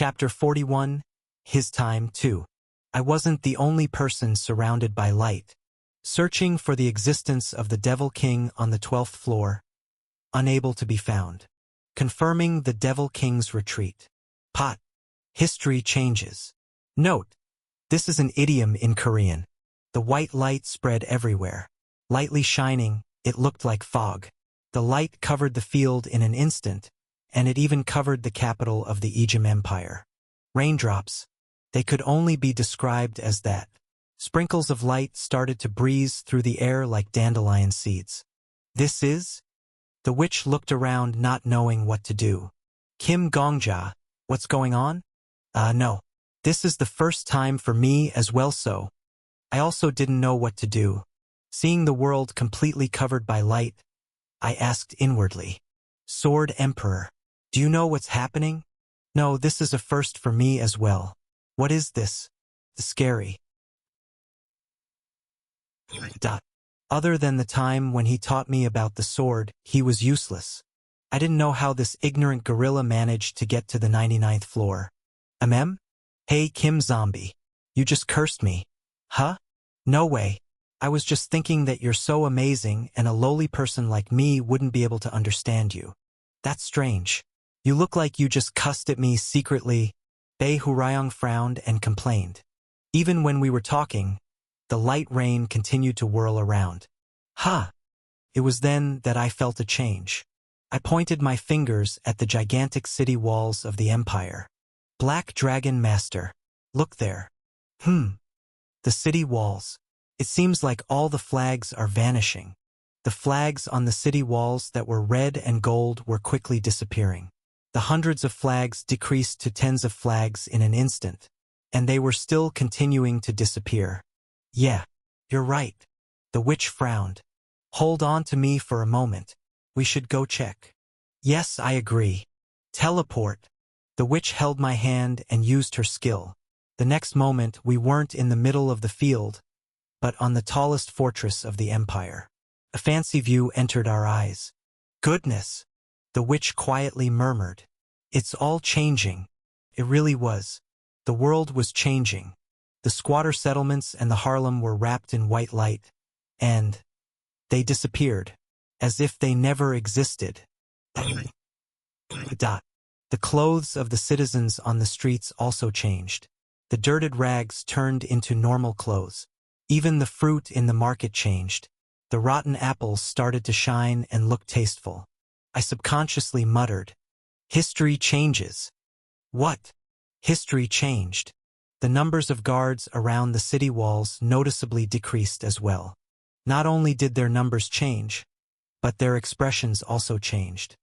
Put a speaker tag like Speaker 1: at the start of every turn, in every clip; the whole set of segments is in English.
Speaker 1: Chapter 41, His Time Too. I wasn't the only person surrounded by light, searching for the existence of the Devil King on the 12th floor, unable to be found. Confirming the Devil King's retreat. Pot. History changes. Note: this is an idiom in Korean. The white light spread everywhere. Lightly shining, it looked like fog. The light covered the field in an instant, and it even covered the capital of the Ijim Empire. Raindrops. They could only be described as that. Sprinkles of light started to breeze through the air like dandelion seeds. This is? The witch looked around, not knowing what to do. Kim Gongja, what's going on? No. This is the first time for me as well, so I also didn't know what to do. Seeing the world completely covered by light, I asked inwardly. Sword Emperor, do you know what's happening? No, this is a first for me as well. What is this? The scary. Other than the time when he taught me about the sword, he was useless. I didn't know how this ignorant gorilla managed to get to the 99th floor. Hey Kim Zombie. You just cursed me. Huh? No way. I was just thinking that you're so amazing and a lowly person like me wouldn't be able to understand you. That's strange. You look like you just cussed at me secretly. Bae Hurayong frowned and complained. Even when we were talking, the light rain continued to whirl around. Huh. It was then that I felt a change. I pointed my fingers at the gigantic city walls of the empire. Black Dragon Master. Look there. The city walls. It seems like all the flags are vanishing. The flags on the city walls that were red and gold were quickly disappearing. The hundreds of flags decreased to tens of flags in an instant, and they were still continuing to disappear. Yeah, you're right. The witch frowned. Hold on to me for a moment. We should go check. Yes, I agree. Teleport. The witch held my hand and used her skill. The next moment we weren't in the middle of the field, but on the tallest fortress of the empire. A fancy view entered our eyes. Goodness! The witch quietly murmured. It's all changing. It really was. The world was changing. The squatter settlements and the Harlem were wrapped in white light, and they disappeared, as if they never existed. The clothes of the citizens on the streets also changed. The dirted rags turned into normal clothes. Even the fruit in the market changed. The rotten apples started to shine and look tasteful. I subconsciously muttered, "History changes." What? History changed. The numbers of guards around the city walls noticeably decreased as well. Not only did their numbers change, but their expressions also changed.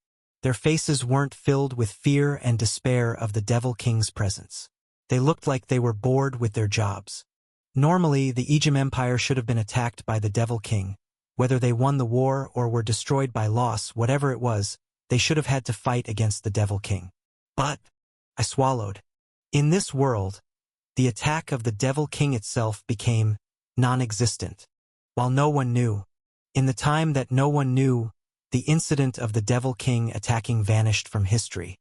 Speaker 1: Their faces weren't filled with fear and despair of the Devil King's presence. They looked like they were bored with their jobs. Normally, the Ijim Empire should have been attacked by the Devil King. Whether they won the war or were destroyed by loss, whatever it was, they should have had to fight against the Devil King. But I swallowed. In this world, the attack of the Devil King itself became non-existent. While no one knew, in the time that no one knew, the incident of the Devil King attacking vanished from history.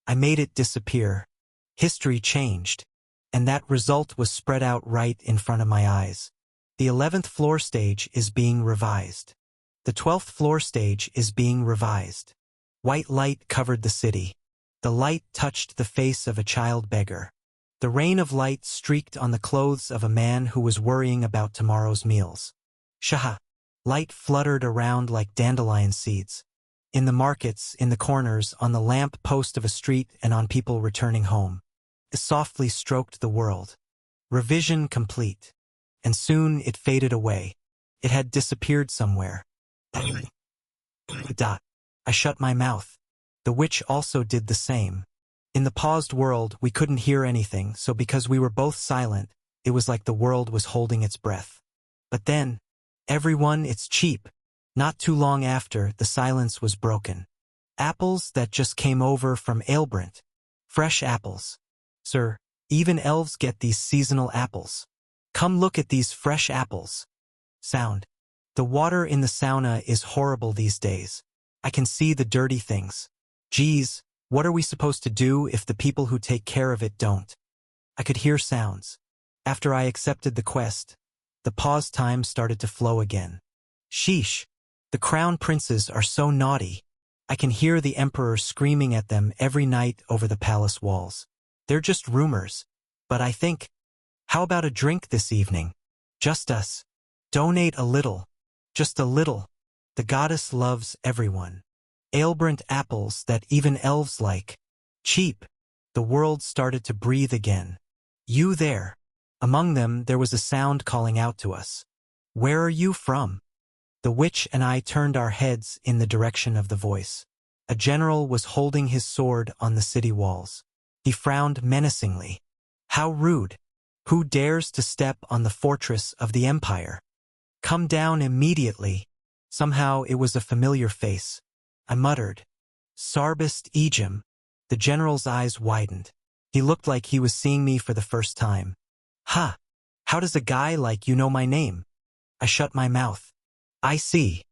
Speaker 1: I made it disappear. History changed, and that result was spread out right in front of my eyes. The 11th floor stage is being revised. The 12th floor stage is being revised. White light covered the city. The light touched the face of a child beggar. The rain of light streaked on the clothes of a man who was worrying about tomorrow's meals. Shaha! Light fluttered around like dandelion seeds. In the markets, in the corners, on the lamp post of a street, and on people returning home. It softly stroked the world. Revision complete. And soon it faded away. It had disappeared somewhere. I shut my mouth. The witch also did the same. In the paused world, we couldn't hear anything, so because we were both silent, it was like the world was holding its breath. But then, everyone, it's cheap. Not too long after, the silence was broken. Apples that just came over from Ailbrant. Fresh apples. Sir, even elves get these seasonal apples. Come look at these fresh apples. Sound. The water in the sauna is horrible these days. I can see the dirty things. Geez, What are we supposed to do if the people who take care of it don't? I could hear sounds. After I accepted the quest, the pause time started to flow again. Sheesh. The crown princes are so naughty. I can hear the emperor screaming at them every night over the palace walls. They're just rumors. But I think, how about a drink this evening? Just us. Donate a little. Just a little. The goddess loves everyone. Alebrant apples that even elves like. Cheap. The world started to breathe again. You there. Among them there was a sound calling out to us. Where are you from? The witch and I turned our heads in the direction of the voice. A general was holding his sword on the city walls. He frowned menacingly. How rude. Who dares to step on the fortress of the empire? Come down immediately. Somehow it was a familiar face. I muttered. Sarbist Ejim. The general's eyes widened. He looked like he was seeing me for the first time. Ha! How does a guy like you know my name? I shut my mouth. I see.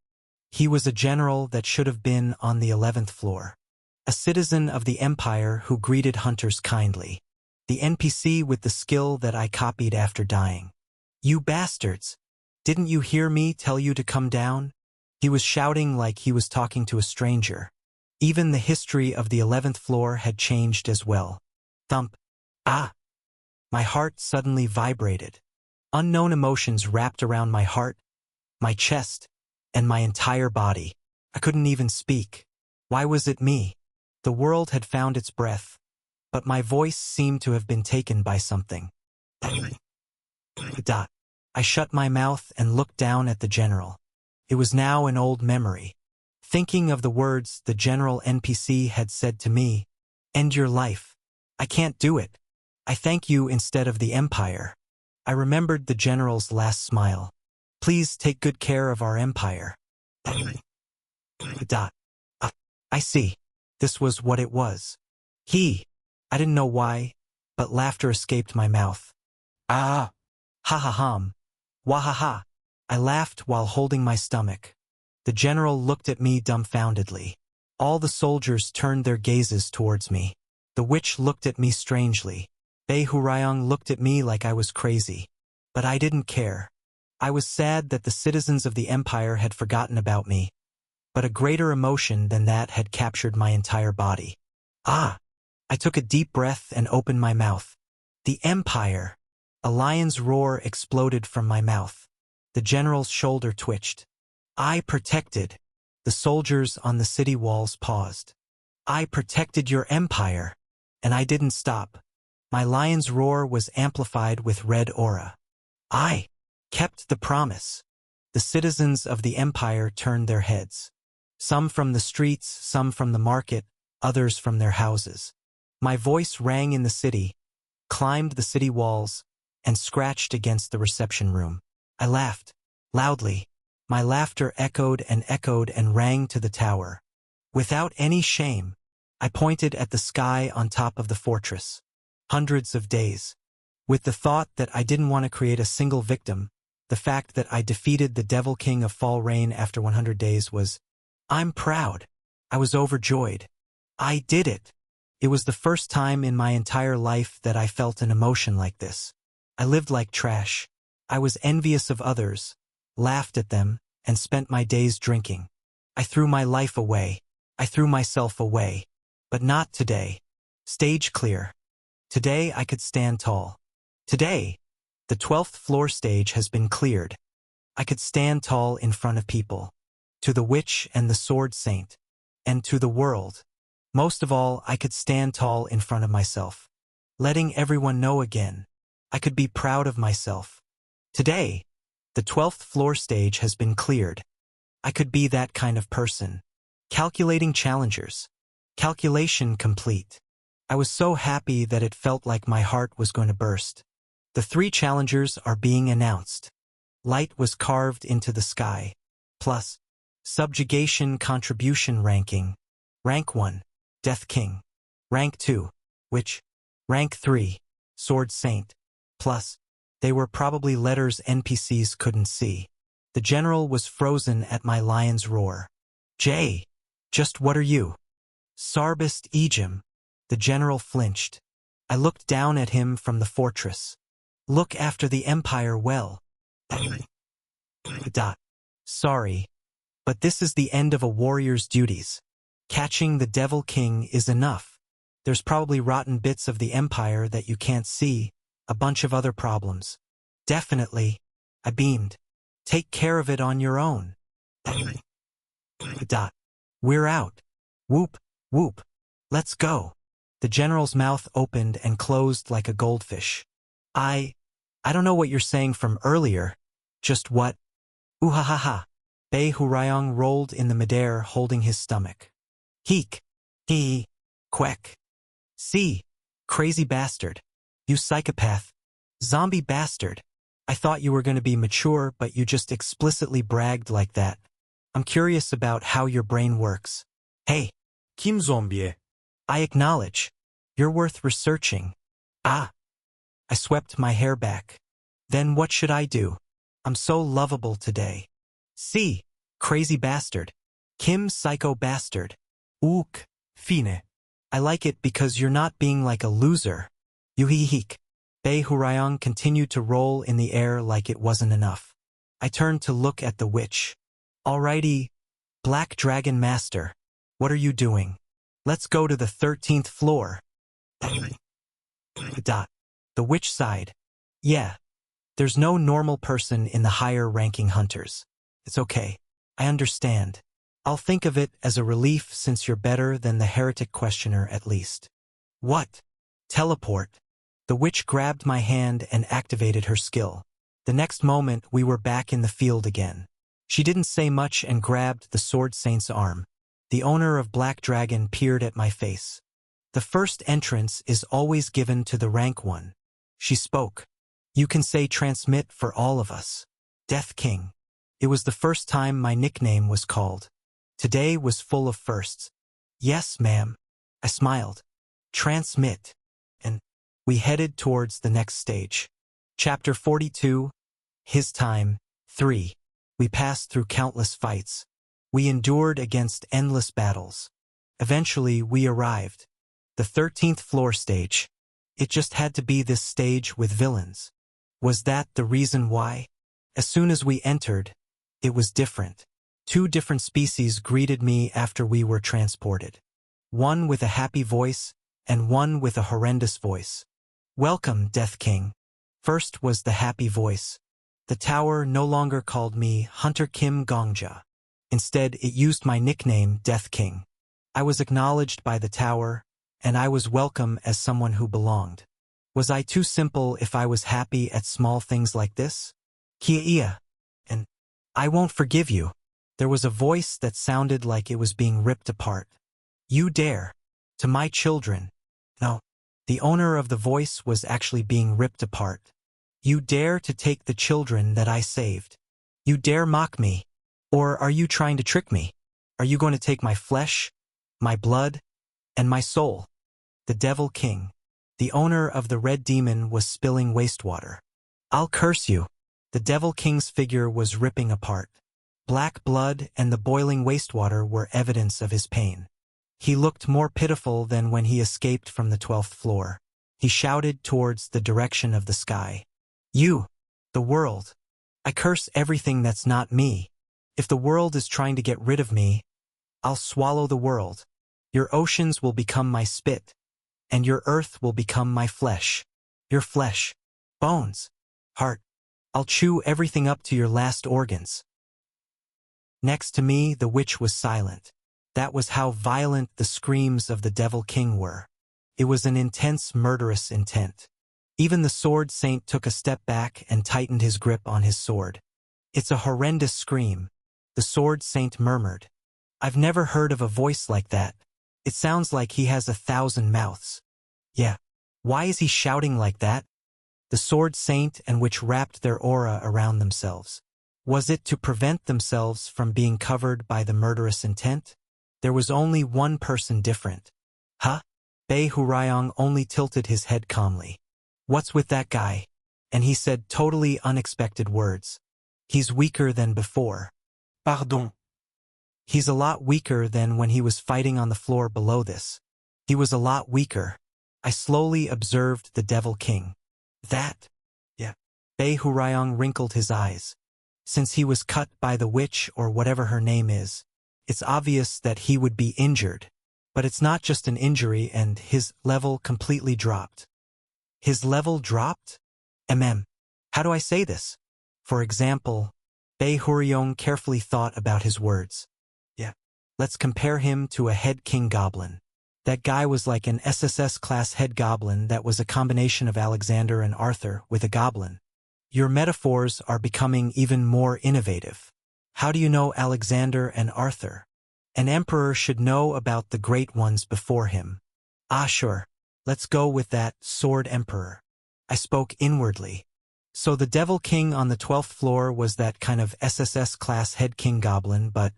Speaker 1: He was a general that should have been on the 11th floor. A citizen of the empire who greeted hunters kindly. The NPC with the skill that I copied after dying. You bastards! Didn't you hear me tell you to come down? He was shouting like he was talking to a stranger. Even the history of the 11th floor had changed as well. Thump. Ah! My heart suddenly vibrated. Unknown emotions wrapped around my heart, my chest, and my entire body. I couldn't even speak. Why was it me? The world had found its breath, but my voice seemed to have been taken by something. I shut my mouth and looked down at the general. It was now an old memory. Thinking of the words the general NPC had said to me, end your life. I can't do it. I thank you instead of the empire. I remembered the general's last smile. Please take good care of our empire. I see. This was what it was. I didn't know why, but laughter escaped my mouth. Ah! Ha ha hum. Wahaha. I laughed while holding my stomach. The general looked at me dumbfoundedly. All the soldiers turned their gazes towards me. The witch looked at me strangely. Beihurayong looked at me like I was crazy. But I didn't care. I was sad that the citizens of the empire had forgotten about me. But a greater emotion than that had captured my entire body. Ah! I took a deep breath and opened my mouth. The empire! A lion's roar exploded from my mouth. The general's shoulder twitched. I protected. The soldiers on the city walls paused. I protected your empire. And I didn't stop. My lion's roar was amplified with red aura. I kept the promise. The citizens of the empire turned their heads. Some from the streets, some from the market, others from their houses. My voice rang in the city, climbed the city walls, and scratched against the reception room. I laughed, loudly. My laughter echoed and rang to the tower. Without any shame, I pointed at the sky on top of the fortress. Hundreds of days. With the thought that I didn't want to create a single victim, the fact that I defeated the Devil King of Fall Rain after 100 days was, I'm proud. I was overjoyed. I did it. It was the first time in my entire life that I felt an emotion like this. I lived like trash. I was envious of others, laughed at them, and spent my days drinking. I threw my life away. I threw myself away. But not today. Stage clear. Today I could stand tall. Today, the 12th floor stage has been cleared. I could stand tall in front of people. To the witch and the sword saint. And to the world. Most of all, I could stand tall in front of myself. Letting everyone know again. I could be proud of myself. Today, the 12th floor stage has been cleared. I could be that kind of person. Calculating challengers. Calculation complete. I was so happy that it felt like my heart was going to burst. The 3 challengers are being announced. Light was carved into the sky. Plus, subjugation contribution ranking. Rank 1, Death King. Rank 2, Witch. Rank 3, Sword Saint. Plus, they were probably letters NPCs couldn't see. The general was frozen at my lion's roar. Jay, just what are you? Sarbist Ejim. The general flinched. I looked down at him from the fortress. Look after the empire well. Sorry, but this is the end of a warrior's duties. Catching the Devil King is enough. There's probably rotten bits of the empire that you can't see, a bunch of other problems. Definitely. I beamed. Take care of it on your own. We're out. Whoop, whoop. Let's go. The general's mouth opened and closed like a goldfish. I don't know what you're saying from earlier. Just what? Ooh-ha-ha-ha. Bei Hurayong rolled in the midair holding his stomach. Heek. Hee. Quack. See. Crazy bastard. You psychopath. Zombie bastard. I thought you were going to be mature, but you just explicitly bragged like that. I'm curious about how your brain works. Hey.
Speaker 2: Kim zombiye?
Speaker 1: I acknowledge. You're worth researching. Ah. I swept my hair back. Then what should I do? I'm so lovable today. See. Crazy bastard. Kim psycho bastard. Ook.
Speaker 2: Fine.
Speaker 1: I like it because you're not being like a loser. Yuhihik. Bei Hurayong continued to roll in the air like it wasn't enough. I turned to look at the witch. Alrighty, Black Dragon Master. What are you doing? Let's go to the 13th floor. The witch sighed. Yeah. There's no normal person in the higher-ranking hunters. It's okay. I understand. I'll think of it as a relief since you're better than the heretic questioner at least. What? Teleport. The witch grabbed my hand and activated her skill. The next moment we were back in the field again. She didn't say much and grabbed the Sword Saint's arm. The owner of Black Dragon peered at my face. The first entrance is always given to the rank one. She spoke. You can say transmit for all of us. Death King. It was the first time my nickname was called. Today was full of firsts. Yes, ma'am. I smiled. Transmit. And we headed towards the next stage. Chapter 42. His Time. 3. We passed through countless fights. We endured against endless battles. Eventually, we arrived. The 13th floor stage. It just had to be this stage with villains. Was that the reason why? As soon as we entered, it was different. 2 different species greeted me after we were transported. One with a happy voice, and one with a horrendous voice. Welcome, Death King. First was the happy voice. The tower no longer called me Hunter Kim Gongja. Instead, it used my nickname, Death King. I was acknowledged by the tower, and I was welcome as someone who belonged. Was I too simple if I was happy at small things like this? Kia, and I won't forgive you. There was a voice that sounded like it was being ripped apart. You dare. To my children. No. The owner of the voice was actually being ripped apart. You dare to take the children that I saved. You dare mock me. Or are you trying to trick me? Are you going to take my flesh, my blood, and my soul? The Devil King. The owner of the Red Demon was spilling wastewater. I'll curse you. The Devil King's figure was ripping apart. Black blood and the boiling wastewater were evidence of his pain. He looked more pitiful than when he escaped from the 12th floor. He shouted towards the direction of the sky. You, the world. I curse everything that's not me. If the world is trying to get rid of me, I'll swallow the world. Your oceans will become my spit, and your earth will become my flesh. Your flesh, bones, heart. I'll chew everything up to your last organs. Next to me, the witch was silent. That was how violent the screams of the Devil King were. It was an intense, murderous intent. Even the Sword Saint took a step back and tightened his grip on his sword. It's a horrendous scream, the Sword Saint murmured. I've never heard of a voice like that. It sounds like he has 1,000 mouths. Yeah. Why is he shouting like that? The Sword Saint and Witch wrapped their aura around themselves. Was it to prevent themselves from being covered by the murderous intent? There was only one person different. Huh? Bei Hurayong only tilted his head calmly. What's with that guy? And he said totally unexpected words. He's weaker than before.
Speaker 2: Pardon.
Speaker 1: He's a lot weaker than when he was fighting on the floor below this. He was a lot weaker. I slowly observed the Devil King. That? Yeah. Bei Hurayong wrinkled his eyes. Since he was cut by the witch or whatever her name is, it's obvious that he would be injured. But it's not just an injury, and his level completely dropped. His level dropped? How do I say this? For example, Bei Hurayong carefully thought about his words. Yeah. Let's compare him to a head king goblin. That guy was like an SSS-class head goblin that was a combination of Alexander and Arthur with a goblin. Your metaphors are becoming even more innovative. How do you know Alexander and Arthur? An emperor should know about the great ones before him. Ah, sure. Let's go with that, Sword Emperor. I spoke inwardly. So the Devil King on the 12th floor was that kind of SSS-class head king goblin, but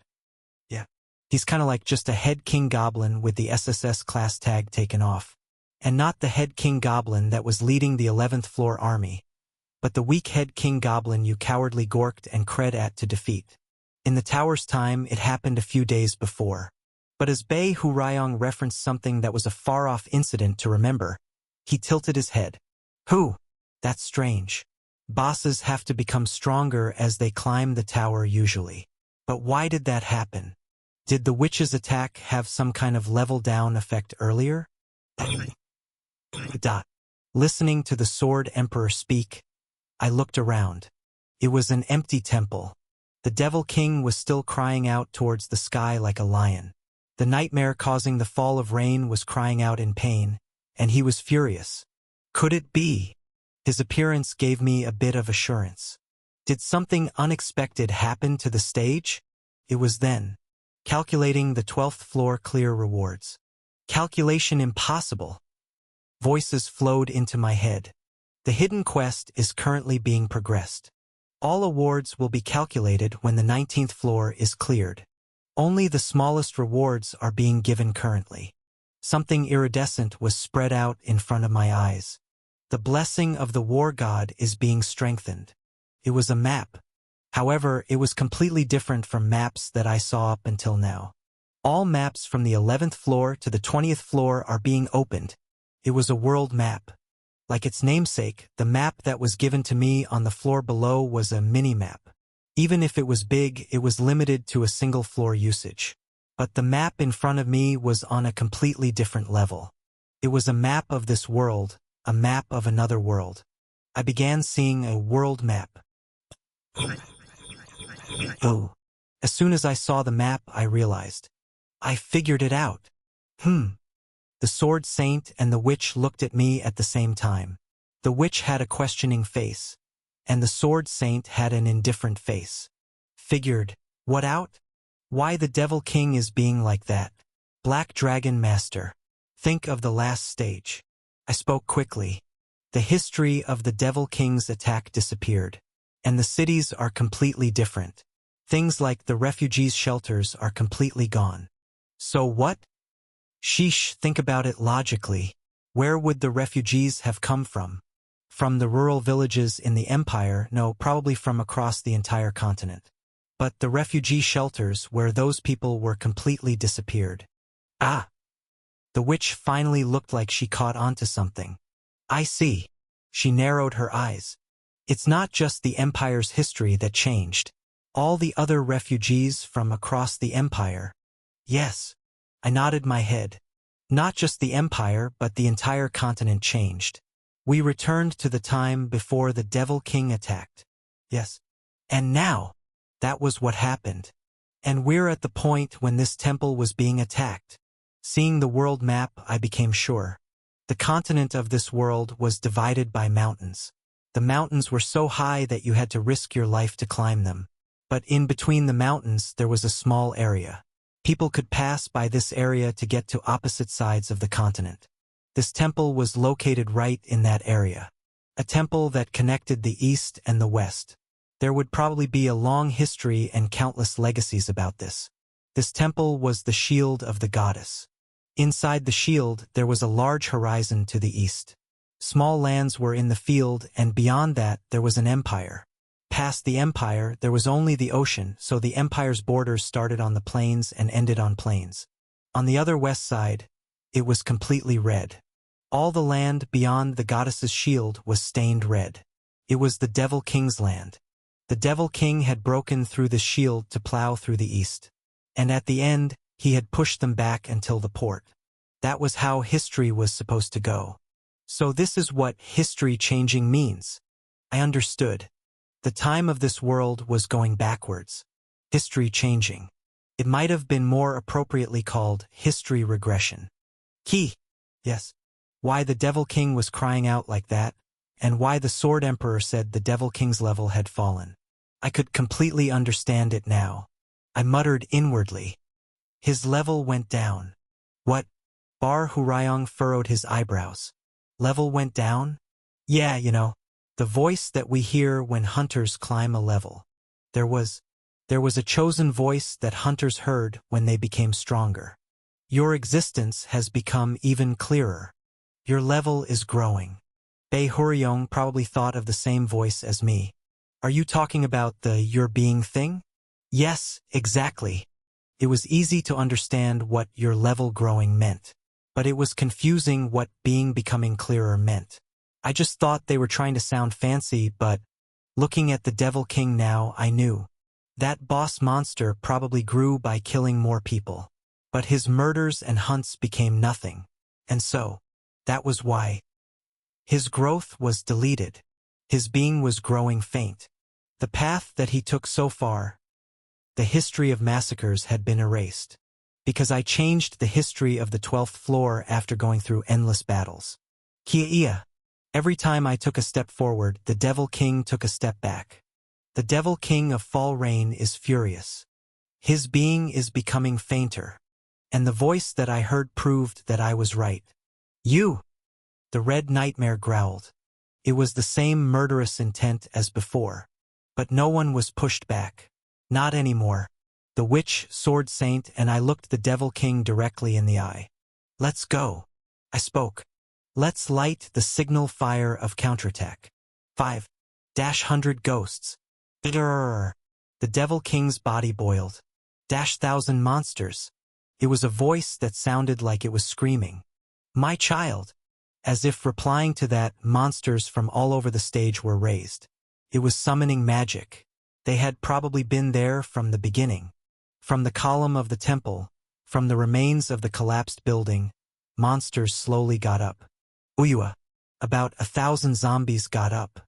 Speaker 1: yeah, he's kind of like just a head king goblin with the SSS-class tag taken off. And not the head king goblin that was leading the 11th floor army, but the weak head king goblin you cowardly gorked and cred at to defeat. In the tower's time, it happened a few days before. But as Bei Hurayong referenced something that was a far-off incident to remember, he tilted his head. Who? That's strange. Bosses have to become stronger as they climb the tower usually. But why did that happen? Did the witch's attack have some kind of level-down effect earlier? Listening to the Sword Emperor speak, I looked around. It was an empty temple. The Devil King was still crying out towards the sky like a lion. The nightmare causing the fall of rain was crying out in pain, and he was furious. Could it be? His appearance gave me a bit of assurance. Did something unexpected happen to the stage? It was then. Calculating the 12th floor clear rewards. Calculation impossible. Voices flowed into my head. The hidden quest is currently being progressed. All awards will be calculated when the 19th floor is cleared. Only the smallest rewards are being given currently. Something iridescent was spread out in front of my eyes. The blessing of the war god is being strengthened. It was a map. However, it was completely different from maps that I saw up until now. All maps from the 11th floor to the 20th floor are being opened. It was a world map. Like its namesake, the map that was given to me on the floor below was a mini-map. Even if it was big, it was limited to a single floor usage. But the map in front of me was on a completely different level. It was a map of this world, a map of another world. I began seeing a world map. Oh. As soon as I saw the map, I realized. I figured it out. The Sword Saint and the witch looked at me at the same time. The witch had a questioning face, and the Sword Saint had an indifferent face. Figured, what out? Why the Devil King is being like that. Black Dragon Master. Think of the last stage. I spoke quickly. The history of the Devil King's attack disappeared, and the cities are completely different. Things like the refugees' shelters are completely gone. So what? Sheesh, think about it logically. Where would the refugees have come from? From the rural villages in the empire? No, probably from across the entire continent. But the refugee shelters where those people were completely disappeared. Ah! The witch finally looked like she caught on to something. I see. She narrowed her eyes. It's not just the empire's history that changed. All the other refugees from across the empire. Yes. I nodded my head. Not just the empire, but the entire continent changed. We returned to the time before the Devil King attacked. Yes. And now, that was what happened. And we're at the point when this temple was being attacked. Seeing the world map, I became sure. The continent of this world was divided by mountains. The mountains were so high that you had to risk your life to climb them. But in between the mountains, there was a small area. People could pass by this area to get to opposite sides of the continent. This temple was located right in that area. A temple that connected the east and the west. There would probably be a long history and countless legacies about this. This temple was the shield of the goddess. Inside the shield, there was a large horizon to the east. Small lands were in the field, and beyond that, there was an empire. past the empire, there was only the ocean, so the empire's borders started on the plains and ended on plains. On the other west side, it was completely red. All the land beyond the goddess's shield was stained red. It was the Devil King's land. The Devil King had broken through the shield to plow through the east. And at the end, he had pushed them back until the port. That was how history was supposed to go. So this is what history changing means. I understood. The time of this world was going backwards. History changing. It might have been more appropriately called history regression. Key. Yes. Why the Devil King was crying out like that, and why the Sword Emperor said the Devil King's level had fallen. I could completely understand it now. I muttered inwardly. His level went down. What? Bar Hurayong furrowed his eyebrows. Level went down? Yeah, the voice that we hear when hunters climb a level. There was a chosen voice that hunters heard when they became stronger. Your existence has become even clearer. Your level is growing. Bei Hurayong probably thought of the same voice as me. Are you talking about the your being thing? Yes, exactly. It was easy to understand what your level growing meant. But it was confusing what being becoming clearer meant. I just thought they were trying to sound fancy, but looking at the Devil King now, I knew. That boss monster probably grew by killing more people. But his murders and hunts became nothing. And so, that was why. His growth was deleted. His being was growing faint. The path that he took so far, the history of massacres had been erased. Because I changed the history of the 12th floor after going through endless battles. Kia. Every time I took a step forward, the Devil King took a step back. The Devil King of Fall Rain is furious. His being is becoming fainter. And the voice that I heard proved that I was right. You! The Red Nightmare growled. It was the same murderous intent as before. But no one was pushed back. Not anymore. The Witch, Sword Saint, and I looked the Devil King directly in the eye. Let's go. I spoke. Let's light the signal fire of counterattack. 5-100 ghosts. The Devil King's body boiled. -1,000 monsters. It was a voice that sounded like it was screaming. My child. As if replying to that, monsters from all over the stage were raised. It was summoning magic. They had probably been there from the beginning. From the column of the temple, from the remains of the collapsed building, monsters slowly got up. Uyua. About 1,000 zombies got up.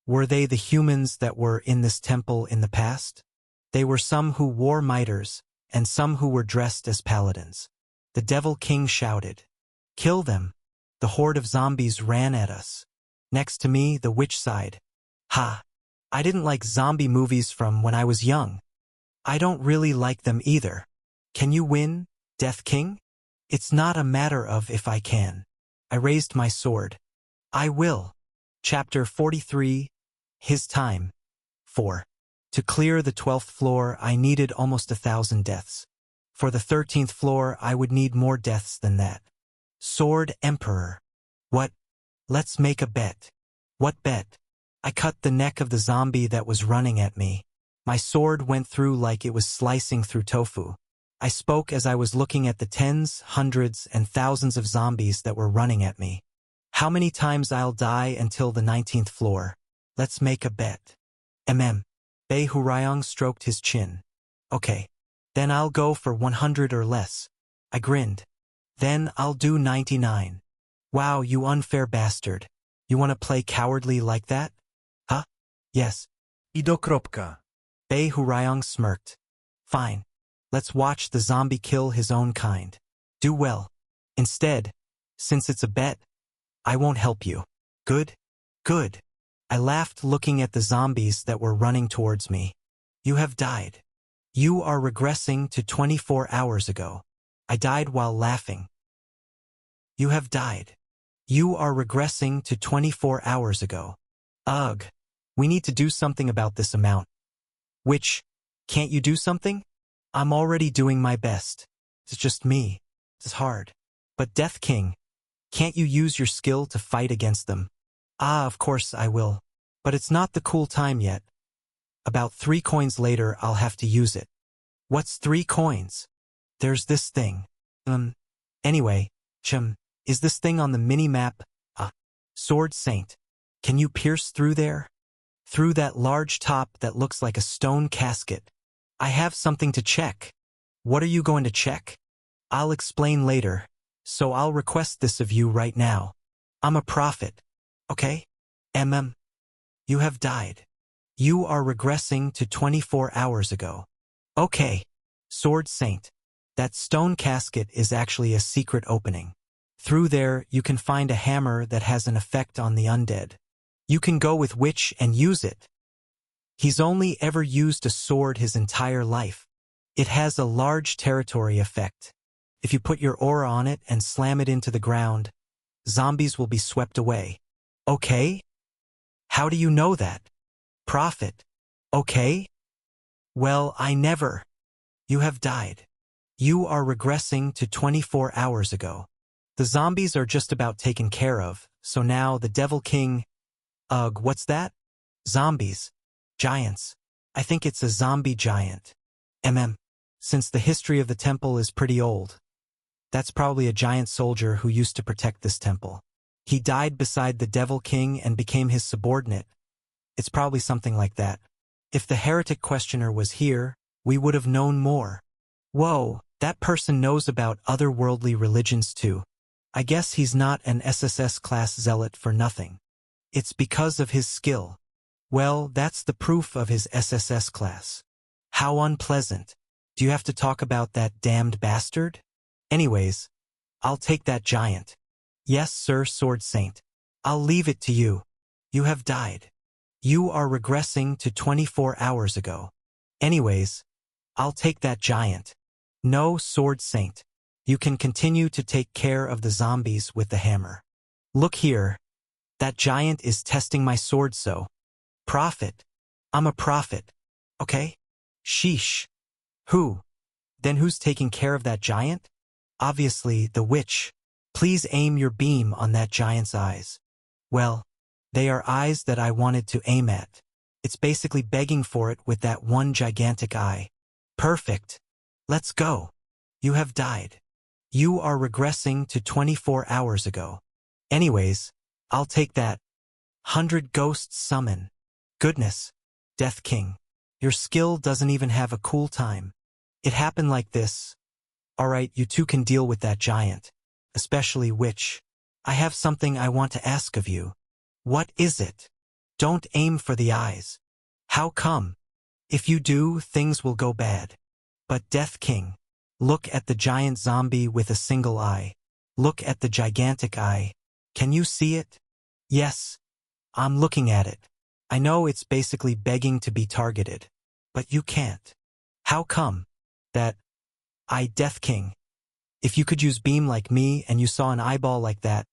Speaker 1: Were they the humans that were in this temple in the past? They were some who wore mitres, and some who were dressed as paladins. The Devil King shouted. Kill them. The horde of zombies ran at us. Next to me, the witch sighed. Ha! I didn't like zombie movies from when I was young. I don't really like them either. Can you win, Death King? It's not a matter of if I can. I raised my sword. I will. Chapter 43. His time. 4. To clear the 12th floor, I needed almost 1,000 deaths. For the 13th floor, I would need more deaths than that. Sword Emperor. What? Let's make a bet. What bet? I cut the neck of the zombie that was running at me. My sword went through like it was slicing through tofu. I spoke as I was looking at the tens, hundreds, and thousands of zombies that were running at me. How many times I'll die until the 19th floor? Let's make a bet. Bei Hurayong stroked his chin. Okay. Then I'll go for 100 or less. I grinned. Then I'll do 99. Wow, you unfair bastard. You want to play cowardly like that? Huh? Yes.
Speaker 2: I.
Speaker 1: Bei Hurayong smirked. Fine. Let's watch the zombie kill his own kind. Do well. Instead, since it's a bet, I won't help you. Good? Good. I laughed looking at the zombies that were running towards me. You have died. You are regressing to 24 hours ago. I died while laughing. You have died. You are regressing to 24 hours ago. Ugh. We need to do something about this amount. Which, can't you do something? I'm already doing my best. It's just me. It's hard. But Death King, can't you use your skill to fight against them? Ah, of course I will. But it's not the cool time yet. About 3 coins later, I'll have to use it. What's 3 coins? There's this thing. Anyway, is this thing on the mini-map? Sword Saint. Can you pierce through there? Through that large top that looks like a stone casket. I have something to check. What are you going to check? I'll explain later, so I'll request this of you right now. I'm a prophet, okay? You have died. You are regressing to 24 hours ago. Okay, Sword Saint. That stone casket is actually a secret opening. Through there, you can find a hammer that has an effect on the undead. You can go with Witch and use it. He's only ever used a sword his entire life. It has a large territory effect. If you put your aura on it and slam it into the ground, zombies will be swept away. Okay? How do you know that? Prophet. Okay? Well, I never. You have died. You are regressing to 24 hours ago. The zombies are just about taken care of, so now the Devil King... Ugh, what's that? Zombies. Giants. I think it's a zombie giant. Since the history of the temple is pretty old. That's probably a giant soldier who used to protect this temple. He died beside the Devil King and became his subordinate. It's probably something like that. If the heretic questioner was here, we would have known more. Whoa, that person knows about otherworldly religions too. I guess he's not an SSS class zealot for nothing. It's because of his skill. Well, that's the proof of his SSS class. How unpleasant. Do you have to talk about that damned bastard? Anyways, I'll take that giant. Yes, sir, Sword Saint. I'll leave it to you. You have died. You are regressing to 24 hours ago. Anyways, I'll take that giant. No, Sword Saint. You can continue to take care of the zombies with the hammer. Look here. That giant is testing my sword so. Prophet. I'm a prophet. Okay? Sheesh. Who? Then who's taking care of that giant? Obviously, the witch. Please aim your beam on that giant's eyes. Well, they are eyes that I wanted to aim at. It's basically begging for it with that one gigantic eye. Perfect. Let's go. You have died. You are regressing to 24 hours ago. Anyways, I'll take that. 100 ghosts summon. Goodness. Death King. Your skill doesn't even have a cool time. It happened like this. Alright, you two can deal with that giant. Especially Witch. I have something I want to ask of you. What is it? Don't aim for the eyes. How come? If you do, things will go bad. But Death King. Look at the giant zombie with a single eye. Look at the gigantic eye. Can you see it? Yes. I'm looking at it. I know it's basically begging to be targeted. But you can't. How come? That eye, Death King. If you could use beam like me and you saw an eyeball like that,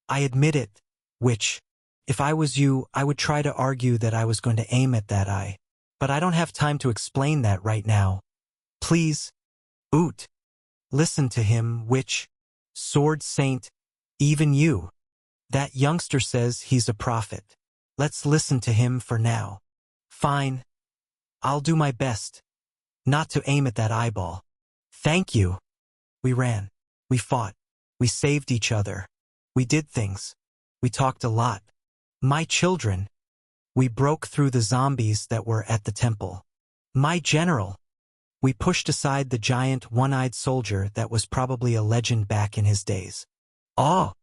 Speaker 1: I admit it, Witch. If I was you, I would try to argue that I was going to aim at that eye. But I don't have time to explain that right now. Please. Oot. Listen to him, Witch. Sword Saint. Even you. That youngster says he's a prophet. Let's listen to him for now. Fine. I'll do my best. Not to aim at that eyeball. Thank you. We ran. We fought. We saved each other. We did things. We talked a lot. My children. We broke through the zombies that were at the temple. My general. We pushed aside the giant one-eyed soldier that was probably a legend back in his days. Oh!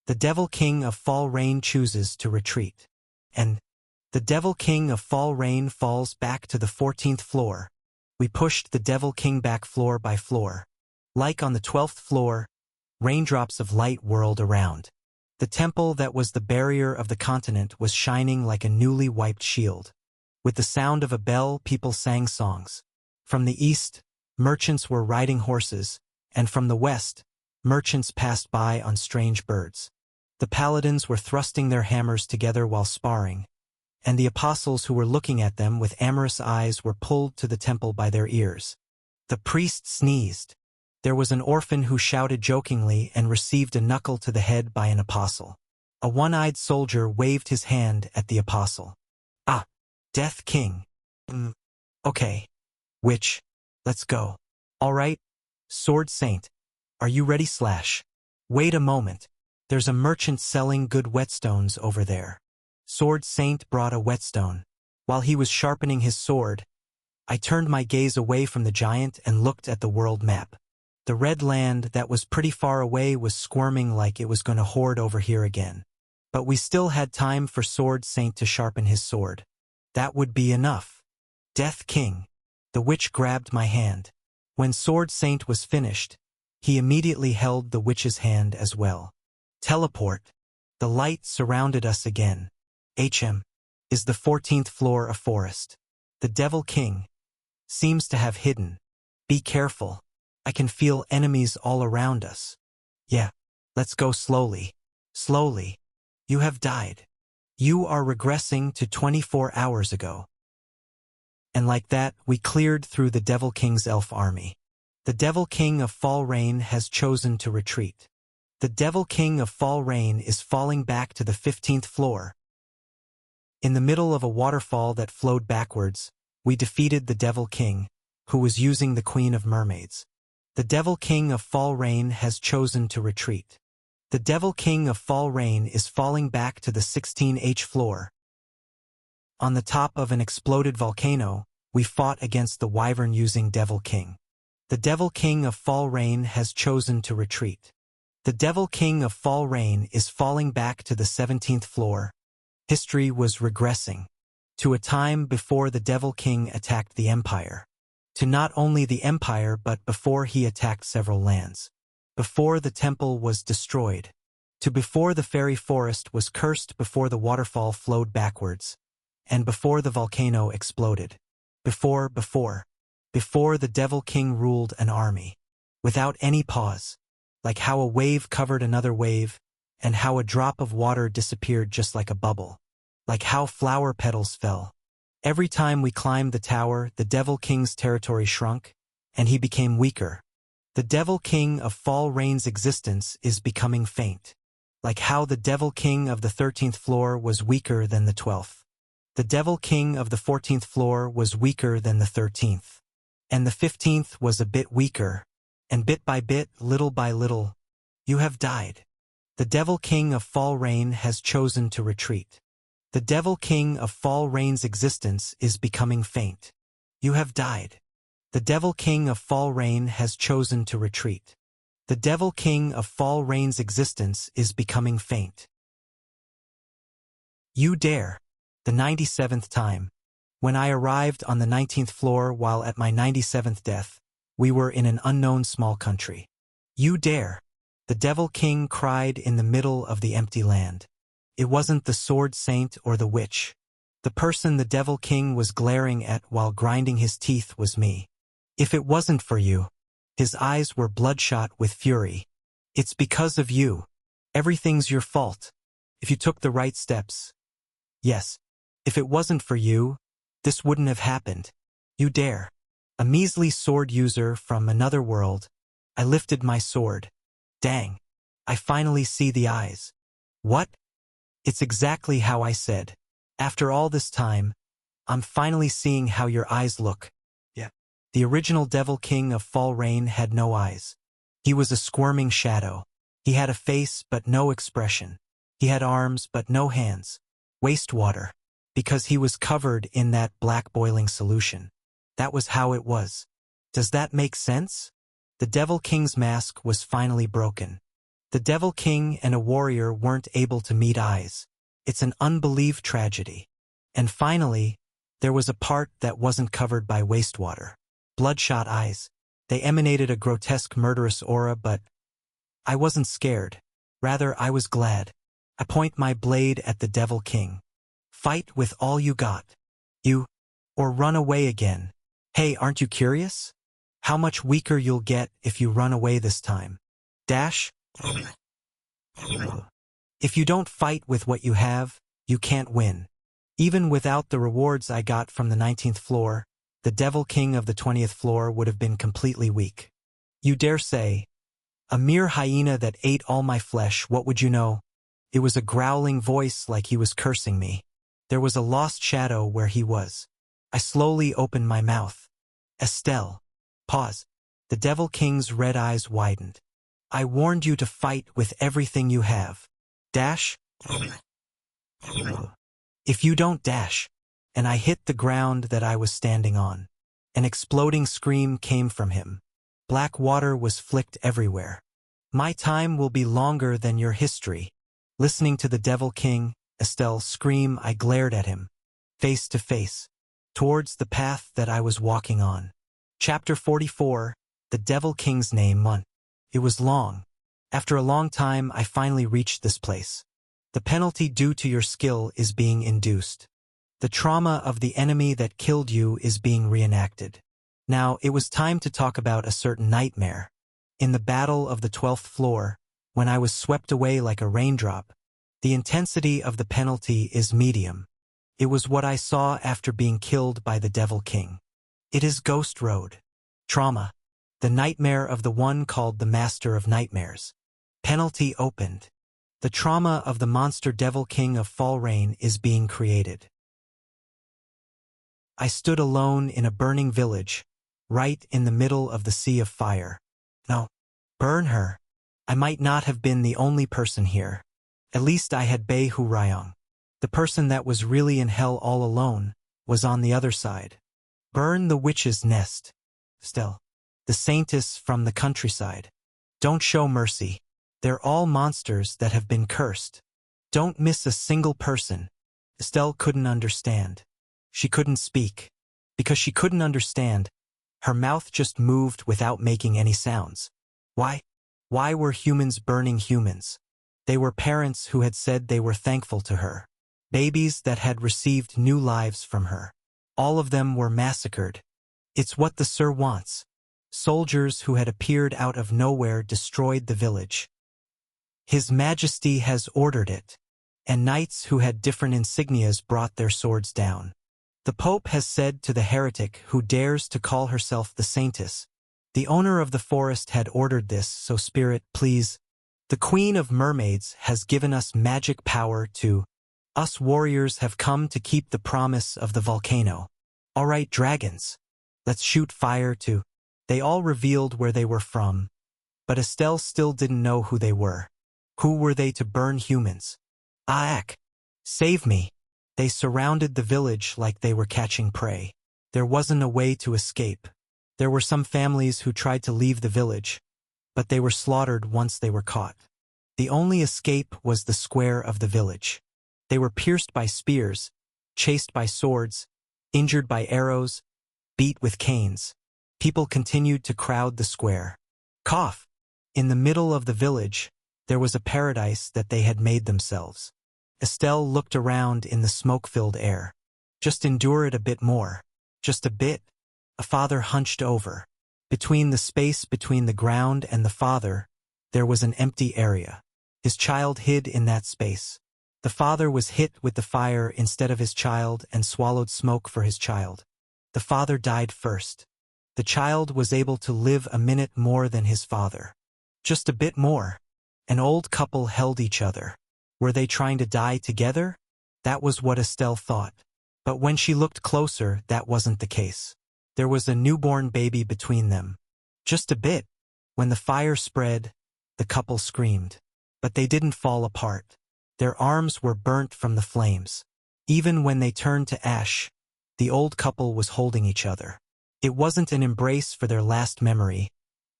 Speaker 1: The Devil King of Fall Rain chooses to retreat. And the Devil King of Fall Rain falls back to the 14th floor. We pushed the Devil King back floor by floor. Like on the 12th floor, raindrops of light whirled around. The temple that was the barrier of the continent was shining like a newly wiped shield. With the sound of a bell, people sang songs. From the east, merchants were riding horses, and from the west, merchants passed by on strange birds. The paladins were thrusting their hammers together while sparring, and the apostles who were looking at them with amorous eyes were pulled to the temple by their ears. The priest sneezed. There was an orphan who shouted jokingly and received a knuckle to the head by an apostle. A one-eyed soldier waved his hand at the apostle. Ah, Death King. Okay. Witch. Let's go. All right. Sword Saint. Are you ready? Wait a moment. There's a merchant selling good whetstones over there. Sword Saint brought a whetstone. While he was sharpening his sword, I turned my gaze away from the giant and looked at the world map. The red land that was pretty far away was squirming like it was going to horde over here again. But we still had time for Sword Saint to sharpen his sword. That would be enough. Death King. The witch grabbed my hand. When Sword Saint was finished, he immediately held the witch's hand as well. Teleport. The light surrounded us again. Is the 14th floor a forest? The Devil King seems to have hidden. Be careful. I can feel enemies all around us. Yeah, let's go slowly. Slowly. You have died. You are regressing to 24 hours ago. And like that, we cleared through the Devil King's elf army. The Devil King of Fall Rain has chosen to retreat. The Devil King of Fall Rain is falling back to the 15th floor. In the middle of a waterfall that flowed backwards, we defeated the Devil King, who was using the Queen of Mermaids. The Devil King of Fall Rain has chosen to retreat. The Devil King of Fall Rain is falling back to the 16th floor. On the top of an exploded volcano, we fought against the Wyvern using Devil King. The Devil King of Fall Rain has chosen to retreat. The Devil King of Fall Rain is falling back to the 17th floor. History was regressing to a time before the Devil King attacked the Empire. To not only the Empire but before he attacked several lands. Before the temple was destroyed. To before the fairy forest was cursed, before the waterfall flowed backwards. And before the volcano exploded. Before the Devil King ruled an army. Without any pause. Like how a wave covered another wave, and how a drop of water disappeared just like a bubble. Like how flower petals fell. Every time we climbed the tower, the Devil King's territory shrunk, and he became weaker. The Devil King of Fall Rain's existence is becoming faint. Like how the Devil King of the 13th floor was weaker than the 12th. The Devil King of the 14th floor was weaker than the 13th. And the 15th was a bit weaker, and bit by bit, little by little, you have died. The Devil King of Fall Rain has chosen to retreat. The Devil King of Fall Rain's existence is becoming faint. You have died. The Devil King of Fall Rain has chosen to retreat. The Devil King of Fall Rain's existence is becoming faint. You dare. The 97th time. When I arrived on the 19th floor while at my 97th death, we were in an unknown small country. You dare. The Devil King cried in the middle of the empty land. It wasn't the Sword Saint or the witch. The person the Devil King was glaring at while grinding his teeth was me. If it wasn't for you. His eyes were bloodshot with fury. It's because of you. Everything's your fault. If you took the right steps. Yes. If it wasn't for you, this wouldn't have happened. You dare. A measly sword user from another world. I lifted my sword. Dang. I finally see the eyes. What? It's exactly how I said. After all this time, I'm finally seeing how your eyes look. Yeah. The original Devil King of Fall Rain had no eyes. He was a squirming shadow. He had a face but no expression. He had arms but no hands. Wastewater. Because he was covered in that black boiling solution. That was how it was. Does that make sense? The Devil King's mask was finally broken. The Devil King and a warrior weren't able to meet eyes. It's an unbelievable tragedy. And finally, there was a part that wasn't covered by wastewater. Bloodshot eyes. They emanated a grotesque murderous aura, but I wasn't scared. Rather, I was glad. I point my blade at the Devil King. Fight with all you got. You. Or run away again. Hey, aren't you curious? How much weaker you'll get if you run away this time. Dash. If you don't fight with what you have, you can't win. Even without the rewards I got from the 19th floor, the Devil King of the 20th floor would have been completely weak. You dare say, a mere hyena that ate all my flesh, what would you know? It was a growling voice like he was cursing me. There was a lost shadow where he was. I slowly opened my mouth. Estelle. Pause. The Devil King's red eyes widened. I warned you to fight with everything you have. Dash? If you don't dash. And I hit the ground that I was standing on. An exploding scream came from him. Black water was flicked everywhere. My time will be longer than your history. Listening to the Devil King, Estelle, scream, I glared at him, face to face, towards the path that I was walking on. Chapter 44, The Devil King's Name Month. It was long. After a long time, I finally reached this place. The penalty due to your skill is being induced. The trauma of the enemy that killed you is being reenacted. Now, it was time to talk about a certain nightmare. In the battle of the 12th floor, when I was swept away like a raindrop, the intensity of the penalty is medium. It was what I saw after being killed by the Devil King. It is Ghost Road. Trauma. The nightmare of the one called the Master of Nightmares. Penalty opened. The trauma of the monster Devil King of Falrain is being created. I stood alone in a burning village, right in the middle of the sea of fire. No, burn her. I might not have been the only person here. At least I had Bei Hu Ryong. The person that was really in hell all alone was on the other side. Burn the witch's nest. Still, the saintess from the countryside. Don't show mercy. They're all monsters that have been cursed. Don't miss a single person. Estelle couldn't understand. She couldn't speak. Because she couldn't understand, her mouth just moved without making any sounds. Why? Why were humans burning humans? They were parents who had said they were thankful to her. Babies that had received new lives from her. All of them were massacred. It's what the Sir wants. Soldiers who had appeared out of nowhere destroyed the village. His Majesty has ordered it. And knights who had different insignias brought their swords down. The Pope has said to the heretic who dares to call herself the Saintess, the owner of the forest had ordered this, so Spirit, please. The Queen of Mermaids has given us magic power to. Us warriors have come to keep the promise of the volcano. All right, dragons. Let's shoot fire too. They all revealed where they were from. But Estelle still didn't know who they were. Who were they to burn humans? Aak! Save me! They surrounded the village like they were catching prey. There wasn't a way to escape. There were some families who tried to leave the village, but they were slaughtered once they were caught. The only escape was the square of the village. They were pierced by spears, chased by swords, injured by arrows, beat with canes. People continued to crowd the square. Cough! In the middle of the village, there was a paradise that they had made themselves. Estelle looked around in the smoke-filled air. Just endure it a bit more. Just a bit. A father hunched over. Between the space between the ground and the father, there was an empty area. His child hid in that space. The father was hit with the fire instead of his child and swallowed smoke for his child. The father died first. The child was able to live a minute more than his father. Just a bit more. An old couple held each other. Were they trying to die together? That was what Estelle thought. But when she looked closer, that wasn't the case. There was a newborn baby between them. Just a bit. When the fire spread, the couple screamed. But they didn't fall apart. Their arms were burnt from the flames. Even when they turned to ash, the old couple was holding each other. It wasn't an embrace for their last memory,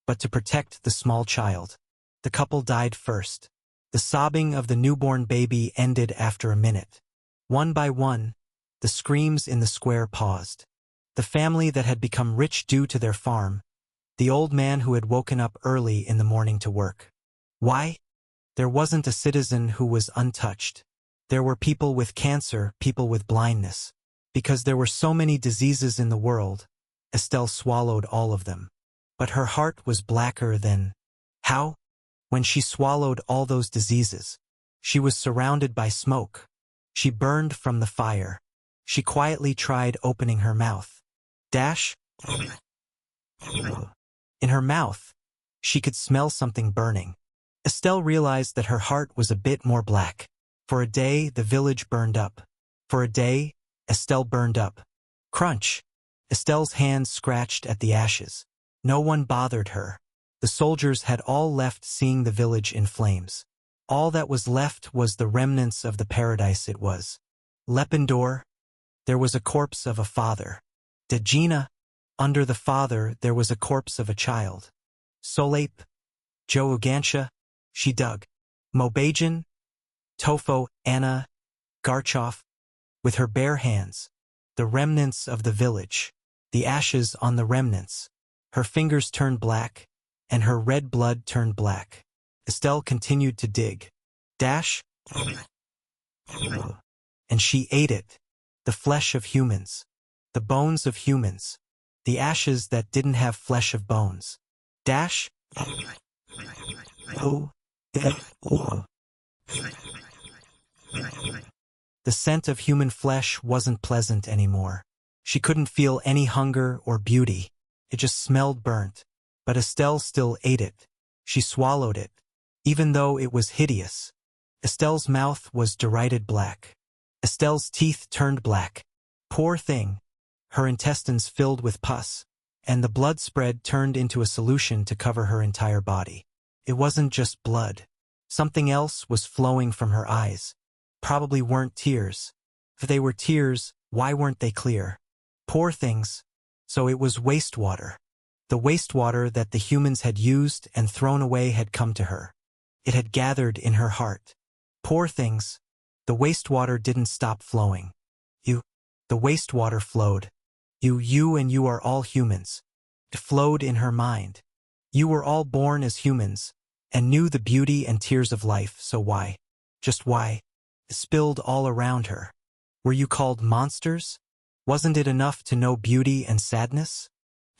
Speaker 1: but to protect the small child. The couple died first. The sobbing of the newborn baby ended after a minute. One by one, the screams in the square paused. The family that had become rich due to their farm. The old man who had woken up early in the morning to work. Why? There wasn't a citizen who was untouched. There were people with cancer, people with blindness. Because there were so many diseases in the world, Estelle swallowed all of them. But her heart was blacker than... How? When she swallowed all those diseases, she was surrounded by smoke. She burned from the fire. She quietly tried opening her mouth. Dash? In her mouth, she could smell something burning. Estelle realized that her heart was a bit more black. For a day, the village burned up. For a day, Estelle burned up. Crunch. Estelle's hands scratched at the ashes. No one bothered her. The soldiers had all left, seeing the village in flames. All that was left was the remnants of the paradise it was. Lependor. There was a corpse of a father. Dejina. Under the father there was a corpse of a child. Solape. Jougansha. She dug. Mobajan. Tofo, Anna. Garchov. With her bare hands. The remnants of the village. The ashes on the remnants. Her fingers turned black, and her red blood turned black. Estelle continued to dig. Dash. And she ate it. The flesh of humans. The bones of humans. The ashes that didn't have flesh of bones. Dash. The scent of human flesh wasn't pleasant anymore. She couldn't feel any hunger or beauty. It just smelled burnt. But Estelle still ate it. She swallowed it. Even though it was hideous. Estelle's mouth was derided black. Estelle's teeth turned black. Poor thing. Her intestines filled with pus. And the blood spread turned into a solution to cover her entire body. It wasn't just blood. Something else was flowing from her eyes. Probably weren't tears. If they were tears, why weren't they clear? Poor things. So it was wastewater. The wastewater that the humans had used and thrown away had come to her. It had gathered in her heart. Poor things. The wastewater didn't stop flowing. The wastewater flowed. You are all humans. It flowed in her mind. You were all born as humans, and knew the beauty and tears of life, so why? Just why? It spilled all around her. Were you called monsters? Wasn't it enough to know beauty and sadness?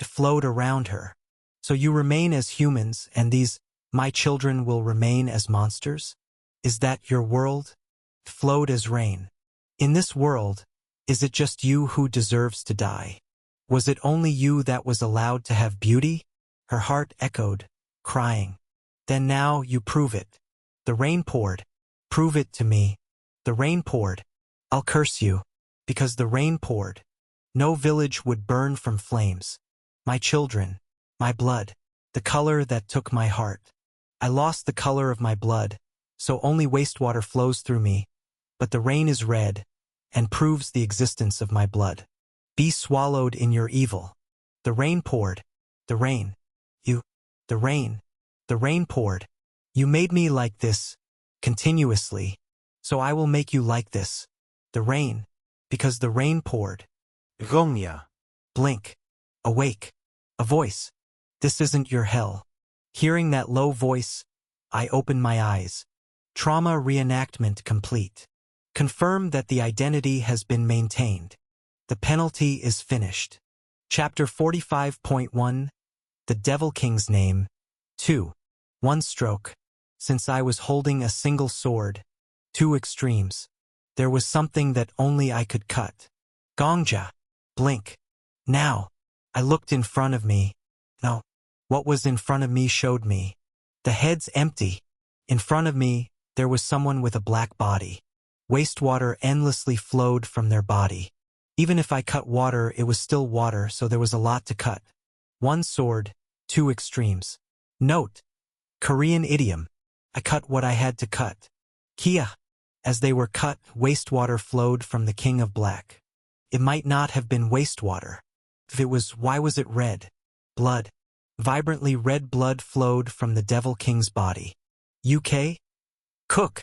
Speaker 1: It flowed around her. So you remain as humans, and these, my children, will remain as monsters? Is that your world? It flowed as rain. In this world, is it just you who deserves to die? Was it only you that was allowed to have beauty? Her heart echoed, crying. Then now you prove it. The rain poured. Prove it to me. The rain poured. I'll curse you. Because the rain poured. No village would burn from flames. My children, my blood, the color that took my heart. I lost the color of my blood, so only wastewater flows through me. But the rain is red, and proves the existence of my blood. Be swallowed in your evil. The rain poured. The rain. The rain poured. You made me like this, continuously. So I will make you like this. The rain. Because the rain poured.
Speaker 2: Gongya.
Speaker 1: Blink. Awake. A voice. This isn't your hell. Hearing that low voice, I open my eyes. Trauma reenactment complete. Confirm that the identity has been maintained. The penalty is finished. Chapter 45.1 The Devil King's Name 2. One stroke. Since I was holding a single sword. Two extremes. There was something that only I could cut. Gongja. Blink. Now. I looked in front of me. No. What was in front of me showed me. The head's empty. In front of me, there was someone with a black body. Wastewater endlessly flowed from their body. Even if I cut water, it was still water, so there was a lot to cut. One sword, two extremes. Note. Korean idiom. I cut what I had to cut. Kia. As they were cut, wastewater flowed from the King of Black. It might not have been wastewater. If it was, why was it red? Blood. Vibrantly red blood flowed from the Devil King's body. UK? Cook.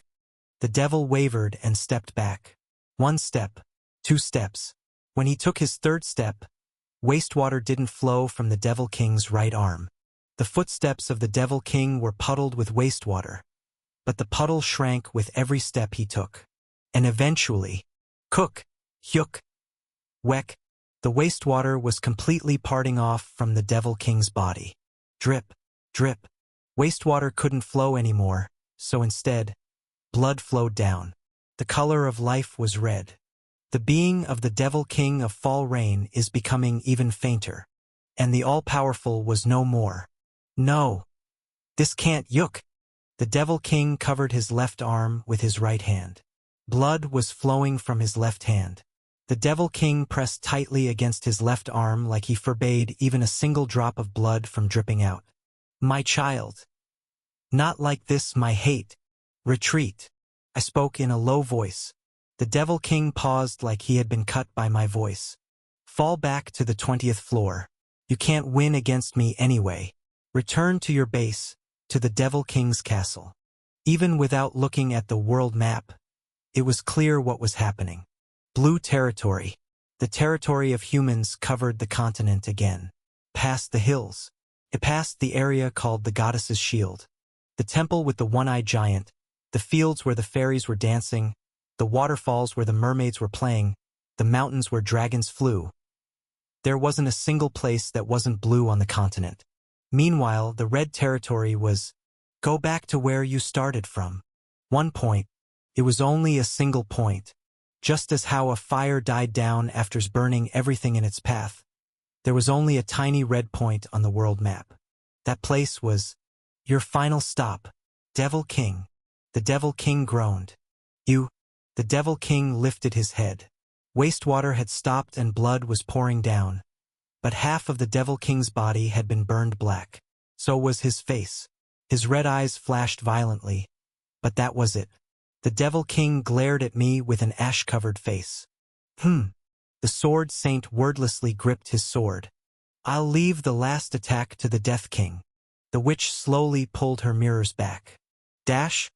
Speaker 1: The devil wavered and stepped back. One step. Two steps. When he took his third step, wastewater didn't flow from the Devil King's right arm. The footsteps of the Devil King were puddled with wastewater. But the puddle shrank with every step he took. And eventually, Cook, Hyuk, Wek, the wastewater was completely parting off from the Devil King's body. Drip, drip. Wastewater couldn't flow anymore, so instead, blood flowed down. The color of life was red. The being of the Devil King of Fall Rain is becoming even fainter. And the all-powerful was no more. No. This can't Yuk. The Devil King covered his left arm with his right hand. Blood was flowing from his left hand. The Devil King pressed tightly against his left arm like he forbade even a single drop of blood from dripping out. My child. Not like this, my hate. Retreat. I spoke in a low voice. The Devil King paused like he had been cut by my voice. Fall back to the 20th floor. You can't win against me anyway. Return to your base, to the Devil King's castle. Even without looking at the world map, it was clear what was happening. Blue territory. The territory of humans covered the continent again. Past the hills. It passed the area called the Goddess's Shield. The temple with the one-eyed giant. The fields where the fairies were dancing. The waterfalls where the mermaids were playing. The mountains where dragons flew. There wasn't a single place that wasn't blue on the continent. Meanwhile, the red territory was, go back to where you started from. One point. It was only a single point. Just as how a fire died down after burning everything in its path. There was only a tiny red point on the world map. That place was your final stop, Devil King. The Devil King groaned. You. The Devil King lifted his head. Wastewater had stopped and blood was pouring down. But half of the Devil King's body had been burned black. So was his face. His red eyes flashed violently. But that was it. The Devil King glared at me with an ash-covered face. The Sword Saint wordlessly gripped his sword. I'll leave the last attack to the Death King. The witch slowly pulled her mirrors back. Dash.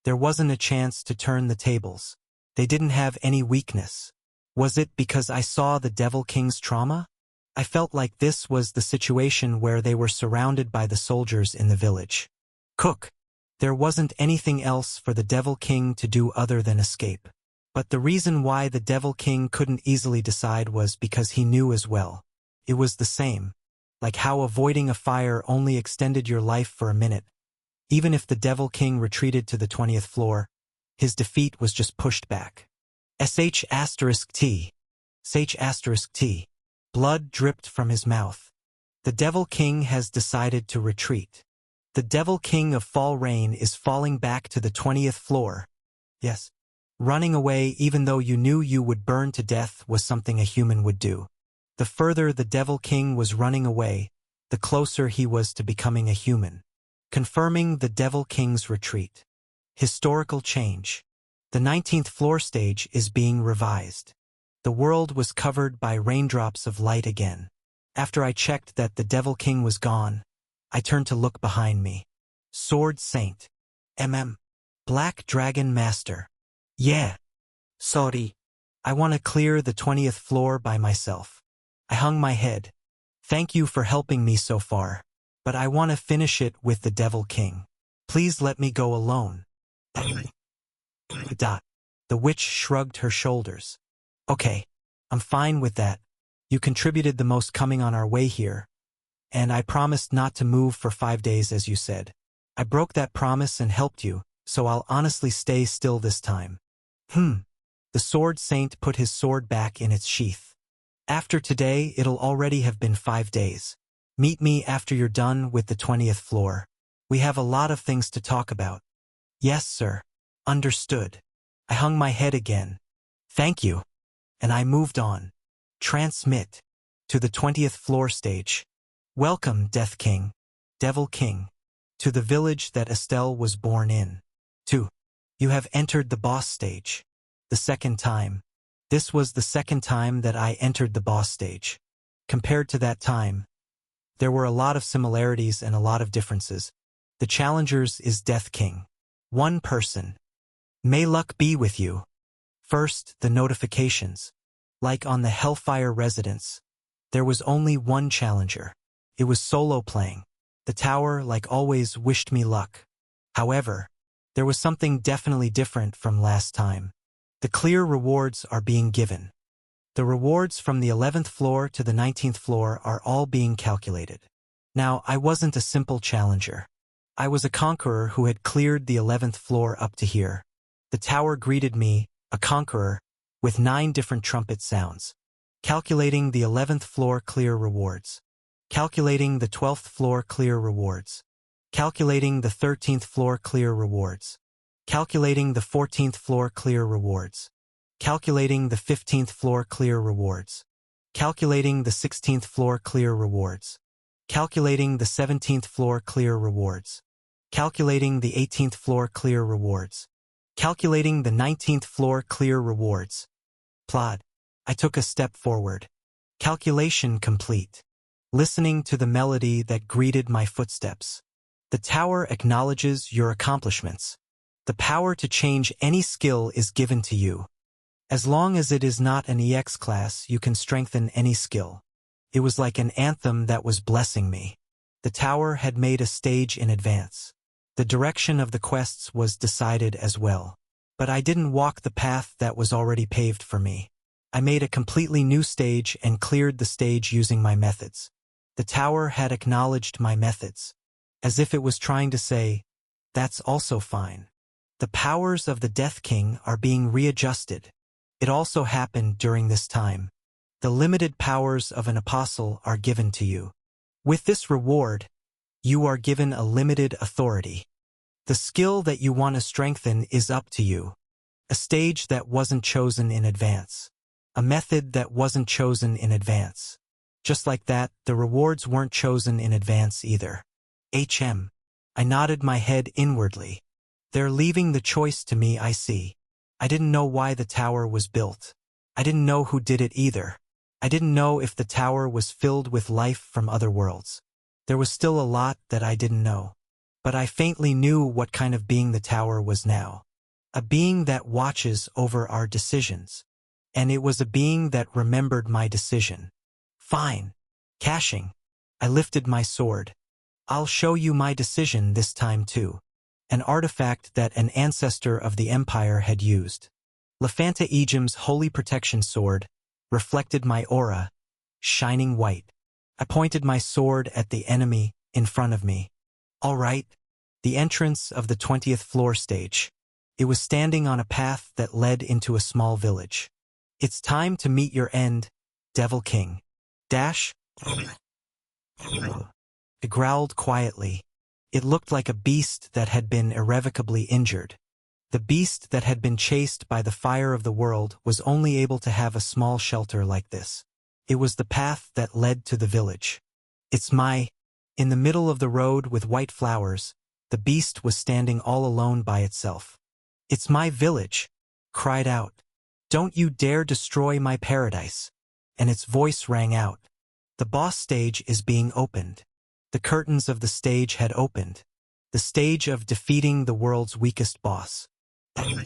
Speaker 1: There wasn't a chance to turn the tables. They didn't have any weakness. Was it because I saw the Devil King's trauma? I felt like this was the situation where they were surrounded by the soldiers in the village. Cook. There wasn't anything else for the Devil King to do other than escape. But the reason why the Devil King couldn't easily decide was because he knew as well. It was the same. Like how avoiding a fire only extended your life for a minute. Even if the Devil King retreated to the 20th floor, his defeat was just pushed back. *T. *T. Blood dripped from his mouth. The Devil King has decided to retreat. The Devil King of Fall Rain is falling back to the 20th floor. Yes. Running away even though you knew you would burn to death was something a human would do. The further the Devil King was running away, the closer he was to becoming a human. Confirming the Devil King's retreat. Historical change. The 19th floor stage is being revised. The world was covered by raindrops of light again. After I checked that the Devil King was gone, I turned to look behind me. Sword Saint. Black Dragon Master. Yeah. Sorry. I want to clear the 20th floor by myself. I hung my head. Thank you for helping me so far. But I want to finish it with the Devil King. Please let me go alone. The witch shrugged her shoulders. Okay. I'm fine with that. You contributed the most coming on our way here. And I promised not to move for 5 days as you said. I broke that promise and helped you, so I'll honestly stay still this time. The Sword Saint put his sword back in its sheath. After today, it'll already have been 5 days. Meet me after you're done with the 20th floor. We have a lot of things to talk about. Yes, sir. Understood. I hung my head again. Thank you. And I moved on. Transmit. To the 20th floor stage. Welcome, Death King. Devil King. To the village that Estelle was born in. 2. You have entered the boss stage. The second time. This was the second time that I entered the boss stage. Compared to that time, there were a lot of similarities and a lot of differences. The challengers is Death King. One person. May luck be with you. First, the notifications. Like on the Hellfire Residence, there was only one challenger. It was solo playing. The tower, like always, wished me luck. However, there was something definitely different from last time. The clear rewards are being given. The rewards from the 11th floor to the 19th floor are all being calculated. Now, I wasn't a simple challenger. I was a conqueror who had cleared the 11th floor up to here. The tower greeted me, a conqueror, with 9 different trumpet sounds. Calculating the 11th floor clear rewards. Calculating the 12th floor clear rewards. Calculating the 13th floor clear rewards. Calculating the 14th floor clear rewards. Calculating the 15th floor clear rewards. Calculating the 16th floor clear rewards. Calculating the 17th floor clear rewards. Calculating the 18th floor clear rewards. Calculating the 19th floor clear rewards. Plod. I took a step forward. Calculation complete. Listening to the melody that greeted my footsteps. The tower acknowledges your accomplishments. The power to change any skill is given to you. As long as it is not an EX class, you can strengthen any skill. It was like an anthem that was blessing me. The tower had made a stage in advance. The direction of the quests was decided as well. But I didn't walk the path that was already paved for me. I made a completely new stage and cleared the stage using my methods. The tower had acknowledged my methods, as if it was trying to say, that's also fine. The powers of the Death King are being readjusted. It also happened during this time. The limited powers of an apostle are given to you. With this reward, you are given a limited authority. The skill that you want to strengthen is up to you. A stage that wasn't chosen in advance. A method that wasn't chosen in advance. Just like that, the rewards weren't chosen in advance either. I nodded my head inwardly. They're leaving the choice to me, I see. I didn't know why the tower was built. I didn't know who did it either. I didn't know if the tower was filled with life from other worlds. There was still a lot that I didn't know. But I faintly knew what kind of being the tower was now. A being that watches over our decisions. And it was a being that remembered my decision. Fine. Caching. I lifted my sword. I'll show you my decision this time too. An artifact that an ancestor of the Empire had used. Lefanta Ejim's holy protection sword reflected my aura, shining white. I pointed my sword at the enemy in front of me. All right. The entrance of the 20th floor stage. It was standing on a path that led into a small village. It's time to meet your end, Devil King. Dash. It growled quietly. It looked like a beast that had been irrevocably injured. The beast that had been chased by the fire of the world was only able to have a small shelter like this. It was the path that led to the village. In the middle of the road with white flowers, the beast was standing all alone by itself. It's my village, cried out. Don't you dare destroy my paradise. And its voice rang out. The boss stage is being opened. The curtains of the stage had opened. The stage of defeating the world's weakest boss. I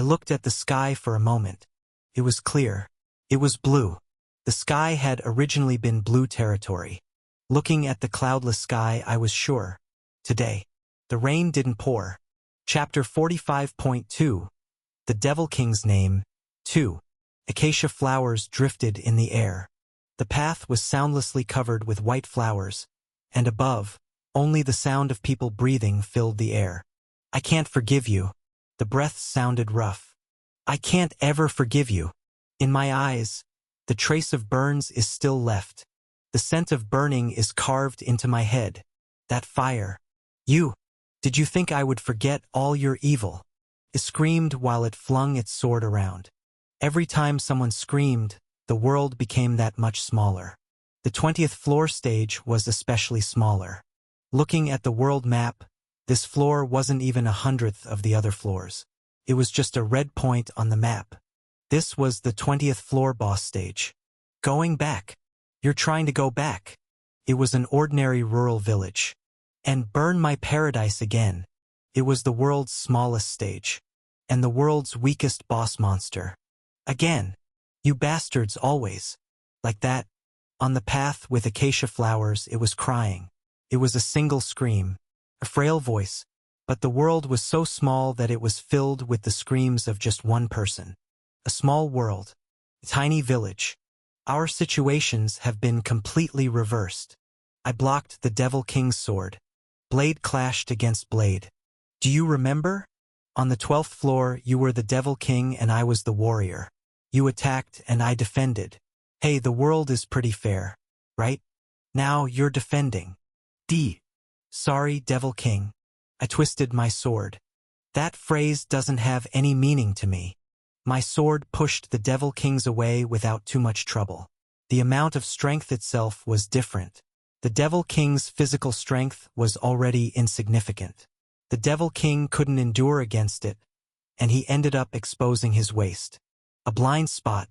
Speaker 1: looked at the sky for a moment. It was clear. It was blue. The sky had originally been blue territory. Looking at the cloudless sky, I was sure. Today, the rain didn't pour. Chapter 45.2. The Devil King's name. 2. Acacia flowers drifted in the air. The path was soundlessly covered with white flowers, and above, only the sound of people breathing filled the air. I can't forgive you. The breath sounded rough. I can't ever forgive you. In my eyes, the trace of burns is still left. The scent of burning is carved into my head. That fire. Did you think I would forget all your evil? It screamed while it flung its sword around. Every time someone screamed, the world became that much smaller. The 20th floor stage was especially smaller. Looking at the world map, this floor wasn't even 1/100th of the other floors. It was just a red point on the map. This was the 20th floor boss stage. Going back. You're trying to go back. It was an ordinary rural village. And burn my paradise again. It was the world's smallest stage. And the world's weakest boss monster. Again. You bastards always. Like that. On the path with acacia flowers, it was crying. It was a single scream. A frail voice. But the world was so small that it was filled with the screams of just one person. A small world. A tiny village. Our situations have been completely reversed. I blocked the Devil King's sword. Blade clashed against blade. Do you remember? On the 12th floor, you were the Devil King and I was the warrior. You attacked and I defended. Hey, the world is pretty fair, right? Now you're defending. Sorry, Devil King. I twisted my sword. That phrase doesn't have any meaning to me. My sword pushed the Devil Kings away without too much trouble. The amount of strength itself was different. The Devil King's physical strength was already insignificant. The Devil King couldn't endure against it, and he ended up exposing his waist. A blind spot.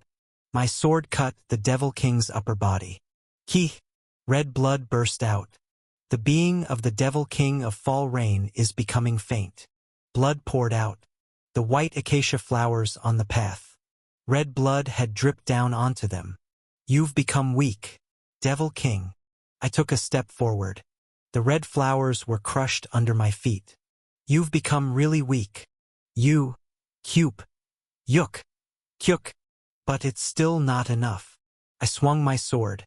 Speaker 1: My sword cut the Devil King's upper body. Red blood burst out. The being of the Devil King of Fall Rain is becoming faint. Blood poured out. The white acacia flowers on the path. Red blood had dripped down onto them. You've become weak, Devil King. I took a step forward. The red flowers were crushed under my feet. You've become really weak. You, Kyup, Yuk, Kyuk. But it's still not enough. I swung my sword.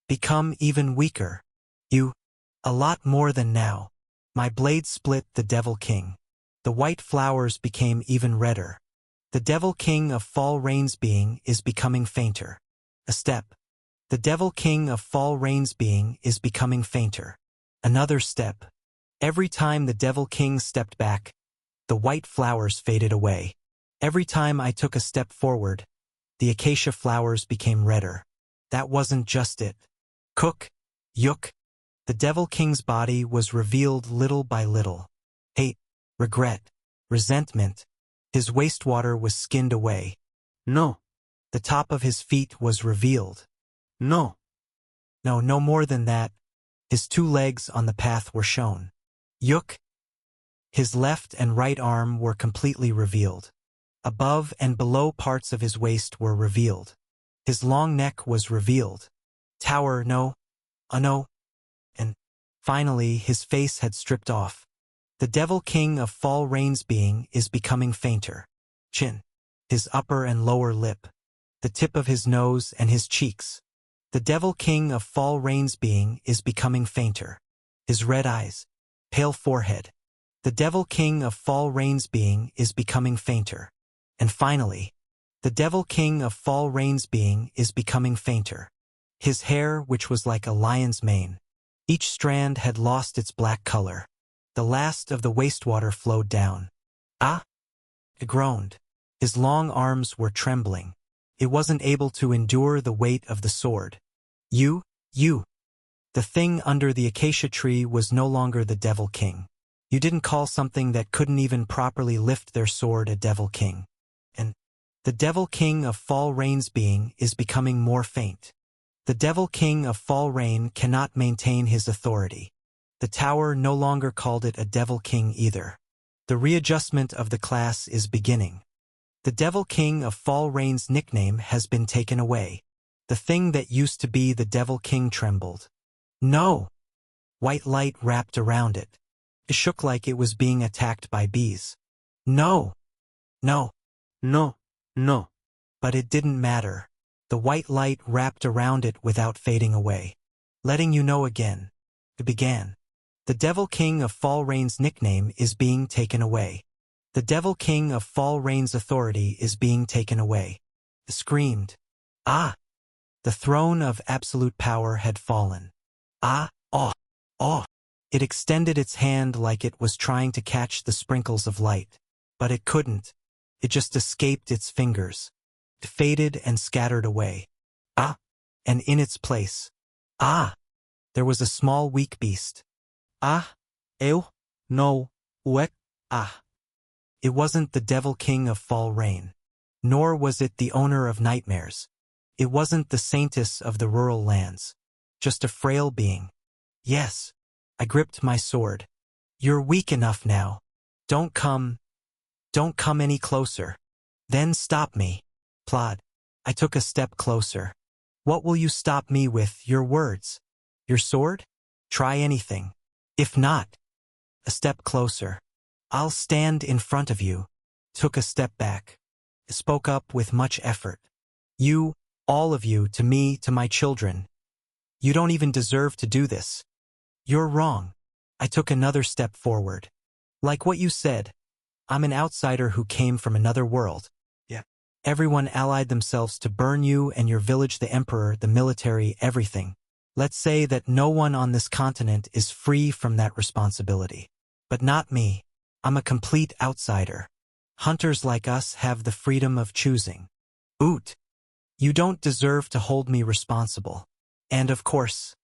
Speaker 1: Become even weaker. You. A lot more than now. My blade split the Devil King. The white flowers became even redder. The Devil King of Fall Rain's being is becoming fainter. A step. The Devil King of Fall Rain's being is becoming fainter. Another step. Every time the Devil King stepped back, the white flowers faded away. Every time I took a step forward, the acacia flowers became redder. That wasn't just it. Yuk. The Devil King's body was revealed little by little. Hate, regret, resentment. His wastewater was skinned away.
Speaker 2: No.
Speaker 1: The top of his feet was revealed.
Speaker 2: No.
Speaker 1: No more than that. His 2 legs on the path were shown. Yuk. His left and right arm were completely revealed. Above and below parts of his waist were revealed. His long neck was revealed. Tower, no. No. And finally, his face had stripped off. The Devil King of Fall Rain's being is becoming fainter. Chin. His upper and lower lip. The tip of his nose and his cheeks. The Devil King of Fall Rain's being is becoming fainter. His red eyes. Pale forehead. The Devil King of Fall Rain's being is becoming fainter. And finally, the Devil King of Fall Rain's being is becoming fainter. His hair, which was like a lion's mane. Each strand had lost its black color. The last of the wastewater flowed down. Ah! He groaned. His long arms were trembling. It wasn't able to endure the weight of the sword. You. The thing under the acacia tree was no longer the Devil King. You didn't call something that couldn't even properly lift their sword a Devil King. And the Devil King of Fall Rain's being is becoming more faint. The Devil King of Fall Rain cannot maintain his authority. The tower no longer called it a Devil King either. The readjustment of the class is beginning. The Devil King of Fall Rain's nickname has been taken away. The thing that used to be the Devil King trembled. No! White light wrapped around it. It shook like it was being attacked by bees. No! But it didn't matter. The white light wrapped around it without fading away. Letting you know again. It began. The Devil King of Fall Rain's nickname is being taken away. The Devil King of Fall Rain's authority is being taken away. It screamed. Ah! The throne of absolute power had fallen. Ah! Oh! It extended its hand like it was trying to catch the sprinkles of light. But it couldn't. It just escaped its fingers. It faded and scattered away. Ah! And in its place. Ah! There was a small weak beast. Ah! Ew! No! Uek! Ah! It wasn't the Devil King of Fall Rain. Nor was it the owner of nightmares. It wasn't the saintess of the rural lands. Just a frail being. Yes. I gripped my sword. You're weak enough now. Don't come any closer. Then stop me. Plod. I took a step closer. What will you stop me with? Your words? Your sword? Try anything. If not, a step closer. I'll stand in front of you. Took a step back. Spoke up with much effort. You, all of you, to me, to my children. You don't even deserve to do this. You're wrong. I took another step forward. Like what you said, I'm an outsider who came from another world. Yeah. Everyone allied themselves to burn you and your village, the emperor, the military, everything. Let's say that no one on this continent is free from that responsibility. But not me. I'm a complete outsider. Hunters like us have the freedom of choosing. Oot. You don't deserve to hold me responsible. And of course,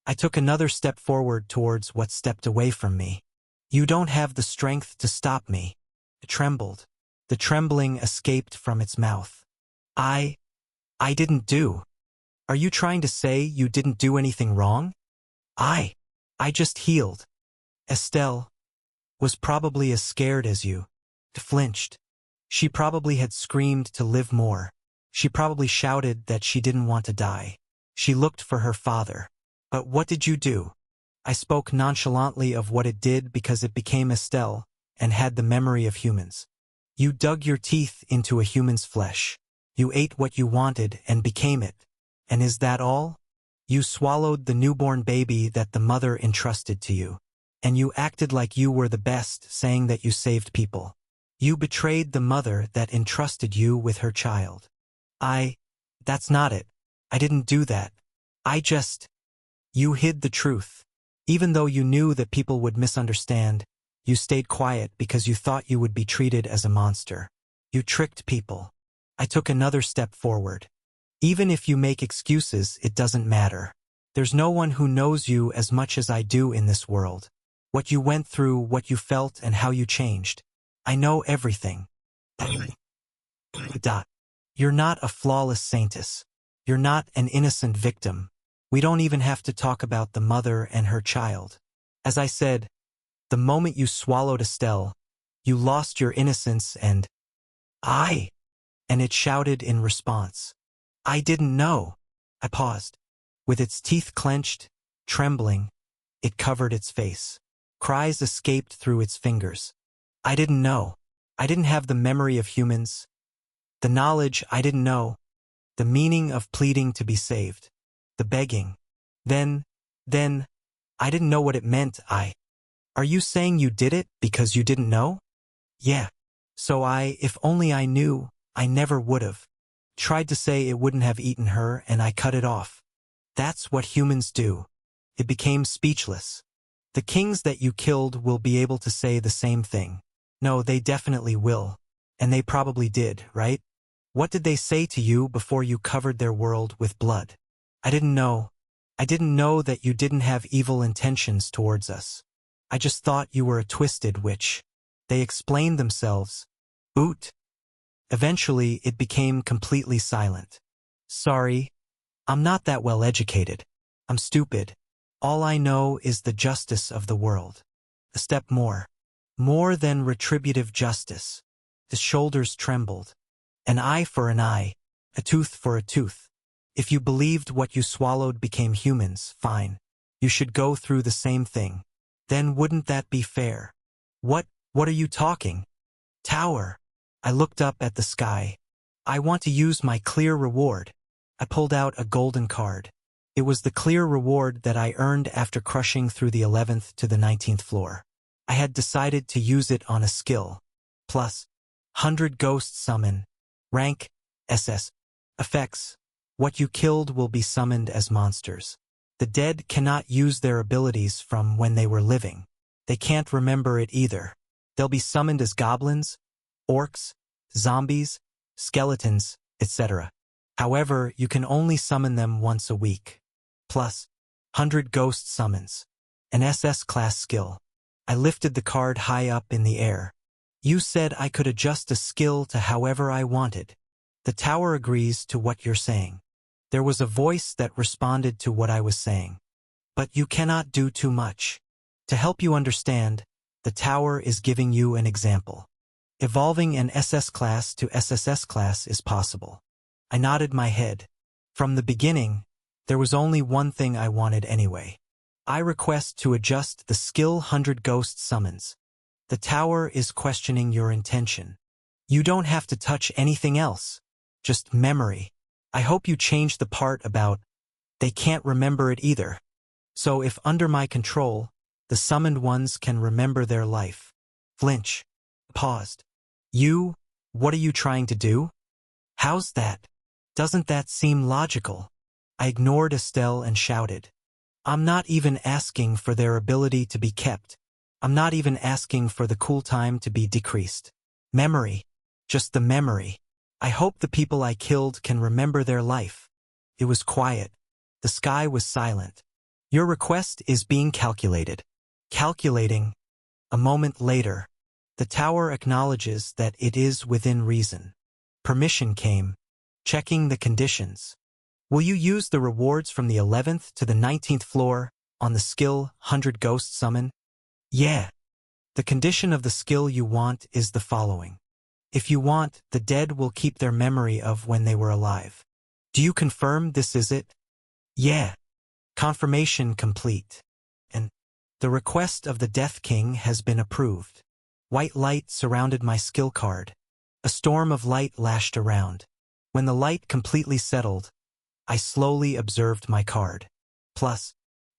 Speaker 1: I took another step forward towards what stepped away from me. You don't have the strength to stop me. It trembled. The trembling escaped from its mouth. I didn't do. Are you trying to say you didn't do anything wrong? I just healed. Estelle was probably as scared as you. Flinched. She probably had screamed to live more. She probably shouted that she didn't want to die. She looked for her father. But what did you do? I spoke nonchalantly of what it did because it became Estelle and had the memory of humans. You dug your teeth into a human's flesh. You ate what you wanted and became it. And is that all? You swallowed the newborn baby that the mother entrusted to you. And you acted like you were the best, saying that you saved people. You betrayed the mother that entrusted you with her child. That's not it. I didn't do that. You hid the truth. Even though you knew that people would misunderstand, you stayed quiet because you thought you would be treated as a monster. You tricked people. I took another step forward. Even if you make excuses, it doesn't matter. There's no one who knows you as much as I do in this world. What you went through, what you felt, and how you changed. I know everything. You're not a flawless saintess. You're not an innocent victim. We don't even have to talk about the mother and her child. As I said, the moment you swallowed Estelle, you lost your innocence and it shouted in response. I didn't know. I paused. With its teeth clenched, trembling, it covered its face. Cries escaped through its fingers. I didn't know. I didn't have the memory of humans. The knowledge I didn't know. The meaning of pleading to be saved. The begging. Then, I didn't know what it meant. Are you saying you did it because you didn't know? Yeah. So if only I knew, I never would have. Tried to say it wouldn't have eaten her and I cut it off. That's what humans do. It became speechless. The kings that you killed will be able to say the same thing. No, they definitely will. And they probably did, right? What did they say to you before you covered their world with blood? I didn't know. I didn't know that you didn't have evil intentions towards us. I just thought you were a twisted witch. They explained themselves. Oot. Eventually, it became completely silent. Sorry. I'm not that well educated. I'm stupid. All I know is the justice of the world. A step more. More than retributive justice. The shoulders trembled. An eye for an eye. A tooth for a tooth. If you believed what you swallowed became humans, fine. You should go through the same thing. Then wouldn't that be fair? What are you talking? Tower. I looked up at the sky. I want to use my clear reward. I pulled out a golden card. It was the clear reward that I earned after crushing through the 11th to the 19th floor. I had decided to use it on a skill. Plus, 100 Ghost Summon. Rank, SS. Effects. What you killed will be summoned as monsters. The dead cannot use their abilities from when they were living. They can't remember it either. They'll be summoned as goblins, orcs, zombies, skeletons, etc. However, you can only summon them once a week. Plus, 100 Ghost Summons. An SS class skill. I lifted the card high up in the air. You said I could adjust a skill to however I wanted. The tower agrees to what you're saying. There was a voice that responded to what I was saying. But you cannot do too much. To help you understand, the tower is giving you an example. Evolving an SS class to SSS class is possible. I nodded my head. From the beginning, there was only one thing I wanted anyway. I request to adjust the skill 100 Ghost Summons. The tower is questioning your intention. You don't have to touch anything else. Just memory. I hope you change the part about they can't remember it either. So if under my control, the summoned ones can remember their life. Flinch. Paused. What are you trying to do? How's that? Doesn't that seem logical? I ignored Estelle and shouted. I'm not even asking for their ability to be kept. I'm not even asking for the cooltime to be decreased. Memory. Just the memory. I hope the people I killed can remember their life. It was quiet. The sky was silent. Your request is being calculated. Calculating. A moment later, the tower acknowledges that it is within reason. Permission came. Checking the conditions. Will you use the rewards from the 11th to the 19th floor on the skill 100 Ghost Summon? Yeah. The condition of the skill you want is the following. If you want, the dead will keep their memory of when they were alive. Do you confirm this is it? Yeah. Confirmation complete. And the request of the Death King has been approved. White light surrounded my skill card. A storm of light lashed around. When the light completely settled, I slowly observed my card. Plus,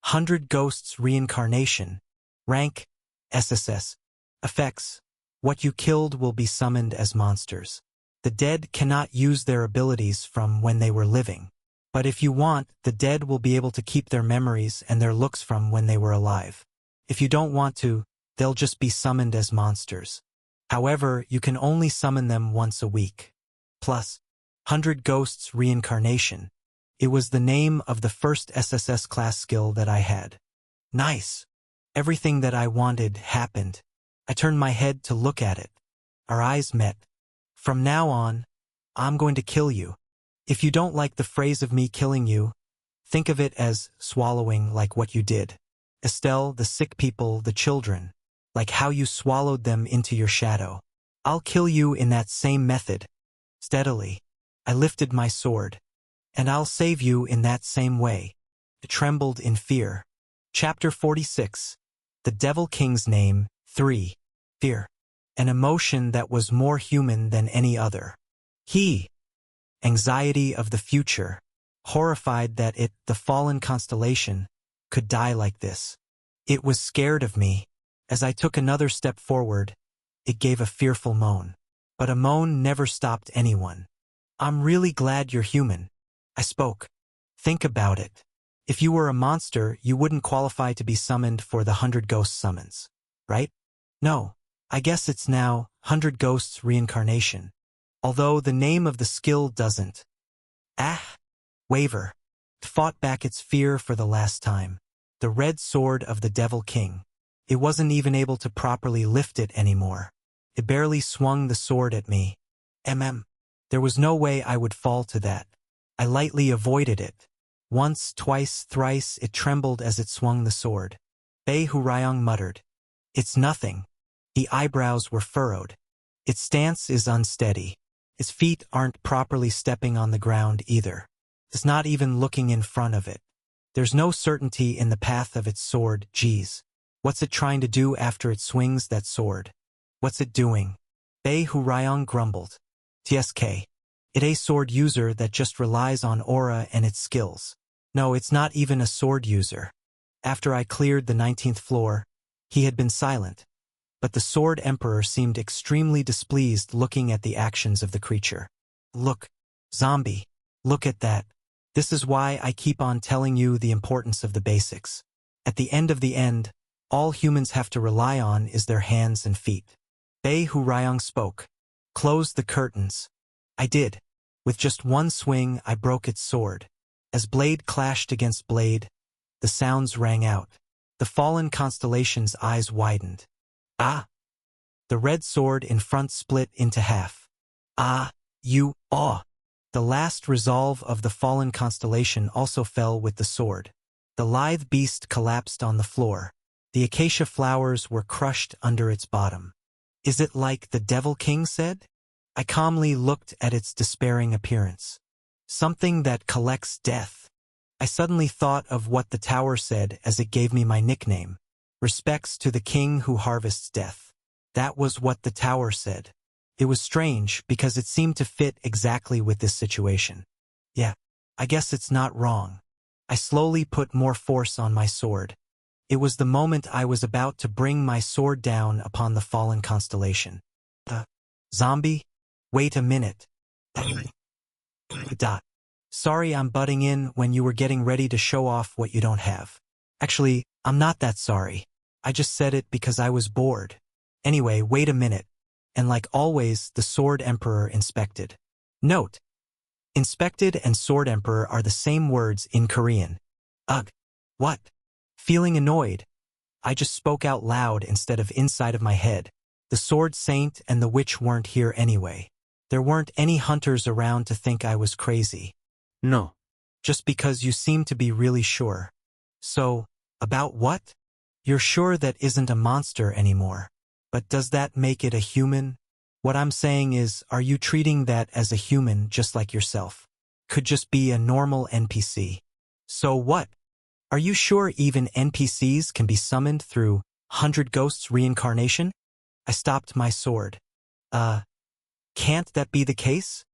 Speaker 1: 100 Ghosts Reincarnation. Rank, SSS. Effects. What you killed will be summoned as monsters. The dead cannot use their abilities from when they were living. But if you want, the dead will be able to keep their memories and their looks from when they were alive. If you don't want to, they'll just be summoned as monsters. However, you can only summon them once a week. Plus, 100 Ghosts Reincarnation. It was the name of the first SSS class skill that I had. Nice. Everything that I wanted happened. I turned my head to look at it. Our eyes met. From now on, I'm going to kill you. If you don't like the phrase of me killing you, think of it as swallowing like what you did. Estelle, the sick people, the children, like how you swallowed them into your shadow. I'll kill you in that same method. Steadily, I lifted my sword. And I'll save you in that same way. I trembled in fear. Chapter 46. The Devil King's Name, 3. Fear. An emotion that was more human than any other. Anxiety of the future. Horrified that it, the fallen constellation, could die like this. It was scared of me. As I took another step forward, it gave a fearful moan. But a moan never stopped anyone. I'm really glad you're human. I spoke. Think about it. If you were a monster, you wouldn't qualify to be summoned for the 100 Ghost Summons, right? No. I guess it's now 100 Ghosts Reincarnation. Although the name of the skill doesn't. Waver. It fought back its fear for the last time. The red sword of the Devil King. It wasn't even able to properly lift it anymore. It barely swung the sword at me. There was no way I would fall to that. I lightly avoided it. Once, twice, thrice, it trembled as it swung the sword. Bei Hurayong muttered. It's nothing. The eyebrows were furrowed. Its stance is unsteady. Its feet aren't properly stepping on the ground either. It's not even looking in front of it. There's no certainty in the path of its sword. Geez. What's it trying to do after it swings that sword? What's it doing? Bei Hurayong grumbled. TSK. It a sword user that just relies on aura and its skills. No, it's not even a sword user. After I cleared the 19th floor, he had been silent. But the Sword Emperor seemed extremely displeased looking at the actions of the creature. Look, zombie, look at that. This is why I keep on telling you the importance of the basics. At the end, all humans have to rely on is their hands and feet. Bei Hurayong spoke. Close the curtains. I did. With just one swing, I broke its sword. As blade clashed against blade, the sounds rang out. The fallen constellation's eyes widened. Ah! The red sword in front split into half. Ah! You, awe! The last resolve of the fallen constellation also fell with the sword. The lithe beast collapsed on the floor. The acacia flowers were crushed under its bottom. Is it like the Devil King said? I calmly looked at its despairing appearance. Something that collects death. I suddenly thought of what the tower said as it gave me my nickname. Respects to the king who harvests death. That was what the tower said. It was strange because it seemed to fit exactly with this situation. Yeah, I guess it's not wrong. I slowly put more force on my sword. It was the moment I was about to bring my sword down upon the fallen constellation. Zombie? Wait a minute. Sorry I'm butting in when you were getting ready to show off what you don't have. Actually, I'm not that sorry. I just said it because I was bored. Anyway, wait a minute. and like always, the Sword Emperor inspected. Note: inspected and Sword Emperor are the same words in Korean. Ugh. What? Feeling annoyed, I just spoke out loud instead of inside of my head. The Sword Saint and the witch weren't here anyway. There weren't any hunters around to think I was crazy.
Speaker 2: No.
Speaker 1: Just because you seem to be really sure. So, about what? You're sure that isn't a monster anymore. But does that make it a human? What I'm saying is, are you treating that as a human just like yourself? Could just be a normal NPC. So what? Are you sure even NPCs can be summoned through 100 Ghosts reincarnation? I stopped my sword. Can't that be the case?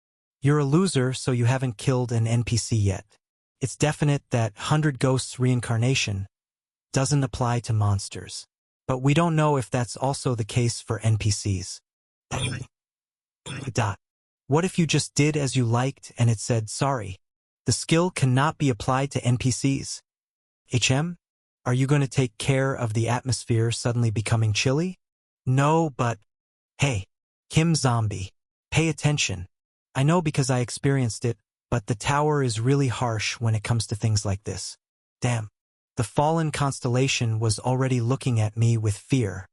Speaker 1: You're a loser, so you haven't killed an NPC yet. It's definite that 100 Ghosts reincarnation doesn't apply to monsters. But we don't know if that's also the case for NPCs. What if you just did as you liked and it said sorry? The skill cannot be applied to NPCs. Are you going to take care of the atmosphere suddenly becoming chilly? No, but... Hey, Kim Zombie, pay attention. I know because I experienced it, but the tower is really harsh when it comes to things like this. Damn. The fallen constellation was already looking at me with fear.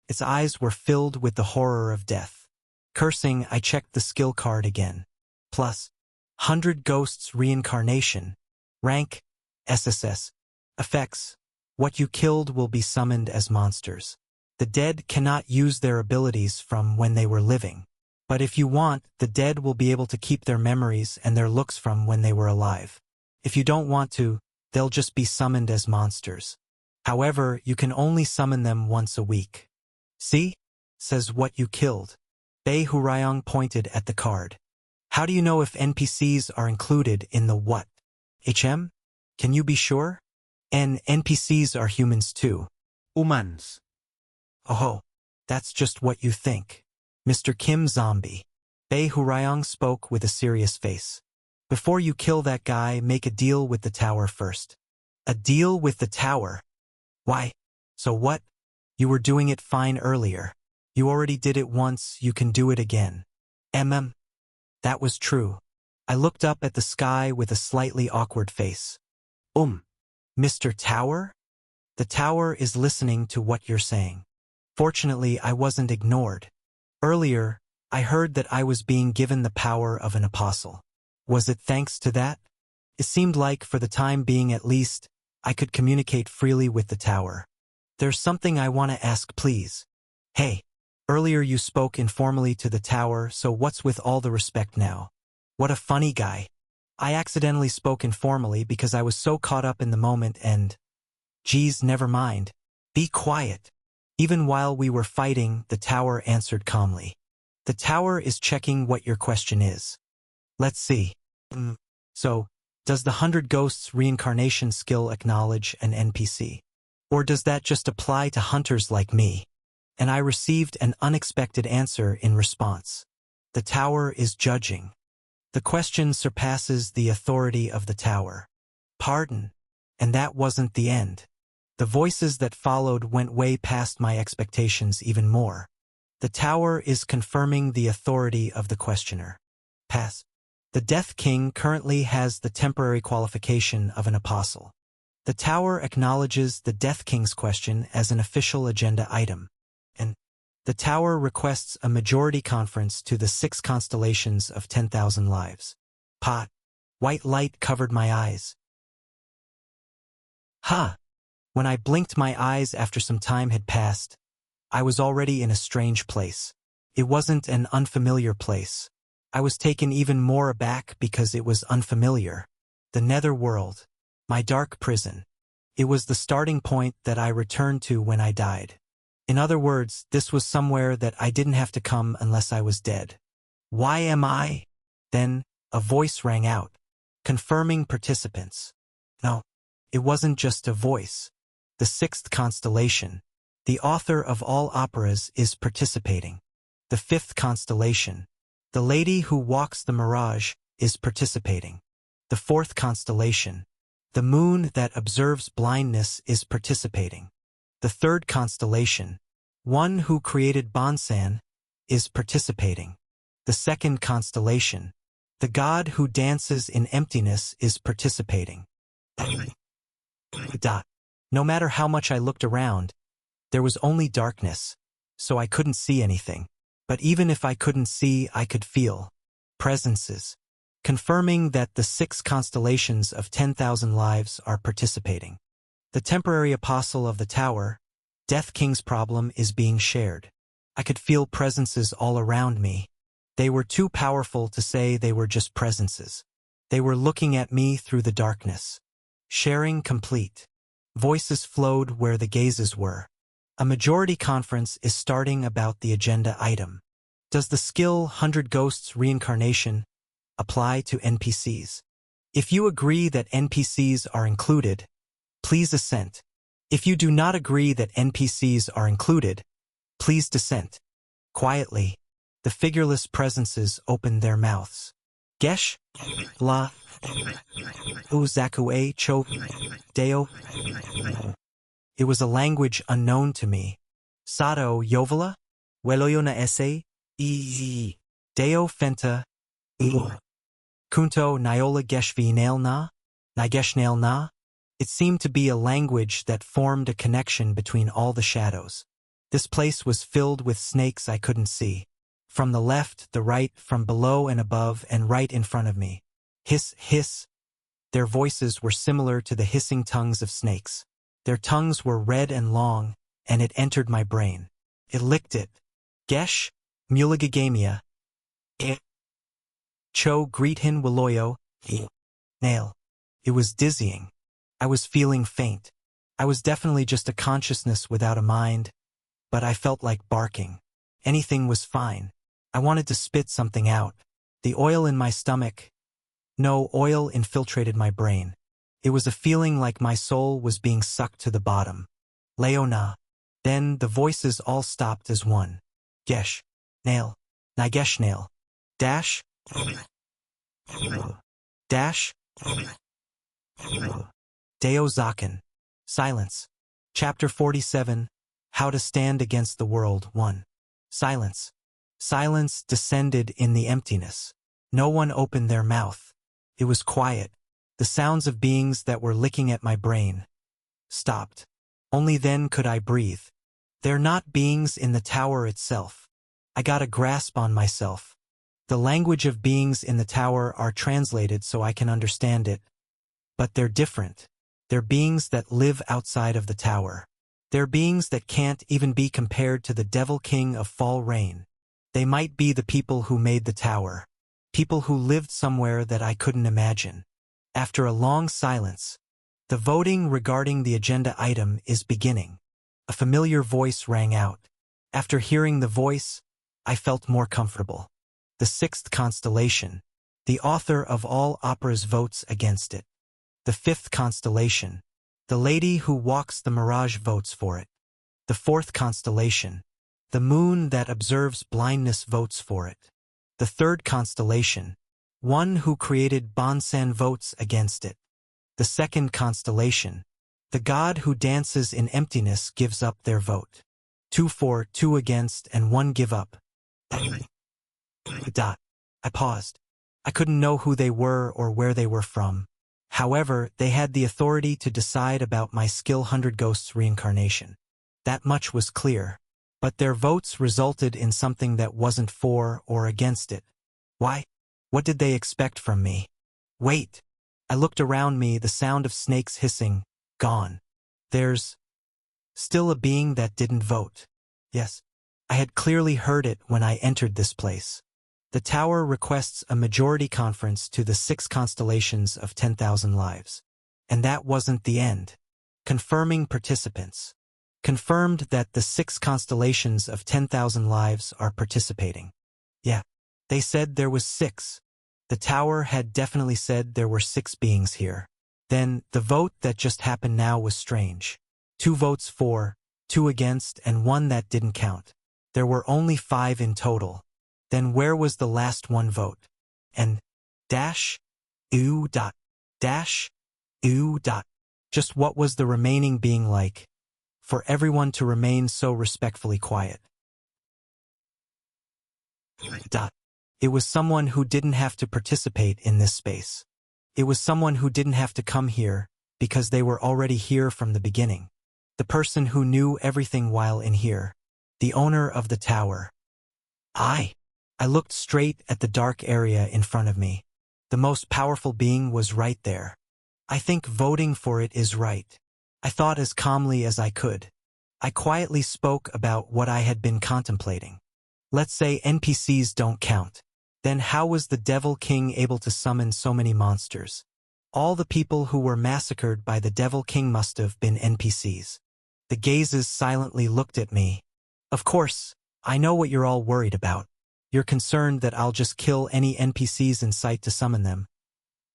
Speaker 1: Its eyes were filled with the horror of death. Cursing, I checked the skill card again. Plus, 100 Ghosts reincarnation. Rank, SSS. Effects. What you killed will be summoned as monsters. The dead cannot use their abilities from when they were living. But if you want, the dead will be able to keep their memories and their looks from when they were alive. If you don't want to, they'll just be summoned as monsters. However, you can only summon them once a week. See? Says what you killed. Bae Hurayong pointed at the card. How do you know if NPCs are included in the what? Can you be sure? And NPCs are humans too.
Speaker 2: Humans.
Speaker 1: Oh, that's just what you think. Mr. Kim Zombie. Bae Hurayong spoke with a serious face. Before you kill that guy, make a deal with the tower first. A deal with the tower? Why? So what? You were doing it fine earlier. You already did it once, you can do it again. That was true. I looked up at the sky with a slightly awkward face. Mr. Tower? The tower is listening to what you're saying. Fortunately, I wasn't ignored. Earlier, I heard that I was being given the power of an apostle. Was it thanks to that? It seemed like, for the time being at least, I could communicate freely with the tower. There's something I want to ask, please. Hey, earlier you spoke informally to the tower, so what's with all the respect now? What a funny guy. I accidentally spoke informally because I was so caught up in the moment and... Geez, never mind. Be quiet. Even while we were fighting, the tower answered calmly. The tower is checking what your question is. Let's see. So, does the 100 Ghosts reincarnation skill acknowledge an NPC? Or does that just apply to hunters like me? And I received an unexpected answer in response. The tower is judging. The question surpasses the authority of the tower. Pardon. And that wasn't the end. The voices that followed went way past my expectations even more. The tower is confirming the authority of the questioner. Pass. The Death King currently has the temporary qualification of an apostle. The tower acknowledges the Death King's question as an official agenda item. And the tower requests a majority conference to the 6 constellations of 10,000 lives. Pot. White light covered my eyes. When I blinked my eyes after some time had passed, I was already in a strange place. It wasn't an unfamiliar place. I was taken even more aback because it was unfamiliar. The netherworld. My dark prison. It was the starting point that I returned to when I died. In other words, this was somewhere that I didn't have to come unless I was dead. Why am I? Then, a voice rang out, confirming participants. No, it wasn't just a voice. The 6th constellation, the author of all operas, is participating. The 5th constellation, the lady who walks the mirage, is participating. The 4th constellation, the moon that observes blindness, is participating. The 3rd constellation, one who created Bonsan, is participating. The second constellation, the God who dances in emptiness, is participating. No matter how much I looked around, there was only darkness, so I couldn't see anything. But even if I couldn't see, I could feel presences, confirming that the 6 constellations of 10,000 lives are participating. The temporary apostle of the tower, Death King's problem, is being shared. I could feel presences all around me. They were too powerful to say they were just presences. They were looking at me through the darkness. Sharing complete. Voices flowed where the gazes were. A majority conference is starting about the agenda item. Does the skill 100 Ghosts Reincarnation apply to NPCs? If you agree that NPCs are included, please assent. If you do not agree that NPCs are included, please dissent. Quietly, the figureless presences opened their mouths. Gesh, La, Uzakue Cho, Deo. It was a language unknown to me. Sato Yovala? Weloyona Ese? Deo Fenta? Kunto Niola Geshvinail Na? Nigeshnail Na? It seemed to be a language that formed a connection between all the shadows. This place was filled with snakes I couldn't see. From the left, the right, from below and above, and right in front of me. Hiss, hiss. Their voices were similar to the hissing tongues of snakes. Their tongues were red and long, and it entered my brain. It licked it. Gesh, Muligagamia. Cho Greethin Wiloyo. Nail. It was dizzying. I was feeling faint. I was definitely just a consciousness without a mind, but I felt like barking. Anything was fine. I wanted to spit something out. The oil in my stomach. No, oil infiltrated my brain. It was a feeling like my soul was being sucked to the bottom. Leona. Then the voices all stopped as one. Gesh. Nail. Nigesh Nail. Dash. Dash. Deo Zaken. Silence. Chapter 47. How to Stand Against the World 1. Silence. Silence descended in the emptiness. No one opened their mouth. It was quiet. The sounds of beings that were licking at my brain stopped. Only then could I breathe. They're not beings in the tower itself. I got a grasp on myself. The language of beings in the tower are translated so I can understand it. But they're different. They're beings that live outside of the tower. They're beings that can't even be compared to the Devil King of Fall Rain. They might be the people who made the tower. People who lived somewhere that I couldn't imagine. After a long silence, the voting regarding the agenda item is beginning. A familiar voice rang out. After hearing the voice, I felt more comfortable. The 6th constellation. The author of all operas votes against it. The 5th constellation. The lady who walks the mirage votes for it. The 4th constellation. The moon that observes blindness votes for it. The 3rd constellation. One who created Bonsan votes against it. The 2nd constellation. The god who dances in emptiness gives up their vote. 2 for, 2 against, and 1 give up. I paused. I couldn't know who they were or where they were from. However, they had the authority to decide about my skill 100 Ghosts Reincarnation. That much was clear. But their votes resulted in something that wasn't for or against it. Why? What did they expect from me? Wait. I looked around me, the sound of snakes hissing, gone. There's still a being that didn't vote. Yes. I had clearly heard it when I entered this place. The tower requests a majority conference to the 6 constellations of 10,000 lives. And that wasn't the end. Confirming participants. Confirmed that the 6 constellations of 10,000 lives are participating. Yeah. They said there was 6. The tower had definitely said there were 6 beings here. Then, the vote that just happened now was strange. 2 votes for, 2 against, and 1 that didn't count. There were only 5 in total. Then where was the last 1 vote? And dash, ew dot, dash, ew dot. Just what was the remaining being like? For everyone to remain so respectfully quiet. Dot. It was someone who didn't have to participate in this space. It was someone who didn't have to come here because they were already here from the beginning. The person who knew everything while in here. The owner of the tower. I looked straight at the dark area in front of me. The most powerful being was right there. I think voting for it is right. I thought as calmly as I could. I quietly spoke about what I had been contemplating. Let's say NPCs don't count. Then how was the Devil King able to summon so many monsters? All the people who were massacred by the Devil King must have been NPCs. The gazes silently looked at me. Of course, I know what you're all worried about. You're concerned that I'll just kill any NPCs in sight to summon them.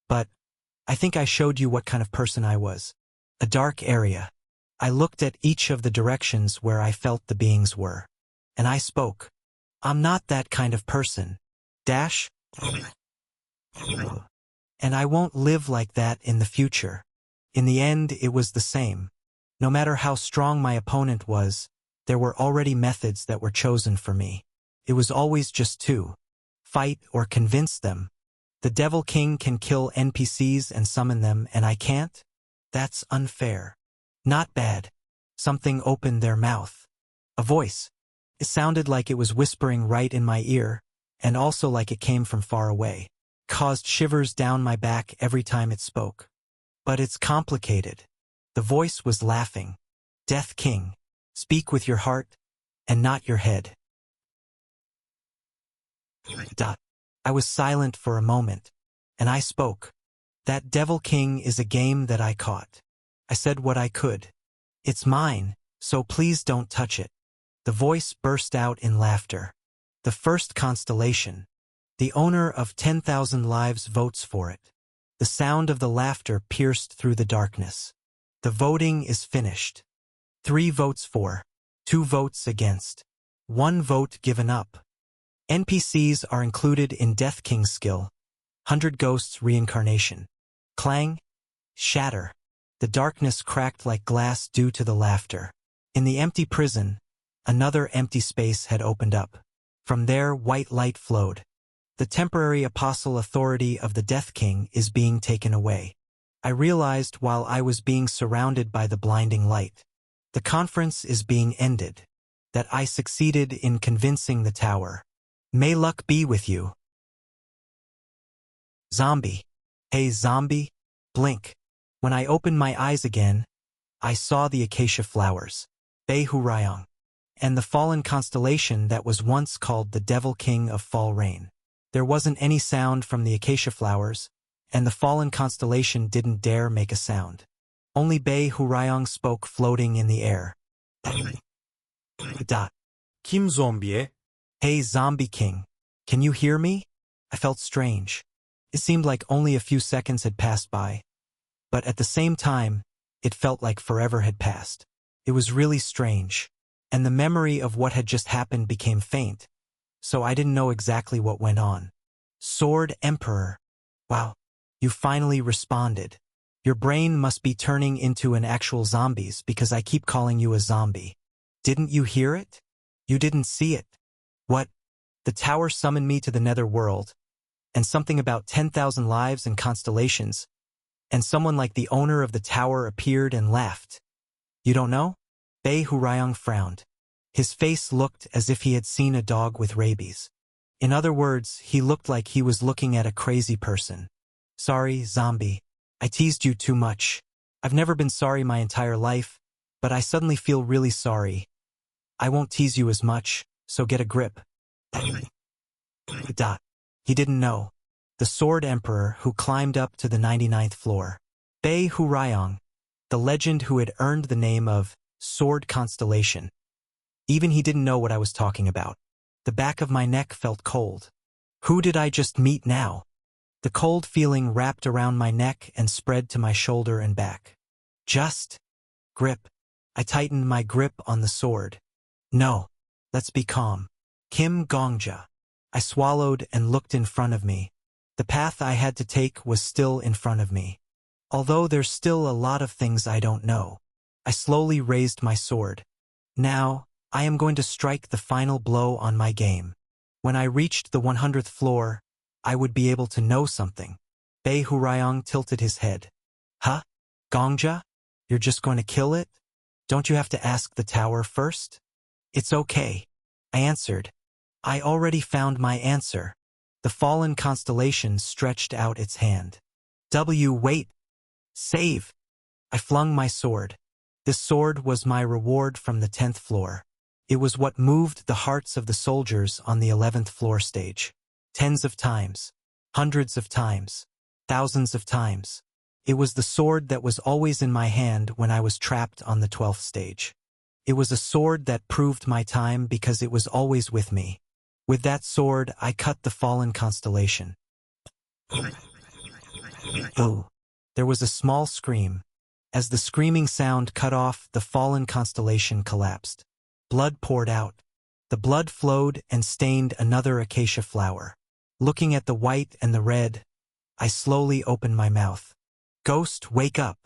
Speaker 1: But I think I showed you what kind of person I was. A dark area. I looked at each of the directions where I felt the beings were. And I spoke. I'm not that kind of person. Dash. And I won't live like that in the future. In the end, it was the same. No matter how strong my opponent was, there were already methods that were chosen for me. It was always just two. Fight or convince them. The Devil King can kill NPCs and summon them, and I can't? That's unfair. Not bad. Something opened their mouth. A voice. It sounded like it was whispering right in my ear, and also like it came from far away. Caused shivers down my back every time it spoke. But it's complicated. The voice was laughing. Death King, speak with your heart, and not your head. I was silent for a moment, and I spoke. That Devil King is a game that I caught. I said what I could. It's mine, so please don't touch it. The voice burst out in laughter. The first constellation. The owner of 10,000 lives votes for it. The sound of the laughter pierced through the darkness. The voting is finished. 3 votes for, 2 votes against, 1 vote given up. NPCs are included in Death King's skill. 100 Ghosts Reincarnation. Clang. Shatter. The darkness cracked like glass due to the laughter. In the empty prison, another empty space had opened up. From there, white light flowed. The temporary apostle authority of the Death King is being taken away. I realized while I was being surrounded by the blinding light. The conference is being ended. That I succeeded in convincing the tower. May luck be with you. Zombie. Hey zombie. Blink. When I opened my eyes again, I saw the acacia flowers. Bae-Hurayong. And the fallen constellation that was once called the Devil King of Fall Rain. There wasn't any sound from the acacia flowers, and the fallen constellation didn't dare make a sound. Only Bae-Hurayong spoke floating in the air.
Speaker 2: Kim zombiye?
Speaker 1: Hey Zombie King, can you hear me? I felt strange. It seemed like only a few seconds had passed by. But at the same time, it felt like forever had passed. It was really strange. And the memory of what had just happened became faint. So I didn't know exactly what went on. Sword Emperor. Wow, you finally responded. Your brain must be turning into an actual zombies because I keep calling you a zombie. Didn't you hear it? You didn't see it. What? The tower summoned me to the nether world. And something about 10,000 lives and constellations. And someone like the owner of the tower appeared and laughed. You don't know? Bae-Hurayong frowned. His face looked as if he had seen a dog with rabies. In other words, he looked like he was looking at a crazy person. Sorry, zombie. I teased you too much. I've never been sorry my entire life, but I suddenly feel really sorry. I won't tease you as much, so get a grip. He didn't know. The Sword Emperor who climbed up to the 99th floor. Bae-Hurayong, the legend who had earned the name of Sword Constellation. Even he didn't know what I was talking about. The back of my neck felt cold. Who did I just meet now? The cold feeling wrapped around my neck and spread to my shoulder and back. Just grip. I tightened my grip on the sword. No, let's be calm. Kim Gongja. I swallowed and looked in front of me. The path I had to take was still in front of me. Although there's still a lot of things I don't know. I slowly raised my sword. Now, I am going to strike the final blow on my game. When I reached the 100th floor, I would be able to know something. Bei Hurayong tilted his head. Huh? Gongja? You're just going to kill it? Don't you have to ask the tower first? It's okay, I answered. I already found my answer. The fallen constellation stretched out its hand. Wait. Save! I flung my sword. This sword was my reward from the 10th floor. It was what moved the hearts of the soldiers on the 11th floor stage. Tens of times. Hundreds of times. Thousands of times. It was the sword that was always in my hand when I was trapped on the 12th stage. It was a sword that proved my time because it was always with me. With that sword, I cut the fallen constellation. Oh! There was a small scream. As the screaming sound cut off, the fallen constellation collapsed. Blood poured out. The blood flowed and stained another acacia flower. Looking at the white and the red, I slowly opened my mouth. Ghost, wake up!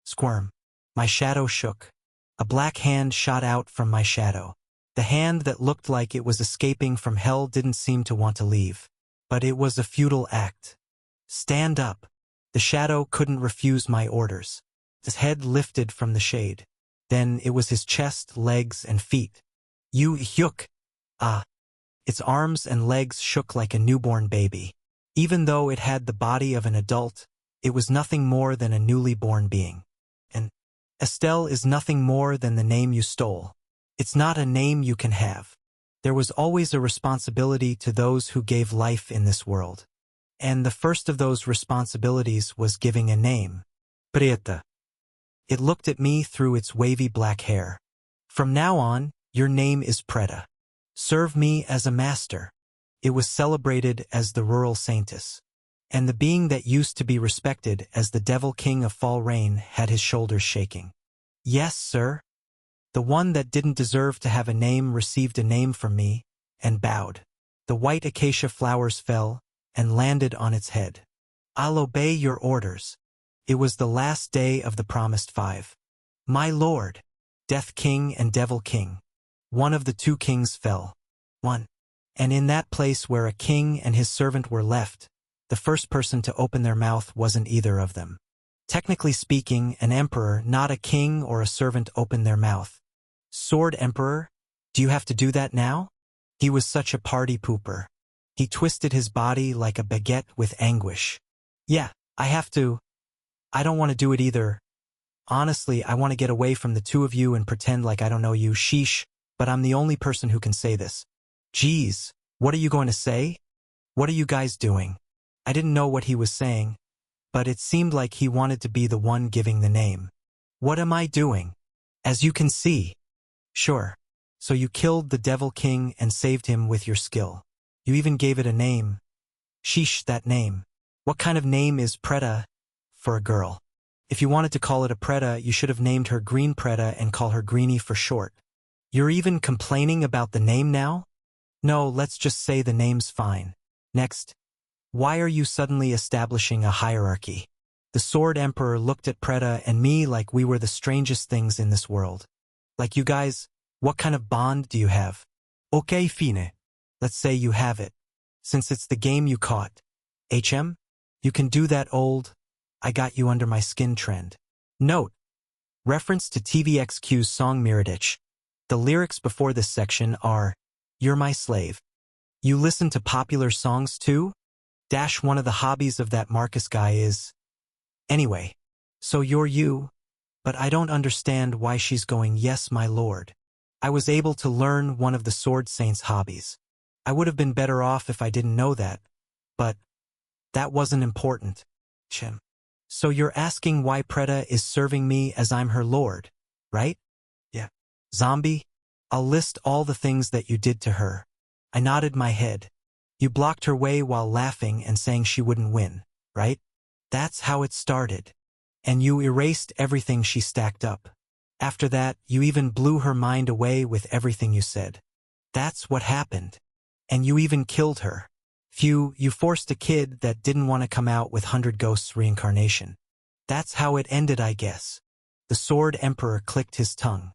Speaker 1: Squirm. My shadow shook. A black hand shot out from my shadow. The hand that looked like it was escaping from hell didn't seem to want to leave. But it was a futile act. Stand up. The shadow couldn't refuse my orders. His head lifted from the shade. Then it was his chest, legs, and feet. You hyuk! Ah! Its arms and legs shook like a newborn baby. Even though it had the body of an adult, it was nothing more than a newly born being. And Estelle is nothing more than the name you stole. It's not a name you can have. There was always a responsibility to those who gave life in this world. And the first of those responsibilities was giving a name. Prieta. It looked at me through its wavy black hair. From now on, your name is Preta. Serve me as a master. It was celebrated as the rural saintess. And the being that used to be respected as the devil king of fall rain had his shoulders shaking. Yes, sir. The one that didn't deserve to have a name received a name from me, and bowed. The white acacia flowers fell, and landed on its head. I'll obey your orders. It was the last day of the promised 5. My lord, Death King and Devil King. One of the two kings fell. One. And in that place where a king and his servant were left, the first person to open their mouth wasn't either of them. Technically speaking, an emperor, not a king or a servant, opened their mouth. Sword Emperor, do you have to do that now? He was such a party pooper. He twisted his body like a baguette with anguish. Yeah, I have to. I don't want to do it either. Honestly, I want to get away from the two of you and pretend like I don't know you, sheesh, but I'm the only person who can say this. Geez, what are you going to say? What are you guys doing? I didn't know what he was saying, but it seemed like he wanted to be the one giving the name. What am I doing? As you can see. Sure. So you killed the Devil King and saved him with your skill. You even gave it a name. Sheesh, that name. What kind of name is Preta for a girl? If you wanted to call it a Preta, you should have named her Green Preta and call her Greenie for short. You're even complaining about the name now? No, let's just say the name's fine. Next. Why are you suddenly establishing a hierarchy? The Sword Emperor looked at Preta and me like we were the strangest things in this world. Like, you guys, what kind of bond do you have? Okay, fine. Let's say you have it. Since it's the game you caught. HM? You can do that old, I got you under my skin trend. Note. Reference to TVXQ's song Miradich. The lyrics before this section are, You're my slave. You listen to popular songs too? One of the hobbies of that Marcus guy is... Anyway, so you're you, but I don't understand why she's going, yes, my lord. I was able to learn one of the Sword Saint's hobbies. I would have been better off if I didn't know that, but that wasn't important. Chim. So you're asking why Preta is serving me as I'm her lord, right? Yeah. Zombie, I'll list all the things that you did to her. I nodded my head. You blocked her way while laughing and saying she wouldn't win, right? That's how it started. And you erased everything she stacked up. After that, you even blew her mind away with everything you said. That's what happened. And you even killed her. Phew, you forced a kid that didn't want to come out with 100 Ghosts reincarnation. That's how it ended, I guess. The Sword Emperor clicked his tongue.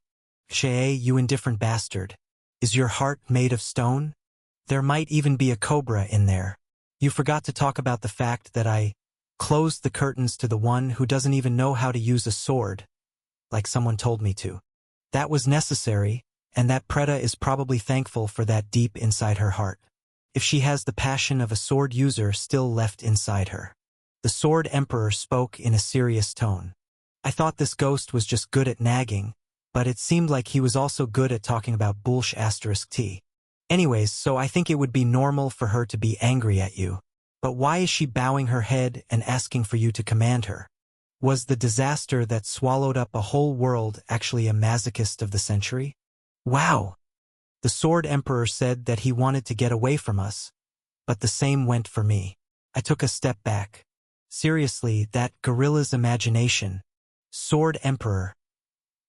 Speaker 1: Shea, you indifferent bastard. Is your heart made of stone? There might even be a cobra in there. You forgot to talk about the fact that I closed the curtains to the one who doesn't even know how to use a sword, like someone told me to. That was necessary, and that Preta is probably thankful for that deep inside her heart. If she has the passion of a sword user still left inside her. The Sword Emperor spoke in a serious tone. I thought this ghost was just good at nagging, but it seemed like he was also good at talking about **T. Anyways, so I think it would be normal for her to be angry at you. But why is she bowing her head and asking for you to command her? Was the disaster that swallowed up a whole world actually a masochist of the century? Wow! The Sword Emperor said that he wanted to get away from us, but the same went for me. I took a step back. Seriously, that gorilla's imagination. Sword Emperor.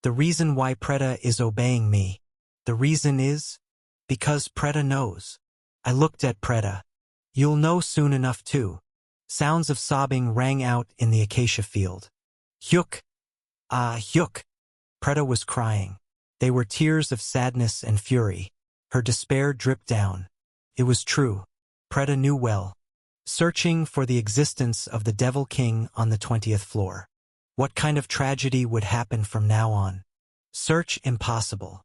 Speaker 1: The reason why Preta is obeying me. The reason is because Preta knows. I looked at Preta. You'll know soon enough too. Sounds of sobbing rang out in the acacia field. Hyuk! Ah, Hyuk! Preta was crying. They were tears of sadness and fury. Her despair dripped down. It was true. Preta knew well. Searching for the existence of the Devil King on the 20th floor. What kind of tragedy would happen from now on? Search impossible.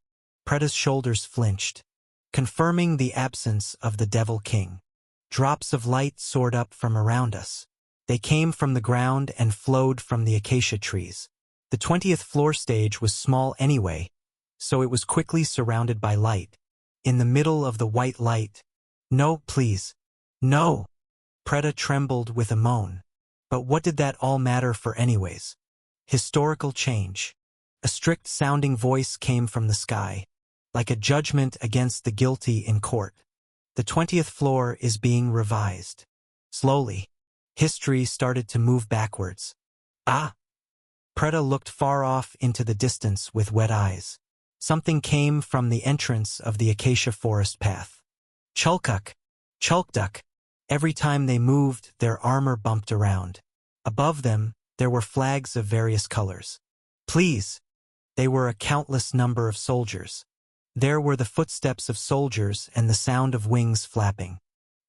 Speaker 1: Preta's shoulders flinched, confirming the absence of the Devil King. Drops of light soared up from around us. They came from the ground and flowed from the acacia trees. The 20th floor stage was small anyway, so it was quickly surrounded by light. In the middle of the white light. No, please. No! Preta trembled with a moan. But what did that all matter for anyways? Historical change. A strict-sounding voice came from the sky, like a judgment against the guilty in court. The 20th floor is being revised. Slowly, history started to move backwards. Ah! Preta looked far off into the distance with wet eyes. Something came from the entrance of the acacia forest path. Chulkuk! Chulkduk! Every time they moved, their armor bumped around. Above them, there were flags of various colors. Please! They were a countless number of soldiers. There were the footsteps of soldiers and the sound of wings flapping.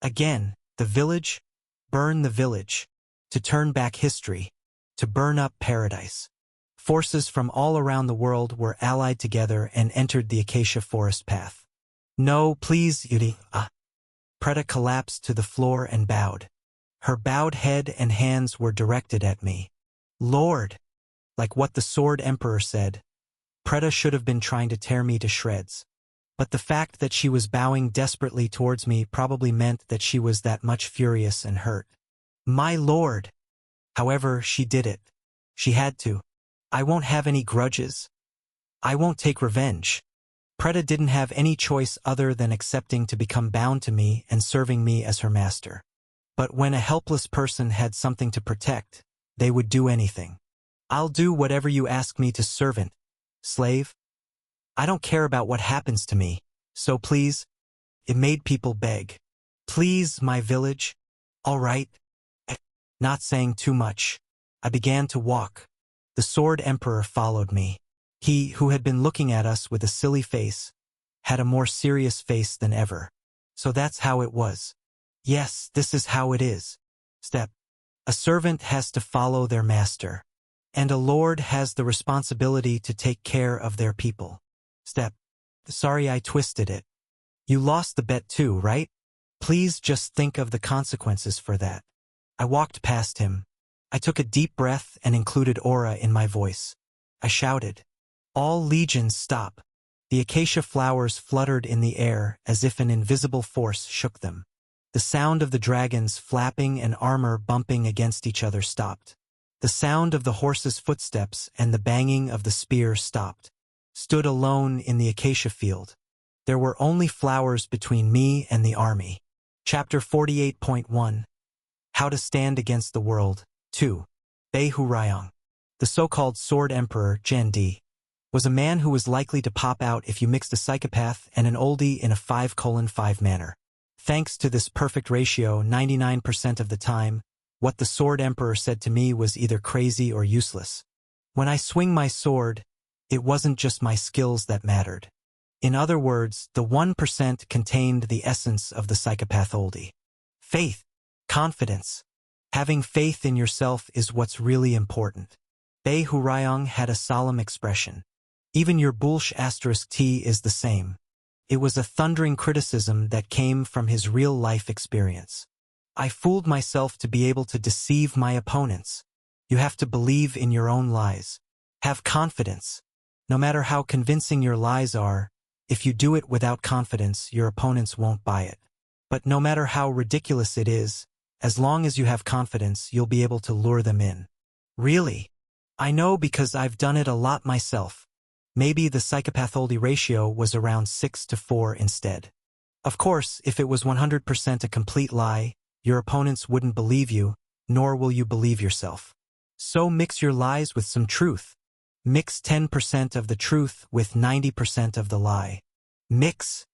Speaker 1: Again, the village? Burn the village. To turn back history. To burn up paradise. Forces from all around the world were allied together and entered the acacia forest path. No, please, Yuri. Preta collapsed to the floor and bowed. Her bowed head and hands were directed at me. Lord! Like what the Sword Emperor said. Preta should have been trying to tear me to shreds. But the fact that she was bowing desperately towards me probably meant that she was that much furious and hurt. My lord! However, she did it. She had to. I won't have any grudges. I won't take revenge. Preta didn't have any choice other than accepting to become bound to me and serving me as her master. But when a helpless person had something to protect, they would do anything. I'll do whatever you ask me to, servant. Slave? I don't care about what happens to me, so please. It made people beg. Please, my village. All right. Not saying too much. I began to walk. The Sword Emperor followed me. He, who had been looking at us with a silly face, had a more serious face than ever. So that's how it was. Yes, this is how it is. Step. A servant has to follow their master. And a lord has the responsibility to take care of their people. Step. Sorry I twisted it. You lost the bet too, right? Please just think of the consequences for that. I walked past him. I took a deep breath and included aura in my voice. I shouted. All legions stop. The acacia flowers fluttered in the air as if an invisible force shook them. The sound of the dragons flapping and armor bumping against each other stopped. The sound of the horse's footsteps and the banging of the spear stopped. Stood alone in the acacia field. There were only flowers between me and the army. Chapter 48.1. How to Stand Against the World. 2. Bei Hurayong. The so-called Sword Emperor, Jan Di, was a man who was likely to pop out if you mixed a psychopath and an oldie in a 5:5 manner. Thanks to this perfect ratio, 99% of the time, what the Sword Emperor said to me was either crazy or useless. When I swing my sword, it wasn't just my skills that mattered. In other words, the 1% contained the essence of the psychopath oldie. Faith, confidence. Having faith in yourself is what's really important. Bae Hurayong had a solemn expression. Even your *T is the same. It was a thundering criticism that came from his real-life experience. I fooled myself to be able to deceive my opponents. You have to believe in your own lies. Have confidence. No matter how convincing your lies are, if you do it without confidence, your opponents won't buy it. But no matter how ridiculous it is, as long as you have confidence, you'll be able to lure them in. Really? I know because I've done it a lot myself. Maybe the psychopath-oldie ratio was around 6-4 instead. Of course, if it was 100% a complete lie, your opponents wouldn't believe you, nor will you believe yourself. So mix your lies with some truth. Mix 10% of the truth with 90% of the lie. Mix.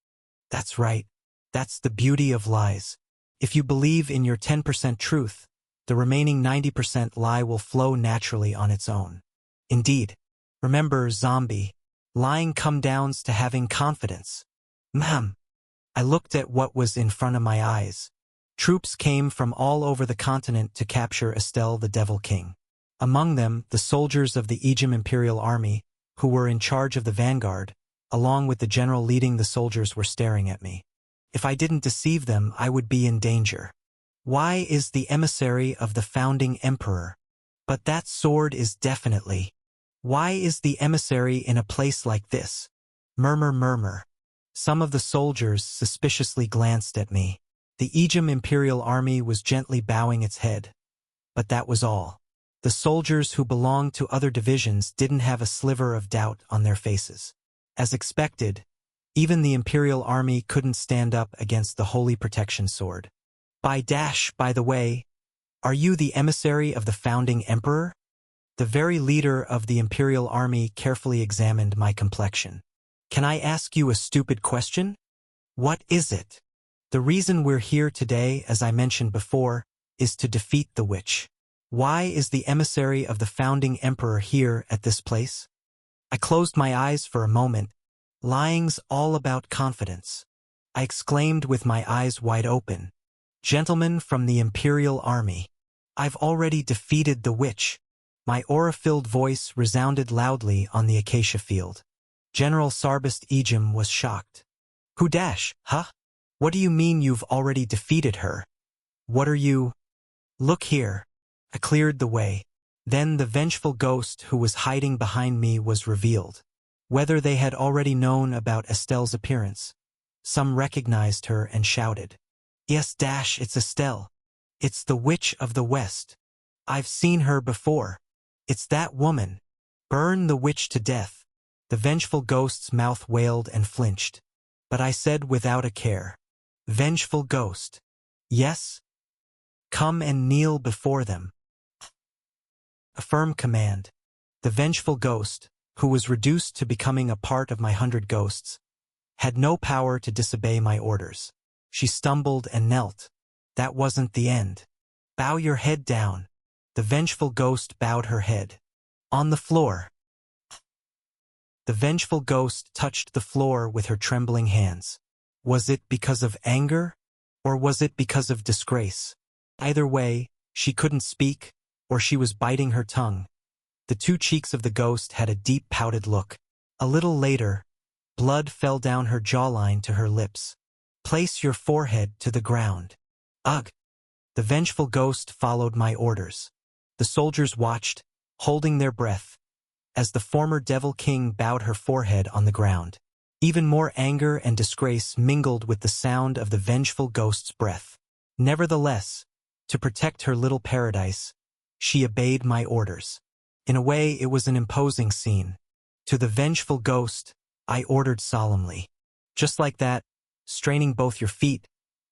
Speaker 1: That's right. That's the beauty of lies. If you believe in your 10% truth, the remaining 90% lie will flow naturally on its own. Indeed. Remember, zombie, lying comes down to having confidence. Ma'am. I looked at what was in front of my eyes. Troops came from all over the continent to capture Estelle the Devil King. Among them, the soldiers of the Ijim Imperial Army, who were in charge of the vanguard, along with the general leading the soldiers, were staring at me. If I didn't deceive them, I would be in danger. Why is the emissary of the founding emperor? But that sword is definitely. Why is the emissary in a place like this? Murmur, murmur. Some of the soldiers suspiciously glanced at me. The Ijim Imperial Army was gently bowing its head. But that was all. The soldiers who belonged to other divisions didn't have a sliver of doubt on their faces. As expected, even the Imperial Army couldn't stand up against the Holy Protection Sword. By the way, are you the emissary of the founding emperor? The very leader of the Imperial Army carefully examined my complexion. Can I ask you a stupid question? What is it? The reason we're here today, as I mentioned before, is to defeat the witch. Why is the emissary of the founding emperor here at this place? I closed my eyes for a moment. Lying's all about confidence. I exclaimed with my eyes wide open. Gentlemen from the Imperial Army, I've already defeated the witch. My aura-filled voice resounded loudly on the acacia field. General Sarbast Ijim was shocked. Who? Huh? What do you mean you've already defeated her? What are you? Look here. I cleared the way. Then the vengeful ghost who was hiding behind me was revealed. Whether they had already known about Estelle's appearance. Some recognized her and shouted. Yes, it's Estelle. It's the Witch of the West. I've seen her before. It's that woman. Burn the witch to death. The vengeful ghost's mouth wailed and flinched. But I said without a care. Vengeful ghost. Yes? Come and kneel before them. A firm command. The vengeful ghost, who was reduced to becoming a part of my 100 ghosts, had no power to disobey my orders. She stumbled and knelt. That wasn't the end. Bow your head down. The vengeful ghost bowed her head. On the floor. The vengeful ghost touched the floor with her trembling hands. Was it because of anger? Or was it because of disgrace? Either way, she couldn't speak, or she was biting her tongue. The two cheeks of the ghost had a deep pouted look. A little later, blood fell down her jawline to her lips. Place your forehead to the ground. Ugh! The vengeful ghost followed my orders. The soldiers watched, holding their breath, as the former Devil King bowed her forehead on the ground. Even more anger and disgrace mingled with the sound of the vengeful ghost's breath. Nevertheless, to protect her little paradise, she obeyed my orders. In a way, it was an imposing scene. To the vengeful ghost, I ordered solemnly. Just like that, straining both your feet,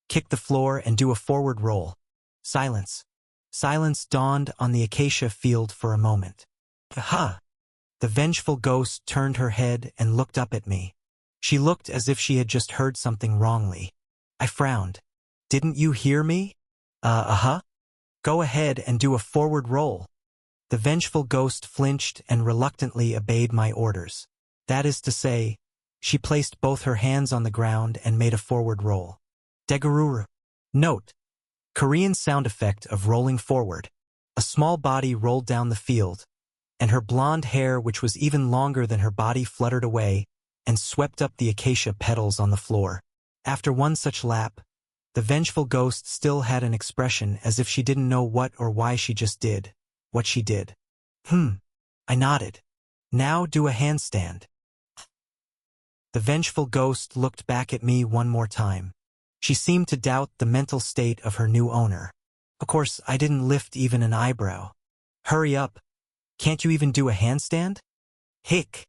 Speaker 1: kick the floor and do a forward roll. Silence. Silence dawned on the acacia field for a moment. Aha! The vengeful ghost turned her head and looked up at me. She looked as if she had just heard something wrongly. I frowned. Didn't you hear me? Go ahead and do a forward roll. The vengeful ghost flinched and reluctantly obeyed my orders. That is to say, She placed both her hands on the ground and made a forward roll. Degaruru. Note: Korean sound effect of rolling forward. A small body rolled down the field, and her blonde hair, which was even longer than her body, fluttered away and swept up the acacia petals on the floor. After one such lap, the vengeful ghost still had an expression as if she didn't know what or why she just did what she did. I nodded. Now do a handstand. The vengeful ghost looked back at me one more time. She seemed to doubt the mental state of her new owner. Of course, I didn't lift even an eyebrow. Hurry up. Can't you even do a handstand? Hick.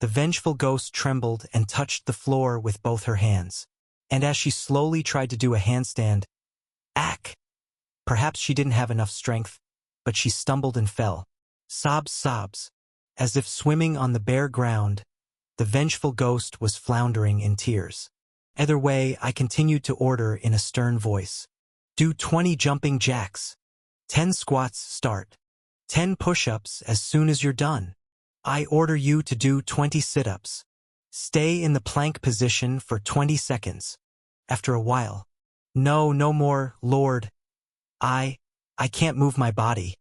Speaker 1: The vengeful ghost trembled and touched the floor with both her hands. And as she slowly tried to do a handstand, ack! Perhaps she didn't have enough strength, but she stumbled and fell. Sobs. As if swimming on the bare ground, the vengeful ghost was floundering in tears. Either way, I continued to order in a stern voice. Do 20 jumping jacks. 10 squats, start. 10 push-ups as soon as you're done. I order you to do 20 sit-ups. Stay in the plank position for 20 seconds. After a while. No more, Lord. I can't move my body.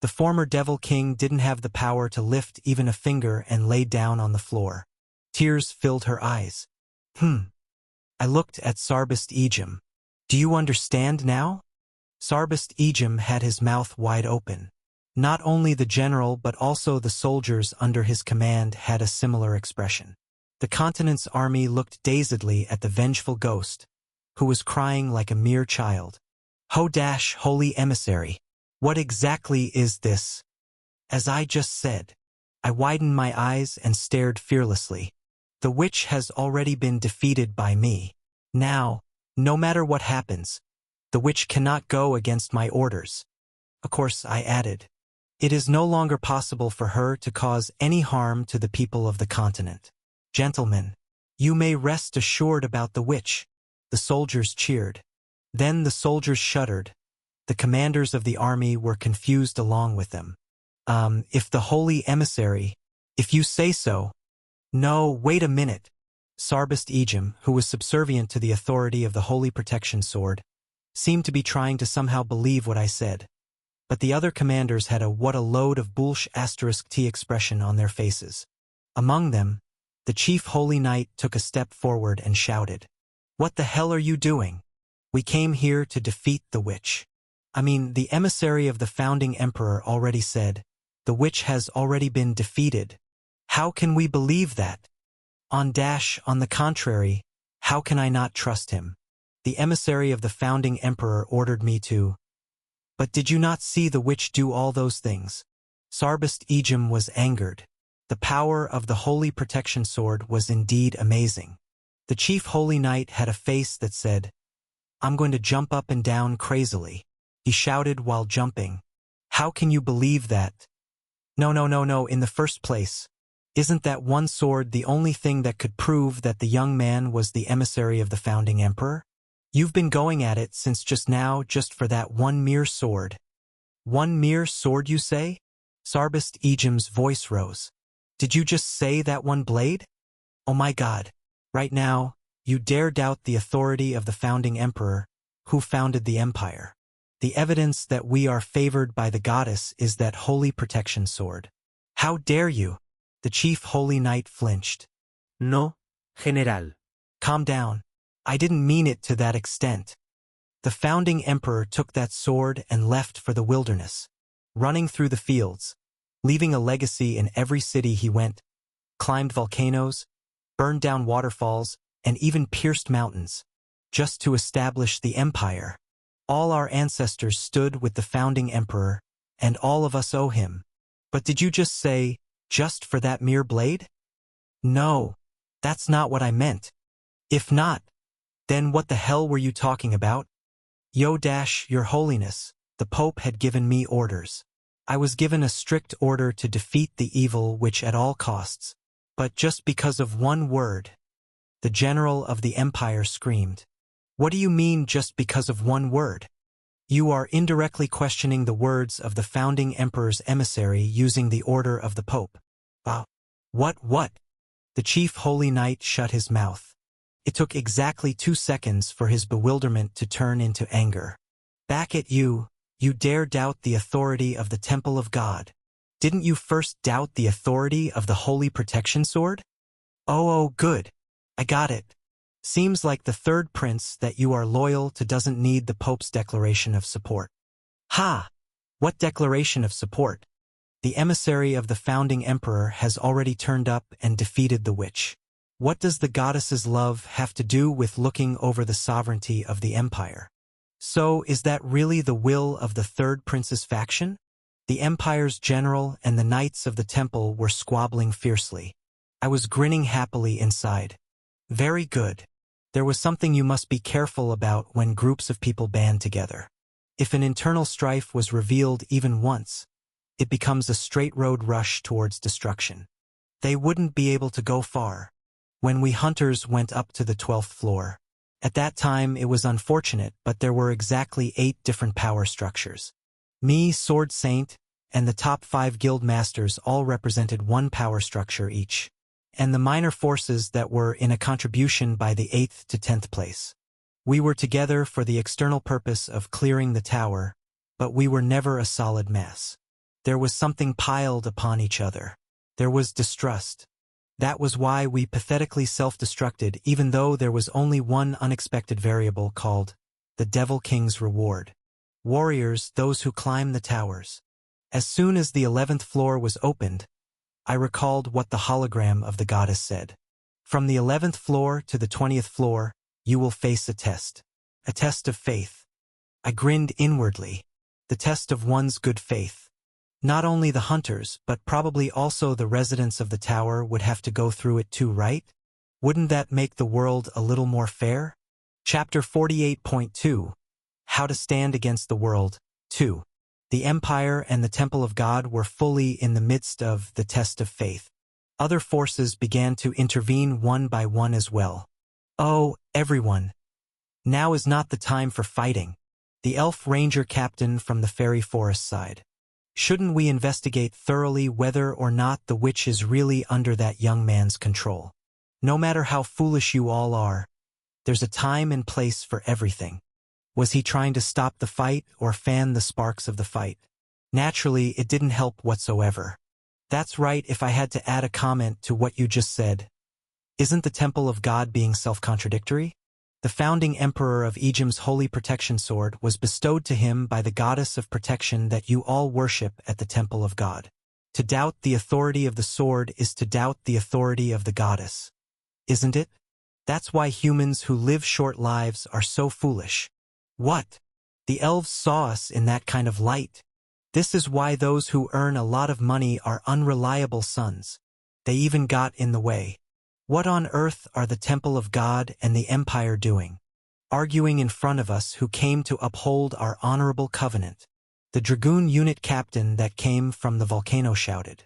Speaker 1: The former Devil King didn't have the power to lift even a finger and lay down on the floor. Tears filled her eyes. I looked at Sarbist Ejim. Do you understand now? Sarbist Ejim had his mouth wide open. Not only the general but also the soldiers under his command had a similar expression. The continent's army looked dazedly at the vengeful ghost, who was crying like a mere child. Holy emissary, what exactly is this? As I just said, I widened my eyes and stared fearlessly. The witch has already been defeated by me. Now, no matter what happens, the witch cannot go against my orders. Of course, I added, it is no longer possible for her to cause any harm to the people of the continent. Gentlemen, you may rest assured about the witch. The soldiers cheered. Then the soldiers shuddered. The commanders of the army were confused along with them. If the holy emissary, if you say so. No, wait a minute. Sarbist Ejim, who was subservient to the authority of the Holy Protection Sword, seemed to be trying to somehow believe what I said. But the other commanders had a what a load of **t expression on their faces. Among them, the chief holy knight took a step forward and shouted, "What the hell are you doing? We came here to defeat the witch." The emissary of the founding emperor already said, the witch has already been defeated. How can we believe that? On the contrary, how can I not trust him? The emissary of the founding emperor ordered me to. But did you not see the witch do all those things? Sarbist Ejim was angered. The power of the Holy Protection Sword was indeed amazing. The chief holy knight had a face that said, I'm going to jump up and down crazily. He shouted while jumping. How can you believe that? No, in the first place. Isn't that one sword the only thing that could prove that the young man was the emissary of the founding emperor? You've been going at it since just now just for that one mere sword. One mere sword, you say? Sarbist Ejim's voice rose. Did you just say that one blade? Oh my God. Right now, you dare doubt the authority of the founding emperor, who founded the empire. The evidence that we are favored by the goddess is that holy protection sword. How dare you? The chief holy knight flinched.
Speaker 2: No, general.
Speaker 1: Calm down. I didn't mean it to that extent. The founding emperor took that sword and left for the wilderness, running through the fields, leaving a legacy in every city he went, climbed volcanoes, burned down waterfalls, and even pierced mountains, just to establish the empire. All our ancestors stood with the founding emperor, and all of us owe him. But did you just say, just for that mere blade? No, that's not what I meant. If not, then what the hell were you talking about? Your Holiness, the Pope had given me orders. I was given a strict order to defeat the evil witch at all costs. But just because of one word, the general of the empire screamed. What do you mean just because of one word? You are indirectly questioning the words of the founding emperor's emissary using the order of the Pope. What? The chief holy knight shut his mouth. It took exactly 2 seconds for his bewilderment to turn into anger. Back at you, you dare doubt the authority of the Temple of God. Didn't you first doubt the authority of the Holy Protection Sword? Oh, good. I got it. Seems like the third prince that you are loyal to doesn't need the Pope's declaration of support. Ha! What declaration of support? The emissary of the founding emperor has already turned up and defeated the witch. What does the goddess's love have to do with looking over the sovereignty of the empire? So, is that really the will of the third prince's faction? The empire's general and the knights of the temple were squabbling fiercely. I was grinning happily inside. Very good. There was something you must be careful about when groups of people band together. If an internal strife was revealed even once, it becomes a straight road rush towards destruction. They wouldn't be able to go far. When we hunters went up to the 12th floor, at that time it was unfortunate, but there were exactly 8 different power structures. Me, Sword Saint, and the top 5 guild masters all represented 1 power structure each, and the minor forces that were in a contribution by the 8th to 10th place. We were together for the external purpose of clearing the tower, but we were never a solid mass. There was something piled upon each other. There was distrust. That was why we pathetically self-destructed, even though there was only one unexpected variable called the Devil King's reward. Warriors, those who climb the towers. As soon as the 11th floor was opened, I recalled what the hologram of the goddess said. From the 11th floor to the 20th floor, you will face a test of faith. I grinned inwardly. The test of one's good faith. Not only the hunters, but probably also the residents of the tower would have to go through it too, right? Wouldn't that make the world a little more fair? Chapter 48.2 How to Stand Against the World 2. The Empire and the Temple of God were fully in the midst of the test of faith. Other forces began to intervene one by one as well. Oh, everyone. Now is not the time for fighting. The elf ranger captain from the fairy forest sighed. Shouldn't we investigate thoroughly whether or not the witch is really under that young man's control? No matter how foolish you all are, there's a time and place for everything. Was he trying to stop the fight or fan the sparks of the fight? Naturally, it didn't help whatsoever. That's right. If I had to add a comment to what you just said, isn't the Temple of God being self-contradictory? The founding emperor of Egypt's holy protection sword was bestowed to him by the goddess of protection that you all worship at the Temple of God. To doubt the authority of the sword is to doubt the authority of the goddess. Isn't it? That's why humans who live short lives are so foolish. What? The elves saw us in that kind of light. This is why those who earn a lot of money are unreliable sons. They even got in the way. What on earth are the Temple of God and the Empire doing? Arguing in front of us who came to uphold our honorable covenant. The dragoon unit captain that came from the volcano shouted.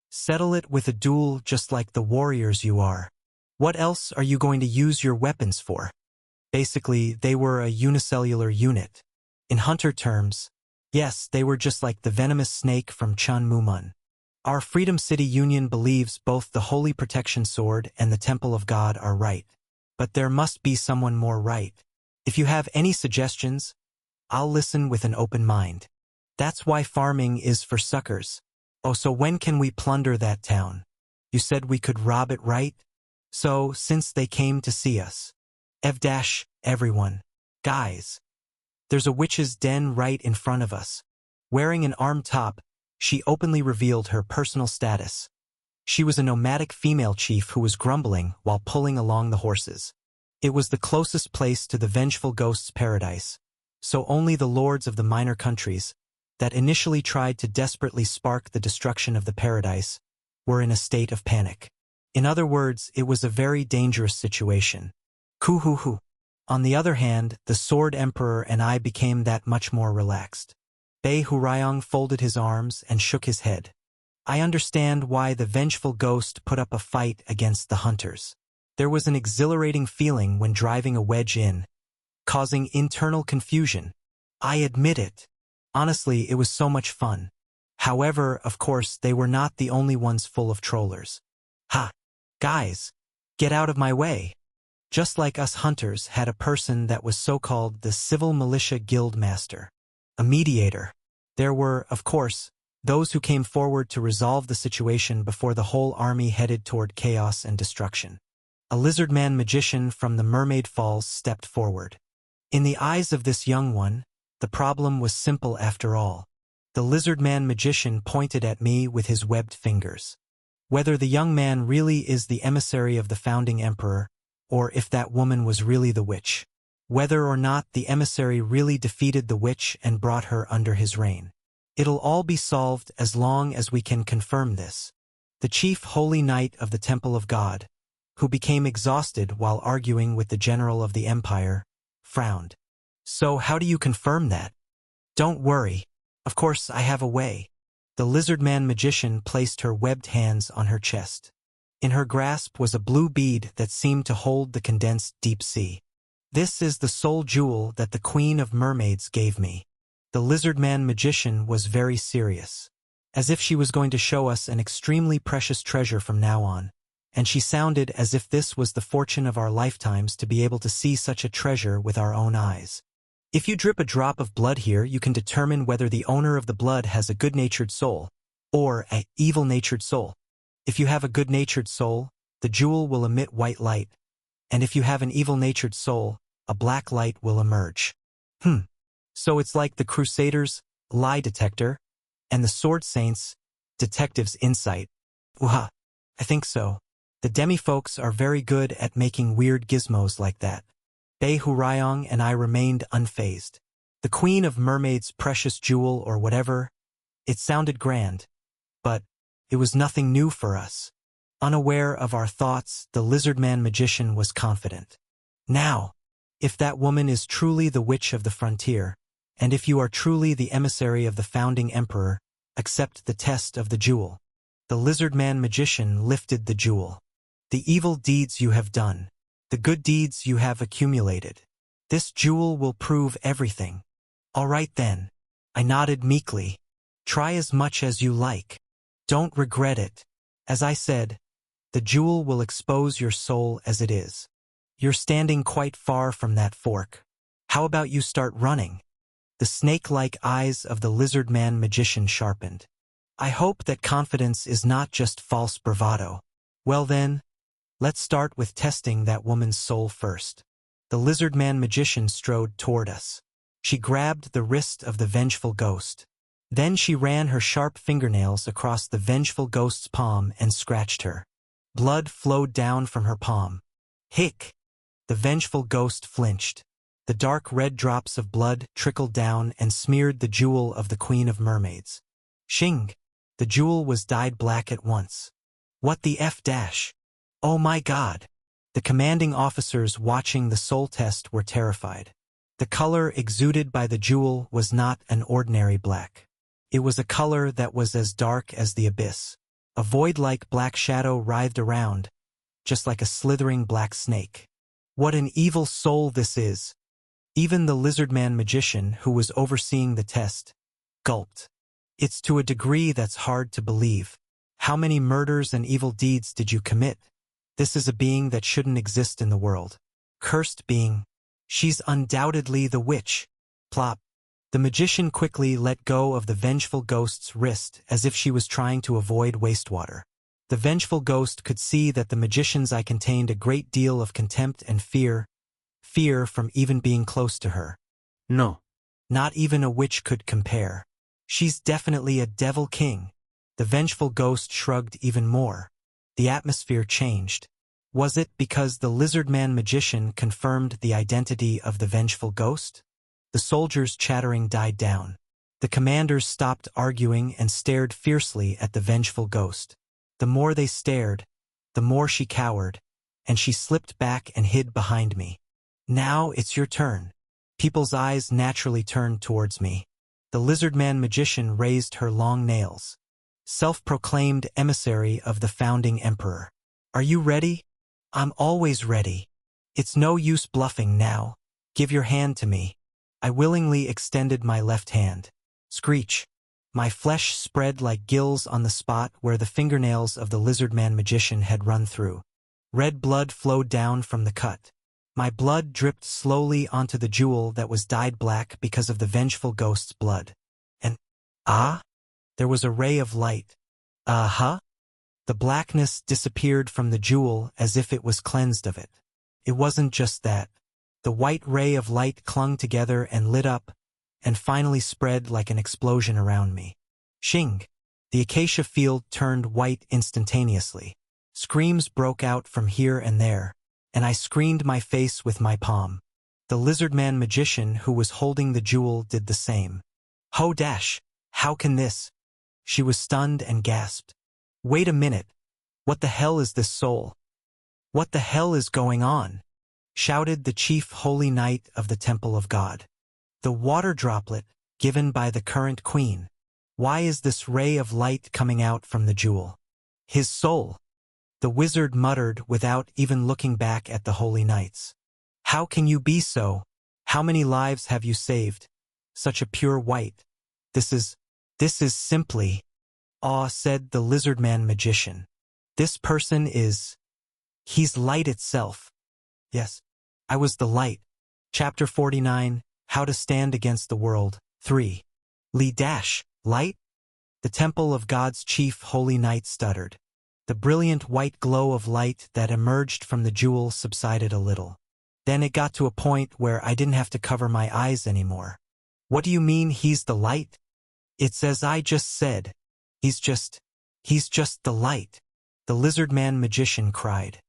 Speaker 1: Settle it with a duel just like the warriors you are. What else are you going to use your weapons for? Basically, they were a unicellular unit. In hunter terms, yes, they were just like the venomous snake from Chun Mumun. Our Freedom City Union believes both the Holy Protection Sword and the Temple of God are right. But there must be someone more right. If you have any suggestions, I'll listen with an open mind. That's why farming is for suckers. Oh, so when can we plunder that town? You said we could rob it, right? So, since they came to see us. Everyone. Guys. There's a witch's den right in front of us. Wearing an armed top, she openly revealed her personal status. She was a nomadic female chief who was grumbling while pulling along the horses. It was the closest place to the vengeful ghost's paradise, so only the lords of the minor countries, that initially tried to desperately spark the destruction of the paradise, were in a state of panic. In other words, it was a very dangerous situation. Kuhuhu. On the other hand, the Sword Emperor and I became that much more relaxed. Bei Hurayong folded his arms and shook his head. I understand why the vengeful ghost put up a fight against the hunters. There was an exhilarating feeling when driving a wedge in, causing internal confusion. I admit it. Honestly, it was so much fun. However, of course, they were not the only ones full of trollers. Ha! Guys, get out of my way. Just like us hunters had a person that was so-called the Civil Militia Guild Master, a mediator. There were, of course, those who came forward to resolve the situation before the whole army headed toward chaos and destruction. A lizard-man magician from the Mermaid Falls stepped forward. In the eyes of this young one, the problem was simple after all. The lizard-man magician pointed at me with his webbed fingers. Whether the young man really is the emissary of the founding emperor, or if that woman was really the witch. Whether or not the emissary really defeated the witch and brought her under his reign. It'll all be solved as long as we can confirm this. The chief holy knight of the Temple of God, who became exhausted while arguing with the general of the empire, frowned. So how do you confirm that? Don't worry. Of course I have a way. The lizard-man magician placed her webbed hands on her chest. In her grasp was a blue bead that seemed to hold the condensed deep sea. This is the soul jewel that the Queen of Mermaids gave me. The lizard-man magician was very serious, as if she was going to show us an extremely precious treasure from now on, and she sounded as if this was the fortune of our lifetimes to be able to see such a treasure with our own eyes. If you drip a drop of blood here, you can determine whether the owner of the blood has a good-natured soul, or an evil-natured soul. If you have a good-natured soul, the jewel will emit white light, and if you have an evil-natured soul, a black light will emerge. So it's like the Crusaders' lie detector, and the Sword Saints' detective's insight. I think so. The demi-folks are very good at making weird gizmos like that. Bei Hurayong and I remained unfazed. The Queen of Mermaids' precious jewel or whatever, it sounded grand, but it was nothing new for us. Unaware of our thoughts, the lizard-man magician was confident. Now, if that woman is truly the witch of the frontier, and if you are truly the emissary of the founding emperor, accept the test of the jewel. The lizard-man magician lifted the jewel. The evil deeds you have done, the good deeds you have accumulated. This jewel will prove everything. All right then. I nodded meekly. Try as much as you like. Don't regret it. As I said, the jewel will expose your soul as it is. You're standing quite far from that fork. How about you start running? The snake-like eyes of the lizard-man magician sharpened. I hope that confidence is not just false bravado. Well then, let's start with testing that woman's soul first. The lizard-man magician strode toward us. She grabbed the wrist of the vengeful ghost. Then she ran her sharp fingernails across the vengeful ghost's palm and scratched her. Blood flowed down from her palm. Hick! The vengeful ghost flinched. The dark red drops of blood trickled down and smeared the jewel of the Queen of Mermaids. Shing! The jewel was dyed black at once. What the F dash? Oh my God! The commanding officers watching the soul test were terrified. The color exuded by the jewel was not an ordinary black. It was a color that was as dark as the abyss. A void-like black shadow writhed around, just like a slithering black snake. What an evil soul this is! Even the lizard-man magician, who was overseeing the test, gulped. It's to a degree that's hard to believe. How many murders and evil deeds did you commit? This is a being that shouldn't exist in the world. Cursed being. She's undoubtedly the witch. Plop. The magician quickly let go of the vengeful ghost's wrist as if she was trying to avoid wastewater. The vengeful ghost could see that the magician's eye contained a great deal of contempt and fear from even being close to her.
Speaker 2: No.
Speaker 1: Not even a witch could compare. She's definitely a devil king. The vengeful ghost shrugged even more. The atmosphere changed. Was it because the lizard-man magician confirmed the identity of the vengeful ghost? The soldiers' chattering died down. The commanders stopped arguing and stared fiercely at the vengeful ghost. The more they stared, the more she cowered, and she slipped back and hid behind me. Now it's your turn. People's eyes naturally turned towards me. The lizard-man magician raised her long nails. Self-proclaimed emissary of the founding emperor. Are you ready? I'm always ready. It's no use bluffing now. Give your hand to me. I willingly extended my left hand. Screech. My flesh spread like gills on the spot where the fingernails of the lizard-man magician had run through. Red blood flowed down from the cut. My blood dripped slowly onto the jewel that was dyed black because of the vengeful ghost's blood. And, there was a ray of light. The blackness disappeared from the jewel as if it was cleansed of it. It wasn't just that. The white ray of light clung together and lit up, and finally spread like an explosion around me. Shing! The acacia field turned white instantaneously. Screams broke out from here and there, and I screened my face with my palm. The lizard-man magician who was holding the jewel did the same. Ho dash! How can this? She was stunned and gasped. Wait a minute. What the hell is this soul? What the hell is going on? Shouted the chief holy knight of the Temple of God. The water droplet, given by the current queen. Why is this ray of light coming out from the jewel? His soul. The wizard muttered without even looking back at the holy knights. How can you be so? How many lives have you saved? Such a pure white. This is simply, said the lizard-man magician. This person he's light itself. Yes, I was the light. Chapter 49, How to Stand Against the World, 3. Li dash, light? The Temple of God's chief holy knight stuttered. The brilliant white glow of light that emerged from the jewel subsided a little. Then it got to a point where I didn't have to cover my eyes anymore. What do you mean he's the light? It's as I just said. He's just the light. The lizard-man magician cried.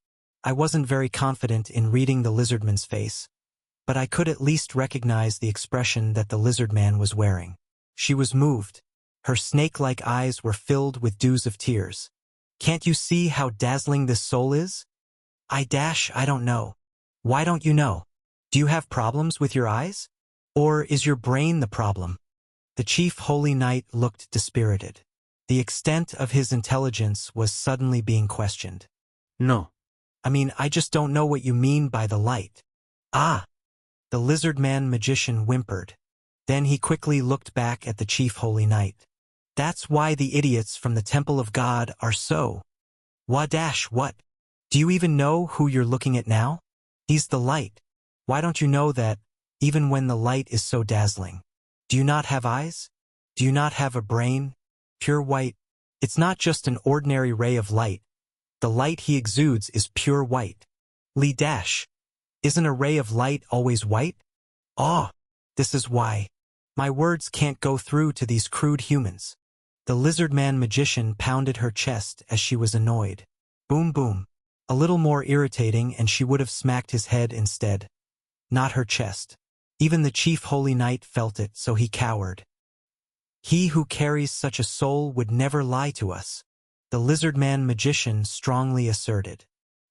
Speaker 1: I wasn't very confident in reading the lizardman's face, but I could at least recognize the expression that the lizard-man was wearing. She was moved. Her snake-like eyes were filled with dews of tears. Can't you see how dazzling this soul is? I don't know. Why don't you know? Do you have problems with your eyes? Or is your brain the problem? The chief holy knight looked dispirited. The extent of his intelligence was suddenly being questioned.
Speaker 2: No.
Speaker 1: I just don't know what you mean by the light. The lizard-man magician whimpered. Then he quickly looked back at the chief holy knight. That's why the idiots from the Temple of God are so. What? Do you even know who you're looking at now? He's the light. Why don't you know that, even when the light is so dazzling? Do you not have eyes? Do you not have a brain? Pure white. It's not just an ordinary ray of light. The light he exudes is pure white. Li dash. Isn't a ray of light always white? This is why. My words can't go through to these crude humans. The lizard-man magician pounded her chest as she was annoyed. Boom boom. A little more irritating and she would have smacked his head instead. Not her chest. Even the chief holy knight felt it, so he cowered. He who carries such a soul would never lie to us, the lizard-man magician strongly asserted.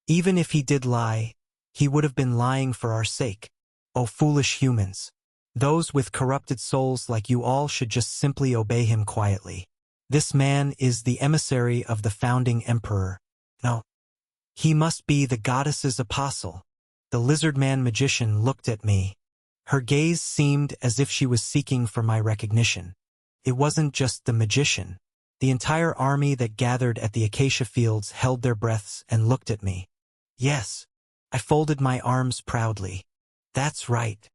Speaker 1: Even if he did lie, he would have been lying for our sake. O foolish humans! Those with corrupted souls like you all should just simply obey him quietly. This man is the emissary of the founding emperor. No. He must be the goddess's apostle. The lizard-man magician looked at me. Her gaze seemed as if she was seeking for my recognition. It wasn't just the magician. The entire army that gathered at the acacia fields held their breaths and looked at me. Yes. I folded my arms proudly. That's right.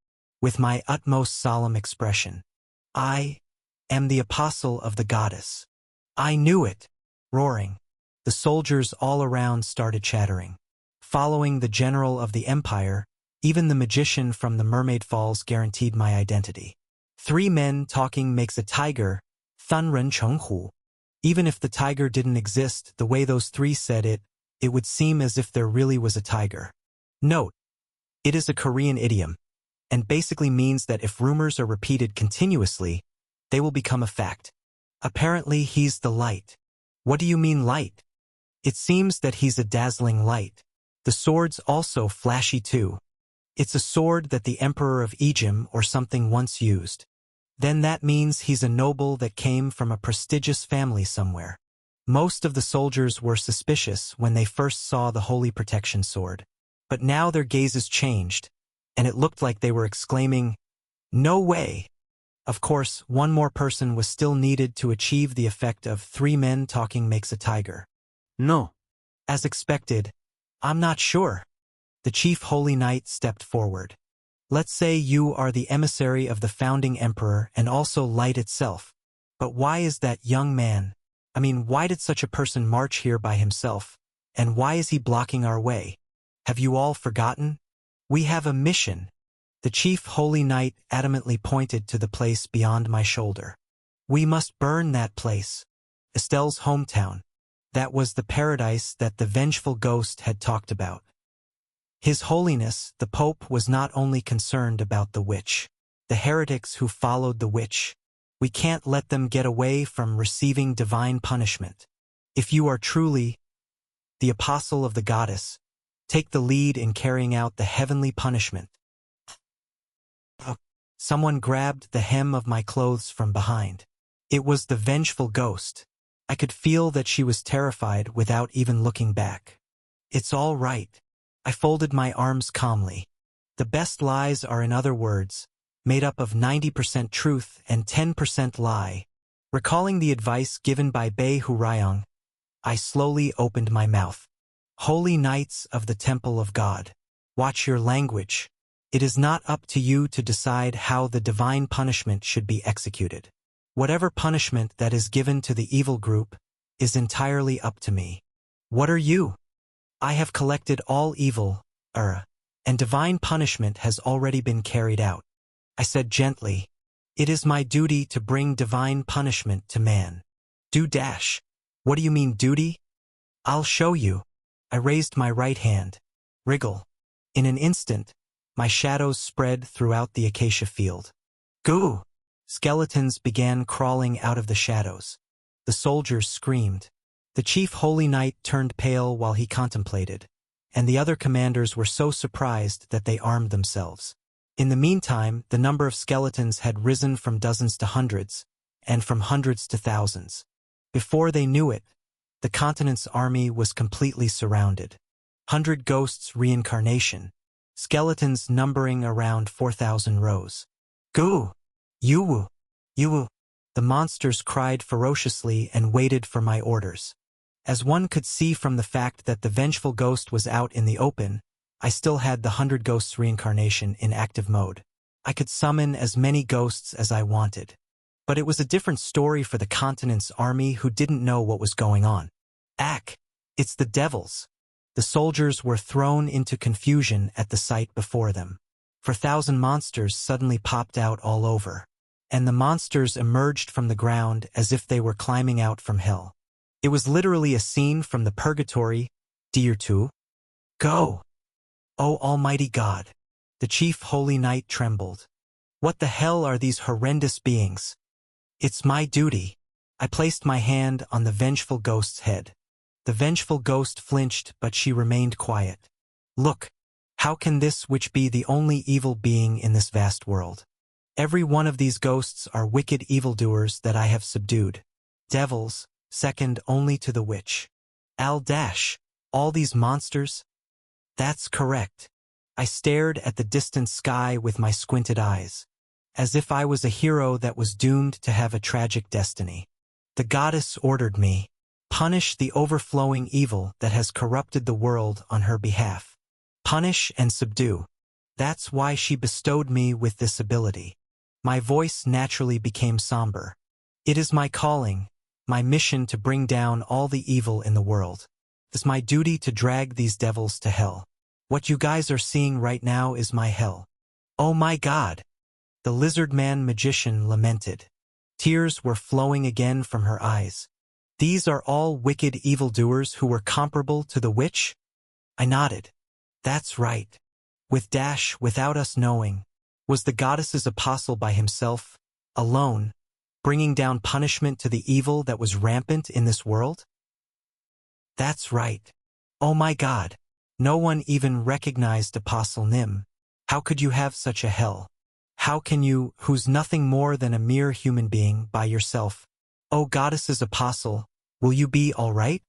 Speaker 1: With my utmost solemn expression. I am the apostle of the goddess. I knew it. Roaring. The soldiers all around started chattering. Following the general of the empire, even the magician from the Mermaid Falls guaranteed my identity. 3 men talking makes a tiger, 3人成虎. Even if the tiger didn't exist, the way those 3 said it, it would seem as if there really was a tiger. Note, it is a Korean idiom, and basically means that if rumors are repeated continuously, they will become a fact. Apparently he's the light. What do you mean light? It seems that he's a dazzling light. The sword's also flashy too. It's a sword that the Emperor of Egypt or something once used. Then that means he's a noble that came from a prestigious family somewhere. Most of the soldiers were suspicious when they first saw the holy protection sword. But now their gazes changed, and it looked like they were exclaiming, "No way! Of course, one more person was still needed to achieve the effect of 3 men talking makes a tiger.
Speaker 2: No.
Speaker 1: As expected, I'm not sure. The chief holy knight stepped forward. Let's say you are the emissary of the founding emperor and also light itself. But why is that young man? Why did such a person march here by himself? And why is he blocking our way? Have you all forgotten? We have a mission. The chief holy knight adamantly pointed to the place beyond my shoulder. We must burn that place. Estelle's hometown. That was the paradise that the vengeful ghost had talked about. His Holiness, the Pope, was not only concerned about the witch, the heretics who followed the witch. We can't let them get away from receiving divine punishment. If you are truly the apostle of the goddess, take the lead in carrying out the heavenly punishment. Someone grabbed the hem of my clothes from behind. It was the vengeful ghost. I could feel that she was terrified without even looking back. It's all right. I folded my arms calmly. The best lies are, in other words, made up of 90% truth and 10% lie. Recalling the advice given by Bei Hurayong, I slowly opened my mouth. Holy knights of the Temple of God, watch your language. It is not up to you to decide how the divine punishment should be executed. Whatever punishment that is given to the evil group is entirely up to me. What are you? I have collected all evil, and divine punishment has already been carried out. I said gently, it is my duty to bring divine punishment to man. What do you mean duty? I'll show you. I raised my right hand. Wriggle. In an instant, my shadows spread throughout the acacia field. Goo! Skeletons began crawling out of the shadows. The soldiers screamed. The chief holy knight turned pale while he contemplated, and the other commanders were so surprised that they armed themselves. In the meantime, the number of skeletons had risen from dozens to hundreds, and from hundreds to thousands. Before they knew it, the continent's army was completely surrounded. 100 ghosts reincarnation, skeletons numbering around 4,000 rows. Goo! Yuwu! Yuwu! The monsters cried ferociously and waited for my orders. As one could see from the fact that the vengeful ghost was out in the open, I still had the 100 ghosts reincarnation in active mode. I could summon as many ghosts as I wanted. But it was a different story for the continent's army who didn't know what was going on. It's the devils. The soldiers were thrown into confusion at the sight before them. 4,000 monsters suddenly popped out all over, and the monsters emerged from the ground as if they were climbing out from hell. It was literally a scene from the purgatory. Dear to go. Oh Almighty God. The chief holy knight trembled. What the hell are these horrendous beings? It's my duty. I placed my hand on the vengeful ghost's head. The vengeful ghost flinched, but she remained quiet. Look, how can this witch be the only evil being in this vast world? Every one of these ghosts are wicked evildoers that I have subdued. Devils, second only to the witch. All these monsters? That's correct. I stared at the distant sky with my squinted eyes, as if I was a hero that was doomed to have a tragic destiny. The goddess ordered me, punish the overflowing evil that has corrupted the world on her behalf. Punish and subdue. That's why she bestowed me with this ability. My voice naturally became somber. It is my calling, my mission to bring down all the evil in the world. It's my duty to drag these devils to hell. What you guys are seeing right now is my hell. Oh my God! The lizard man magician lamented. Tears were flowing again from her eyes. These are all wicked evildoers who were comparable to the witch? I nodded. That's right. Without us knowing, was the goddess's apostle by himself, alone, bringing down punishment to the evil that was rampant in this world? That's right. Oh my God. No one even recognized Apostle Nim. How could you have such a hell? How can you, who's nothing more than a mere human being, by yourself? Oh goddess's apostle, will you be all right?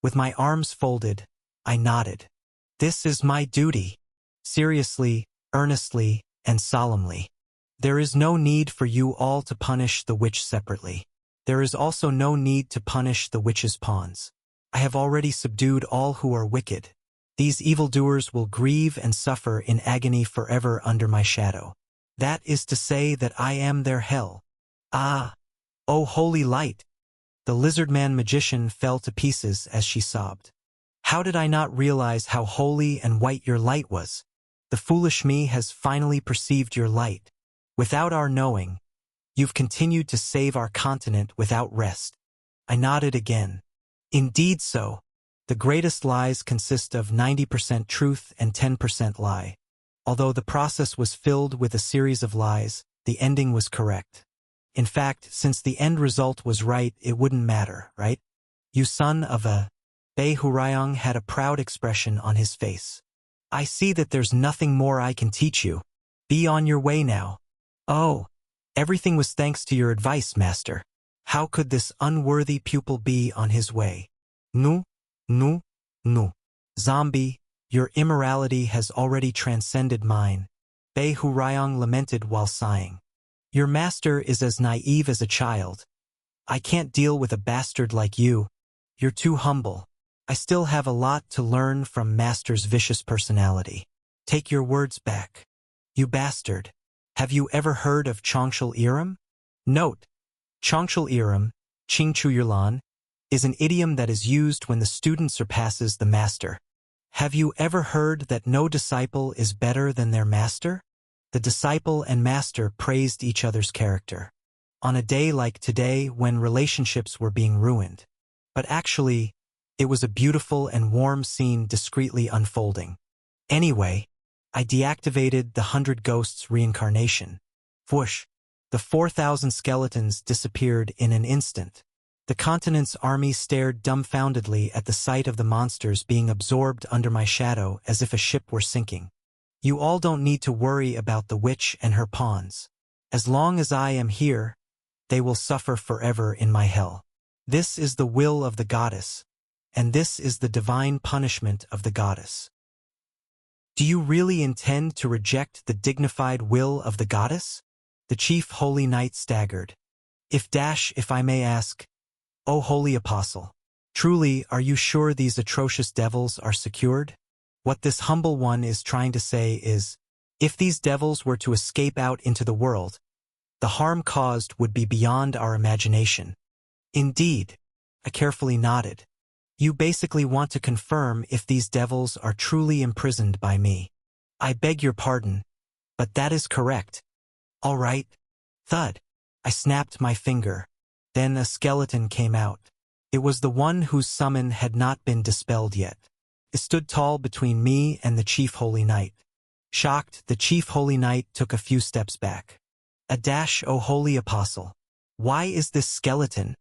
Speaker 1: With my arms folded, I nodded. This is my duty. Seriously, earnestly, and solemnly. There is no need for you all to punish the witch separately. There is also no need to punish the witch's pawns. I have already subdued all who are wicked. These evildoers will grieve and suffer in agony forever under my shadow. That is to say that I am their hell. Ah! O holy light! The lizard-man magician fell to pieces as she sobbed. How did I not realize how holy and white your light was? The foolish me has finally perceived your light. Without our knowing, you've continued to save our continent without rest. I nodded again. Indeed so. The greatest lies consist of 90% truth and 10% lie. Although the process was filled with a series of lies, the ending was correct. In fact, since the end result was right, it wouldn't matter, right? You son of a... Bei Hurayong had a proud expression on his face. I see that there's nothing more I can teach you. Be on your way now. Oh, everything was thanks to your advice, master. How could this unworthy pupil be on his way? Nu, nu, nu. Zombie, your immorality has already transcended mine. Bei Hurayong lamented while sighing. Your master is as naive as a child. I can't deal with a bastard like you. You're too humble. I still have a lot to learn from master's vicious personality. Take your words back. You bastard. Have you ever heard of Chongshul Iram? Note: Chongshul Iram, Qingchu is an idiom that is used when the student surpasses the master. Have you ever heard that no disciple is better than their master? The disciple and master praised each other's character. On a day like today when relationships were being ruined. But actually, it was a beautiful and warm scene discreetly unfolding. Anyway, I deactivated the 100 Ghosts reincarnation. Whoosh! The 4,000 skeletons disappeared in an instant. The continent's army stared dumbfoundedly at the sight of the monsters being absorbed under my shadow as if a ship were sinking. You all don't need to worry about the witch and her pawns. As long as I am here, they will suffer forever in my hell. This is the will of the goddess, and this is the divine punishment of the goddess. Do you really intend to reject the dignified will of the goddess? The chief holy knight staggered. If I may ask, O holy apostle, truly are you sure these atrocious devils are secured? What this humble one is trying to say is, if these devils were to escape out into the world, the harm caused would be beyond our imagination. Indeed, I carefully nodded. You basically want to confirm if these devils are truly imprisoned by me. I beg your pardon, but that is correct. All right. Thud. I snapped my finger. Then a skeleton came out. It was the one whose summon had not been dispelled yet. It stood tall between me and the chief holy knight. Shocked, the chief holy knight took a few steps back. O holy apostle, why is this skeleton?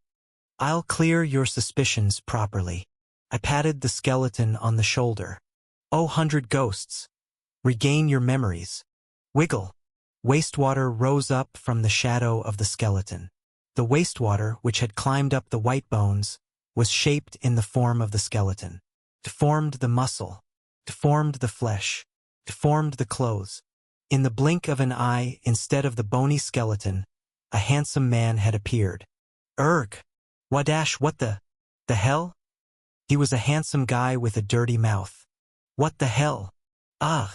Speaker 1: I'll clear your suspicions properly. I patted the skeleton on the shoulder. O 100 Ghosts, regain your memories. Wiggle. Wastewater rose up from the shadow of the skeleton. The wastewater, which had climbed up the white bones, was shaped in the form of the skeleton. Deformed the muscle, deformed the flesh, deformed the clothes. In the blink of an eye, instead of the bony skeleton, a handsome man had appeared. Erg! Wadash, what the hell? He was a handsome guy with a dirty mouth. What the hell? Ugh!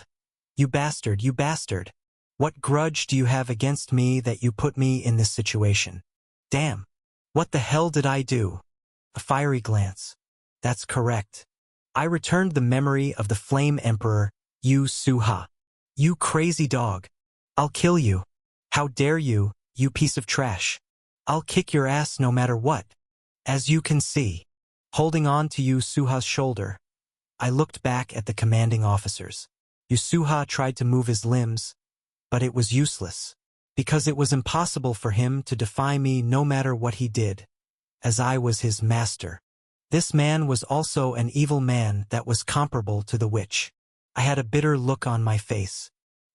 Speaker 1: You bastard, you bastard! What grudge do you have against me that you put me in this situation? Damn! What the hell did I do? A fiery glance. That's correct. I returned the memory of the Flame Emperor, Yu Suha. You crazy dog. I'll kill you. How dare you, you piece of trash. I'll kick your ass no matter what. As you can see, holding on to Yu Suha's shoulder, I looked back at the commanding officers. Yu Suha tried to move his limbs, but it was useless, because it was impossible for him to defy me no matter what he did, as I was his master. This man was also an evil man that was comparable to the witch. I had a bitter look on my face.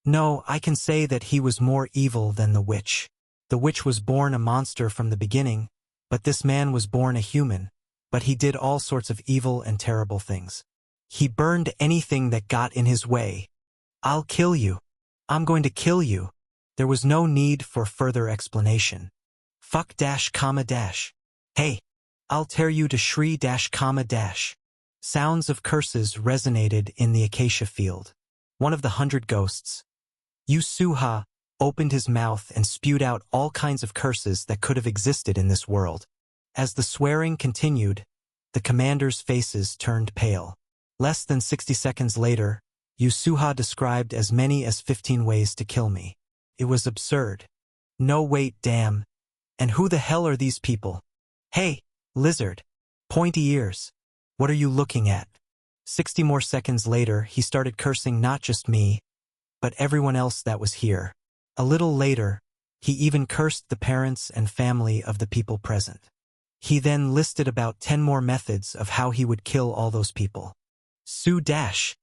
Speaker 1: No, I can say that he was more evil than the witch. The witch was born a monster from the beginning, but this man was born a human, but he did all sorts of evil and terrible things. He burned anything that got in his way. I'll kill you. I'm going to kill you. There was no need for further explanation. Fuck dash comma dash. Hey, I'll tear you to Shri dash comma dash. Sounds of curses resonated in the acacia field. One of the 100 ghosts, Yusuha, opened his mouth and spewed out all kinds of curses that could have existed in this world. As the swearing continued, the commanders' faces turned pale. Less than 60 seconds later, Yusuha described as many as 15 ways to kill me. It was absurd. No wait, damn. And who the hell are these people? Hey, lizard. Pointy ears. What are you looking at? 60 more seconds later, he started cursing not just me, but everyone else that was here. A little later, he even cursed the parents and family of the people present. He then listed about 10 more methods of how he would kill all those people. Su dash.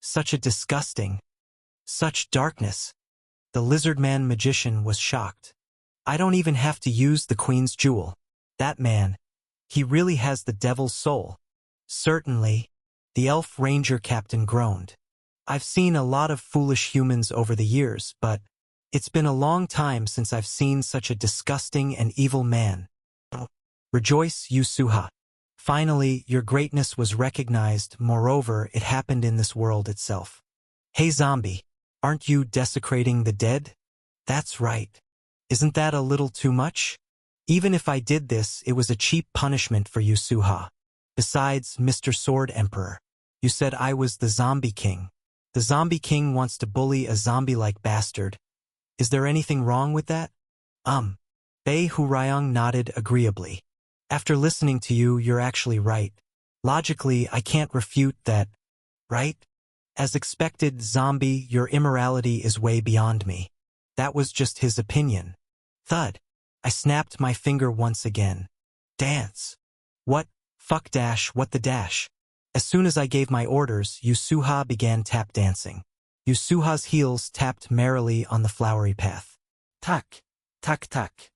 Speaker 1: Such a disgusting. Such darkness. The lizard-man magician was shocked. I don't even have to use the queen's jewel. That man, he really has the devil's soul. Certainly, the elf ranger captain groaned. I've seen a lot of foolish humans over the years, but it's been a long time since I've seen such a disgusting and evil man. Rejoice, Yusuha. Finally, your greatness was recognized. Moreover, it happened in this world itself. Hey zombie, aren't you desecrating the dead? That's right. Isn't that a little too much? Even if I did this, it was a cheap punishment for Yusuha. Besides, Mr. Sword Emperor, you said I was the zombie king. The zombie king wants to bully a zombie-like bastard. Is there anything wrong with that? Bei Hurayong nodded agreeably. After listening to you, you're actually right. Logically, I can't refute that, right? As expected, zombie, your immorality is way beyond me. That was just his opinion. Thud. I snapped my finger once again. Dance. What? Fuck dash, what the dash? As soon as I gave my orders, Yusuha began tap dancing. Yusuha's heels tapped merrily on the flowery path. Tak, tak, tak.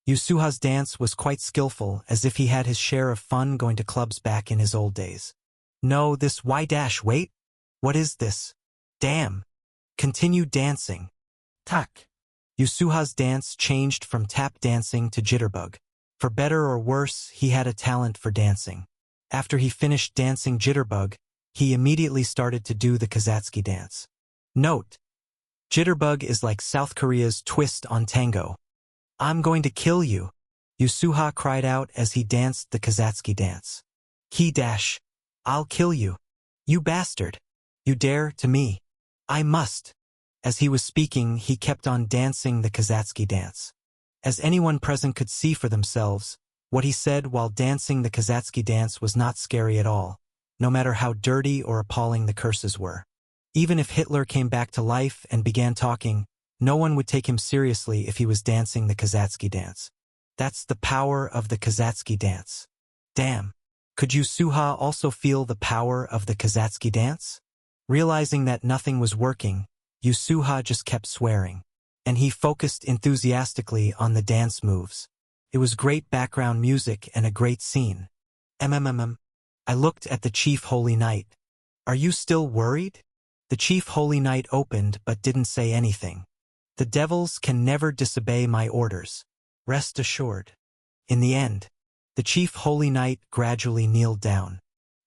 Speaker 1: Yusuha's dance was quite skillful, as if he had his share of fun going to clubs back in his old days. No, this wait. What is this? Damn. Continue dancing. Tak. Yusuha's dance changed from tap dancing to jitterbug. For better or worse, he had a talent for dancing. After he finished dancing jitterbug, he immediately started to do the Kazatsky dance. Note: jitterbug is like South Korea's twist on tango. I'm going to kill you, Yusuha cried out as he danced the Kazatsky dance. I'll kill you. You bastard. You dare to me. I must. As he was speaking, he kept on dancing the Kazatsky dance. As anyone present could see for themselves, what he said while dancing the Kazatsky dance was not scary at all, no matter how dirty or appalling the curses were. Even if Hitler came back to life and began talking, no one would take him seriously if he was dancing the Kazatsky dance. That's the power of the Kazatsky dance. Damn. Could Yusuha also feel the power of the Kazatsky dance? Realizing that nothing was working, Yusuha just kept swearing, and he focused enthusiastically on the dance moves. It was great background music and a great scene. I looked at the Chief Holy Knight. Are you still worried? The Chief Holy Knight opened but didn't say anything. The devils can never disobey my orders. Rest assured. In the end, the Chief Holy Knight gradually kneeled down.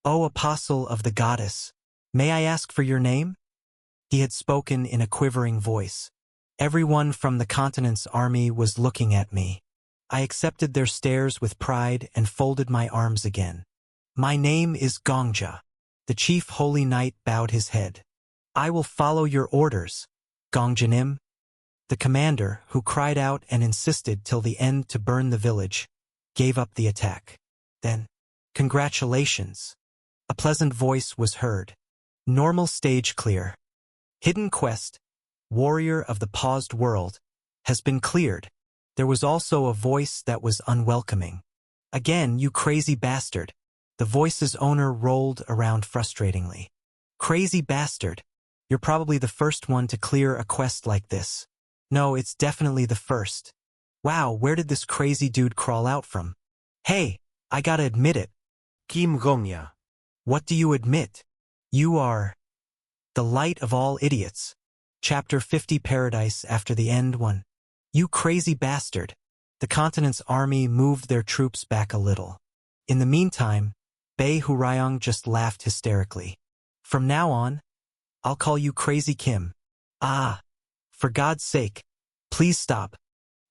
Speaker 1: O Apostle of the Goddess, may I ask for your name? He had spoken in a quivering voice. Everyone from the continent's army was looking at me. I accepted their stares with pride and folded my arms again. My name is Gongja. The Chief Holy Knight bowed his head. I will follow your orders, Gongjanim. The commander, who cried out and insisted till the end to burn the village, gave up the attack. Then, congratulations. A pleasant voice was heard. Normal stage clear. Hidden quest, warrior of the paused world, has been cleared. There was also a voice that was unwelcoming. Again, you crazy bastard. The voice's owner rolled around frustratingly. Crazy bastard. You're probably the first one to clear a quest like this. No, it's definitely the first. Wow, where did this crazy dude crawl out from? Hey, I gotta admit it.
Speaker 2: Kim Gongya.
Speaker 1: What do you admit? You are the light of all idiots. Chapter 50 Paradise After the End 1. You crazy bastard. The continent's army moved their troops back a little. In the meantime, Bae Hurayong just laughed hysterically. From now on, I'll call you Crazy Kim. Ah. For God's sake. Please stop.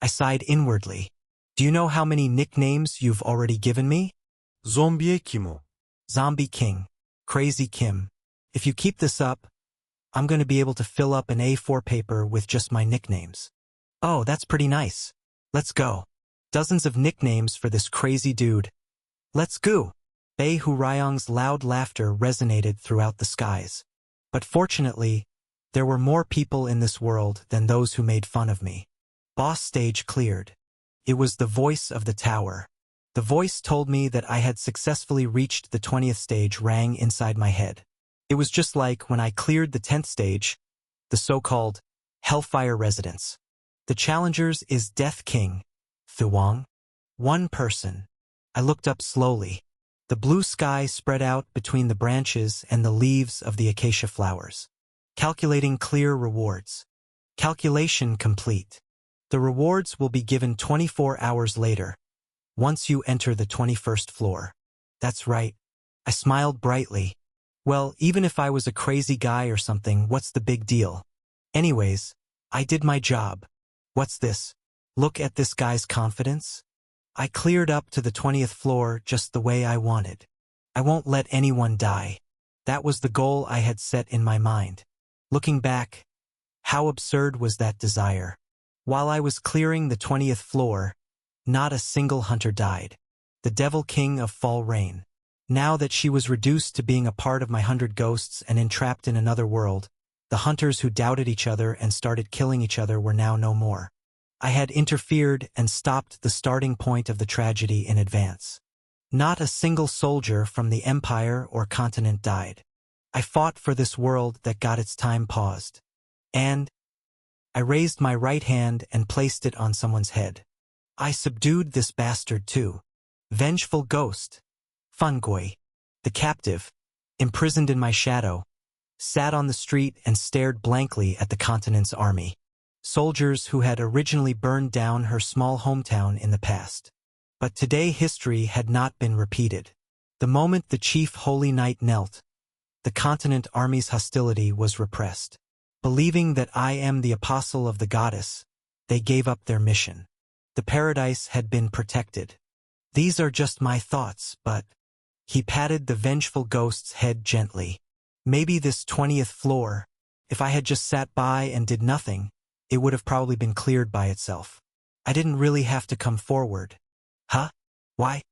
Speaker 1: I sighed inwardly. Do you know how many nicknames you've already given me?
Speaker 2: Zombie Kimo.
Speaker 1: Zombie King. Crazy Kim. If you keep this up, I'm going to be able to fill up an A4 paper with just my nicknames. Oh, that's pretty nice. Let's go. Dozens of nicknames for this crazy dude. Let's go. Bae Hurayong's loud laughter resonated throughout the skies. But fortunately, there were more people in this world than those who made fun of me. Boss stage cleared. It was the voice of the tower. The voice told me that I had successfully reached the 20th stage rang inside my head. It was just like when I cleared the 10th stage, the so-called Hellfire Residence. The challengers is Death King, Thuong. One person. I looked up slowly. The blue sky spread out between the branches and the leaves of the acacia flowers. Calculating clear rewards. Calculation complete. The rewards will be given 24 hours later, once you enter the 21st floor. That's right. I smiled brightly. Well, even if I was a crazy guy or something, what's the big deal? Anyways, I did my job. What's this? Look at this guy's confidence. I cleared up to the 20th floor just the way I wanted. I won't let anyone die. That was the goal I had set in my mind. Looking back, how absurd was that desire? While I was clearing the 20th floor, not a single hunter died. The Devil King of Fall Rain. Now that she was reduced to being a part of my 100 ghosts and entrapped in another world, the hunters who doubted each other and started killing each other were now no more. I had interfered and stopped the starting point of the tragedy in advance. Not a single soldier from the empire or continent died. I fought for this world that got its time paused. And I raised my right hand and placed it on someone's head. I subdued this bastard too. Vengeful ghost. Fungui, the captive, imprisoned in my shadow, sat on the street and stared blankly at the continent's army. Soldiers who had originally burned down her small hometown in the past. But today history had not been repeated. The moment the chief holy knight knelt, the continent army's hostility was repressed. Believing that I am the apostle of the goddess, they gave up their mission. The paradise had been protected. These are just my thoughts, but... He patted the vengeful ghost's head gently. Maybe this 20th floor, if I had just sat by and did nothing, it would have probably been cleared by itself. I didn't really have to come forward. Huh? Why?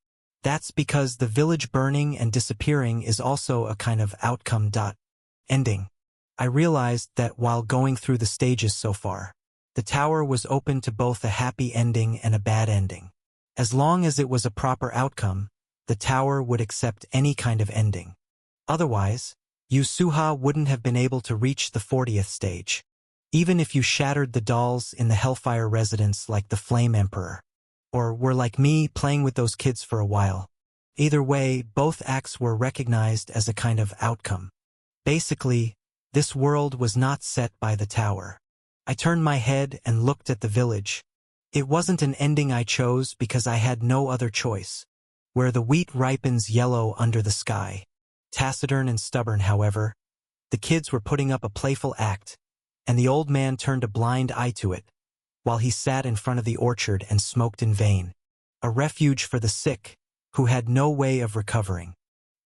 Speaker 1: That's because the village burning and disappearing is also a kind of outcome. Ending. I realized that while going through the stages so far, the tower was open to both a happy ending and a bad ending. As long as it was a proper outcome, the tower would accept any kind of ending. Otherwise, Yu Suha wouldn't have been able to reach the 40th stage. Even if you shattered the dolls in the Hellfire Residence like the Flame Emperor, or were like me playing with those kids for a while. Either way, both acts were recognized as a kind of outcome. Basically, this world was not set by the tower. I turned my head and looked at the village. It wasn't an ending I chose because I had no other choice. Where the wheat ripens yellow under the sky. Taciturn and stubborn, however, the kids were putting up a playful act, and the old man turned a blind eye to it, while he sat in front of the orchard and smoked in vain. A refuge for the sick, who had no way of recovering.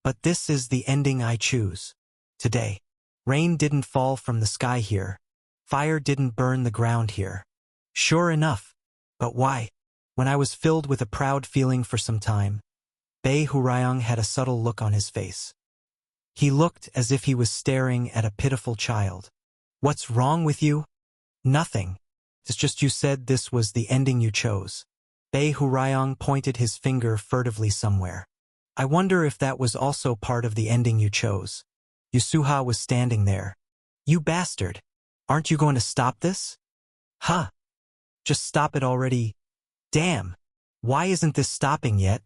Speaker 1: But this is the ending I choose. Today. Rain didn't fall from the sky here. Fire didn't burn the ground here. Sure enough. But why? When I was filled with a proud feeling for some time, Bae Hurayong had a subtle look on his face. He looked as if he was staring at a pitiful child. What's wrong with you? Nothing. It's just you said this was the ending you chose. Bae Hurayong pointed his finger furtively somewhere. I wonder if that was also part of the ending you chose. Yu Suha was standing there. You bastard. Aren't you going to stop this? Huh. Just stop it already. Damn. Why isn't this stopping yet?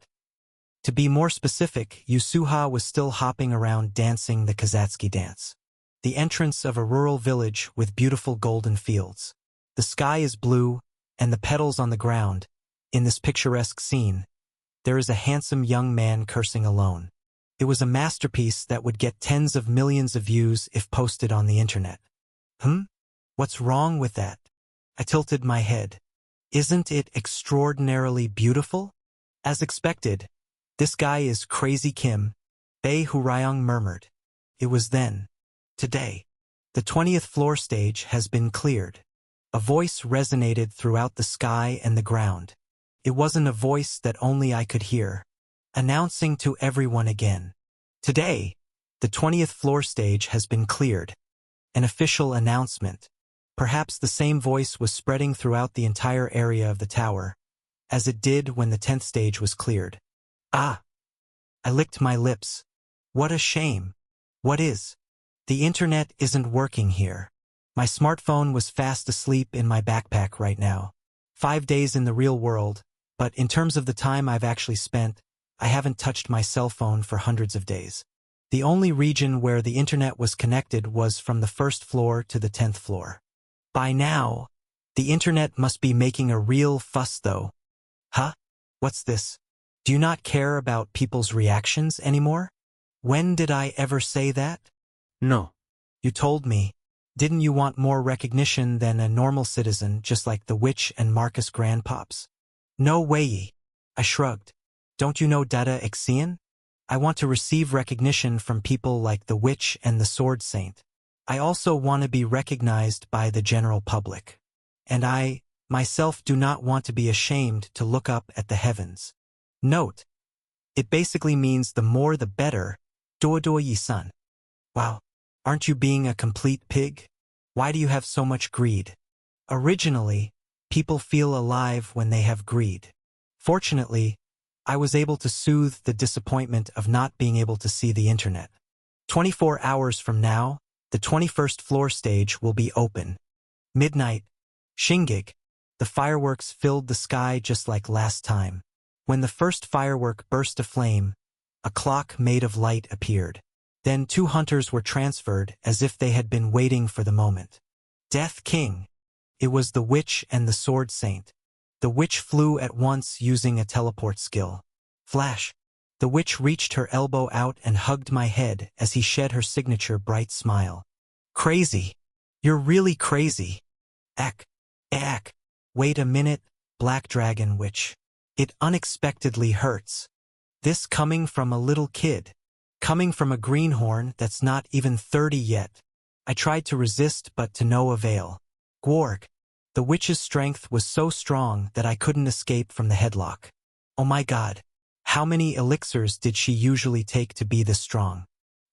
Speaker 1: To be more specific, Yu Suha was still hopping around dancing the Kazatsky dance. The entrance of a rural village with beautiful golden fields. The sky is blue, and the petals on the ground. In this picturesque scene, there is a handsome young man cursing alone. It was a masterpiece that would get tens of millions of views if posted on the internet. What's wrong with that? I tilted my head. Isn't it extraordinarily beautiful? As expected, this guy is Crazy Kim, Bae Hurayong murmured. It was then. Today. The 20th floor stage has been cleared. A voice resonated throughout the sky and the ground. It wasn't a voice that only I could hear, announcing to everyone again. Today, the 20th floor stage has been cleared. An official announcement. Perhaps the same voice was spreading throughout the entire area of the tower, as it did when the 10th stage was cleared. Ah! I licked my lips. What a shame. What is? The internet isn't working here. My smartphone was fast asleep in my backpack right now. 5 days in the real world, but in terms of the time I've actually spent, I haven't touched my cell phone for hundreds of days. The only region where the internet was connected was from the 1st floor to the 10th floor. By now, the internet must be making a real fuss though. Huh? What's this? Do you not care about people's reactions anymore? When did I ever say that?
Speaker 2: No.
Speaker 1: You told me. Didn't you want more recognition than a normal citizen just like the witch and Marcus Grandpops? No way. I shrugged. Don't you know Dada Ixian? I want to receive recognition from people like the witch and the sword saint. I also want to be recognized by the general public. And I, myself, do not want to be ashamed to look up at the heavens. Note. It basically means the more the better. Dodoyi-san. Wow. Aren't you being a complete pig? Why do you have so much greed? Originally, people feel alive when they have greed. Fortunately, I was able to soothe the disappointment of not being able to see the internet. 24 hours from now, the 21st floor stage will be open. Midnight. Shingig. The fireworks filled the sky just like last time. When the first firework burst aflame, a clock made of light appeared. Then 2 hunters were transferred as if they had been waiting for the moment. Death King. It was the witch and the sword saint. The witch flew at once using a teleport skill. Flash. The witch reached her elbow out and hugged my head as he shed her signature bright smile. Crazy. You're really crazy. Eck. Eck. Wait a minute, Black Dragon Witch. It unexpectedly hurts. This coming from a little kid. Coming from a greenhorn that's not even 30 yet. I tried to resist but to no avail. Gwarg. The witch's strength was so strong that I couldn't escape from the headlock. Oh my god. How many elixirs did she usually take to be this strong?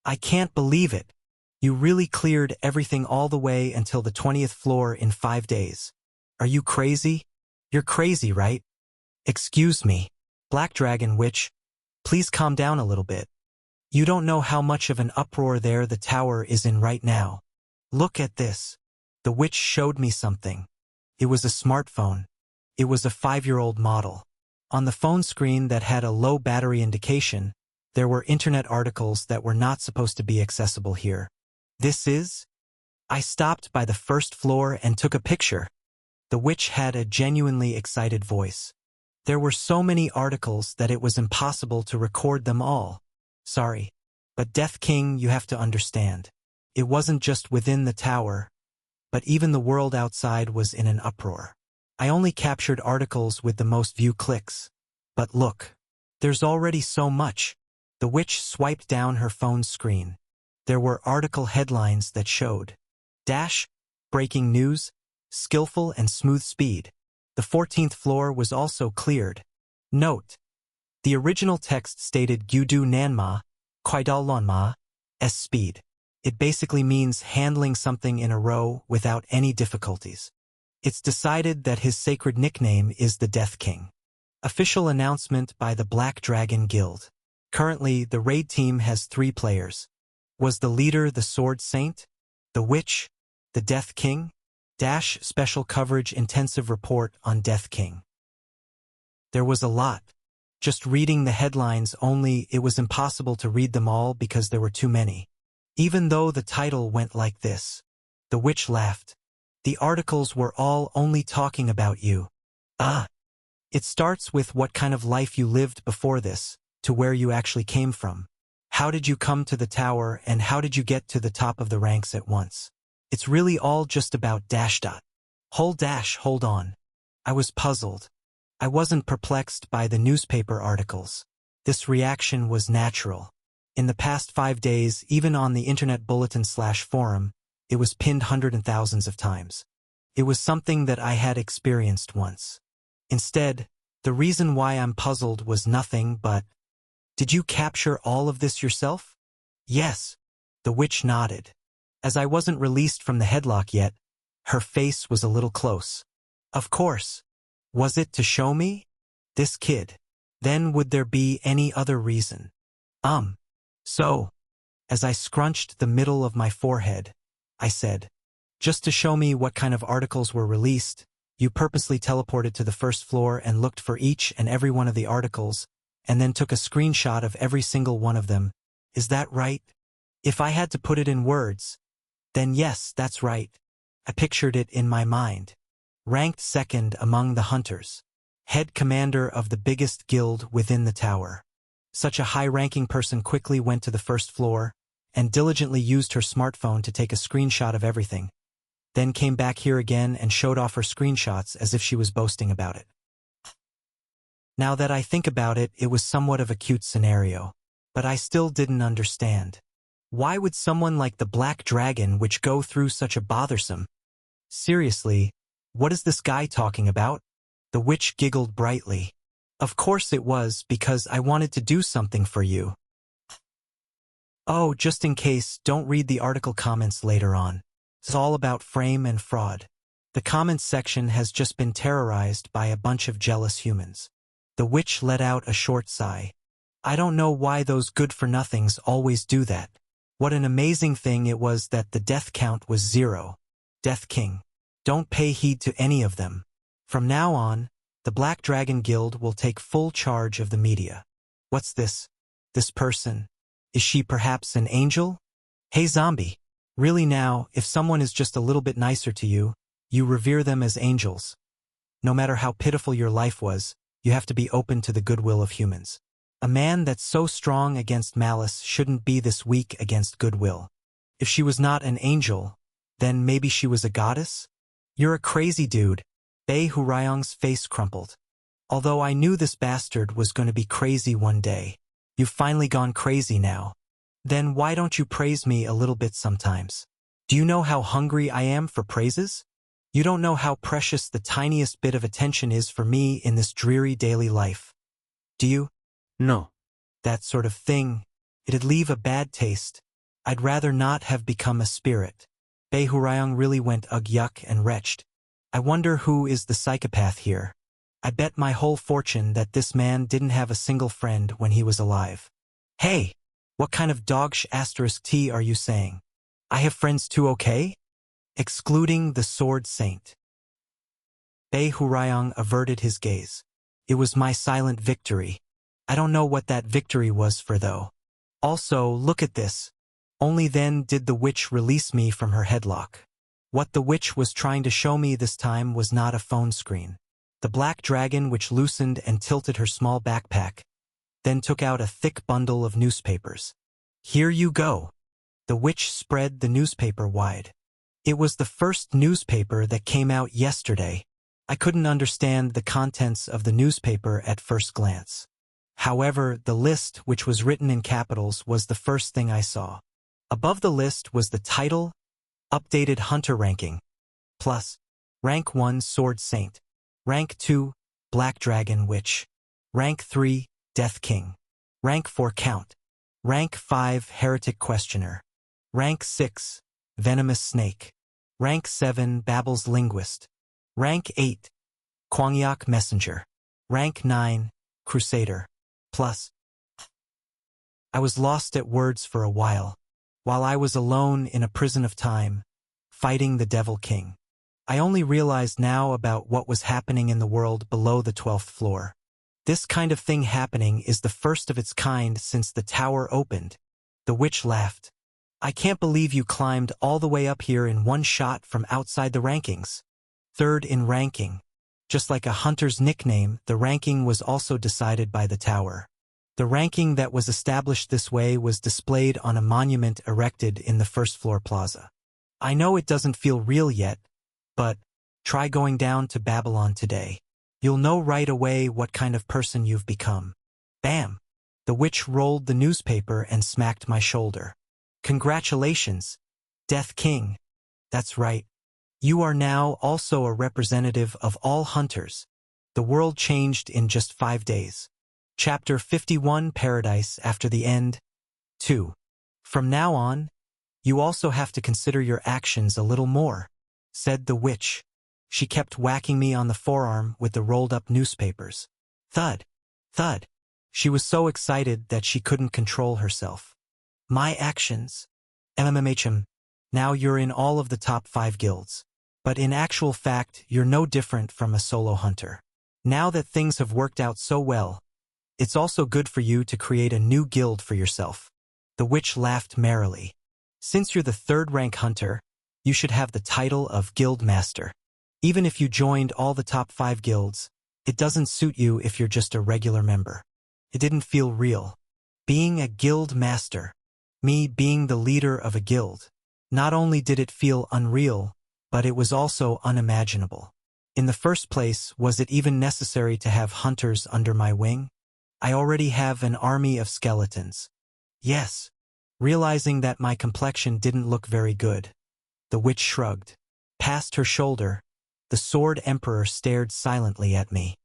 Speaker 1: I can't believe it. You really cleared everything all the way until the 20th floor in 5 days. Are you crazy? You're crazy, right? Excuse me. Black Dragon Witch. Please calm down a little bit. You don't know how much of an uproar the tower is in right now. Look at this. The witch showed me something. It was a smartphone. It was a 5-year-old model. On the phone screen that had a low battery indication, there were internet articles that were not supposed to be accessible here. This is? I stopped by the 1st floor and took a picture. The witch had a genuinely excited voice. There were so many articles that it was impossible to record them all. Sorry. But Death King, you have to understand. It wasn't just within the tower, but even the world outside was in an uproar. I only captured articles with the most view clicks. But look. There's already so much. The witch swiped down her phone's screen. There were article headlines that showed. Dash. Breaking news. Skillful and smooth speed. The 14th floor was also cleared. Note. The original text stated Gyudu Nanma, Kwaidalonma, S speed. It basically means handling something in a row without any difficulties. It's decided that his sacred nickname is the Death King. Official announcement by the Black Dragon Guild. Currently, the raid team has 3 players. Was the leader the Sword Saint? The Witch? The Death King? Dash special coverage intensive report on Death King. There was a lot. Just reading the headlines only, it was impossible to read them all because there were too many. Even though the title went like this. The witch laughed. The articles were all only talking about you. Ah. It starts with what kind of life you lived before this, to where you actually came from. How did you come to the tower and how did you get to the top of the ranks at once? It's really all just about dash dot. Hold on. I was puzzled. I wasn't perplexed by the newspaper articles. This reaction was natural. In the past 5 days, even on the internet bulletin/forum, it was pinned hundreds and thousands of times. It was something that I had experienced once. Instead, the reason why I'm puzzled was nothing but, did you capture all of this yourself? Yes. The witch nodded. As I wasn't released from the headlock yet, her face was a little close. Of course. Was it to show me? This kid. Then would there be any other reason? So. As I scrunched the middle of my forehead, I said, just to show me what kind of articles were released, you purposely teleported to the first floor and looked for each and every one of the articles, and then took a screenshot of every single one of them. Is that right? If I had to put it in words, then yes, that's right. I pictured it in my mind. Ranked second among the hunters. Head commander of the biggest guild within the tower. Such a high-ranking person quickly went to the first floor and diligently used her smartphone to take a screenshot of everything, then came back here again and showed off her screenshots as if she was boasting about it. Now that I think about it, it was somewhat of a cute scenario, but I still didn't understand. Why would someone like the Black Dragon which go through such a bothersome? Seriously, what is this guy talking about? The witch giggled brightly. Of course it was because I wanted to do something for you. Oh, just in case, don't read the article comments later on. It's all about frame and fraud. The comments section has just been terrorized by a bunch of jealous humans. The witch let out a short sigh. I don't know why those good-for-nothings always do that. What an amazing thing it was that the death count was 0. Death King. Don't pay heed to any of them. From now on, the Black Dragon Guild will take full charge of the media. What's this? This person? Is she perhaps an angel? Hey zombie. Really now, if someone is just a little bit nicer to you, you revere them as angels. No matter how pitiful your life was, you have to be open to the goodwill of humans. A man that's so strong against malice shouldn't be this weak against goodwill. If she was not an angel, then maybe she was a goddess? You're a crazy dude. Bei Hurayong's face crumpled. Although I knew this bastard was going to be crazy one day. You've finally gone crazy now. Then why don't you praise me a little bit sometimes? Do you know how hungry I am for praises? You don't know how precious the tiniest bit of attention is for me in this dreary daily life. Do you?
Speaker 2: No.
Speaker 1: That sort of thing. It'd leave a bad taste. I'd rather not have become a spirit. Bei Hurayong really went ugh yuck and retched. I wonder who is the psychopath here. I bet my whole fortune that this man didn't have a single friend when he was alive. Hey! What kind of dog**t are you saying? I have friends too, okay? Excluding the Sword Saint. Bei Hurayong averted his gaze. It was my silent victory. I don't know what that victory was for though. Also, look at this. Only then did the witch release me from her headlock. What the witch was trying to show me this time was not a phone screen. The black dragon which loosened and tilted her small backpack, then took out a thick bundle of newspapers. Here you go. The witch spread the newspaper wide. It was the first newspaper that came out yesterday. I couldn't understand the contents of the newspaper at first glance. However, the list, which was written in capitals, was the first thing I saw. Above the list was the title, Updated Hunter Ranking, plus Rank 1 Sword Saint, Rank 2 Black Dragon Witch, Rank 3 Death King, Rank 4 Count, Rank 5 Heretic Questioner, Rank 6 Venomous Snake, Rank 7 Babbles Linguist, Rank 8 Kwangyak Messenger, Rank 9 Crusader, plus. I was lost at words for a while I was alone in a prison of time, fighting the Devil King. I only realized now about what was happening in the world below the 12th floor. This kind of thing happening is the first of its kind since the tower opened. The witch laughed. I can't believe you climbed all the way up here in one shot from outside the rankings. Third in ranking. Just like a hunter's nickname, the ranking was also decided by the tower. The ranking that was established this way was displayed on a monument erected in the first floor plaza. I know it doesn't feel real yet, but try going down to Babylon today. You'll know right away what kind of person you've become. Bam! The witch rolled the newspaper and smacked my shoulder. Congratulations, Death King. That's right. You are now also a representative of all hunters. The world changed in just 5 days. Chapter 51, Paradise After the End. 2. From now on, you also have to consider your actions a little more, said the witch. She kept whacking me on the forearm with the rolled-up newspapers. Thud, thud. She was so excited that she couldn't control herself. My actions. MMHM. Now you're in all of the top 5 guilds. But in actual fact, you're no different from a solo hunter. Now that things have worked out so well, it's also good for you to create a new guild for yourself. The witch laughed merrily. Since you're the 3rd rank hunter, you should have the title of Guild Master. Even if you joined all the top 5 guilds, it doesn't suit you if you're just a regular member. It didn't feel real. Being a guild master, me being the leader of a guild, not only did it feel unreal, but it was also unimaginable. In the first place, was it even necessary to have hunters under my wing? I already have an army of skeletons. Yes. Realizing that my complexion didn't look very good, the witch shrugged. Past her shoulder, the Sword Emperor stared silently at me.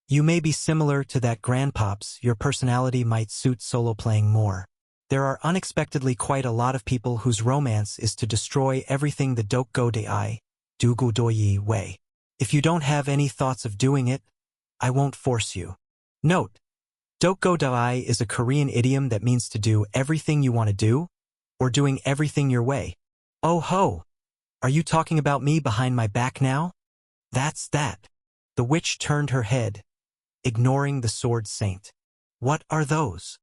Speaker 1: You may be similar to that grandpops, your personality might suit solo playing more. There are unexpectedly quite a lot of people whose romance is to destroy everything the Dokgo Dai, Dugu Doyi way. If you don't have any thoughts of doing it, I won't force you. Note: Dokgo Dai is a Korean idiom that means to do everything you want to do, or doing everything your way. Oh ho! Are you talking about me behind my back now? That's that. The witch turned her head, ignoring the sword saint. What are those?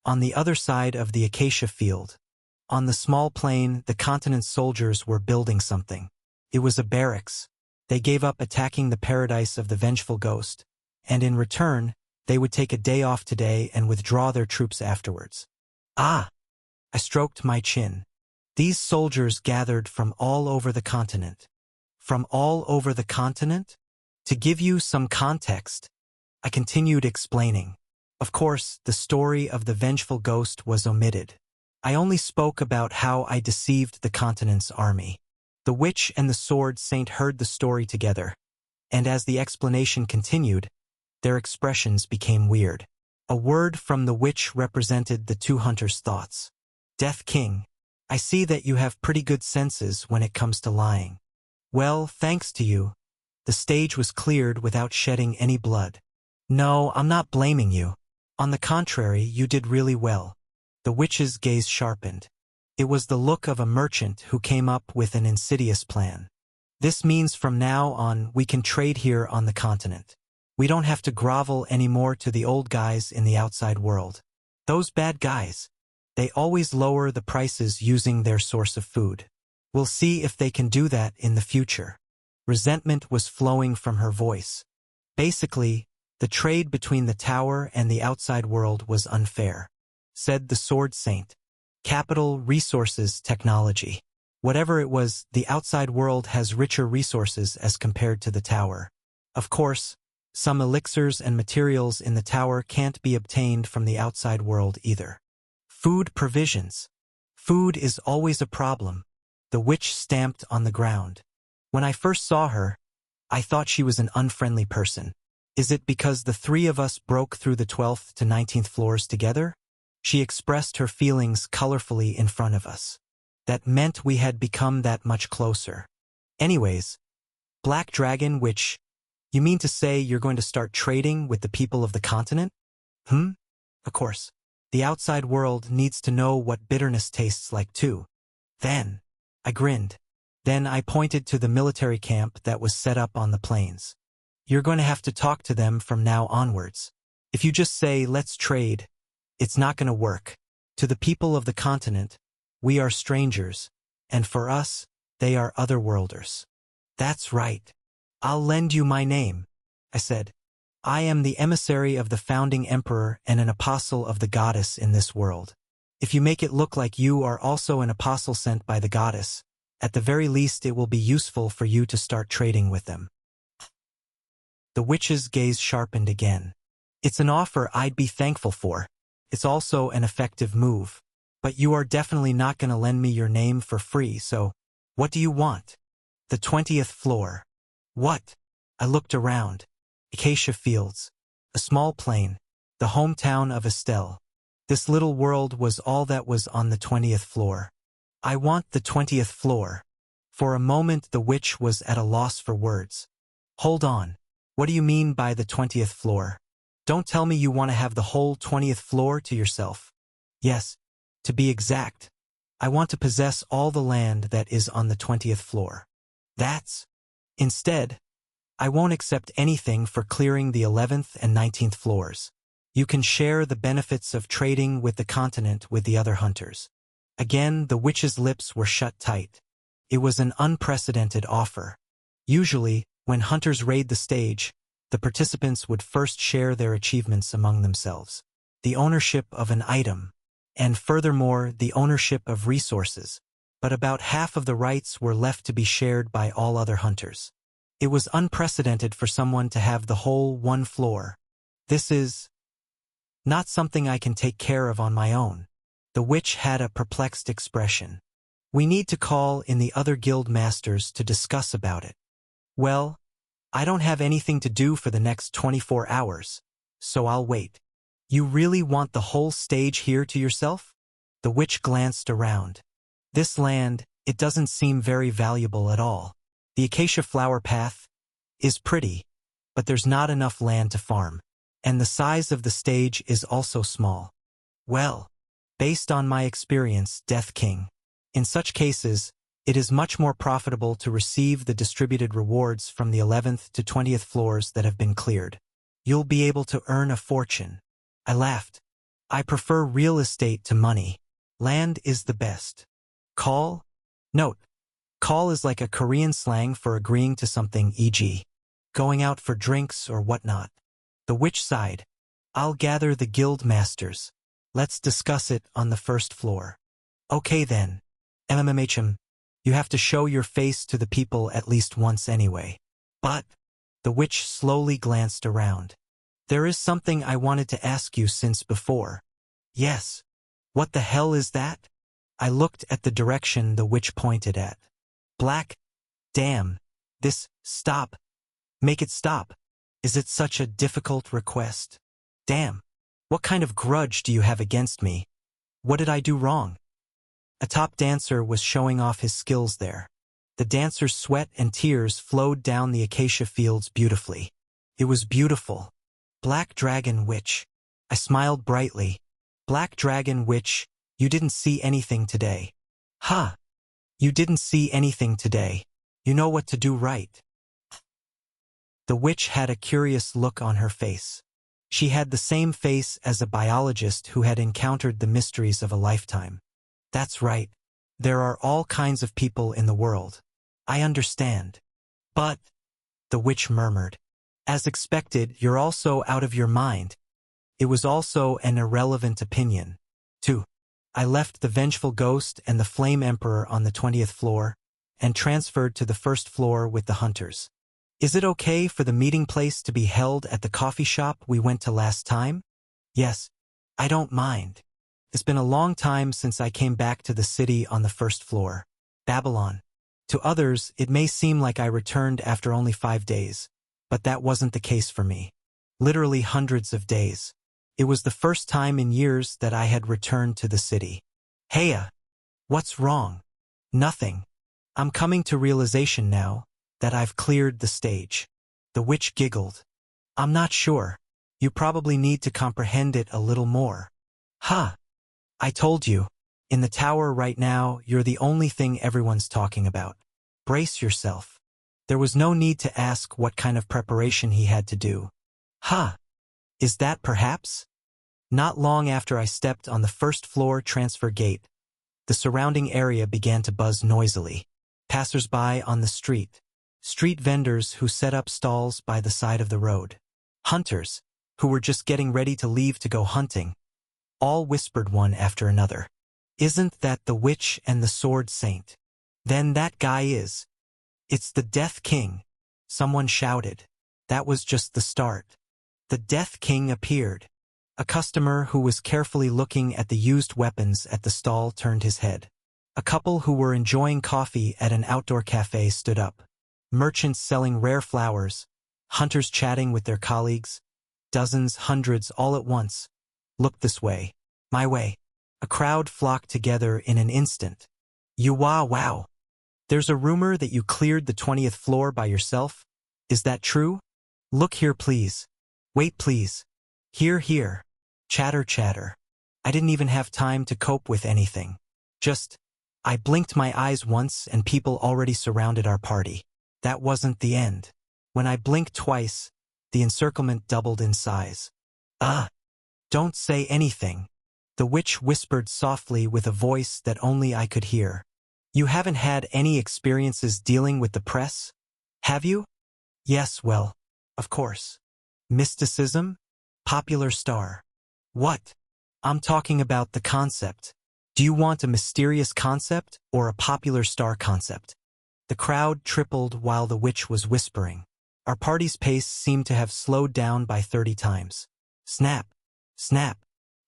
Speaker 1: On the other side of the acacia field, on the small plain, the continent's soldiers were building something. It was a barracks. They gave up attacking the paradise of the vengeful ghost, and in return, they would take a day off today and withdraw their troops afterwards. Ah! I stroked my chin. These soldiers gathered from all over the continent. From all over the continent? To give you some context, I continued explaining. Of course, the story of the vengeful ghost was omitted. I only spoke about how I deceived the continent's army. The witch and the sword saint heard the story together, and as the explanation continued, their expressions became weird. A word from the witch represented the 2 hunters' thoughts. Death King, I see that you have pretty good senses when it comes to lying. Well, thanks to you, the stage was cleared without shedding any blood. No, I'm not blaming you. On the contrary, you did really well. The witch's gaze sharpened. It was the look of a merchant who came up with an insidious plan. This means from now on we can trade here on the continent. We don't have to grovel anymore to the old guys in the outside world. Those bad guys. They always lower the prices using their source of food. We'll see if they can do that in the future. Resentment was flowing from her voice. Basically, the trade between the tower and the outside world was unfair, said the Sword Saint. Capital, resources, technology. Whatever it was, the outside world has richer resources as compared to the tower. Of course, some elixirs and materials in the tower can't be obtained from the outside world either. Food provisions. Food is always a problem. The witch stamped on the ground. When I first saw her, I thought she was an unfriendly person. Is it because the 3 of us broke through the 12th to 19th floors together? She expressed her feelings colorfully in front of us. That meant we had become that much closer. Anyways, Black Dragon Witch, you mean to say you're going to start trading with the people of the continent? Of course. The outside world needs to know what bitterness tastes like too. Then, I grinned. Then I pointed to the military camp that was set up on the plains. You're going to have to talk to them from now onwards. If you just say, let's trade, it's not going to work. To the people of the continent, We are strangers, and for us, they are otherworlders. That's right. I'll lend you my name, I said. I am the emissary of the founding emperor and an apostle of the goddess in this world. If you make it look like you are also an apostle sent by the goddess, at the very least it will be useful for you to start trading with them. The witch's gaze sharpened again. It's an offer I'd be thankful for. It's also an effective move. But you are definitely not going to lend me your name for free, so what do you want? The 20th floor. What? I looked around. Acacia Fields. A small plain. The hometown of Estelle. This little world was all that was on the 20th floor. I want the 20th floor. For a moment the witch was at a loss for words. Hold on. What do you mean by the 20th floor? Don't tell me you want to have the whole 20th floor to yourself. Yes. To be exact, I want to possess all the land that is on the 20th floor. Instead, I won't accept anything for clearing the 11th and 19th floors. You can share the benefits of trading with the continent with the other hunters. Again, the witch's lips were shut tight. It was an unprecedented offer. Usually, when hunters raid the stage, the participants would first share their achievements among themselves. The ownership of an item, and furthermore the ownership of resources, but about half of the rights were left to be shared by all other hunters. It was unprecedented for someone to have the whole one floor. This is not something I can take care of on my own. The witch had a perplexed expression. We need to call in the other guild masters to discuss about it. Well, I don't have anything to do for the next 24 hours, so I'll wait. You really want the whole stage here to yourself? The witch glanced around. This land, it doesn't seem very valuable at all. The acacia flower path is pretty, but there's not enough land to farm, and the size of the stage is also small. Well, based on my experience, Death King, in such cases, it is much more profitable to receive the distributed rewards from the 11th to 20th floors that have been cleared. You'll be able to earn a fortune. I laughed. I prefer real estate to money. Land is the best. Call? Note. Call is like a Korean slang for agreeing to something, e.g., going out for drinks or whatnot. The witch sighed. I'll gather the guild masters. Let's discuss it on the first floor. Okay then. MMHM, you have to show your face to the people at least once anyway. But, the witch slowly glanced around. There is something I wanted to ask you since before. Yes. What the hell is that? I looked at the direction the witch pointed at. Black. Damn. Stop. Make it stop. Is it such a difficult request? Damn. What kind of grudge do you have against me? What did I do wrong? A top dancer was showing off his skills there. The dancer's sweat and tears flowed down the acacia fields beautifully. It was beautiful. Black Dragon Witch. I smiled brightly. Black Dragon Witch, you didn't see anything today. Ha! You didn't see anything today. You know what to do, right? The witch had a curious look on her face. She had the same face as a biologist who had encountered the mysteries of a lifetime. That's right. There are all kinds of people in the world. I understand. But, the witch murmured. As expected, you're also out of your mind. It was also an irrelevant opinion. 2. I left the vengeful ghost and the flame emperor on the 20th floor, and transferred to the first floor with the hunters. Is it okay for the meeting place to be held at the coffee shop we went to last time? Yes. I don't mind. It's been a long time since I came back to the city on the first floor, Babylon. To others, it may seem like I returned after only 5 days. But that wasn't the case for me. Literally hundreds of days. It was the first time in years that I had returned to the city. Heya! What's wrong? Nothing. I'm coming to realization now that I've cleared the stage. The witch giggled. I'm not sure. You probably need to comprehend it a little more. Ha! I told you. In the tower right now, you're the only thing everyone's talking about. Brace yourself. There was no need to ask what kind of preparation he had to do. Ha! Is that perhaps? Not long after I stepped on the first floor transfer gate, The surrounding area began to buzz noisily. Passers-by on the street. Street vendors who set up stalls by the side of the road. Hunters, who were just getting ready to leave to go hunting. All whispered one after another. "Isn't that the witch and the sword saint? Then that guy is. It's the Death King," someone shouted. That was just the start. The Death King appeared. A customer who was carefully looking at the used weapons at the stall turned his head. A couple who were enjoying coffee at an outdoor cafe stood up. Merchants selling rare flowers. Hunters chatting with their colleagues. Dozens, hundreds, all at once. Looked this way. My way. A crowd flocked together in an instant. Wow. There's a rumor that you cleared the 20th floor by yourself. Is that true? Look here, please. Wait, please. Here. Chatter. I didn't even have time to cope with anything. I blinked my eyes once and people already surrounded our party. That wasn't the end. When I blinked twice, the encirclement doubled in size. Don't say anything. The witch whispered softly with a voice that only I could hear. You haven't had any experiences dealing with the press? Have you? Yes, well, of course. Mysticism? Popular star. What? I'm talking about the concept. Do you want a mysterious concept or a popular star concept? The crowd tripled while the witch was whispering. Our party's pace seemed to have slowed down by 30 times. Snap.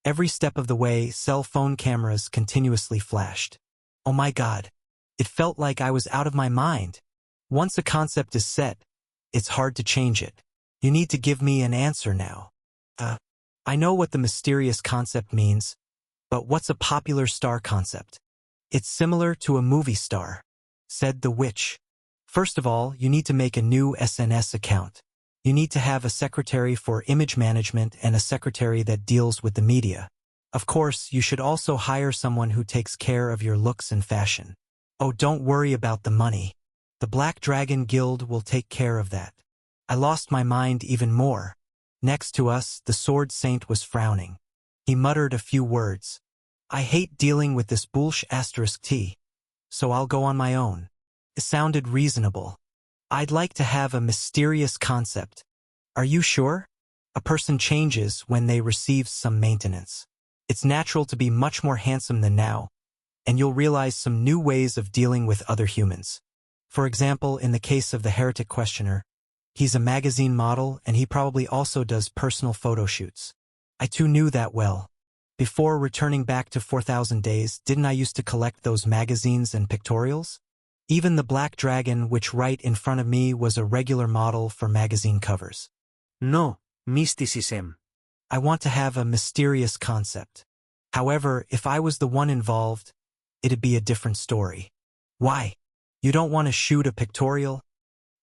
Speaker 1: Every step of the way, cell phone cameras continuously flashed. Oh my God. It felt like I was out of my mind. Once a concept is set, it's hard to change it. You need to give me an answer now. I know what the mysterious concept means, but what's a popular star concept? It's similar to a movie star, said the witch. First of all, you need to make a new SNS account. You need to have a secretary for image management and a secretary that deals with the media. Of course, you should also hire someone who takes care of your looks and fashion. Oh, don't worry about the money. The Black Dragon Guild will take care of that. I lost my mind even more. Next to us, the Sword Saint was frowning. He muttered a few words. I hate dealing with this *T, so I'll go on my own. It sounded reasonable. I'd like to have a mysterious concept. Are you sure? A person changes when they receive some maintenance. It's natural to be much more handsome than now, and you'll realize some new ways of dealing with other humans. For example, in the case of the Heretic Questioner, he's a magazine model and he probably also does personal photo shoots. I too knew that well. Before returning back to 4,000 Days, didn't I used to collect those magazines and pictorials? Even the Black Dragon, which right in front of me was a regular model for magazine covers.
Speaker 2: No, mysticism.
Speaker 1: I want to have a mysterious concept. However, if I was the one involved, it'd be a different story. Why? You don't want to shoot a pictorial?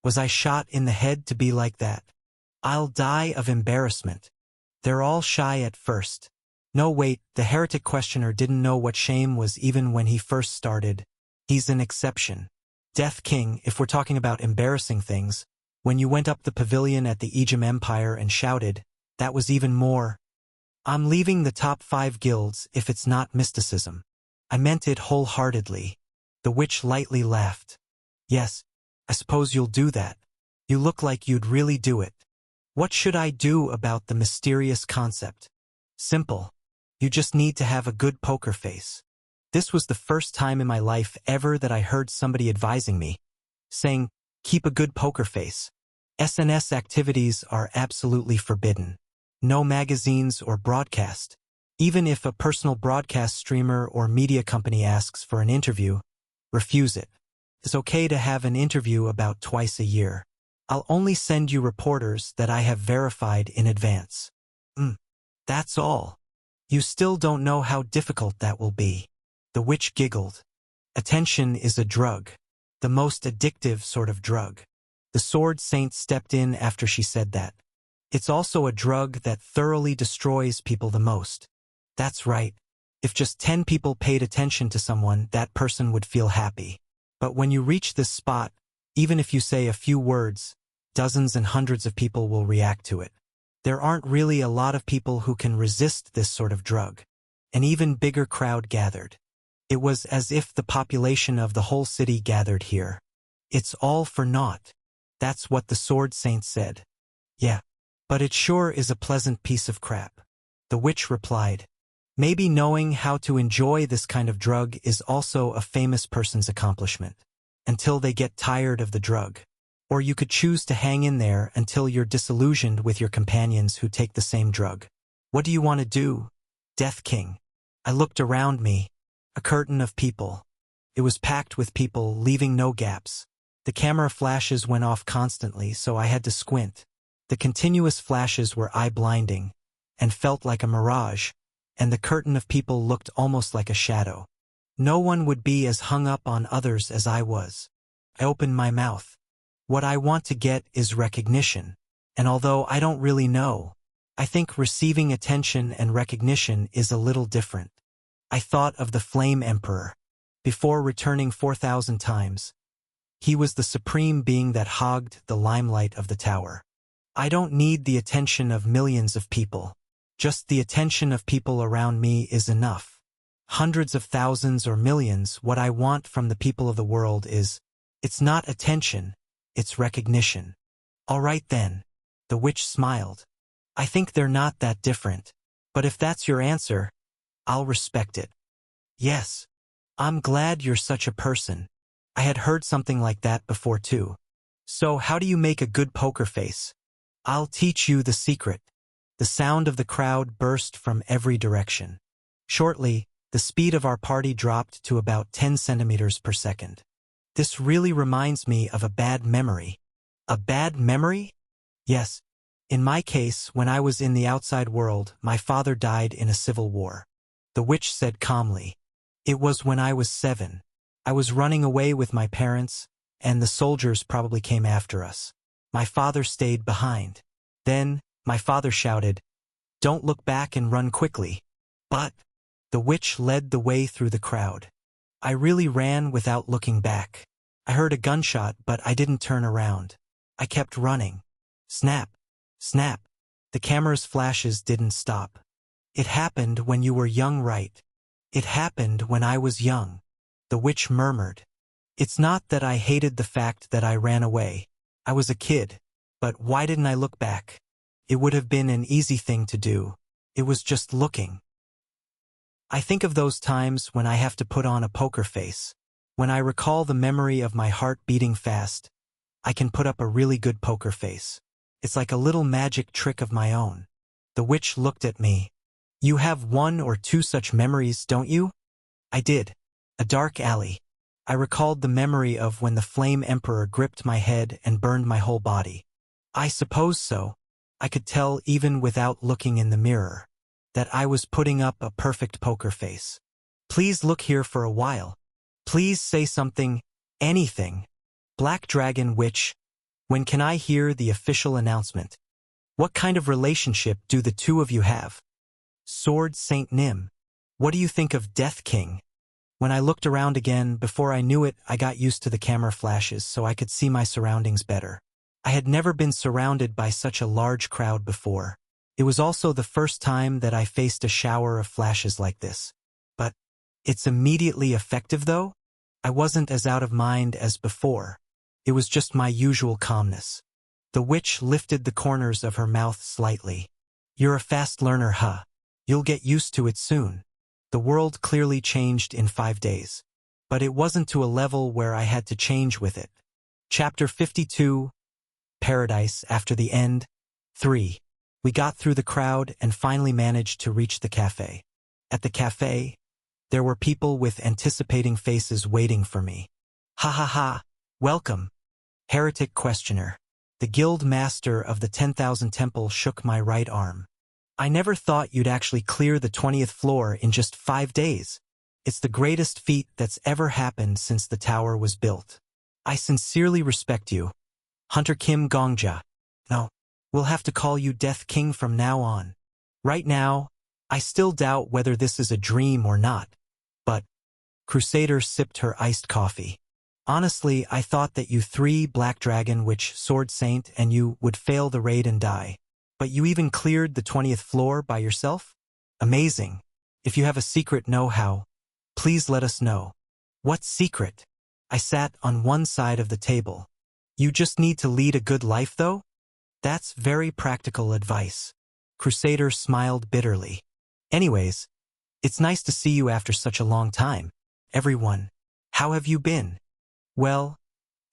Speaker 1: Was I shot in the head to be like that? I'll die of embarrassment. They're all shy at first. No, wait, the Heretic Questioner didn't know what shame was even when he first started. He's an exception. Death King, if we're talking about embarrassing things, when you went up the pavilion at the Ejim Empire and shouted, that was even more. I'm leaving the top 5 guilds if it's not mysticism. I meant it wholeheartedly. The witch lightly laughed. Yes, I suppose you'll do that. You look like you'd really do it. What should I do about the mysterious concept? Simple. You just need to have a good poker face. This was the first time in my life ever that I heard somebody advising me, saying, keep a good poker face. SNS activities are absolutely forbidden. No magazines or broadcast. Even if a personal broadcast streamer or media company asks for an interview, refuse it. It's okay to have an interview about twice a year. I'll only send you reporters that I have verified in advance. That's all. You still don't know how difficult that will be. The witch giggled. Attention is a drug. The most addictive sort of drug. The Sword Saint stepped in after she said that. It's also a drug that thoroughly destroys people the most. That's right. If just 10 people paid attention to someone, that person would feel happy. But when you reach this spot, even if you say a few words, dozens and hundreds of people will react to it. There aren't really a lot of people who can resist this sort of drug. An even bigger crowd gathered. It was as if the population of the whole city gathered here. It's all for naught. That's what the Sword Saint said. Yeah, but it sure is a pleasant piece of crap. The witch replied. Maybe knowing how to enjoy this kind of drug is also a famous person's accomplishment. Until they get tired of the drug. Or you could choose to hang in there until you're disillusioned with your companions who take the same drug. What do you want to do, Death King? I looked around me. A curtain of people. It was packed with people, leaving no gaps. The camera flashes went off constantly, so I had to squint. The continuous flashes were eye-blinding, and felt like a mirage, and the curtain of people looked almost like a shadow. No one would be as hung up on others as I was. I opened my mouth. What I want to get is recognition, and although I don't really know, I think receiving attention and recognition is a little different. I thought of the Flame Emperor. Before returning 4,000 times, he was the supreme being that hogged the limelight of the tower. I don't need the attention of millions of people. Just the attention of people around me is enough. Hundreds of thousands or millions, what I want from the people of the world is, it's not attention, it's recognition. All right then. The witch smiled. I think they're not that different. But if that's your answer, I'll respect it. Yes. I'm glad you're such a person. I had heard something like that before too. So how do you make a good poker face? I'll teach you the secret. The sound of the crowd burst from every direction. Shortly, the speed of our party dropped to about 10 centimeters per second. This really reminds me of a bad memory. A bad memory? Yes. In my case, when I was in the outside world, my father died in a civil war. The witch said calmly. It was when I was 7. I was running away with my parents, and the soldiers probably came after us. My father stayed behind. Then, my father shouted, "Don't look back and run quickly." But the witch led the way through the crowd. I really ran without looking back. I heard a gunshot, but I didn't turn around. I kept running. Snap, snap. The camera's flashes didn't stop. It happened when you were young, right? It happened when I was young. The witch murmured. It's not that I hated the fact that I ran away. I was a kid. But why didn't I look back? It would have been an easy thing to do. It was just looking. I think of those times when I have to put on a poker face. When I recall the memory of my heart beating fast, I can put up a really good poker face. It's like a little magic trick of my own. The witch looked at me. You have 1 or 2 such memories, don't you? I did. A dark alley. I recalled the memory of when the Flame Emperor gripped my head and burned my whole body. I suppose so. I could tell even without looking in the mirror that I was putting up a perfect poker face. Please look here for a while. Please say something, anything. Black Dragon Witch, when can I hear the official announcement? What kind of relationship do the two of you have? Sword Saint Nim, what do you think of Death King? When I looked around again, before I knew it, I got used to the camera flashes so I could see my surroundings better. I had never been surrounded by such a large crowd before. It was also the first time that I faced a shower of flashes like this. But it's immediately effective though? I wasn't as out of mind as before. It was just my usual calmness. The witch lifted the corners of her mouth slightly. You're a fast learner, huh? You'll get used to it soon. The world clearly changed in 5 days. But it wasn't to a level where I had to change with it. Chapter 52, Paradise After the End, 3. We got through the crowd and finally managed to reach the cafe. At the cafe, there were people with anticipating faces waiting for me. Ha ha ha, welcome. Heretic Questioner. The guild master of the 10,000 Temple shook my right arm. I never thought you'd actually clear the 20th floor in just 5 days. It's the greatest feat that's ever happened since the tower was built. I sincerely respect you. Hunter Kim Gongja. No, we'll have to call you Death King from now on. Right now, I still doubt whether this is a dream or not. But Crusader sipped her iced coffee. Honestly, I thought that you 3, Black Dragon Witch, Sword Saint, and you would fail the raid and die. But you even cleared the 20th floor by yourself? Amazing. If you have a secret know-how, Please let us know. What secret? I sat on one side of the table. You just need to lead a good life, though? That's very practical advice. Crusader smiled bitterly. Anyways, it's nice to see you after such a long time. Everyone, how have you been? Well,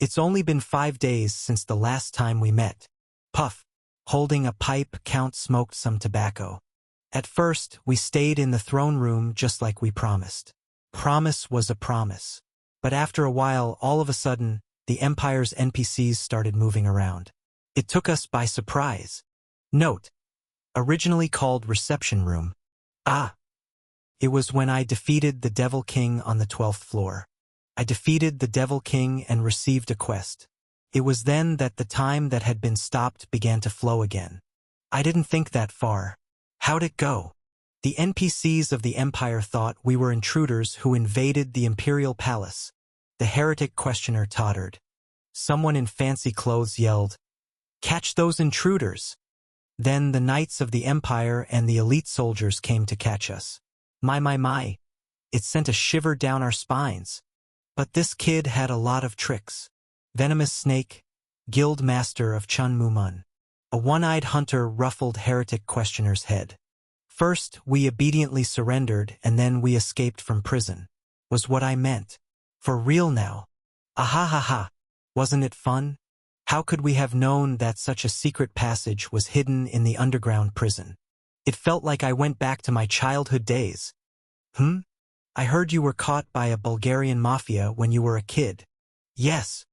Speaker 1: it's only been 5 days since the last time we met. Puff. Holding a pipe, Count smoked some tobacco. At first, we stayed in the throne room just like we promised. Promise was a promise. But after a while, all of a sudden, the Empire's NPCs started moving around. It took us by surprise. Note: originally called Reception Room. It was when I defeated the Devil King on the 12th floor. I defeated the Devil King and received a quest. It was then that the time that had been stopped began to flow again. I didn't think that far. How'd it go? The NPCs of the Empire thought we were intruders who invaded the Imperial Palace. The heretic questioner tottered. Someone in fancy clothes yelled, "Catch those intruders!" Then the Knights of the Empire and the elite soldiers came to catch us. My. It sent a shiver down our spines. But this kid had a lot of tricks. Venomous Snake, Guild Master of Chun Mumun. A one-eyed hunter ruffled heretic questioner's head. First, we obediently surrendered, and then we escaped from prison. Was what I meant. For real now. Ahahaha. Wasn't it fun? How could we have known that such a secret passage was hidden in the underground prison? It felt like I went back to my childhood days. I heard you were caught by a Bulgarian mafia when you were a kid. Yes.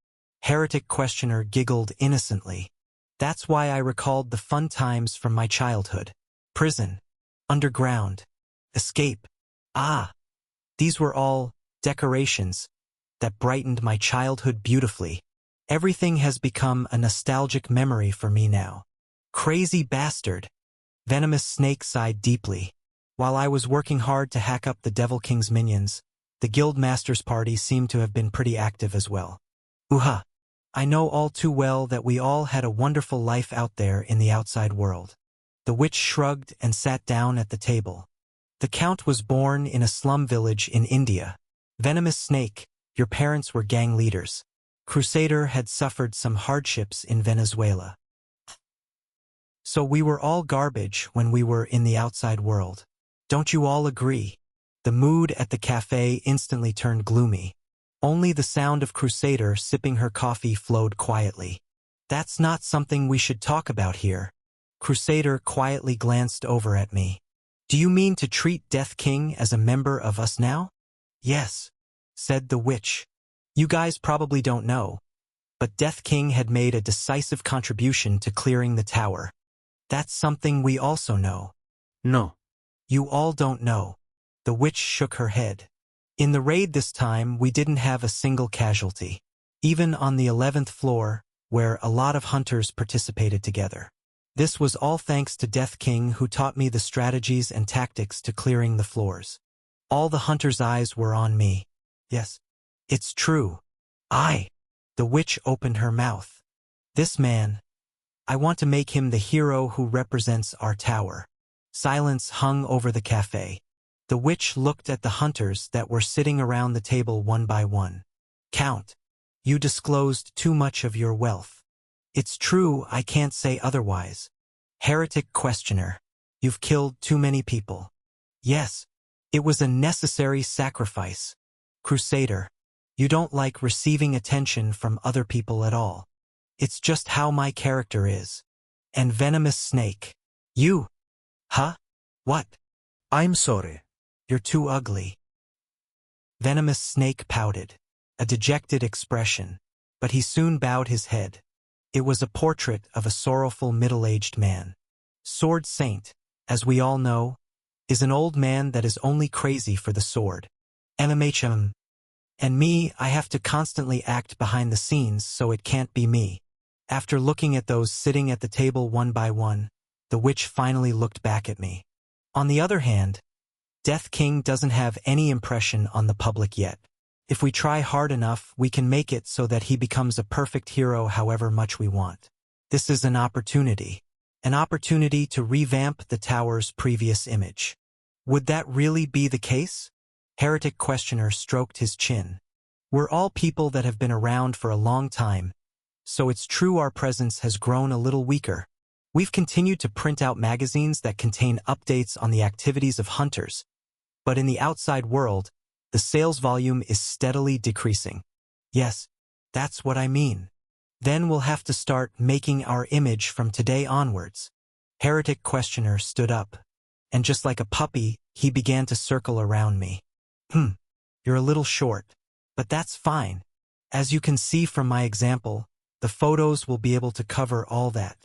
Speaker 1: Heretic questioner giggled innocently. That's why I recalled the fun times from my childhood. Prison. Underground. Escape. These were all decorations that brightened my childhood beautifully. Everything has become a nostalgic memory for me now. Crazy bastard. Venomous Snake sighed deeply. While I was working hard to hack up the Devil King's minions, the Guild Master's party seemed to have been pretty active as well. I know all too well that we all had a wonderful life out there in the outside world. The witch shrugged and sat down at the table. The Count was born in a slum village in India. Venomous Snake, your parents were gang leaders. Crusader had suffered some hardships in Venezuela. So we were all garbage when we were in the outside world. Don't you all agree? The mood at the cafe instantly turned gloomy. Only the sound of Crusader sipping her coffee flowed quietly. That's not something we should talk about here. Crusader quietly glanced over at me. Do you mean to treat Death King as a member of us now? Yes, said the witch. You guys probably don't know, but Death King had made a decisive contribution to clearing the tower. That's something we also know.
Speaker 2: No.
Speaker 1: You all don't know. The witch shook her head. In the raid this time, we didn't have a single casualty. Even on the 11th floor, where a lot of hunters participated together. This was all thanks to Death King, who taught me the strategies and tactics to clearing the floors. All the hunters' eyes were on me. Yes, it's true. The witch opened her mouth. This man, I want to make him the hero who represents our tower. Silence hung over the cafe. The witch looked at the hunters that were sitting around the table one by one. Count, you disclosed too much of your wealth. It's true, I can't say otherwise. Heretic questioner, you've killed too many people. Yes, it was a necessary sacrifice. Crusader, you don't like receiving attention from other people at all. It's just how my character is. And Venomous Snake, you. What?
Speaker 2: I'm sorry.
Speaker 1: You're too ugly. Venomous Snake pouted, a dejected expression, but he soon bowed his head. It was a portrait of a sorrowful middle-aged man. Sword Saint, as we all know, is an old man that is only crazy for the sword. MMHM. And me, I have to constantly act behind the scenes, so it can't be me. After looking at those sitting at the table one by one, the witch finally looked back at me. On the other hand, Death King doesn't have any impression on the public yet. If we try hard enough, we can make it so that he becomes a perfect hero however much we want. This is an opportunity to revamp the tower's previous image. Would that really be the case? Heretic questioner stroked his chin. We're all people that have been around for a long time, so it's true our presence has grown a little weaker. We've continued to print out magazines that contain updates on the activities of hunters, but in the outside world, the sales volume is steadily decreasing. Yes, that's what I mean. Then we'll have to start making our image from today onwards. Heretic questioner stood up, and just like a puppy, he began to circle around me. You're a little short, but that's fine. As you can see from my example, the photos will be able to cover all that.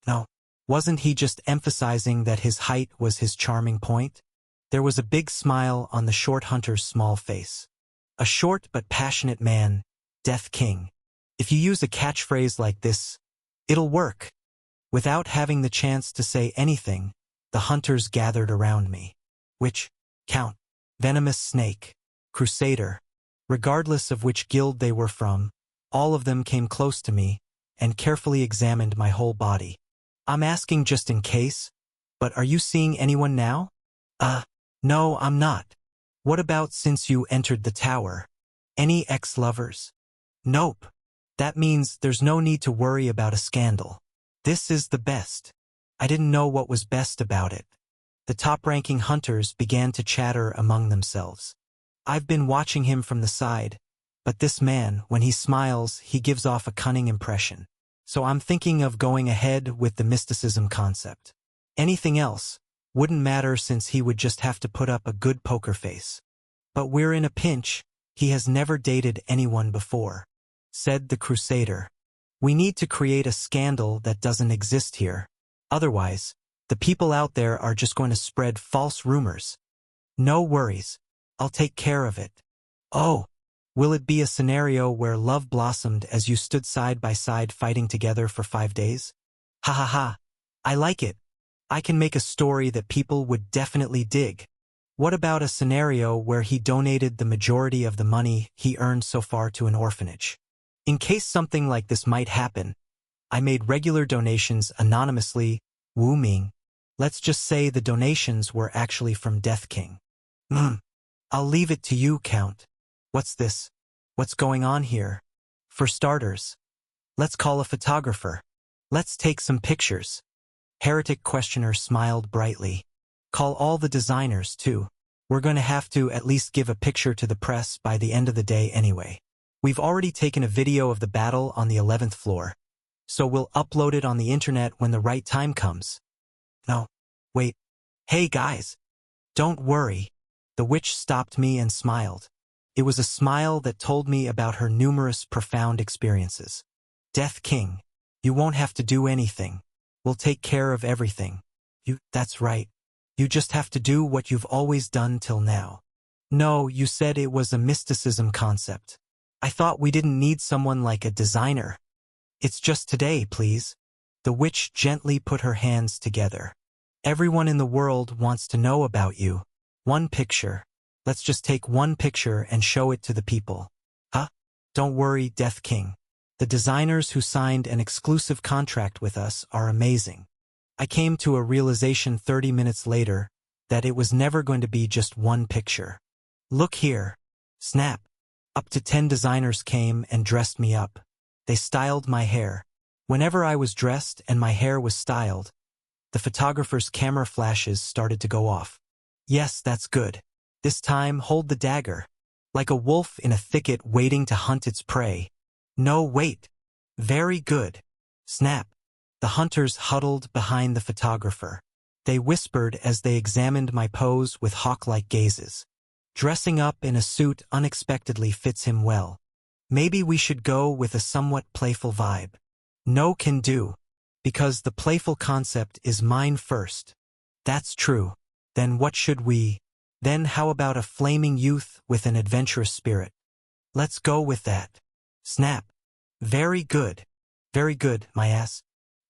Speaker 1: No. Wasn't he just emphasizing that his height was his charming point? There was a big smile on the short hunter's small face. A short but passionate man, Death King. If you use a catchphrase like this, it'll work. Without having the chance to say anything, the hunters gathered around me. Which, Count, Venomous Snake, Crusader, regardless of which guild they were from, all of them came close to me and carefully examined my whole body. I'm asking just in case, but are you seeing anyone now? No, I'm not. What about since you entered the tower? Any ex-lovers? Nope. That means there's no need to worry about a scandal. This is the best. I didn't know what was best about it. The top-ranking hunters began to chatter among themselves. I've been watching him from the side, but this man, when he smiles, he gives off a cunning impression. So I'm thinking of going ahead with the mysticism concept. Anything else wouldn't matter since he would just have to put up a good poker face. But we're in a pinch. He has never dated anyone before, said the Crusader. We need to create a scandal that doesn't exist here. Otherwise, the people out there are just going to spread false rumors. No worries. I'll take care of it. Oh, will it be a scenario where love blossomed as you stood side by side fighting together for 5 days? Ha ha ha. I like it. I can make a story that people would definitely dig. What about a scenario where he donated the majority of the money he earned so far to an orphanage? In case something like this might happen, I made regular donations anonymously, Wu Ming. Let's just say the donations were actually from Death King. I'll leave it to you, Count. What's this? What's going on here? For starters, let's call a photographer. Let's take some pictures. Heretic questioner smiled brightly. Call all the designers, too. We're going to have to at least give a picture to the press by the end of the day anyway. We've already taken a video of the battle on the 11th floor, so we'll upload it on the internet when the right time comes. No, wait. Hey guys, don't worry. The witch stopped me and smiled. It was a smile that told me about her numerous profound experiences. Death King, you won't have to do anything. We'll take care of everything. That's right. You just have to do what you've always done till now. No, you said it was a mysticism concept. I thought we didn't need someone like a designer. It's just today, please. The witch gently put her hands together. Everyone in the world wants to know about you. One picture. Let's just take one picture and show it to the people. Don't worry, Death King. The designers who signed an exclusive contract with us are amazing. I came to a realization 30 minutes later that it was never going to be just one picture. Look here. Snap. Up to 10 designers came and dressed me up. They styled my hair. Whenever I was dressed and my hair was styled, the photographer's camera flashes started to go off. Yes, that's good. This time, hold the dagger. Like a wolf in a thicket waiting to hunt its prey. No, wait. Very good. Snap. The hunters huddled behind the photographer. They whispered as they examined my pose with hawk-like gazes. Dressing up in a suit unexpectedly fits him well. Maybe we should go with a somewhat playful vibe. No can do, because the playful concept is mine first. That's true. Then what should we? Then how about a flaming youth with an adventurous spirit? Let's go with that. Snap. Very good. Very good, my ass.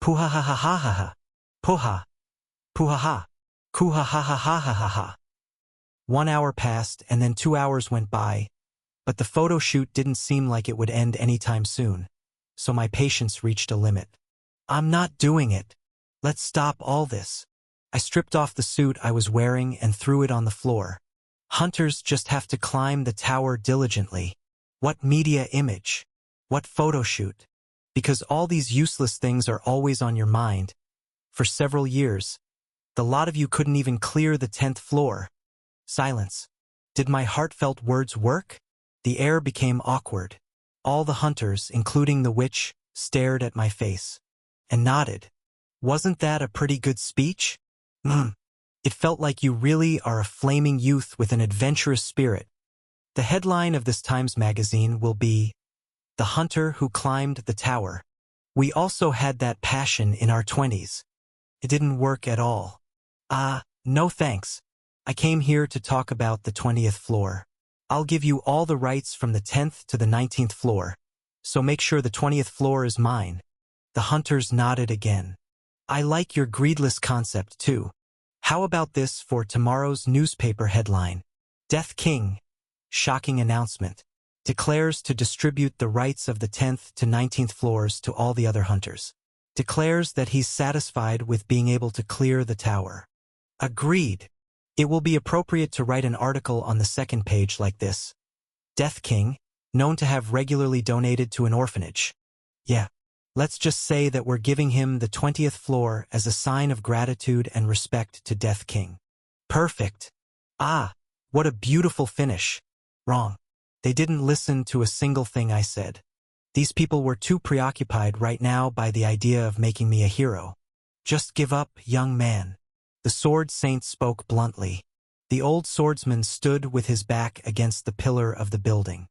Speaker 1: Pooha ha ha ha ha ha. Pooha. Pooha ha. Kooha ha ha ha ha ha ha. 1 hour passed and then 2 hours went by, but the photo shoot didn't seem like it would end anytime soon, so my patience reached a limit. I'm not doing it. Let's stop all this. I stripped off the suit I was wearing and threw it on the floor. Hunters just have to climb the tower diligently. What media image? What photo shoot? Because all these useless things are always on your mind. For several years, the lot of you couldn't even clear the 10th floor. Silence. Did my heartfelt words work? The air became awkward. All the hunters, including the witch, stared at my face and nodded. Wasn't that a pretty good speech? It felt like you really are a flaming youth with an adventurous spirit. The headline of this Times magazine will be, "The Hunter Who Climbed the Tower." We also had that passion in our 20s. It didn't work at all. No thanks. I came here to talk about the 20th floor. I'll give you all the rights from the 10th to the 19th floor, so make sure the 20th floor is mine. The hunters nodded again. I like your greedless concept, too. How about this for tomorrow's newspaper headline? Death King, shocking announcement, declares to distribute the rights of the 10th to 19th floors to all the other hunters. Declares that he's satisfied with being able to clear the tower. Agreed. It will be appropriate to write an article on the second page like this. Death King, known to have regularly donated to an orphanage. Yeah. Let's just say that we're giving him the 20th floor as a sign of gratitude and respect to Death King. Perfect. What a beautiful finish. Wrong. They didn't listen to a single thing I said. These people were too preoccupied right now by the idea of making me a hero. Just give up, young man. The sword saint spoke bluntly. The old swordsman stood with his back against the pillar of the building.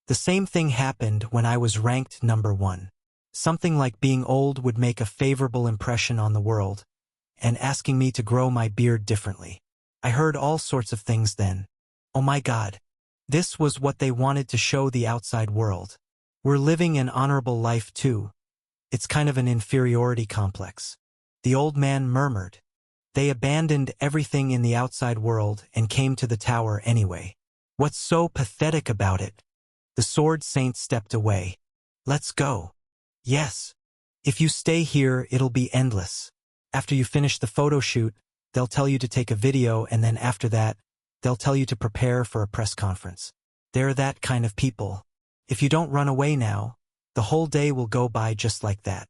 Speaker 1: The same thing happened when I was ranked number 1. Something like being old would make a favorable impression on the world, and asking me to grow my beard differently. I heard all sorts of things then. Oh my God. This was what they wanted to show the outside world. We're living an honorable life too. It's kind of an inferiority complex. The old man murmured. They abandoned everything in the outside world and came to the tower anyway. What's so pathetic about it? The sword saint stepped away. Let's go. Yes. If you stay here, it'll be endless. After you finish the photo shoot, they'll tell you to take a video, and then after that, they'll tell you to prepare for a press conference. They're that kind of people. If you don't run away now, the whole day will go by just like that.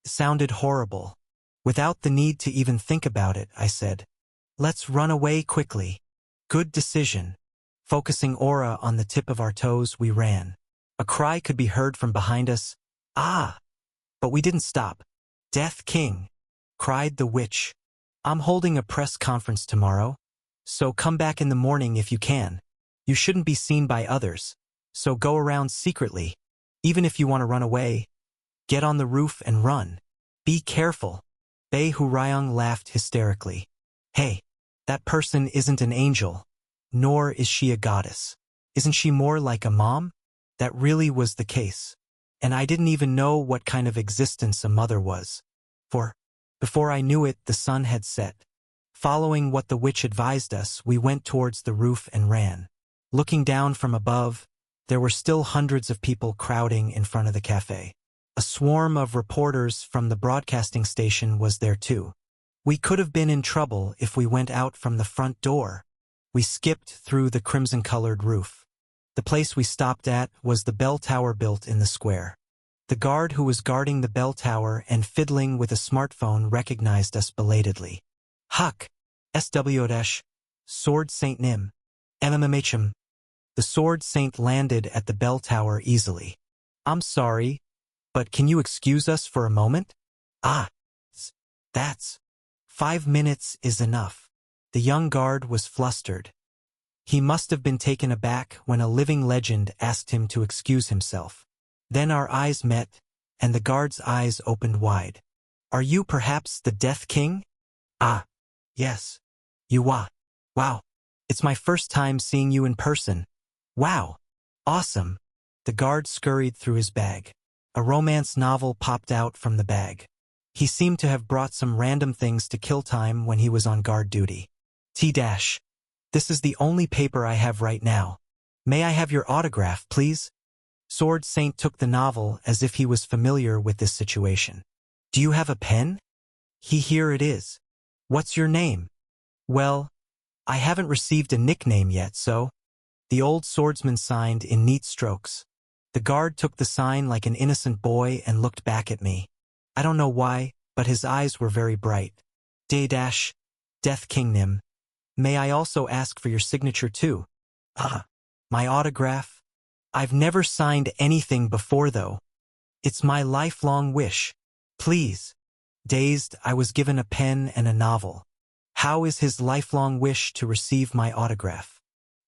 Speaker 1: It sounded horrible. Without the need to even think about it, I said, let's run away quickly. Good decision. Focusing aura on the tip of our toes, we ran. A cry could be heard from behind us. But we didn't stop. Death King, cried the witch. I'm holding a press conference tomorrow, so come back in the morning if you can. You shouldn't be seen by others, so go around secretly. Even if you want to run away, get on the roof and run. Be careful. Bei Hurayong laughed hysterically. Hey, that person isn't an angel, nor is she a goddess. Isn't she more like a mom? That really was the case. And I didn't even know what kind of existence a mother was. For, before I knew it, the sun had set. Following what the witch advised us, we went towards the roof and ran. Looking down from above, there were still hundreds of people crowding in front of the cafe. A swarm of reporters from the broadcasting station was there too. We could have been in trouble if we went out from the front door. We skipped through the crimson-colored roof. The place we stopped at was the bell tower built in the square. The guard who was guarding the bell tower and fiddling with a smartphone recognized us belatedly. Huck, SW-, Sword Saint Nim, MMHM. The Sword Saint landed at the bell tower easily. I'm sorry, but can you excuse us for a moment? That's 5 minutes is enough. The young guard was flustered. He must have been taken aback when a living legend asked him to excuse himself. Then our eyes met, and the guard's eyes opened wide. Are you perhaps the Death King? Yes. You are. Wow. It's my first time seeing you in person. Wow. Awesome. The guard scurried through his bag. A romance novel popped out from the bag. He seemed to have brought some random things to kill time when he was on guard duty. T-. This is the only paper I have right now. May I have your autograph, please? Sword Saint took the novel as if he was familiar with this situation. Do you have a pen? Here it is. What's your name? Well, I haven't received a nickname yet, so... The old swordsman signed in neat strokes. The guard took the sign like an innocent boy and looked back at me. I don't know why, but his eyes were very bright. Death King Nim. May I also ask for your signature too? My autograph? I've never signed anything before though. It's my lifelong wish. Please. Dazed, I was given a pen and a novel. How is his lifelong wish to receive my autograph?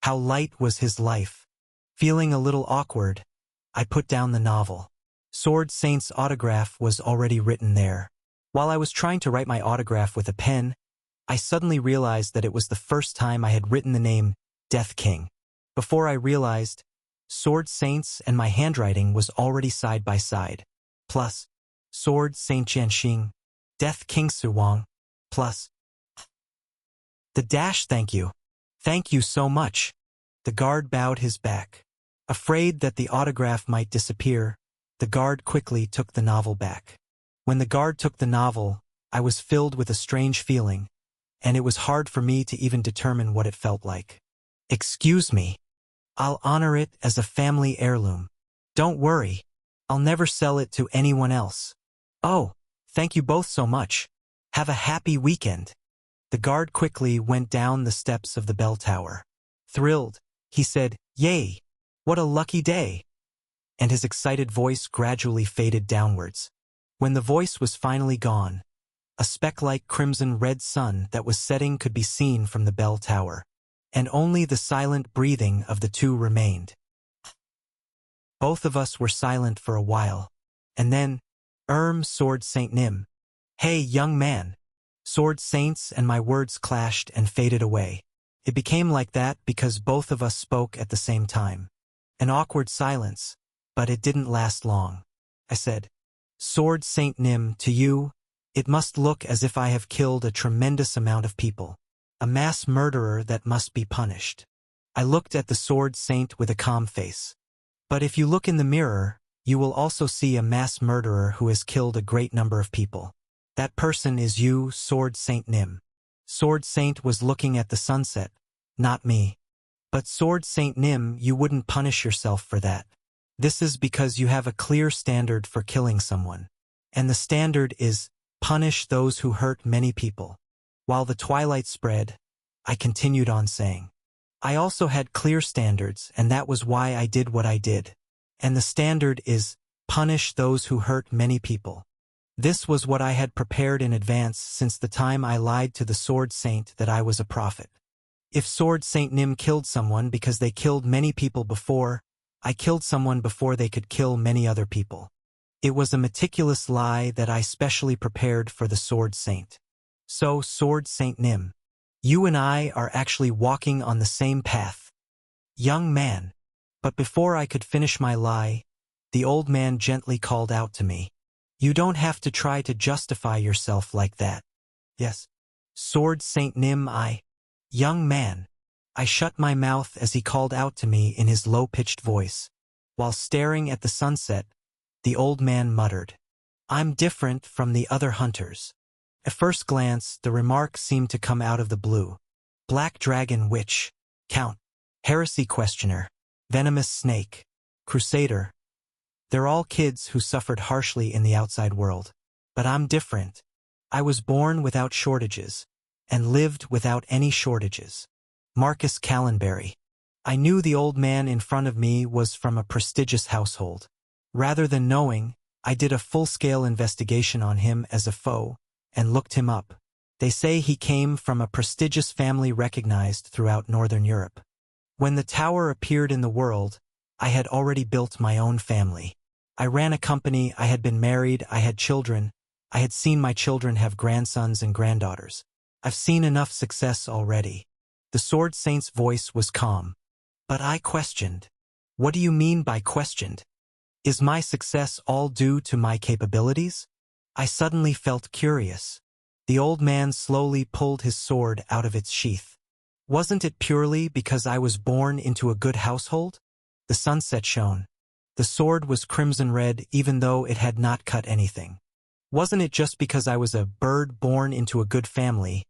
Speaker 1: How light was his life? Feeling a little awkward, I put down the novel. Sword Saint's autograph was already written there. While I was trying to write my autograph with a pen, I suddenly realized that it was the first time I had written the name Death King. Before I realized, Sword Saint's and my handwriting was already side by side. Plus, Sword Saint Jianxing, Death King Suwang, plus the dash thank you. Thank you so much. The guard bowed his back. Afraid that the autograph might disappear, the guard quickly took the novel back. When the guard took the novel, I was filled with a strange feeling, and it was hard for me to even determine what it felt like. Excuse me. I'll honor it as a family heirloom. Don't worry. I'll never sell it to anyone else. Oh, thank you both so much. Have a happy weekend. The guard quickly went down the steps of the bell tower. Thrilled, he said, "Yay! What a lucky day!" And his excited voice gradually faded downwards. When the voice was finally gone, a speck-like crimson-red sun that was setting could be seen from the bell tower, and only the silent breathing of the two remained. Both of us were silent for a while, and then, Sword Saint Nim. Hey, young man. Sword Saints and my words clashed and faded away. It became like that because both of us spoke at the same time. An awkward silence, but it didn't last long. I said, Sword Saint Nim, to you, it must look as if I have killed a tremendous amount of people. A mass murderer that must be punished. I looked at the Sword Saint with a calm face. But if you look in the mirror, you will also see a mass murderer who has killed a great number of people. That person is you, Sword Saint Nim. Sword Saint was looking at the sunset, not me. But Sword Saint Nim, you wouldn't punish yourself for that. This is because you have a clear standard for killing someone. And the standard is, punish those who hurt many people. While the twilight spread, I continued on saying, I also had clear standards, and that was why I did what I did. And the standard is, punish those who hurt many people. This was what I had prepared in advance since the time I lied to the Sword Saint that I was a prophet. If Sword Saint Nim killed someone because they killed many people before, I killed someone before they could kill many other people. It was a meticulous lie that I specially prepared for the Sword Saint. So, Sword Saint Nim, you and I are actually walking on the same path. Young man. But before I could finish my lie, the old man gently called out to me. You don't have to try to justify yourself like that. Yes. Sword Saint Nim, Young man. I shut my mouth as he called out to me in his low-pitched voice. While staring at the sunset, the old man muttered, I'm different from the other hunters. At first glance, the remark seemed to come out of the blue. Black Dragon Witch, Count, Heresy Questioner, Venomous Snake, Crusader. They're all kids who suffered harshly in the outside world. But I'm different. I was born without shortages, and lived without any shortages. Marcus Callenberry. I knew the old man in front of me was from a prestigious household. Rather than knowing, I did a full-scale investigation on him as a foe, and looked him up. They say he came from a prestigious family recognized throughout Northern Europe. When the tower appeared in the world, I had already built my own family. I ran a company, I had been married, I had children, I had seen my children have grandsons and granddaughters. I've seen enough success already. The Sword Saint's voice was calm. But I questioned. What do you mean by questioned? Is my success all due to my capabilities? I suddenly felt curious. The old man slowly pulled his sword out of its sheath. Wasn't it purely because I was born into a good household? The sunset shone. The sword was crimson red even though it had not cut anything. Wasn't it just because I was a bird born into a good family,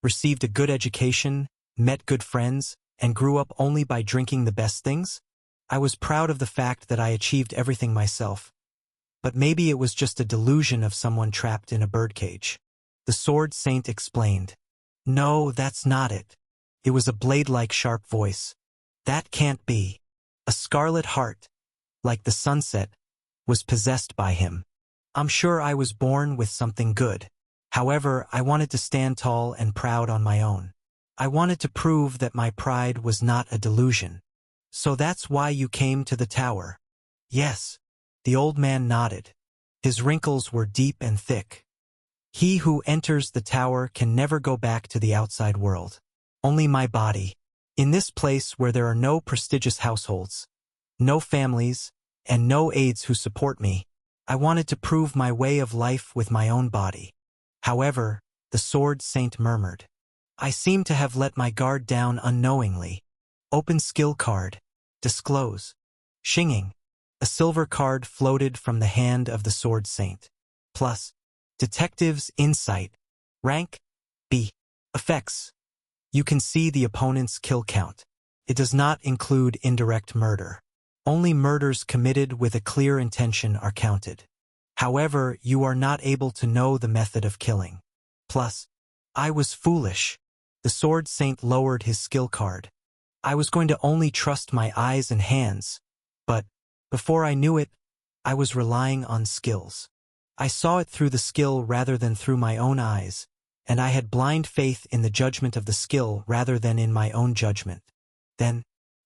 Speaker 1: received a good education, met good friends, and grew up only by drinking the best things? I was proud of the fact that I achieved everything myself. But maybe it was just a delusion of someone trapped in a birdcage. The Sword Saint explained. No, that's not it. It was a blade-like sharp voice. That can't be. A scarlet heart, like the sunset, was possessed by him. I'm sure I was born with something good. However, I wanted to stand tall and proud on my own. I wanted to prove that my pride was not a delusion. So that's why you came to the tower? Yes. The old man nodded. His wrinkles were deep and thick. He who enters the tower can never go back to the outside world. Only my body. In this place where there are no prestigious households, no families, and no aides who support me, I wanted to prove my way of life with my own body. However, the Sword Saint murmured. I seem to have let my guard down unknowingly. Open skill card. Disclose. Xinging. A silver card floated from the hand of the Sword Saint. Plus, Detective's Insight. Rank B. Effects. You can see the opponent's kill count. It does not include indirect murder. Only murders committed with a clear intention are counted. However, you are not able to know the method of killing. Plus, I was foolish. The Sword Saint lowered his skill card. I was going to only trust my eyes and hands, but before I knew it, I was relying on skills. I saw it through the skill rather than through my own eyes, and I had blind faith in the judgment of the skill rather than in my own judgment. Then,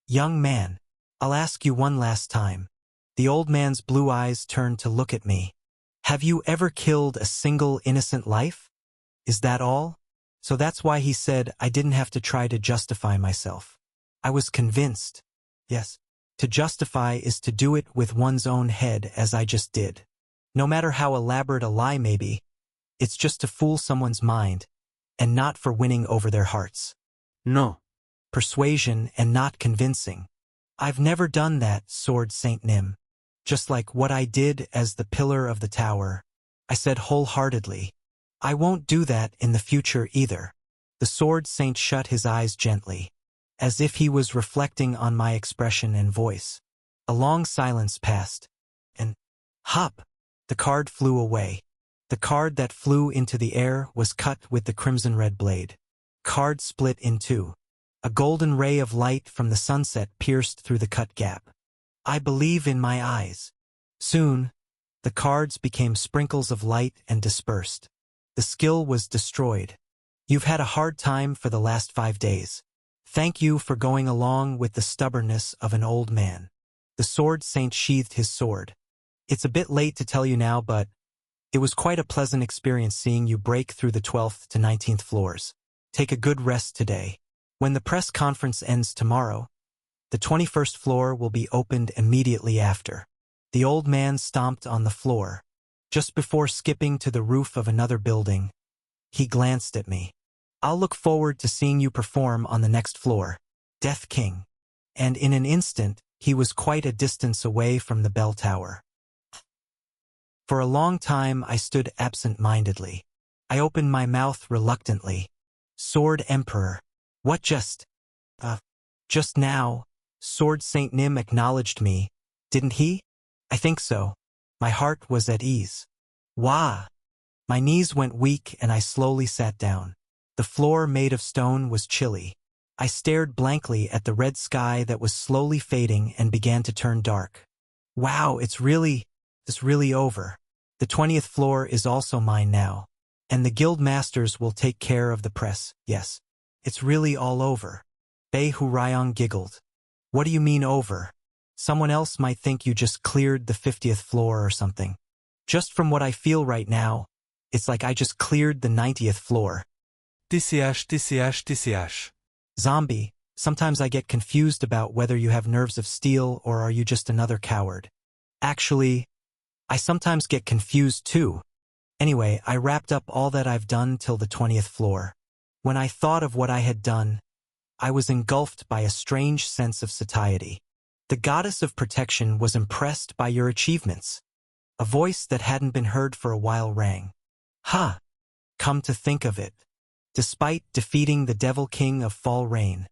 Speaker 1: young man, I'll ask you one last time. The old man's blue eyes turned to look at me. Have you ever killed a single innocent life? Is that all? So that's why he said I didn't have to try to justify myself. I was convinced. Yes, to justify is to do it with one's own head as I just did. No matter how elaborate a lie may be, it's just to fool someone's mind, and not for winning over their hearts.
Speaker 2: No.
Speaker 1: Persuasion and not convincing. I've never done that, Sword Saint Nim. Just like what I did as the pillar of the tower. I said wholeheartedly. I won't do that in the future either. The Sword Saint shut his eyes gently, as if he was reflecting on my expression and voice. A long silence passed, and hop! The card flew away. The card that flew into the air was cut with the crimson-red blade. Card split in two. A golden ray of light from the sunset pierced through the cut gap. I believe in my eyes. Soon, the cards became sprinkles of light and dispersed. The skill was destroyed. You've had a hard time for the last 5 days. Thank you for going along with the stubbornness of an old man. The Sword Saint sheathed his sword. It's a bit late to tell you now, but it was quite a pleasant experience seeing you break through the 12th to 19th floors. Take a good rest today. When the press conference ends tomorrow, the 21st floor will be opened immediately after. The old man stomped on the floor. Just before skipping to the roof of another building, he glanced at me. I'll look forward to seeing you perform on the next floor, Death King. And in an instant, he was quite a distance away from the bell tower. For a long time, I stood absent-mindedly. I opened my mouth reluctantly. Sword Emperor. What just now, Sword Saint Nim acknowledged me, didn't he? I think so. My heart was at ease. Wah! My knees went weak and I slowly sat down. The floor made of stone was chilly. I stared blankly at the red sky that was slowly fading and began to turn dark. Wow, it's really over. The 20th floor is also mine now. And the guild masters will take care of the press, yes. It's really all over. Bei Hurayong giggled. What do you mean over? Someone else might think you just cleared the 50th floor or something. Just from what I feel right now, it's like I just cleared the 90th floor.
Speaker 2: TCH.
Speaker 1: Zombie, sometimes I get confused about whether you have nerves of steel or are you just another coward. Actually, I sometimes get confused too. Anyway, I wrapped up all that I've done till the 20th floor. When I thought of what I had done, I was engulfed by a strange sense of satiety. The goddess of protection was impressed by your achievements. A voice that hadn't been heard for a while rang. Ha! Come to think of it, Despite defeating the Devil King of Fall Rain,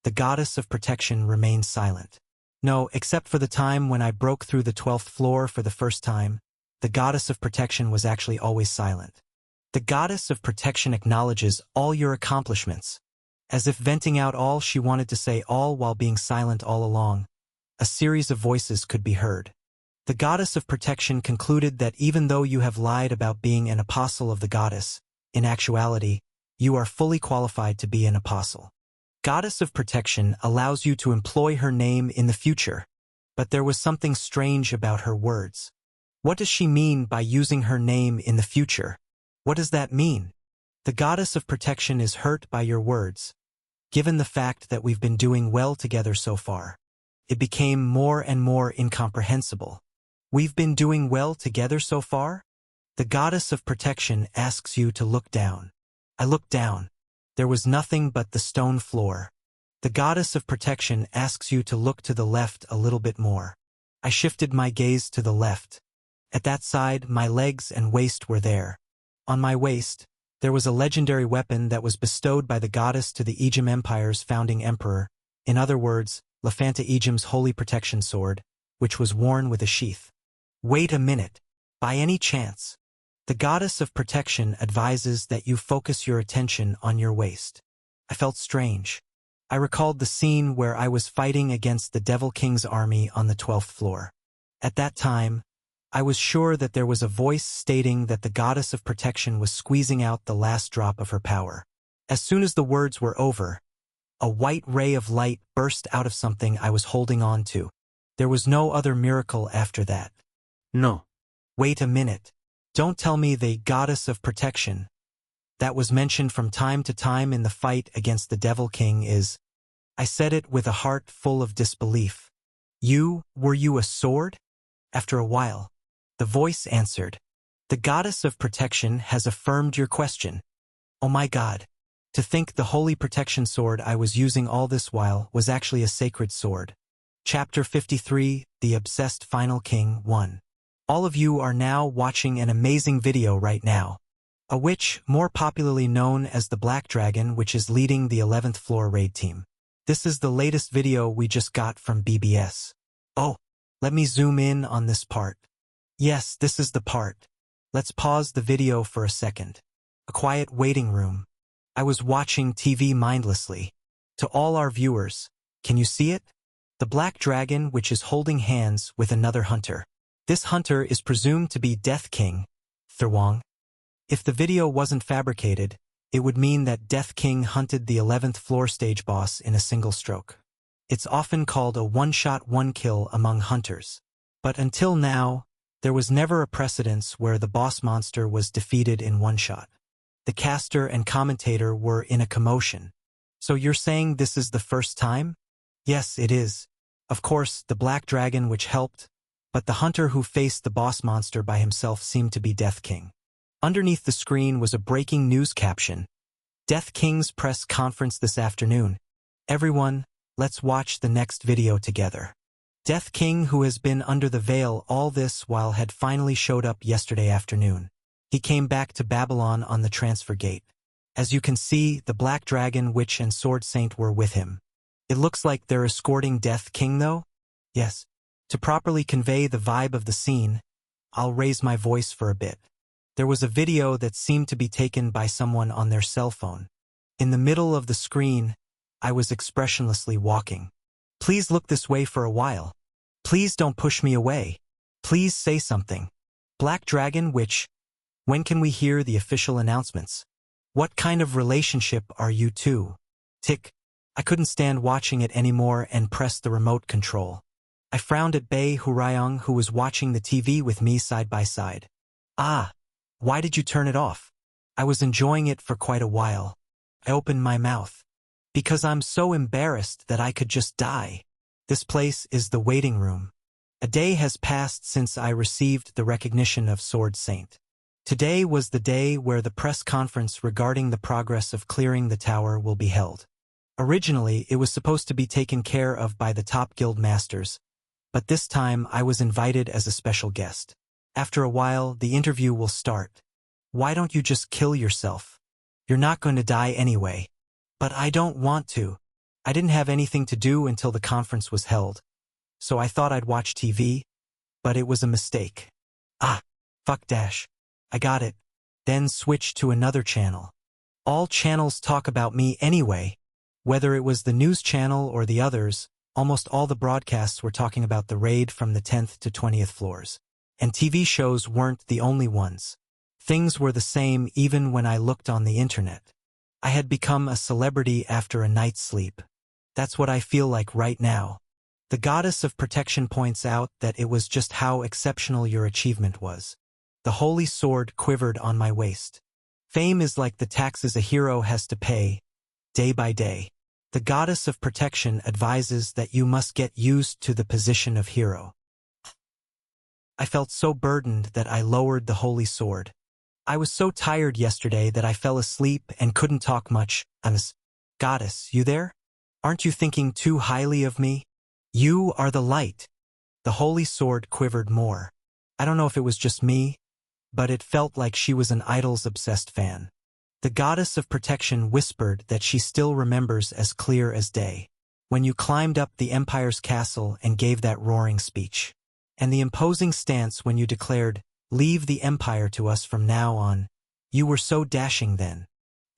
Speaker 1: the goddess of protection remained silent. No, except for the time when I broke through the 12th floor for the first time, the goddess of protection was actually always silent. The goddess of protection acknowledges all your accomplishments, as if venting out all she wanted to say all while being silent all along. A series of voices could be heard. The goddess of protection concluded that even though you have lied about being an apostle of the goddess, in actuality, you are fully qualified to be an apostle. Goddess of protection allows you to employ her name in the future, but there was something strange about her words. What does she mean by using her name in the future? What does that mean? The goddess of protection is hurt by your words. Given the fact that we've been doing well together so far, it became more and more incomprehensible. We've been doing well together so far? The goddess of protection asks you to look down. I looked down. There was nothing but the stone floor. The goddess of protection asks you to look to the left a little bit more. I shifted my gaze to the left. At that side, my legs and waist were there. On my waist, there was a legendary weapon that was bestowed by the goddess to the Ejim Empire's founding emperor, in other words, Lafanta Ejim's holy protection sword, which was worn with a sheath. Wait a minute. By any chance, the goddess of protection advises that you focus your attention on your waist. I felt strange. I recalled the scene where I was fighting against the Devil King's army on the 12th floor. At that time, I was sure that there was a voice stating that the goddess of protection was squeezing out the last drop of her power. As soon as the words were over, a white ray of light burst out of something I was holding on to. There was no other miracle after that.
Speaker 2: No.
Speaker 1: Wait a minute. Don't tell me the goddess of protection that was mentioned from time to time in the fight against the Devil King is... I said it with a heart full of disbelief. Were you a sword? After a while, the voice answered. The goddess of protection has affirmed your question. Oh my God. To think the holy protection sword I was using all this while was actually a sacred sword. Chapter 53, The Obsessed Final King 1. All of you are now watching an amazing video right now. A witch, more popularly known as the Black Dragon, which is leading the 11th floor raid team. This is the latest video we just got from BBS. Oh, let me zoom in on this part. Yes, this is the part. Let's pause the video for a second. A quiet waiting room. I was watching TV mindlessly. To all our viewers, can you see it? The Black Dragon, which is holding hands with another hunter. This hunter is presumed to be Death King, Thirwong. If the video wasn't fabricated, it would mean that Death King hunted the 11th floor stage boss in a single stroke. It's often called a one-shot one-kill among hunters. But until now, there was never a precedence where the boss monster was defeated in one shot. The caster and commentator were in a commotion. So you're saying this is the first time? Yes, it is. Of course, the Black Dragon which helped, but the hunter who faced the boss monster by himself seemed to be Death King. Underneath the screen was a breaking news caption. Death King's press conference this afternoon. Everyone, let's watch the next video together. Death King, who has been under the veil all this while, had finally showed up yesterday afternoon. He came back to Babylon on the transfer gate. As you can see, the Black Dragon, Witch, and Sword Saint were with him. It looks like they're escorting Death King though? Yes. To properly convey the vibe of the scene, I'll raise my voice for a bit. There was a video that seemed to be taken by someone on their cell phone. In the middle of the screen, I was expressionlessly walking. Please look this way for a while. Please don't push me away. Please say something. Black Dragon, Witch, when can we hear the official announcements? What kind of relationship are you two? Tick. I couldn't stand watching it anymore and pressed the remote control. I frowned at Bei Hurayong, who was watching the TV with me side by side. Ah, why did you turn it off? I was enjoying it for quite a while. I opened my mouth. Because I'm so embarrassed that I could just die. This place is the waiting room. A day has passed since I received the recognition of Sword Saint. Today was the day where the press conference regarding the progress of clearing the tower will be held. Originally, it was supposed to be taken care of by the top guild masters, but this time I was invited as a special guest. After a while, the interview will start. Why don't you just kill yourself? You're not going to die anyway. But I don't want to. I didn't have anything to do until the conference was held. So I thought I'd watch TV, but it was a mistake. Ah, fuck dash. I got it. Then switch to another channel. All channels talk about me anyway. Whether it was the news channel or the others, almost all the broadcasts were talking about the raid from the 10th to 20th floors. And TV shows weren't the only ones. Things were the same even when I looked on the internet. I had become a celebrity after a night's sleep. That's what I feel like right now. The goddess of protection points out that it was just how exceptional your achievement was. The holy sword quivered on my waist. Fame is like the taxes a hero has to pay, day by day. The goddess of protection advises that you must get used to the position of hero. I felt so burdened that I lowered the holy sword. I was so tired yesterday that I fell asleep and couldn't talk much. Goddess, you there? Aren't you thinking too highly of me? You are the light. The holy sword quivered more. I don't know if it was just me, but it felt like she was an Idols-obsessed fan. The goddess of protection whispered that she still remembers as clear as day. When you climbed up the Empire's castle and gave that roaring speech. And the imposing stance when you declared, "Leave the Empire to us from now on." You were so dashing then.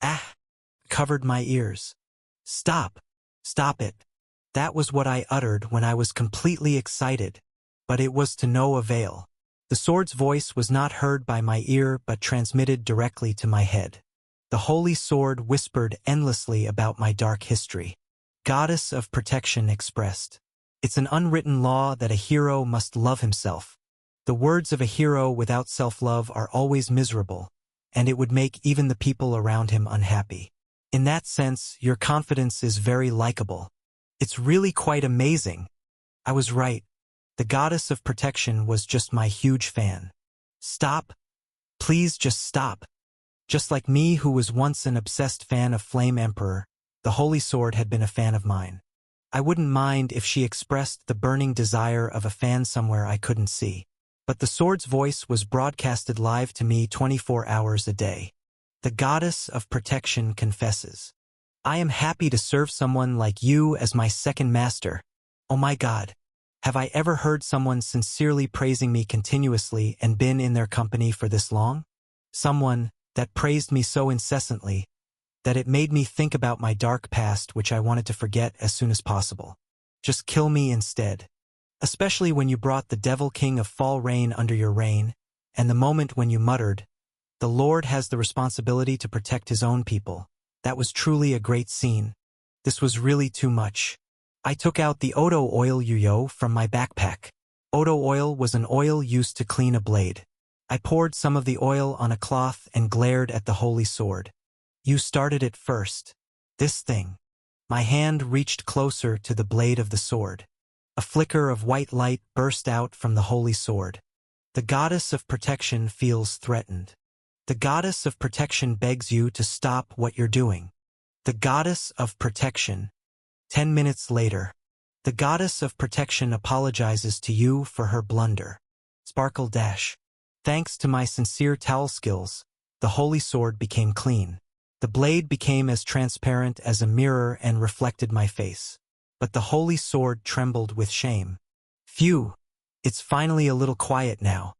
Speaker 1: Ah! Covered my ears. Stop! Stop it! That was what I uttered when I was completely excited, but it was to no avail. The sword's voice was not heard by my ear but transmitted directly to my head. The holy sword whispered endlessly about my dark history. Goddess of protection expressed. It's an unwritten law that a hero must love himself. The words of a hero without self-love are always miserable, and it would make even the people around him unhappy. In that sense, your confidence is very likable. It's really quite amazing. I was right. The goddess of protection was just my huge fan. Stop. Please just stop. Just like me, who was once an obsessed fan of Flame Emperor, the holy sword had been a fan of mine. I wouldn't mind if she expressed the burning desire of a fan somewhere I couldn't see. But the sword's voice was broadcasted live to me 24 hours a day. The goddess of protection confesses. I am happy to serve someone like you as my second master. Oh my God. Have I ever heard someone sincerely praising me continuously and been in their company for this long? Someone that praised me so incessantly that it made me think about my dark past, which I wanted to forget as soon as possible. Just kill me instead. Especially when you brought the Devil King of Fall Reign under your reign, and the moment when you muttered, "The Lord has the responsibility to protect his own people." That was truly a great scene. This was really too much. I took out the Odo oil yuyo from my backpack. Odo oil was an oil used to clean a blade. I poured some of the oil on a cloth and glared at the holy sword. You started it first. This thing. My hand reached closer to the blade of the sword. A flicker of white light burst out from the holy sword. The goddess of protection feels threatened. The goddess of protection begs you to stop what you're doing. The goddess of protection. 10 minutes later. The goddess of protection apologizes to you for her blunder. Sparkle dash. Thanks to my sincere towel skills, the holy sword became clean. The blade became as transparent as a mirror and reflected my face. But the holy sword trembled with shame. Phew! It's finally a little quiet now.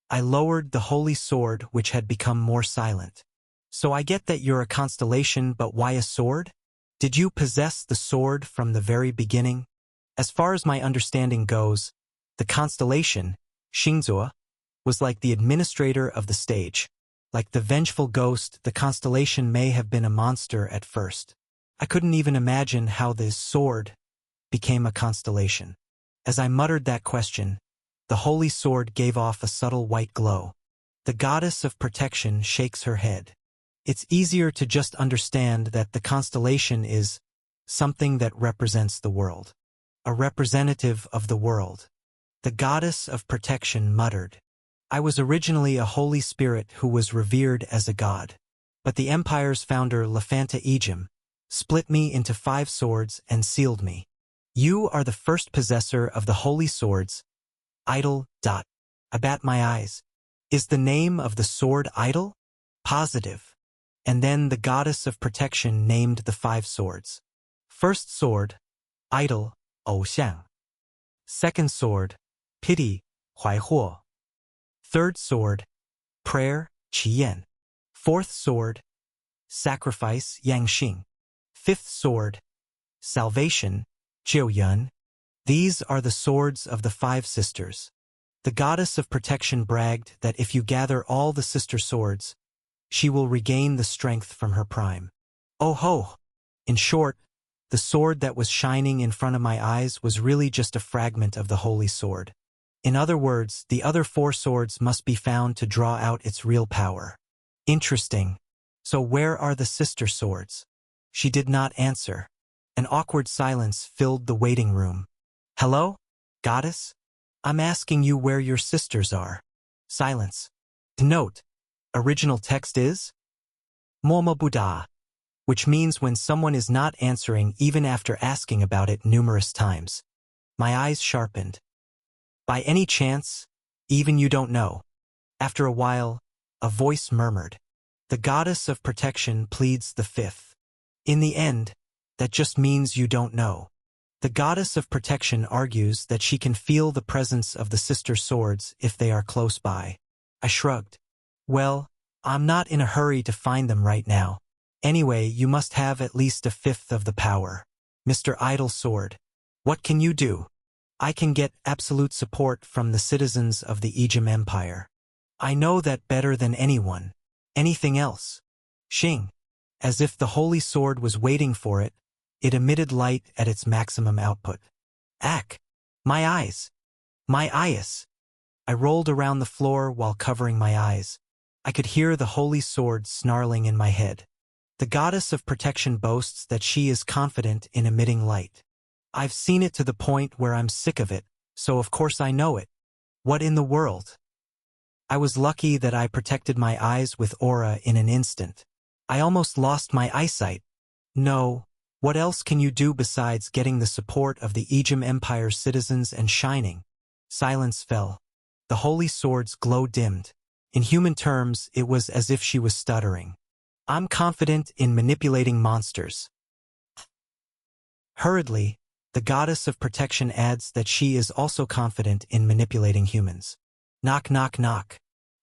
Speaker 1: I lowered the holy sword, which had become more silent. So I get that you're a constellation, but why a sword? Did you possess the sword from the very beginning? As far as my understanding goes, the constellation, Xingzhou, was like the administrator of the stage. Like the vengeful ghost, the constellation may have been a monster at first. I couldn't even imagine how this sword became a constellation. As I muttered that question, the holy sword gave off a subtle white glow. The goddess of protection shakes her head. It's easier to just understand that the constellation is something that represents the world. A representative of the world. The goddess of protection muttered. I was originally a holy spirit who was revered as a god. But the empire's founder, Lafanta Ejim, split me into 5 swords and sealed me. You are the first possessor of the holy swords. Idol. I bat my eyes. Is the name of the sword Idol? Positive. And then the goddess of protection named the 5 swords. First sword, idol, 偶像. Second sword, pity, 怀惑. Third sword, prayer, 祈愿. Fourth sword, sacrifice, 养sinh. Fifth sword, salvation, 救援. These are the swords of the 5 sisters. The goddess of protection bragged that if you gather all the sister swords, she will regain the strength from her prime. Oh ho! In short, the sword that was shining in front of my eyes was really just a fragment of the holy sword. In other words, the other 4 swords must be found to draw out its real power. Interesting. So where are the sister swords? She did not answer. An awkward silence filled the waiting room. Hello? Goddess? I'm asking you where your sisters are. Silence. Note. Original text is Momo Buddha, which means when someone is not answering even after asking about it numerous times. My eyes sharpened. By any chance, even you don't know. After a while, a voice murmured. The goddess of protection pleads the 5th. In the end, that just means you don't know. The goddess of protection argues that she can feel the presence of the sister swords if they are close by. I shrugged. Well, I'm not in a hurry to find them right now. Anyway, you must have at least a 5th of the power. Mr. Idol Sword, what can you do? I can get absolute support from the citizens of the Ijim Empire. I know that better than anyone. Anything else? Xing. As if the holy sword was waiting for it, it emitted light at its maximum output. Ack! My eyes! My eyes! I rolled around the floor while covering my eyes. I could hear the holy sword snarling in my head. The goddess of protection boasts that she is confident in emitting light. I've seen it to the point where I'm sick of it, so of course I know it. What in the world? I was lucky that I protected my eyes with aura in an instant. I almost lost my eyesight. No, what else can you do besides getting the support of the Ijim Empire's citizens and shining? Silence fell. The holy sword's glow dimmed. In human terms, it was as if she was stuttering. I'm confident in manipulating monsters. Hurriedly, the goddess of protection adds that she is also confident in manipulating humans. Knock, knock, knock.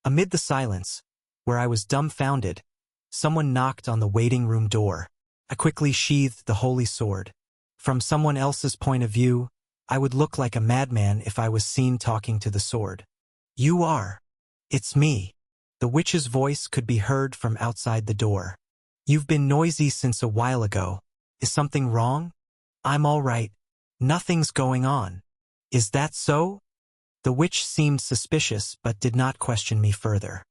Speaker 1: Amid the silence, where I was dumbfounded, someone knocked on the waiting room door. I quickly sheathed the holy sword. From someone else's point of view, I would look like a madman if I was seen talking to the sword. You are. It's me. The witch's voice could be heard from outside the door. You've been noisy since a while ago. Is something wrong? I'm all right. Nothing's going on. Is that so? The witch seemed suspicious but did not question me further.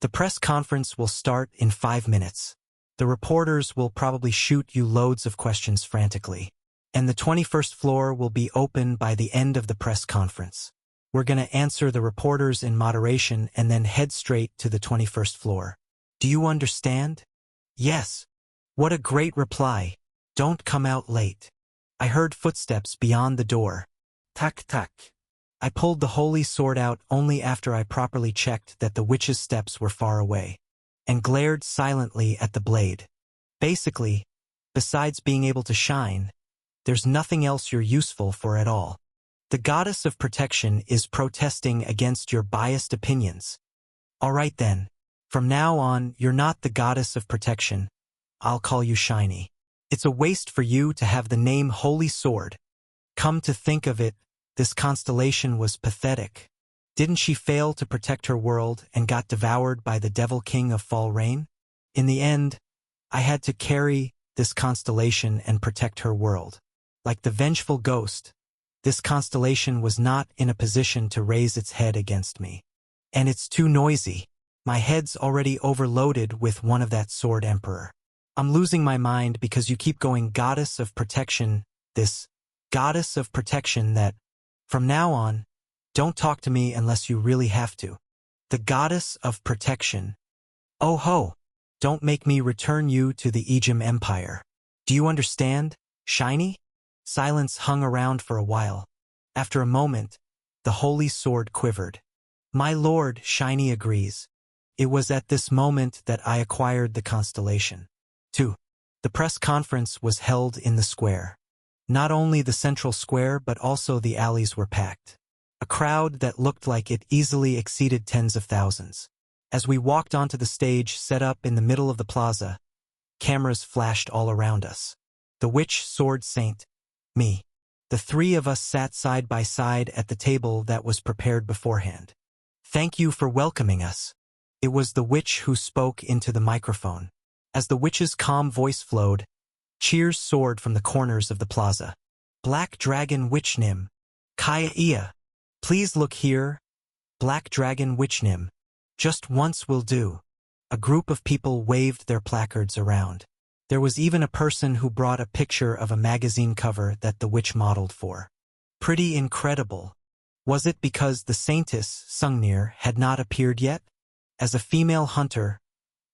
Speaker 1: The press conference will start in 5 minutes. The reporters will probably shoot you loads of questions frantically. And the 21st floor will be open by the end of the press conference. We're gonna answer the reporters in moderation and then head straight to the 21st floor. Do you understand? Yes. What a great reply. Don't come out late. I heard footsteps beyond the door. Tack, tack. I pulled the holy sword out only after I properly checked that the witch's steps were far away, and glared silently at the blade. Basically, besides being able to shine, there's nothing else you're useful for at all. The goddess of protection is protesting against your biased opinions. All right then. From now on, you're not the goddess of protection. I'll call you Shiny. It's a waste for you to have the name Holy Sword. Come to think of it, this constellation was pathetic. Didn't she fail to protect her world and got devoured by the Devil King of Fall Rain? In the end, I had to carry this constellation and protect her world. Like the vengeful ghost, this constellation was not in a position to raise its head against me. And it's too noisy. My head's already overloaded with one of that sword emperor. I'm losing my mind because you keep going goddess of protection, this goddess of protection that, from now on, don't talk to me unless you really have to. The goddess of protection. Oh ho! Don't make me return you to the Ijim Empire. Do you understand, Shiny? Silence hung around for a while. After a moment, the holy sword quivered. My lord, Shiny agrees. It was at this moment that I acquired the constellation. 2. The press conference was held in the square. Not only the central square but also the alleys were packed. A crowd that looked like it easily exceeded tens of thousands. As we walked onto the stage set up in the middle of the plaza, cameras flashed all around us. The witch, sword saint, me. The three of us sat side by side at the table that was prepared beforehand. Thank you for welcoming us. It was the witch who spoke into the microphone. As the witch's calm voice flowed, cheers soared from the corners of the plaza. Black Dragon Witch Nim. Kaya Ia. Please look here. Black Dragon Witch Nim. Just once will do. A group of people waved their placards around. There was even a person who brought a picture of a magazine cover that the witch modeled for. Pretty incredible. Was it because the saintess, Sungnir, had not appeared yet? As a female hunter,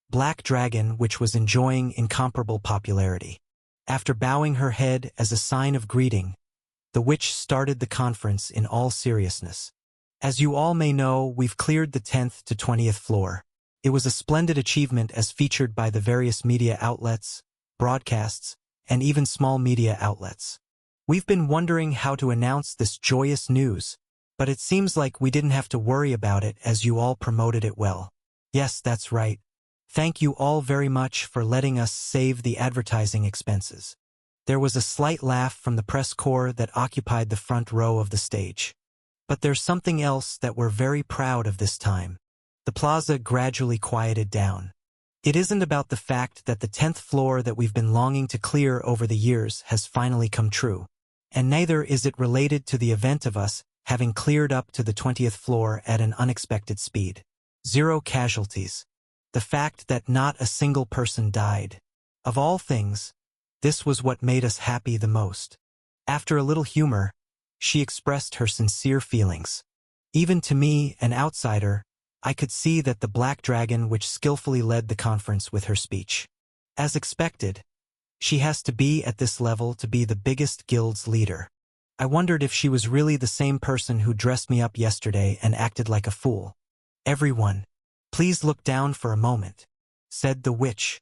Speaker 1: Black Dragon, which was enjoying incomparable popularity. After bowing her head as a sign of greeting, the witch started the conference in all seriousness. As you all may know, we've cleared the 10th to 20th floor. It was a splendid achievement as featured by the various media outlets, broadcasts, and even small media outlets. We've been wondering how to announce this joyous news, but it seems like we didn't have to worry about it as you all promoted it well. Yes, that's right. Thank you all very much for letting us save the advertising expenses. There was a slight laugh from the press corps that occupied the front row of the stage. But there's something else that we're very proud of this time. The plaza gradually quieted down. It isn't about the fact that the 10th floor that we've been longing to clear over the years has finally come true. And neither is it related to the event of us having cleared up to the 20th floor at an unexpected speed. 0 casualties. The fact that not a single person died. Of all things, this was what made us happy the most. After a little humor, she expressed her sincere feelings. Even to me, an outsider, I could see that the Black Dragon which skillfully led the conference with her speech. As expected, she has to be at this level to be the biggest guild's leader. I wondered if she was really the same person who dressed me up yesterday and acted like a fool. Everyone, please look down for a moment, said the witch.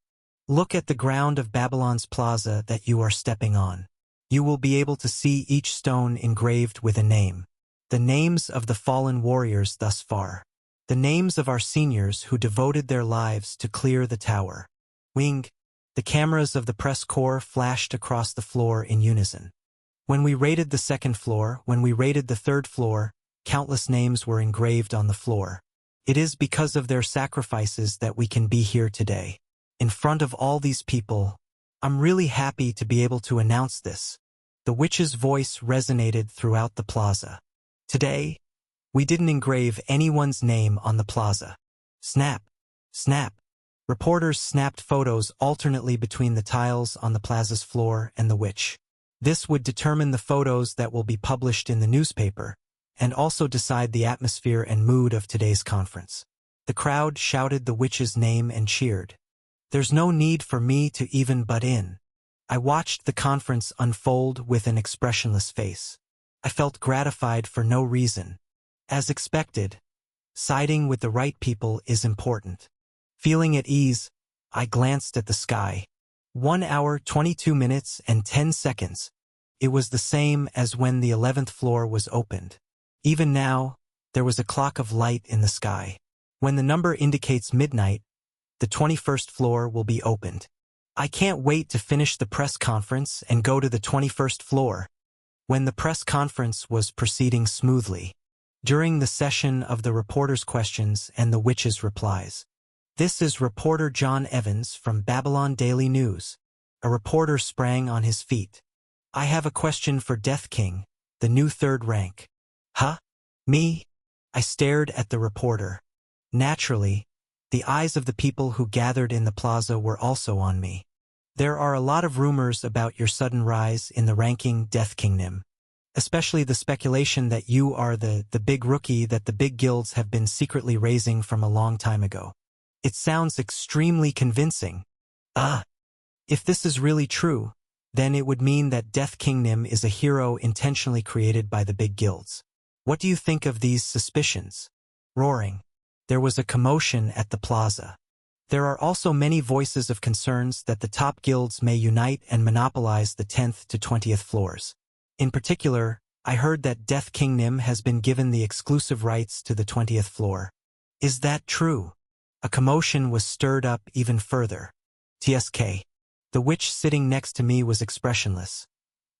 Speaker 1: Look at the ground of Babylon's plaza that you are stepping on. You will be able to see each stone engraved with a name. The names of the fallen warriors thus far. The names of our seniors who devoted their lives to clear the tower. Wing. The cameras of the press corps flashed across the floor in unison. When we raided the 2nd floor, when we raided the 3rd floor, countless names were engraved on the floor. It is because of their sacrifices that we can be here today. In front of all these people, I'm really happy to be able to announce this. The witch's voice resonated throughout the plaza. Today, we didn't engrave anyone's name on the plaza. Snap. Snap. Reporters snapped photos alternately between the tiles on the plaza's floor and the witch. This would determine the photos that will be published in the newspaper, and also decide the atmosphere and mood of today's conference. The crowd shouted the witch's name and cheered. There's no need for me to even butt in. I watched the conference unfold with an expressionless face. I felt gratified for no reason. As expected, siding with the right people is important. Feeling at ease, I glanced at the sky. 1 hour, 22 minutes, and 10 seconds. It was the same as when the 11th floor was opened. Even now, there was a clock of light in the sky. When the number indicates midnight, the 21st floor will be opened. I can't wait to finish the press conference and go to the 21st floor. When the press conference was proceeding smoothly, during the session of the reporters' questions and the witch's replies. This is reporter John Evans from Babylon Daily News. A reporter sprang on his feet. I have a question for Death King, the new 3rd rank. Huh? Me? I stared at the reporter. Naturally, the eyes of the people who gathered in the plaza were also on me. There are a lot of rumors about your sudden rise in the ranking, Death King Nim. Especially the speculation that you are the big rookie that the big guilds have been secretly raising from a long time ago. It sounds extremely convincing. If this is really true, then it would mean that Death King Nim is a hero intentionally created by the big guilds. What do you think of these suspicions? Roaring. There was a commotion at the plaza. There are also many voices of concerns that the top guilds may unite and monopolize the 10th to 20th floors. In particular, I heard that Death King Nim has been given the exclusive rights to the 20th floor. Is that true? A commotion was stirred up even further. TSK. The witch sitting next to me was expressionless.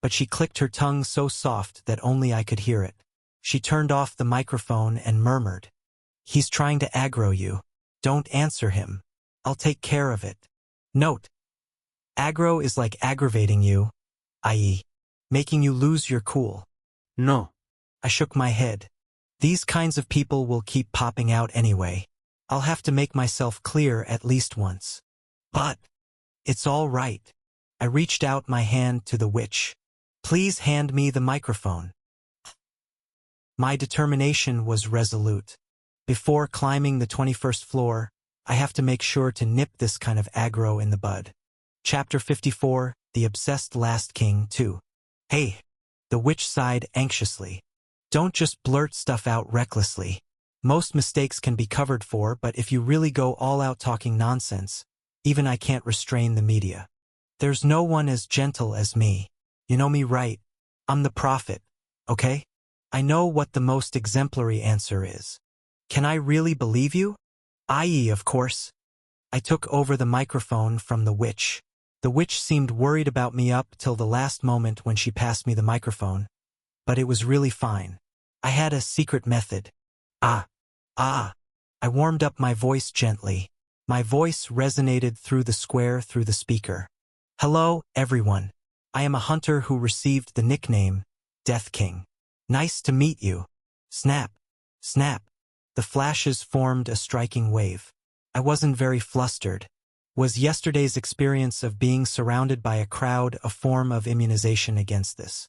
Speaker 1: But she clicked her tongue so soft that only I could hear it. She turned off the microphone and murmured, "He's trying to aggro you. Don't answer him. I'll take care of it." Note: aggro is like aggravating you, i.e., making you lose your cool.
Speaker 2: No.
Speaker 1: I shook my head. These kinds of people will keep popping out anyway. I'll have to make myself clear at least once. But it's all right. I reached out my hand to the witch. "Please hand me the microphone." My determination was resolute. Before climbing the 21st floor, I have to make sure to nip this kind of aggro in the bud. Chapter 54, The Obsessed Last King 2. "Hey," the witch sighed anxiously. "Don't just blurt stuff out recklessly. Most mistakes can be covered for, but if you really go all out talking nonsense, even I can't restrain the media. There's no one as gentle as me. You know me right. I'm the prophet, okay? I know what the most exemplary answer is. Can I really believe you? I.e., of course." I took over the microphone from the witch. The witch seemed worried about me up till the last moment when she passed me the microphone. But it was really fine. I had a secret method. Ah. I warmed up my voice gently. My voice resonated through the square through the speaker. "Hello, everyone. I am a hunter who received the nickname Death King. Nice to meet you." Snap. Snap. The flashes formed a striking wave. I wasn't very flustered. Was yesterday's experience of being surrounded by a crowd a form of immunization against this?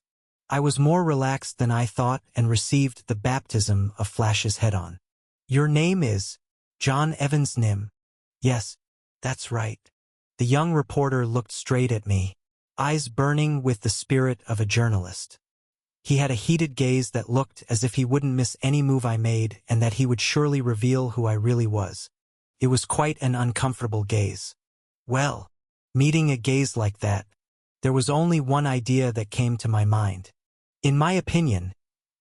Speaker 1: I was more relaxed than I thought and received the baptism of flashes head-on. "Your name is John Evans Nim." "Yes, that's right." The young reporter looked straight at me, eyes burning with the spirit of a journalist. He had a heated gaze that looked as if he wouldn't miss any move I made and that he would surely reveal who I really was. It was quite an uncomfortable gaze. Well, meeting a gaze like that, there was only one idea that came to my mind. In my opinion,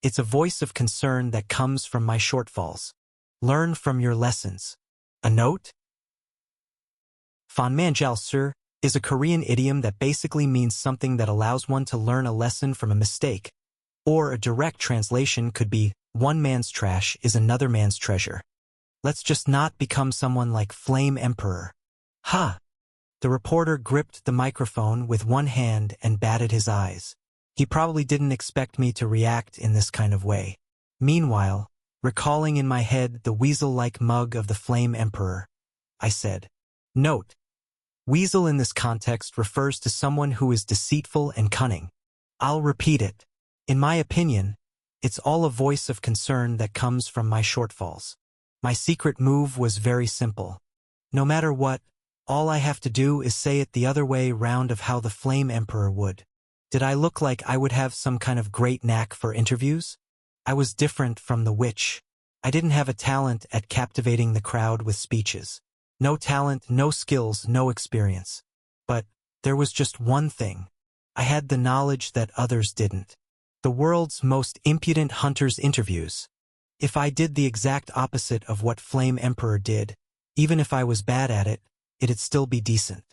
Speaker 1: it's a voice of concern that comes from my shortfalls. Learn from your lessons. A note? Fanmanjal sir is a Korean idiom that basically means something that allows one to learn a lesson from a mistake. Or a direct translation could be, one man's trash is another man's treasure. Let's just not become someone like Flame Emperor. Ha! The reporter gripped the microphone with one hand and batted his eyes. He probably didn't expect me to react in this kind of way. Meanwhile, recalling in my head the weasel-like mug of the Flame Emperor, I said, "Note: weasel in this context refers to someone who is deceitful and cunning. I'll repeat it. In my opinion, it's all a voice of concern that comes from my shortfalls. My secret move was very simple. No matter what, all I have to do is say it the other way round of how the Flame Emperor would. Did I look like I would have some kind of great knack for interviews? I was different from the witch. I didn't have a talent at captivating the crowd with speeches. No talent, no skills, no experience. But there was just one thing. I had the knowledge that others didn't. The world's most impudent hunter's interviews. If I did the exact opposite of what Flame Emperor did, even if I was bad at it, it'd still be decent.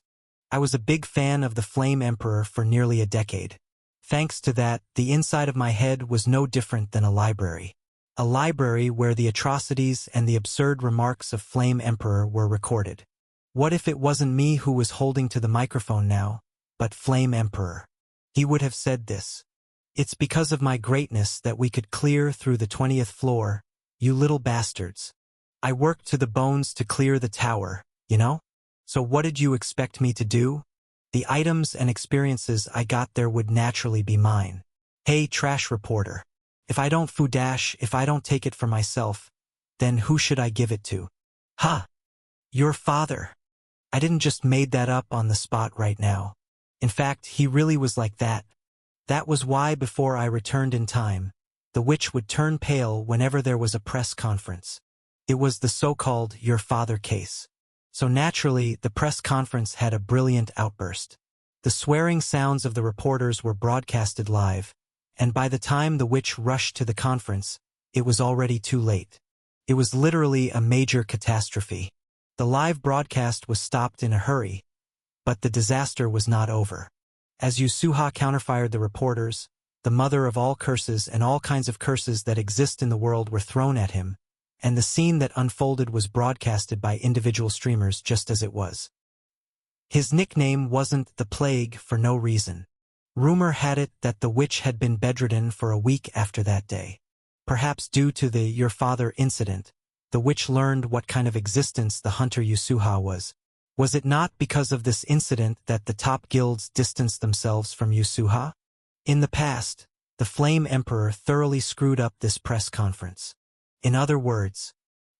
Speaker 1: I was a big fan of the Flame Emperor for nearly a decade. Thanks to that, the inside of my head was no different than a library. A library where the atrocities and the absurd remarks of Flame Emperor were recorded. What if it wasn't me who was holding to the microphone now, but Flame Emperor? He would have said this. "It's because of my greatness that we could clear through the 20th floor, you little bastards. I worked to the bones to clear the tower, you know? So what did you expect me to do? The items and experiences I got there would naturally be mine. Hey, trash reporter. If I don't foodash, if I don't take it for myself, then who should I give it to? Ha! Your father. I didn't just made that up on the spot right now. In fact, he really was like that. That was why before I returned in time, the witch would turn pale whenever there was a press conference. It was the so-called "your father" case. So naturally, the press conference had a brilliant outburst. The swearing sounds of the reporters were broadcasted live, and by the time the witch rushed to the conference, it was already too late. It was literally a major catastrophe. The live broadcast was stopped in a hurry, but the disaster was not over. As Yasuha counterfired the reporters, the mother of all curses and all kinds of curses that exist in the world were thrown at him, and the scene that unfolded was broadcasted by individual streamers just as it was. His nickname wasn't the Plague for no reason. Rumor had it that the witch had been bedridden for a week after that day. Perhaps due to the "your father" incident, the witch learned what kind of existence the hunter Yasuha was. Was it not because of this incident that the top guilds distanced themselves from Yasuha? In the past, the Flame Emperor thoroughly screwed up this press conference. In other words,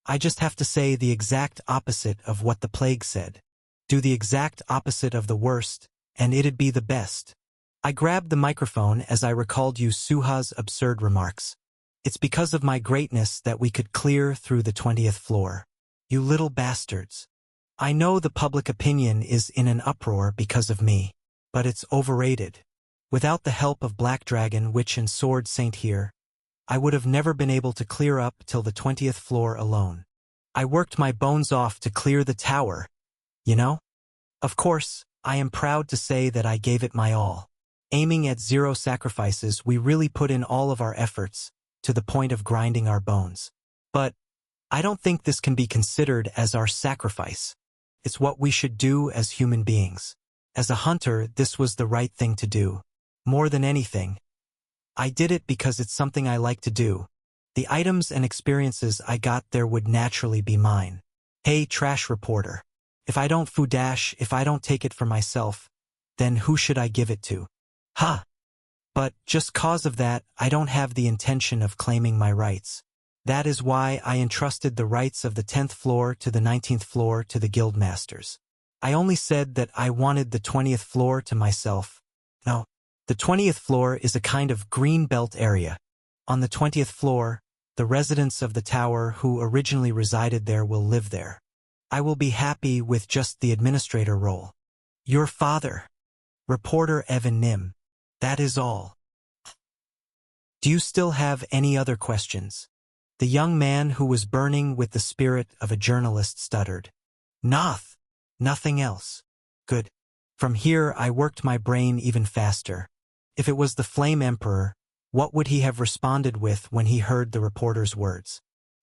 Speaker 1: I just have to say the exact opposite of what the Plague said. Do the exact opposite of the worst, and it'd be the best. I grabbed the microphone as I recalled Yasuha's absurd remarks. It's because of my greatness that we could clear through the 20th floor. You little bastards. I know the public opinion is in an uproar because of me, but it's overrated. Without the help of Black Dragon, Witch and Sword Saint here, I would have never been able to clear up till the 20th floor alone. I worked my bones off to clear the tower, you know? Of course, I am proud to say that I gave it my all. Aiming at 0 sacrifices, we really put in all of our efforts, to the point of grinding our bones. But I don't think this can be considered as our sacrifice. It's what we should do as human beings. As a hunter, this was the right thing to do. More than anything, I did it because it's something I like to do. The items and experiences I got there would naturally be mine. Hey, trash reporter. If I don't dash, if I don't take it for myself, then who should I give it to? Ha! But just cause of that, I don't have the intention of claiming my rights. That is why I entrusted the rights of the 10th floor to the 19th floor to the guild masters. I only said that I wanted the 20th floor to myself. No. The 20th floor is a kind of green belt area. On the 20th floor, the residents of the tower who originally resided there will live there. I will be happy with just the administrator role. Your father. Reporter Evan Nim. That is all. Do you still have any other questions? The young man who was burning with the spirit of a journalist stuttered. Nothing else. Good. From here I worked my brain even faster. If it was the Flame Emperor, what would he have responded with when he heard the reporter's words?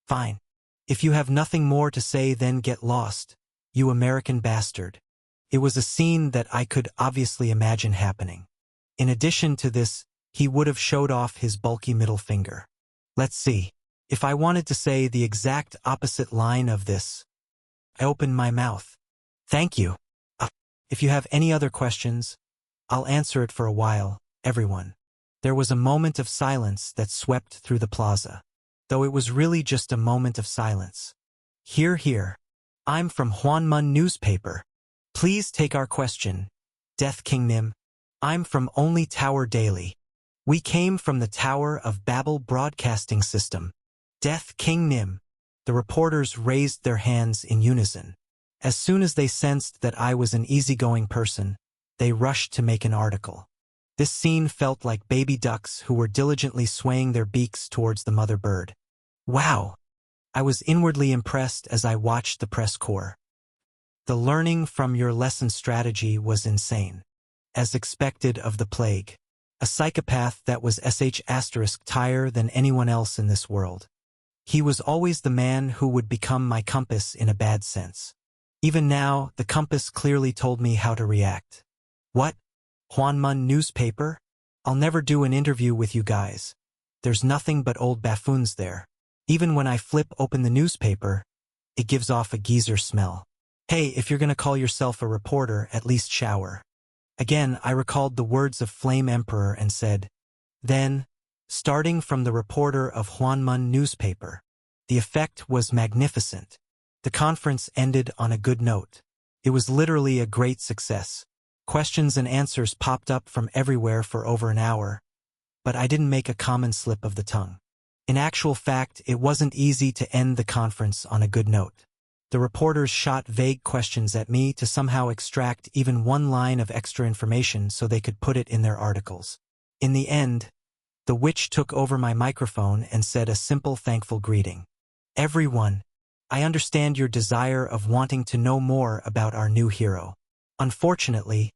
Speaker 1: Fine. If you have nothing more to say, then get lost, you American bastard. It was a scene that I could obviously imagine happening. In addition to this, he would have showed off his bulky middle finger. Let's see. If I wanted to say the exact opposite line of this, I opened my mouth. Thank you. If you have any other questions, I'll answer it for a while, everyone. There was a moment of silence that swept through the plaza. Though it was really just a moment of silence. Here. I'm from Hwanmun newspaper. Please take our question. Death King Nim. I'm from Only Tower Daily. We came from the Tower of Babel Broadcasting System. Death King Nim. The reporters raised their hands in unison. As soon as they sensed that I was an easygoing person, they rushed to make an article. This scene felt like baby ducks who were diligently swaying their beaks towards the mother bird. Wow! I was inwardly impressed as I watched the press corps. The learning from your lesson strategy was insane. As expected of the Plague. A psychopath that was *****higher than anyone else in this world. He was always the man who would become my compass in a bad sense. Even now, the compass clearly told me how to react. What? Hwanmun newspaper? I'll never do an interview with you guys. There's nothing but old buffoons there. Even when I flip open the newspaper, it gives off a geezer smell. Hey, if you're gonna call yourself a reporter, at least shower. Again, I recalled the words of Flame Emperor and said, then, starting from the reporter of Hwanmun newspaper, the effect was magnificent. The conference ended on a good note. It was literally a great success. Questions and answers popped up from everywhere for over an hour, but I didn't make a common slip of the tongue. In actual fact, it wasn't easy to end the conference on a good note. The reporters shot vague questions at me to somehow extract even one line of extra information so they could put it in their articles. In the end, the witch took over my microphone and said a simple thankful greeting. Everyone, I understand your desire of wanting to know more about our new hero. Unfortunately,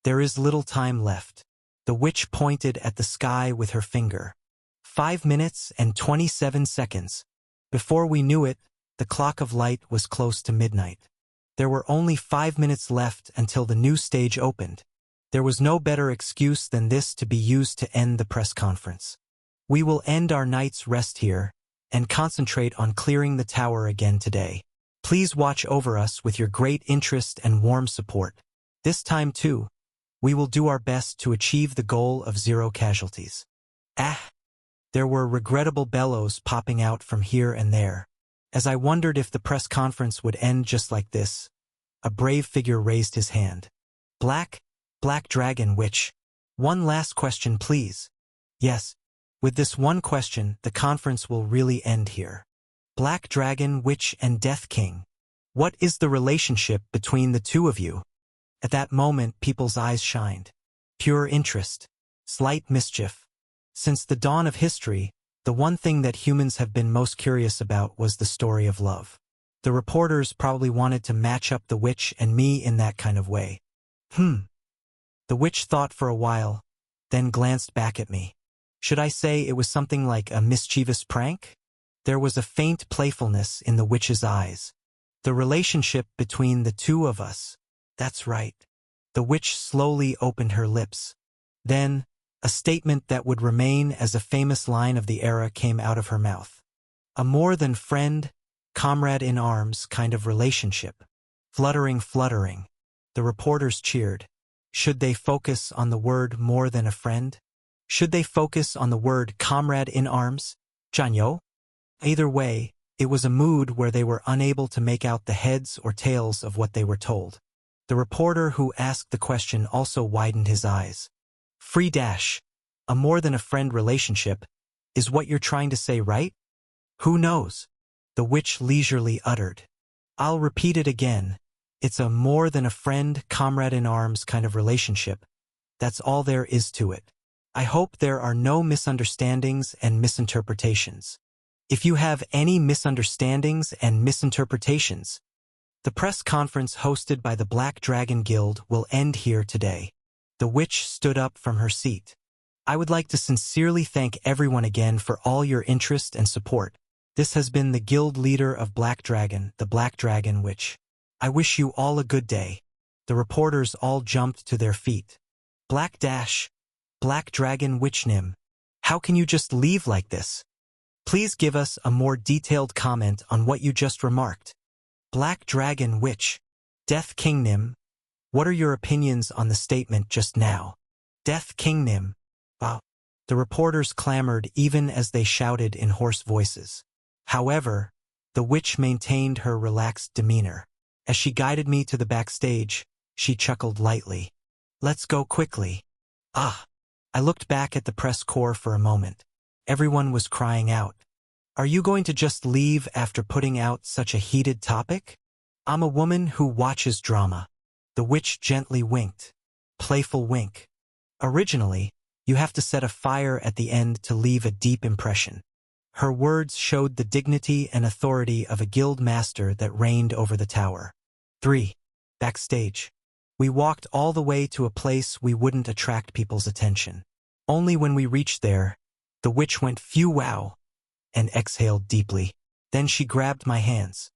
Speaker 1: there is little time left. The witch pointed at the sky with her finger. 5 minutes and 27 seconds. Before we knew it, the clock of light was close to midnight. There were only 5 minutes left until the new stage opened. There was no better excuse than this to be used to end the press conference. We will end our night's rest here and concentrate on clearing the tower again today. Please watch over us with your great interest and warm support. This time too, we will do our best to achieve the goal of 0 casualties. There were regrettable bellows popping out from here and there. As I wondered if the press conference would end just like this, a brave figure raised his hand. Black Dragon Witch. One last question, please. Yes, with this one question, the conference will really end here. Black Dragon Witch and Death King. What is the relationship between the two of you? At that moment, people's eyes shined. Pure interest. Slight mischief. Since the dawn of history, the one thing that humans have been most curious about was the story of love. The reporters probably wanted to match up the witch and me in that kind of way. The witch thought for a while, then glanced back at me. Should I say it was something like a mischievous prank? There was a faint playfulness in the witch's eyes. The relationship between the two of us. That's right. The witch slowly opened her lips. Then, a statement that would remain as a famous line of the era came out of her mouth. A more than friend, comrade in arms kind of relationship. Fluttering. The reporters cheered. Should they focus on the word more than a friend? Should they focus on the word comrade in arms? Janyo? Either way, it was a mood where they were unable to make out the heads or tails of what they were told. The reporter who asked the question also widened his eyes. A more than a friend relationship, is what you're trying to say, right? Who knows? The witch leisurely uttered. I'll repeat it again. It's a more than a friend, comrade in arms kind of relationship. That's all there is to it. I hope there are no misunderstandings and misinterpretations. If you have any misunderstandings and misinterpretations, the press conference hosted by the Black Dragon Guild will end here today. The witch stood up from her seat. I would like to sincerely thank everyone again for all your interest and support. This has been the guild leader of Black Dragon, the Black Dragon Witch. I wish you all a good day. The reporters all jumped to their feet. Black Dragon Witch Nim. How can you just leave like this? Please give us a more detailed comment on what you just remarked. Black Dragon Witch. Death King Nim. What are your opinions on the statement just now? Death King Nim. Wow. The reporters clamored even as they shouted in hoarse voices. However, the witch maintained her relaxed demeanor. As she guided me to the backstage, she chuckled lightly. Let's go quickly. I looked back at the press corps for a moment. Everyone was crying out. Are you going to just leave after putting out such a heated topic? I'm a woman who watches drama. The witch gently winked. Playful wink. Originally, you have to set a fire at the end to leave a deep impression. Her words showed the dignity and authority of a guild master that reigned over the tower. 3. Backstage. We walked all the way to a place we wouldn't attract people's attention. Only when we reached there, the witch went phew wow and exhaled deeply. Then she grabbed my hands.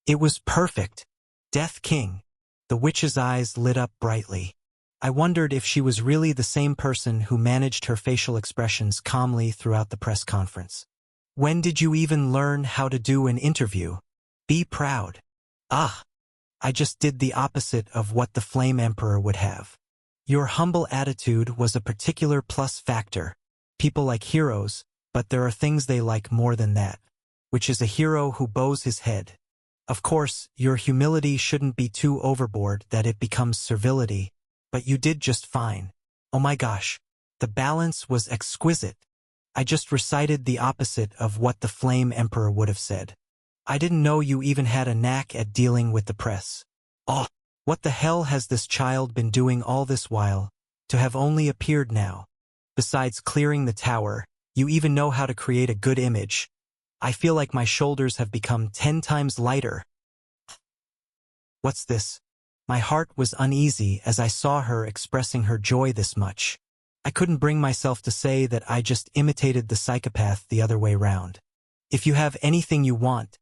Speaker 1: It was perfect. Death King. The witch's eyes lit up brightly. I wondered if she was really the same person who managed her facial expressions calmly throughout the press conference. When did you even learn how to do an interview? Be proud. I just did the opposite of what the Flame Emperor would have. Your humble attitude was a particular plus factor. People like heroes, but there are things they like more than that, which is a hero who bows his head. Of course, your humility shouldn't be too overboard that it becomes servility, but you did just fine. Oh my gosh, the balance was exquisite. I just recited the opposite of what the Flame Emperor would have said. I didn't know you even had a knack at dealing with the press. Oh, what the hell has this child been doing all this while, to have only appeared now? Besides clearing the tower, you even know how to create a good image. I feel like my shoulders have become 10 times lighter. What's this? My heart was uneasy as I saw her expressing her joy this much. I couldn't bring myself to say that I just imitated the psychopath the other way round. If you have anything you want,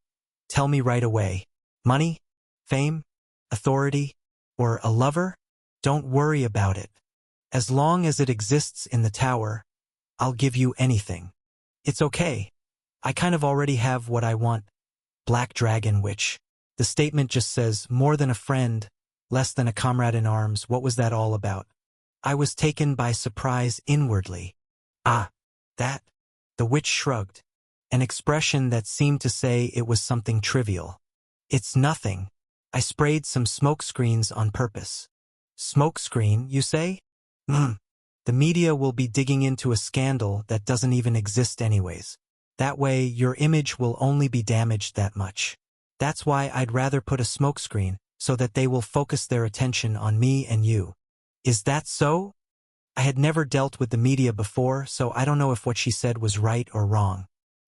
Speaker 1: tell me right away. Money? Fame? Authority? Or a lover? Don't worry about it. As long as it exists in the tower, I'll give you anything. It's okay. I kind of already have what I want. Black Dragon Witch. The statement just says, more than a friend, less than a comrade in arms. What was that all about? I was taken by surprise inwardly. Ah, that? The witch shrugged, an expression that seemed to say it was something trivial. It's nothing. I sprayed some smoke screens on purpose. Smoke screen, you say? The media will be digging into a scandal that doesn't even exist anyways. That way, your image will only be damaged that much. That's why I'd rather put a smokescreen, so that they will focus their attention on me and you. Is that so? I had never dealt with the media before, so I don't know if what she said was right or wrong.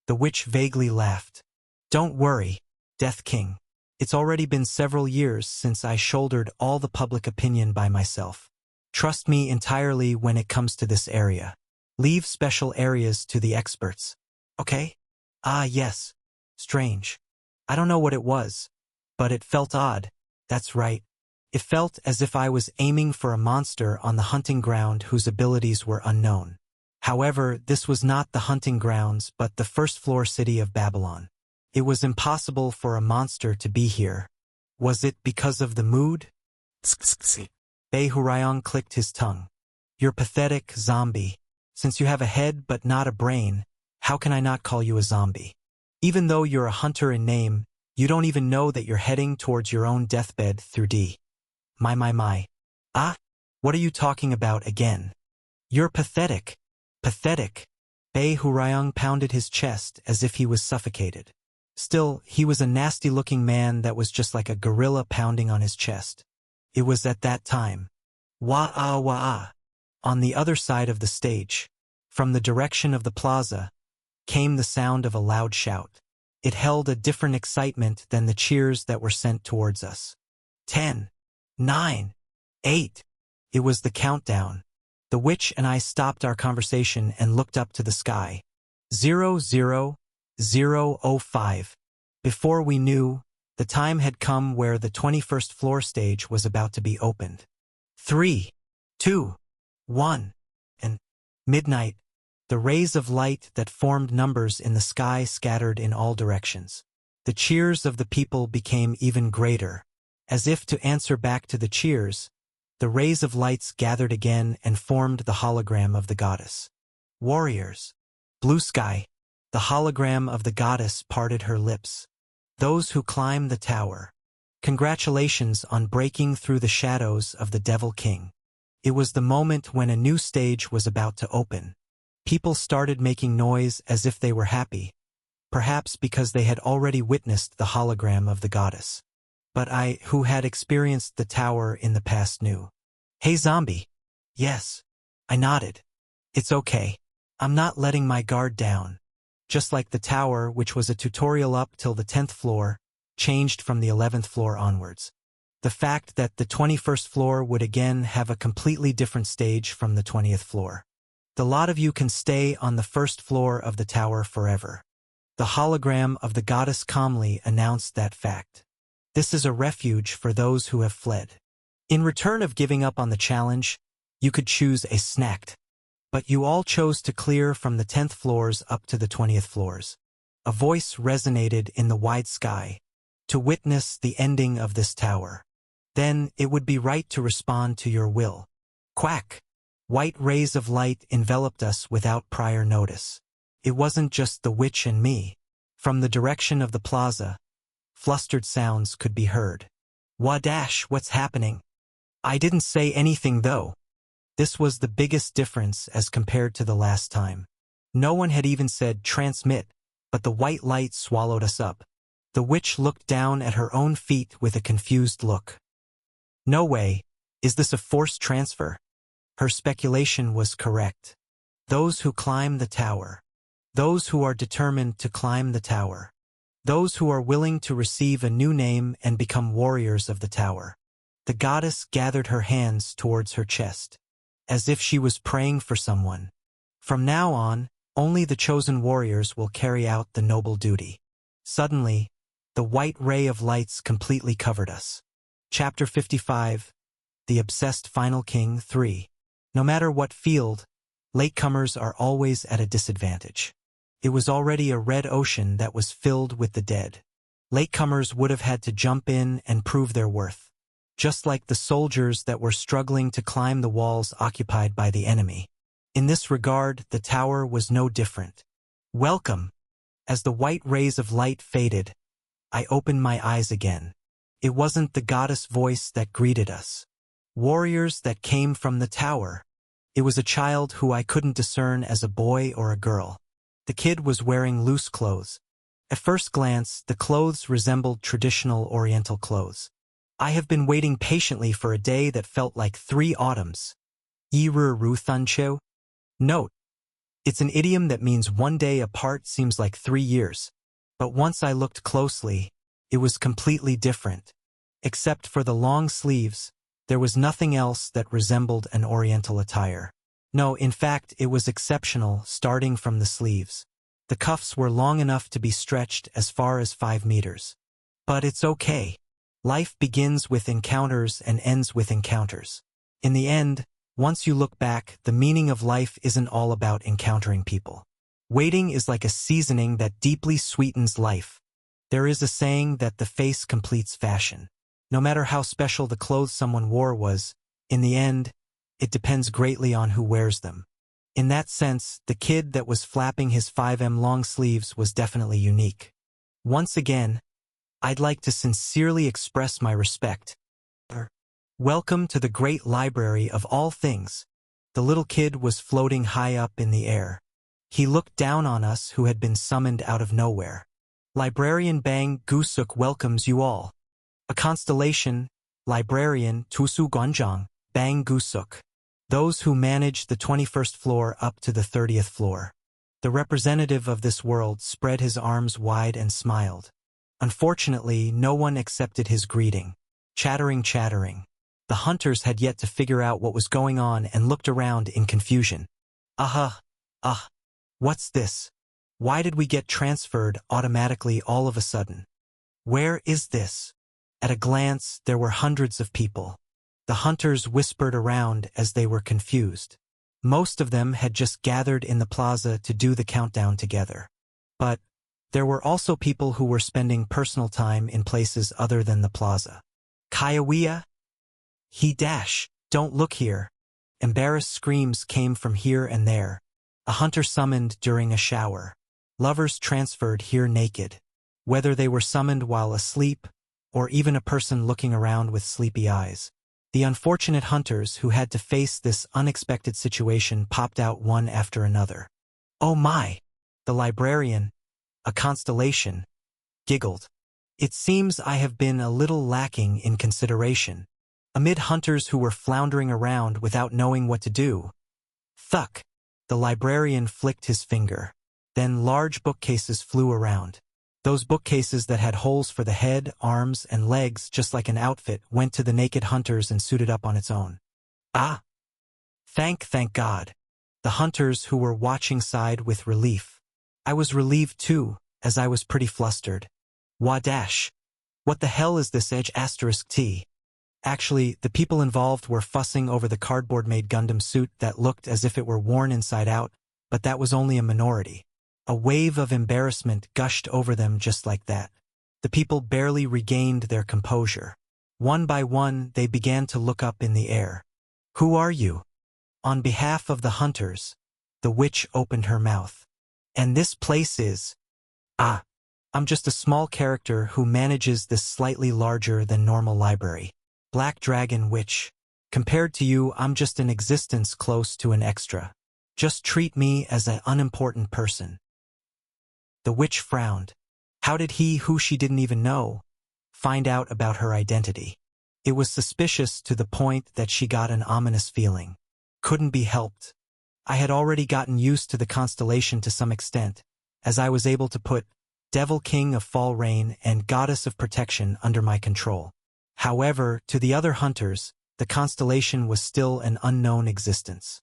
Speaker 1: The witch vaguely laughed. Don't worry, Death King. It's already been several years since I shouldered all the public opinion by myself. Trust me entirely when it comes to this area. Leave special areas to the experts. Okay? Ah, yes. Strange. I don't know what it was, but it felt odd. That's right. It felt as if I was aiming for a monster on the hunting ground whose abilities were unknown. However, this was not the hunting grounds but the first-floor city of Babylon. It was impossible for a monster to be here. Was it because of the mood? Bahurayong clicked his tongue. You're pathetic, zombie. Since you have a head but not a brain, how can I not call you a zombie? Even though you're a hunter in name, you don't even know that you're heading towards your own deathbed through D. My. Ah? What are you talking about again? You're pathetic. Pathetic. Bahurayong pounded his chest as if he was suffocated. Still, he was a nasty-looking man that was just like a gorilla pounding on his chest. It was at that time. Wah-ah. On the other side of the stage, from the direction of the plaza, came the sound of a loud shout. It held a different excitement than the cheers that were sent towards us. 10, 9, 8. It was the countdown. The witch and I stopped our conversation and looked up to the sky. 00:05. Before we knew, the time had come where the 21st floor stage was about to be opened. 3, 2, 1, and midnight. The rays of light that formed numbers in the sky scattered in all directions. The cheers of the people became even greater. As if to answer back to the cheers, the rays of lights gathered again and formed the hologram of the goddess. Warriors. Blue sky. The hologram of the goddess parted her lips. Those who climb the tower. Congratulations on breaking through the shadows of the Devil King. It was the moment when a new stage was about to open. People started making noise as if they were happy, perhaps because they had already witnessed the hologram of the goddess. But I, who had experienced the tower in the past, knew. Hey, zombie. Yes. I nodded. It's okay. I'm not letting my guard down. Just like the tower, which was a tutorial up till the 10th floor, changed from the 11th floor onwards. The fact that the 21st floor would again have a completely different stage from the 20th floor. The lot of you can stay on the first floor of the tower forever. The hologram of the goddess calmly announced that fact. This is a refuge for those who have fled. In return of giving up on the challenge, you could choose a snack. But you all chose to clear from the 10th floors up to the 20th floors. A voice resonated in the wide sky. To witness the ending of this tower. Then it would be right to respond to your will. Quack! White rays of light enveloped us without prior notice. It wasn't just the witch and me. From the direction of the plaza, flustered sounds could be heard. Wadash, what's happening? I didn't say anything though. This was the biggest difference as compared to the last time. No one had even said transmit, but the white light swallowed us up. The witch looked down at her own feet with a confused look. No way, is this a forced transfer? Her speculation was correct. Those who climb the tower. Those who are determined to climb the tower. Those who are willing to receive a new name and become warriors of the tower. The goddess gathered her hands towards her chest, as if she was praying for someone. From now on, only the chosen warriors will carry out the noble duty. Suddenly, the white ray of lights completely covered us. Chapter 55, The Obsessed Final King 3. No matter what field, latecomers are always at a disadvantage. It was already a red ocean that was filled with the dead. Latecomers would have had to jump in and prove their worth, just like the soldiers that were struggling to climb the walls occupied by the enemy. In this regard, the tower was no different. Welcome! As the white rays of light faded, I opened my eyes again. It wasn't the goddess voice that greeted us. Warriors that came from the tower. It was a child who I couldn't discern as a boy or a girl. The kid was wearing loose clothes. At first glance, the clothes resembled traditional Oriental clothes. I have been waiting patiently for a day that felt like 3 autumns. Yiru Ruthancho? Note: it's an idiom that means one day apart seems like 3 years. But once I looked closely, it was completely different. Except for the long sleeves, there was nothing else that resembled an Oriental attire. No, in fact, it was exceptional, starting from the sleeves. The cuffs were long enough to be stretched as far as 5 meters. But it's okay. Life begins with encounters and ends with encounters. In the end, once you look back, the meaning of life isn't all about encountering people. Waiting is like a seasoning that deeply sweetens life. There is a saying that the face completes fashion. No matter how special the clothes someone wore was, in the end, it depends greatly on who wears them. In that sense, the kid that was flapping his 5M long sleeves was definitely unique. Once again, I'd like to sincerely express my respect. Welcome to the great library of all things. The little kid was floating high up in the air. He looked down on us who had been summoned out of nowhere. Librarian Bang Gusuk welcomes you all. A constellation, Librarian Tusu Gonjang, Bang Gusuk. Those who manage the 21st floor up to the 30th floor. The representative of this world spread his arms wide and smiled. Unfortunately, no one accepted his greeting. Chattering. The hunters had yet to figure out what was going on and looked around in confusion. What's this? Why did we get transferred automatically all of a sudden? Where is this? At a glance, there were hundreds of people. The hunters whispered around as they were confused. Most of them had just gathered in the plaza to do the countdown together. But there were also people who were spending personal time in places other than the plaza. Kayawiya? Don't look here. Embarrassed screams came from here and there. A hunter summoned during a shower. Lovers transferred here naked. Whether they were summoned while asleep, or even a person looking around with sleepy eyes. The unfortunate hunters who had to face this unexpected situation popped out one after another. Oh my! The librarian, a constellation, giggled. It seems I have been a little lacking in consideration. Amid hunters who were floundering around without knowing what to do. Thuck! The librarian flicked his finger. Then large bookcases flew around. Those bookcases that had holes for the head, arms, and legs just like an outfit went to the naked hunters and suited up on its own. Ah! Thank God. The hunters who were watching sighed with relief. I was relieved too, as I was pretty flustered. Wadash! What the hell is this T? Actually, the people involved were fussing over the cardboard-made Gundam suit that looked as if it were worn inside out, but that was only a minority. A wave of embarrassment gushed over them just like that. The people barely regained their composure. One by one, they began to look up in the air. Who are you? On behalf of the hunters, the witch opened her mouth. And this place is... I'm just a small character who manages this slightly larger than normal library. Black Dragon Witch. Compared to you, I'm just an existence close to an extra. Just treat me as an unimportant person." The witch frowned. How did he, who she didn't even know, find out about her identity? It was suspicious to the point that she got an ominous feeling. Couldn't be helped. I had already gotten used to the constellation to some extent, as I was able to put Devil King of Fall Rain and Goddess of Protection under my control. However, to the other hunters, the constellation was still an unknown existence.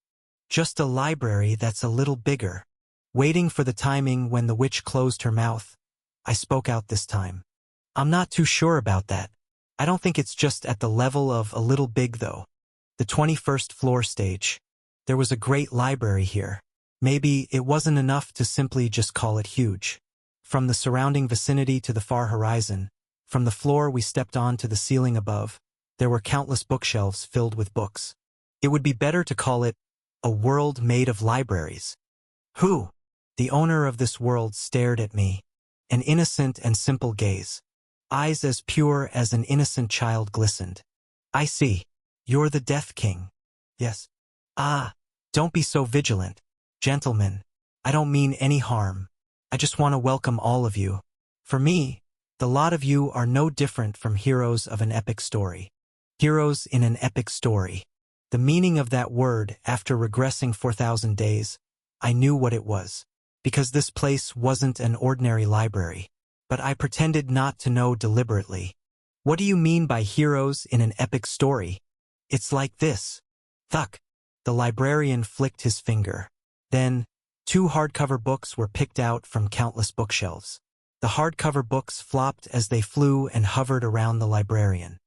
Speaker 1: Just a library that's a little bigger. Waiting for the timing when the witch closed her mouth, I spoke out this time. "I'm not too sure about that. I don't think it's just at the level of a little big though. The 21st floor stage. There was a great library here. Maybe it wasn't enough to simply just call it huge. From the surrounding vicinity to the far horizon, from the floor we stepped on to the ceiling above, there were countless bookshelves filled with books. It would be better to call it a world made of libraries." "Who?" The owner of this world stared at me, an innocent and simple gaze. Eyes as pure as an innocent child glistened. "I see. You're the Death King." "Yes." "Ah, don't be so vigilant. Gentlemen, I don't mean any harm. I just want to welcome all of you. For me, the lot of you are no different from heroes of an epic story. Heroes in an epic story." The meaning of that word, after regressing 4,000 days, I knew what it was. Because this place wasn't an ordinary library. But I pretended not to know deliberately. "What do you mean by heroes in an epic story? It's like this." Thuck. The librarian flicked his finger. Then, 2 hardcover books were picked out from countless bookshelves. The hardcover books flopped as they flew and hovered around the librarian.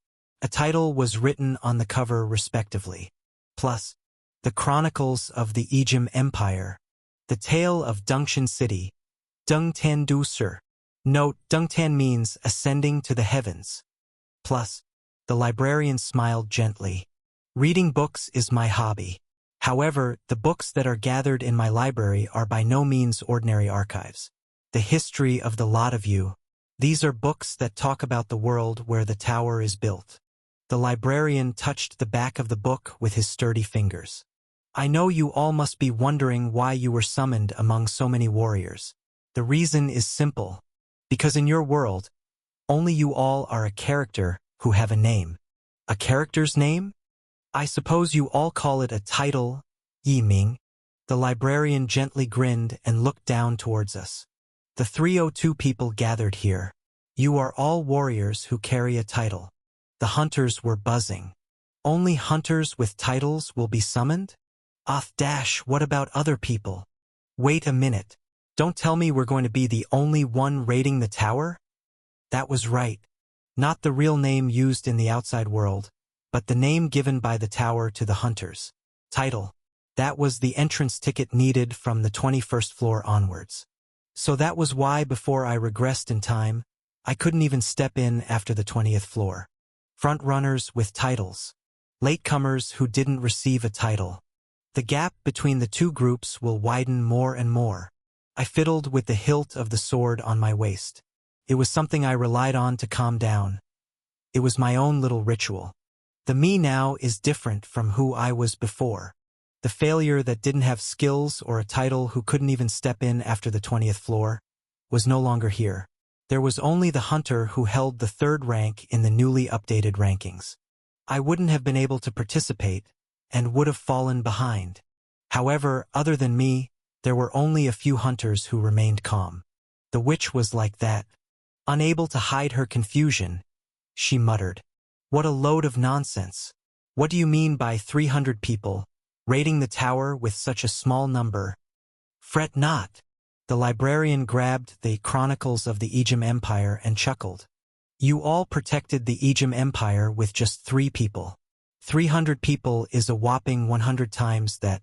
Speaker 1: A title was written on the cover respectively. Plus, The Chronicles of the Ijim Empire. The Tale of Dungshan City. Dungtan Du Sur. Note, Dungtan means ascending to the heavens. Plus, the librarian smiled gently. "Reading books is my hobby. However, the books that are gathered in my library are by no means ordinary archives. The history of the lot of you. These are books that talk about the world where the tower is built." The librarian touched the back of the book with his sturdy fingers. "I know you all must be wondering why you were summoned among so many warriors. The reason is simple. Because in your world, only you all are a character who have a name." "A character's name? I suppose you all call it a title, Yi Ming." The librarian gently grinned and looked down towards us. "The 302 people gathered here. You are all warriors who carry a title." The hunters were buzzing. "Only hunters with titles will be summoned? What about other people? Wait a minute. Don't tell me we're going to be the only one raiding the tower?" That was right. Not the real name used in the outside world, but the name given by the tower to the hunters. Title. That was the entrance ticket needed from the 21st floor onwards. So that was why before I regressed in time, I couldn't even step in after the 20th floor. Front-runners with titles. Latecomers who didn't receive a title. The gap between the two groups will widen more and more. I fiddled with the hilt of the sword on my waist. It was something I relied on to calm down. It was my own little ritual. The me now is different from who I was before. The failure that didn't have skills or a title who couldn't even step in after the 20th floor was no longer here. There was only the hunter who held the 3rd rank in the newly updated rankings. I wouldn't have been able to participate and would have fallen behind. However, other than me, there were only a few hunters who remained calm. The witch was like that. Unable to hide her confusion, she muttered. "What a load of nonsense. What do you mean by 300 people, raiding the tower with such a small number?" "Fret not." The librarian grabbed the Chronicles of the Ijim Empire and chuckled. "You all protected the Ijim Empire with just 3 people. 300 people is a whopping 100 times that.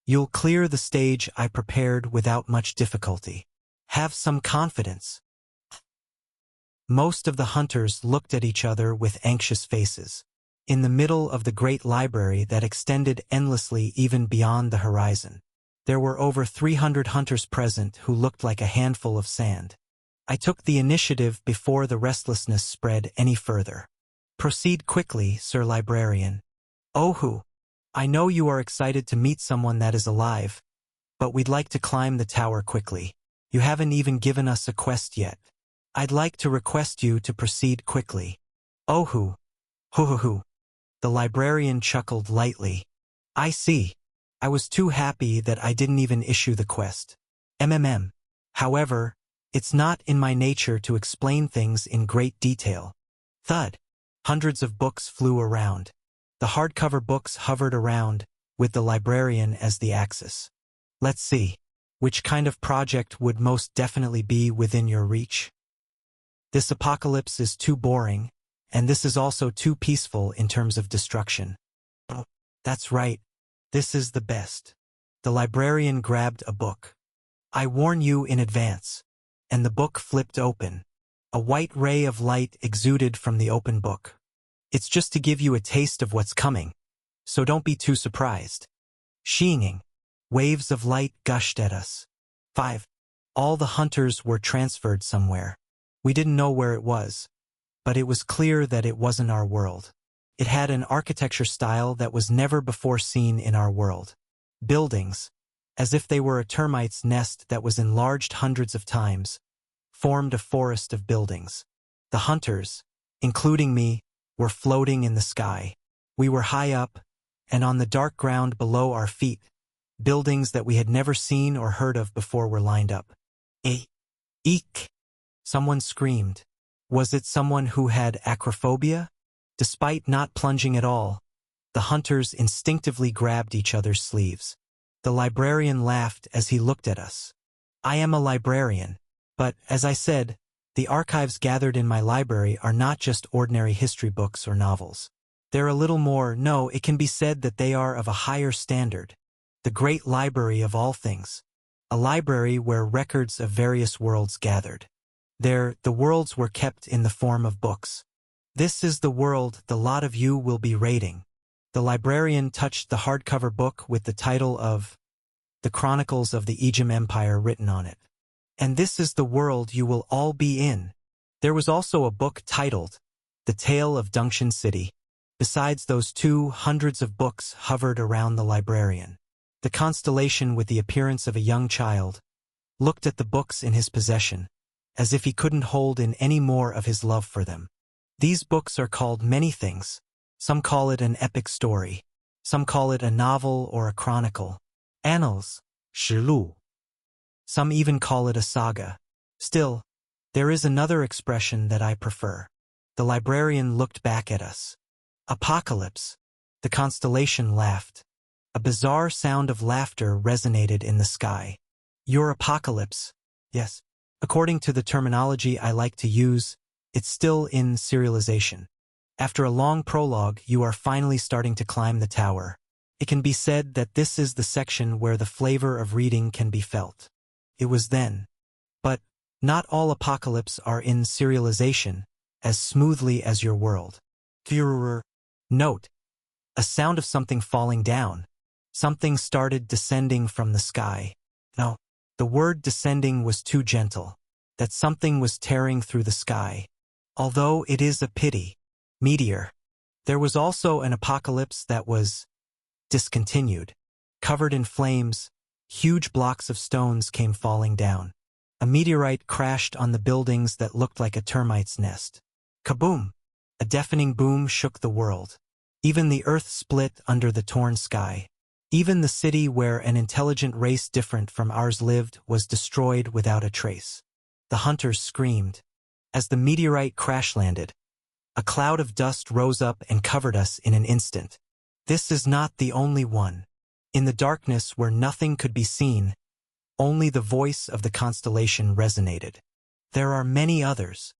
Speaker 1: You'll clear the stage I prepared without much difficulty. Have some confidence." Most of the hunters looked at each other with anxious faces. In the middle of the great library that extended endlessly even beyond the horizon, there were over 300 hunters present who looked like a handful of sand. I took the initiative before the restlessness spread any further. "Proceed quickly, Sir Librarian." "Ohu, I know you are excited to meet someone that is alive, but we'd like to climb the tower quickly. You haven't even given us a quest yet. I'd like to request you to proceed quickly. Oh hoo. Hoo hoo hoo. The librarian chuckled lightly. I see. I was too happy that I didn't even issue the quest. MMM. However, it's not in my nature to explain things in great detail. Thud. Hundreds of books flew around. The hardcover books hovered around, with the librarian as the axis. Let's see. Which kind of project would most definitely be within your reach? This apocalypse is too boring, and this is also too peaceful in terms of destruction. Oh, that's right. This is the best. The librarian grabbed a book. I warn you in advance. And the book flipped open. A white ray of light exuded from the open book. It's just to give you a taste of what's coming, so don't be too surprised. Sheening. Waves of light gushed at us. 5. All the hunters were transferred somewhere. We didn't know where it was, but it was clear that it wasn't our world. It had an architecture style that was never before seen in our world. Buildings, as if they were a termite's nest that was enlarged hundreds of times, formed a forest of buildings. The hunters, including me, were floating in the sky. We were high up, and on the dark ground below our feet, buildings that we had never seen or heard of before were lined up. Eek! Someone screamed. Was it someone who had acrophobia? Despite not plunging at all, the hunters instinctively grabbed each other's sleeves. The librarian laughed as he looked at us. I am a librarian, but, as I said, the archives gathered in my library are not just ordinary history books or novels. They're a little more, no, it can be said that they are of a higher standard. The great library of all things. A library where records of various worlds gathered. There, the worlds were kept in the form of books. This is the world the lot of you will be raiding. The librarian touched the hardcover book with the title of The Chronicles of the Ejim Empire written on it. And this is the world you will all be in. There was also a book titled The Tale of Dunction City. Besides those two, hundreds of books hovered around the librarian. The constellation, with the appearance of a young child, looked at the books in his possession, as if he couldn't hold in any more of his love for them. These books are called many things. Some call it an epic story. Some call it a novel or a chronicle. Annals, 实录. Some even call it a saga. Still, there is another expression that I prefer. The librarian looked back at us. Apocalypse. The constellation laughed. A bizarre sound of laughter resonated in the sky. Your apocalypse. Yes. According to the terminology I like to use, it's still in serialization. After a long prologue, you are finally starting to climb the tower. It can be said that this is the section where the flavor of reading can be felt. It was then. But not all apocalypse are in serialization as smoothly as your world. Note. A sound of something falling down. Something started descending from the sky. No, the word descending was too gentle. That something was tearing through the sky. Although it is a pity. Meteor. There was also an apocalypse that was discontinued. Covered in flames, huge blocks of stones came falling down. A meteorite crashed on the buildings that looked like a termite's nest. Kaboom! A deafening boom shook the world. Even the earth split under the torn sky. Even the city where an intelligent race different from ours lived was destroyed without a trace. The hunters screamed. As the meteorite crash-landed, a cloud of dust rose up and covered us in an instant. This is not the only one. In the darkness where nothing could be seen, only the voice of the constellation resonated. There are many others.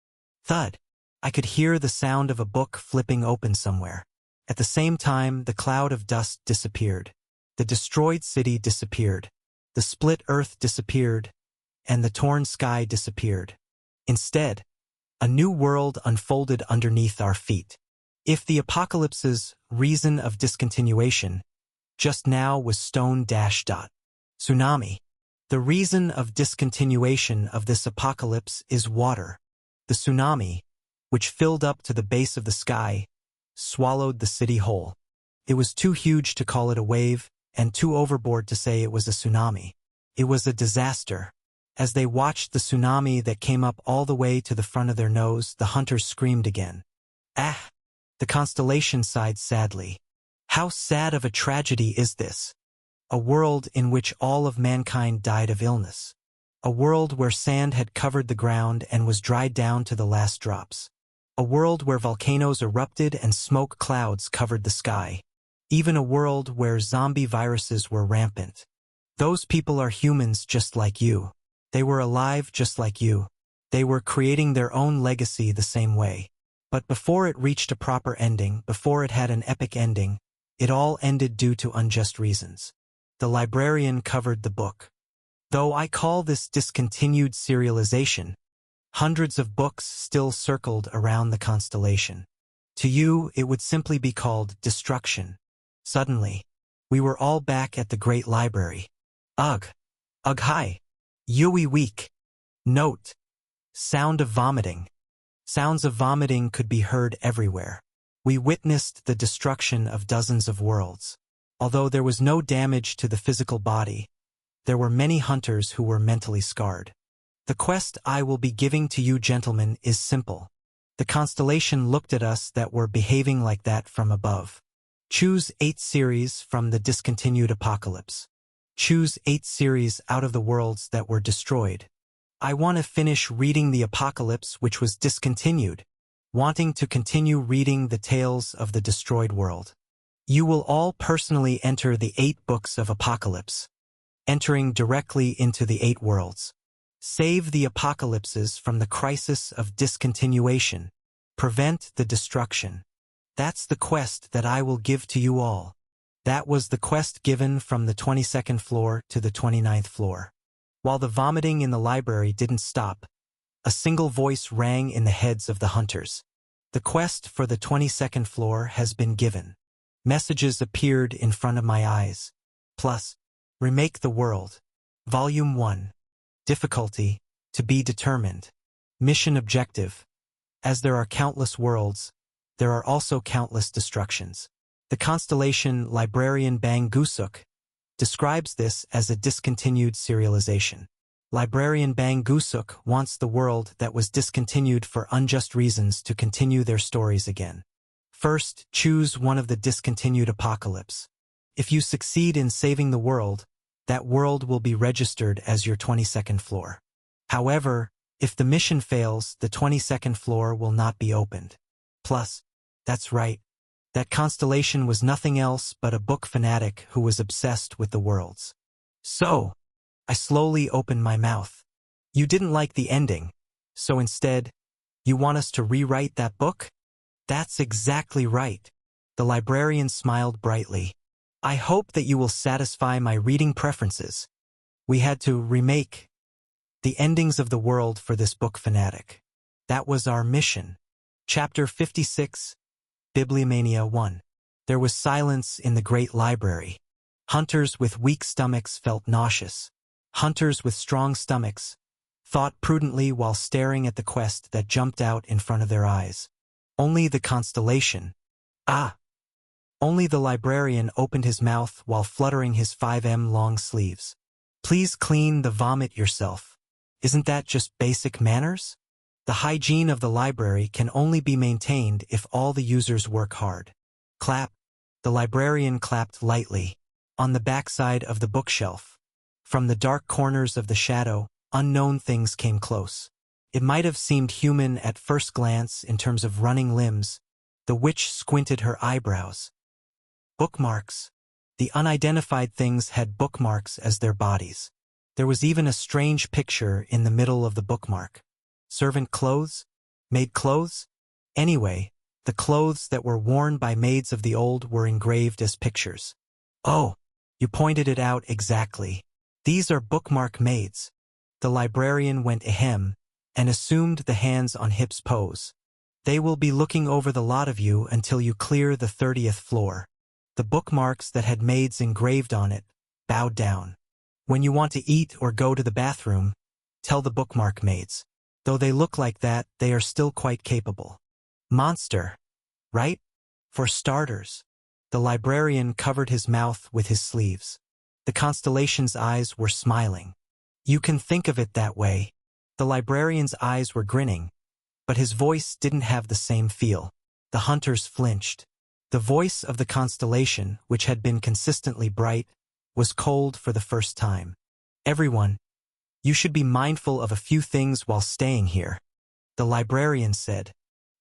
Speaker 1: Thud. I could hear the sound of a book flipping open somewhere. At the same time, the cloud of dust disappeared. The destroyed city disappeared. The split earth disappeared. And the torn sky disappeared. Instead, a new world unfolded underneath our feet. If the apocalypse's reason of discontinuation just now was Tsunami. The reason of discontinuation of this apocalypse is water. The tsunami, which filled up to the base of the sky, swallowed the city whole. It was too huge to call it a wave, and too overboard to say it was a tsunami. It was a disaster. As they watched the tsunami that came up all the way to the front of their nose, the hunters screamed again. Ah! The constellation sighed sadly. How sad of a tragedy is this? A world in which all of mankind died of illness. A world where sand had covered the ground and was dried down to the last drops. A world where volcanoes erupted and smoke clouds covered the sky. Even a world where zombie viruses were rampant. Those people are humans just like you. They were alive just like you. They were creating their own legacy the same way. But before it reached a proper ending, before it had an epic ending, it all ended due to unjust reasons. The librarian covered the book. Though I call this discontinued serialization, hundreds of books still circled around the constellation. To you, it would simply be called destruction. Suddenly, we were all back at the great library. Ugh! Ugh hi! Yui weak. Note. Sound of vomiting. Sounds of vomiting could be heard everywhere. We witnessed the destruction of dozens of worlds. Although there was no damage to the physical body, there were many hunters who were mentally scarred. The quest I will be giving to you gentlemen is simple. The constellation looked at us that were behaving like that from above. Choose 8 series from the discontinued apocalypse. Choose 8 series out of the worlds that were destroyed. I want to finish reading the apocalypse which was discontinued, wanting to continue reading the tales of the destroyed world. You will all personally enter the 8 books of apocalypse, entering directly into the 8 worlds. Save the apocalypses from the crisis of discontinuation. Prevent the destruction. That's the quest that I will give to you all. That was the quest given from the 22nd floor to the 29th floor. While the vomiting in the library didn't stop, a single voice rang in the heads of the hunters. The quest for the 22nd floor has been given. Messages appeared in front of my eyes. Plus, remake the world. Volume 1. Difficulty, to be determined. Mission objective. As there are countless worlds, there are also countless destructions. The constellation Librarian Bang Gusuk describes this as a discontinued serialization. Librarian Bang Gusuk wants the world that was discontinued for unjust reasons to continue their stories again. First, choose one of the discontinued apocalypse. If you succeed in saving the world, that world will be registered as your 22nd floor. However, if the mission fails, the 22nd floor will not be opened. Plus, that's right, that constellation was nothing else but a book fanatic who was obsessed with the worlds. So, I slowly opened my mouth. You didn't like the ending, so instead, you want us to rewrite that book? That's exactly right. The librarian smiled brightly. I hope that you will satisfy my reading preferences. We had to remake the endings of the world for this book fanatic. That was our mission. Chapter 56, Bibliomania 1. There was silence in the great library. Hunters with weak stomachs felt nauseous. Hunters with strong stomachs thought prudently while staring at the quest that jumped out in front of their eyes. Only the constellation. Only the librarian opened his mouth while fluttering his 5M long sleeves. Please clean the vomit yourself. Isn't that just basic manners? The hygiene of the library can only be maintained if all the users work hard. Clap. The librarian clapped lightly. On the backside of the bookshelf. From the dark corners of the shadow, unknown things came close. It might have seemed human at first glance in terms of running limbs. The witch squinted her eyebrows. Bookmarks. The unidentified things had bookmarks as their bodies. There was even a strange picture in the middle of the bookmark. Servant clothes? Maid clothes? Anyway, the clothes that were worn by maids of the old were engraved as pictures. Oh, you pointed it out exactly. These are bookmark maids. The librarian went ahem and assumed the hands on hips pose. They will be looking over the lot of you until you clear the 30th floor. The bookmarks that had maids engraved on it bowed down. When you want to eat or go to the bathroom, tell the bookmark maids. Though they look like that, they are still quite capable. Monster, right? For starters. The librarian covered his mouth with his sleeves. The constellation's eyes were smiling. You can think of it that way. The librarian's eyes were grinning, but his voice didn't have the same feel. The hunters flinched. The voice of the constellation, which had been consistently bright, was cold for the first time. Everyone, you should be mindful of a few things while staying here, the librarian said.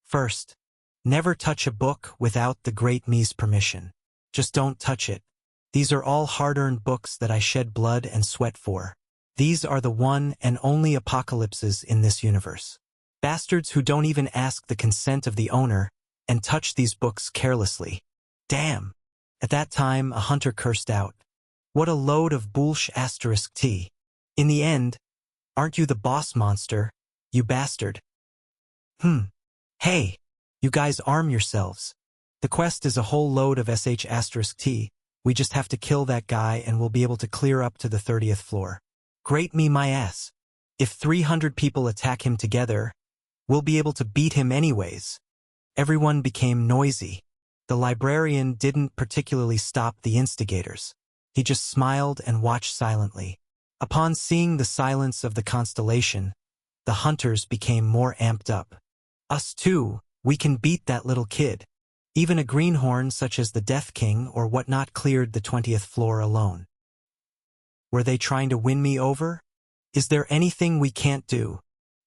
Speaker 1: First, never touch a book without the Great Me's permission. Just don't touch it. These are all hard-earned books that I shed blood and sweat for. These are the one and only apocalypses in this universe. Bastards who don't even ask the consent of the owner and touch these books carelessly. Damn. At that time, a hunter cursed out. What a load of bullsh**t. In the end, aren't you the boss monster, you bastard? Hey, you guys arm yourselves. The quest is a whole load of sh**t. We just have to kill that guy and we'll be able to clear up to the 30th floor. Great me my ass. If 300 people attack him together, we'll be able to beat him anyways. Everyone became noisy. The librarian didn't particularly stop the instigators. He just smiled and watched silently. Upon seeing the silence of the constellation, the hunters became more amped up. Us too, we can beat that little kid. Even a greenhorn such as the Death King or whatnot cleared the 20th floor alone. Were they trying to win me over? Is there anything we can't do?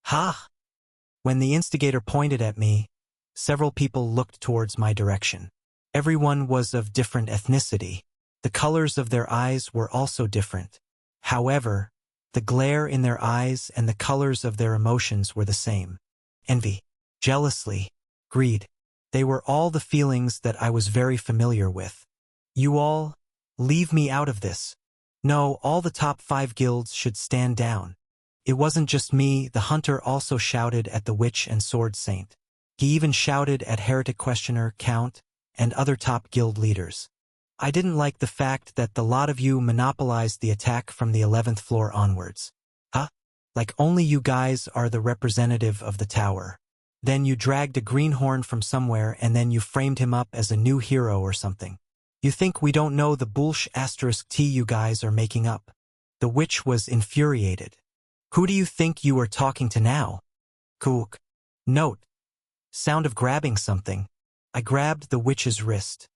Speaker 1: Ha! When the instigator pointed at me, several people looked towards my direction. Everyone was of different ethnicity. The colors of their eyes were also different. However, the glare in their eyes and the colors of their emotions were the same. Envy, jealousy, greed. They were all the feelings that I was very familiar with. You all, leave me out of this. No, all the top 5 guilds should stand down. It wasn't just me, the hunter also shouted at the witch and sword saint. He even shouted at heretic questioner, count, and other top guild leaders. I didn't like the fact that the lot of you monopolized the attack from the 11th floor onwards. Huh? Like only you guys are the representative of the tower. Then you dragged a greenhorn from somewhere and then you framed him up as a new hero or something. You think we don't know the bullsh**t you guys are making up? The witch was infuriated. Who do you think you are talking to now? Kook. Note. Sound of grabbing something. I grabbed the witch's wrist.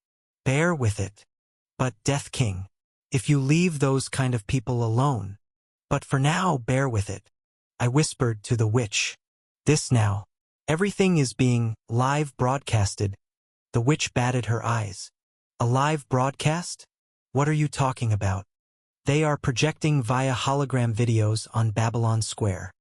Speaker 1: Bear with it. But Death King, if you leave those kind of people alone. But for now, bear with it. I whispered to the witch. This now. Everything is being live broadcasted. The witch batted her eyes. A live broadcast? What are you talking about? They are projecting via hologram videos on Babylon Square.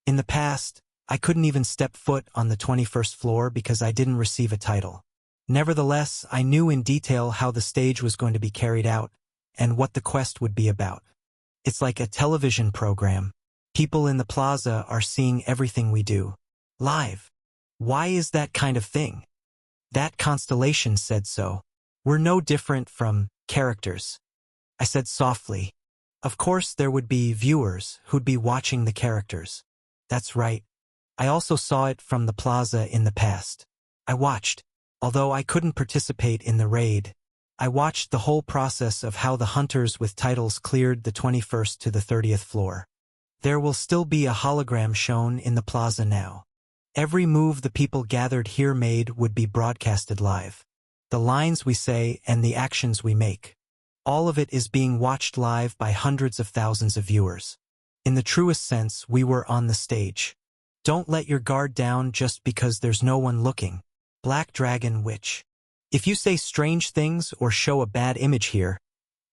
Speaker 1: In the past, I couldn't even step foot on the 21st floor because I didn't receive a title. Nevertheless, I knew in detail how the stage was going to be carried out and what the quest would be about. It's like a television program. People in the plaza are seeing everything we do. Live. Why is that kind of thing? That constellation said so. We're no different from characters. I said softly. Of course there would be viewers who'd be watching the characters. That's right. I also saw it from the plaza in the past. I watched. Although I couldn't participate in the raid, I watched the whole process of how the hunters with titles cleared the 21st to the 30th floor. There will still be a hologram shown in the plaza now. Every move the people gathered here made would be broadcasted live. The lines we say and the actions we make. All of it is being watched live by hundreds of thousands of viewers. In the truest sense, we were on the stage. Don't let your guard down just because there's no one looking. Black Dragon Witch. If you say strange things or show a bad image here,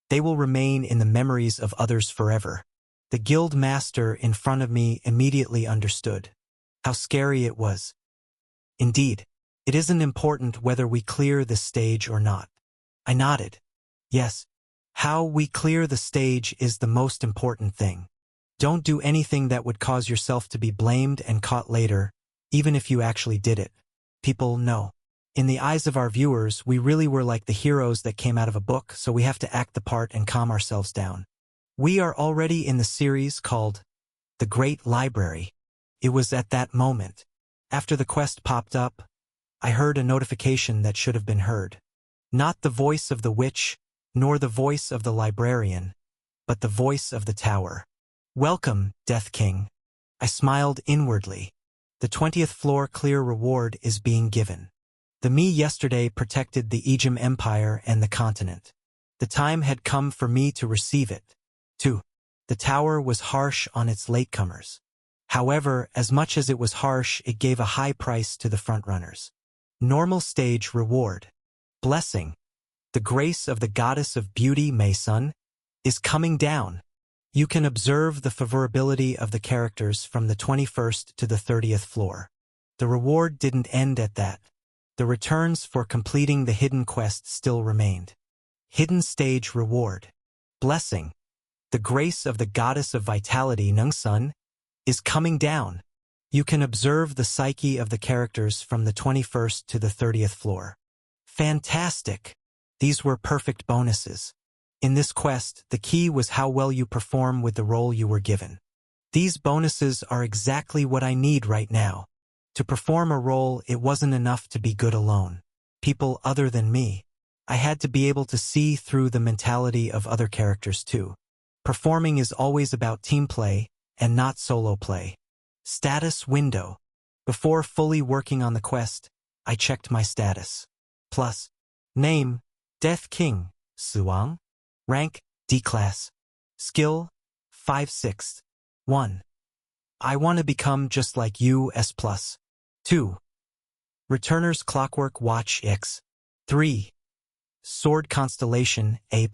Speaker 1: they will remain in the memories of others forever. The guild master in front of me immediately understood how scary it was. Indeed, it isn't important whether we clear the stage or not. I nodded. Yes, how we clear the stage is the most important thing. Don't do anything that would cause yourself to be blamed and caught later, even if you actually did it. People know. In the eyes of our viewers, we really were like the heroes that came out of a book, so we have to act the part and calm ourselves down. We are already in the series called The Great Library. It was at that moment, after the quest popped up, I heard a notification that should have been heard. Not the voice of the witch, nor the voice of the librarian, but the voice of the tower. Welcome, Death King. I smiled inwardly. The 20th floor clear reward is being given. The me yesterday protected the Ejim Empire and the continent. The time had come for me to receive it. 2. The tower was harsh on its latecomers. However, as much as it was harsh, it gave a high price to the frontrunners. Normal stage reward. Blessing. The grace of the goddess of beauty, Mei Sun, is coming down. You can observe the favorability of the characters from the 21st to the 30th floor. The reward didn't end at that. The returns for completing the hidden quest still remained. Hidden stage reward. Blessing. The grace of the goddess of vitality, Nung Sun, is coming down. You can observe the psyche of the characters from the 21st to the 30th floor. Fantastic! These were perfect bonuses. In this quest, the key was how well you perform with the role you were given. These bonuses are exactly what I need right now. To perform a role, it wasn't enough to be good alone. People other than me. I had to be able to see through the mentality of other characters too. Performing is always about team play and not solo play. Status window. Before fully working on the quest, I checked my status. Plus, name, Death King, Suang. Rank, D-Class. Skill, 5/6. 1. I want to become just like you, S+. 2. Returner's Clockwork Watch X. 3. Sword Constellation, A+.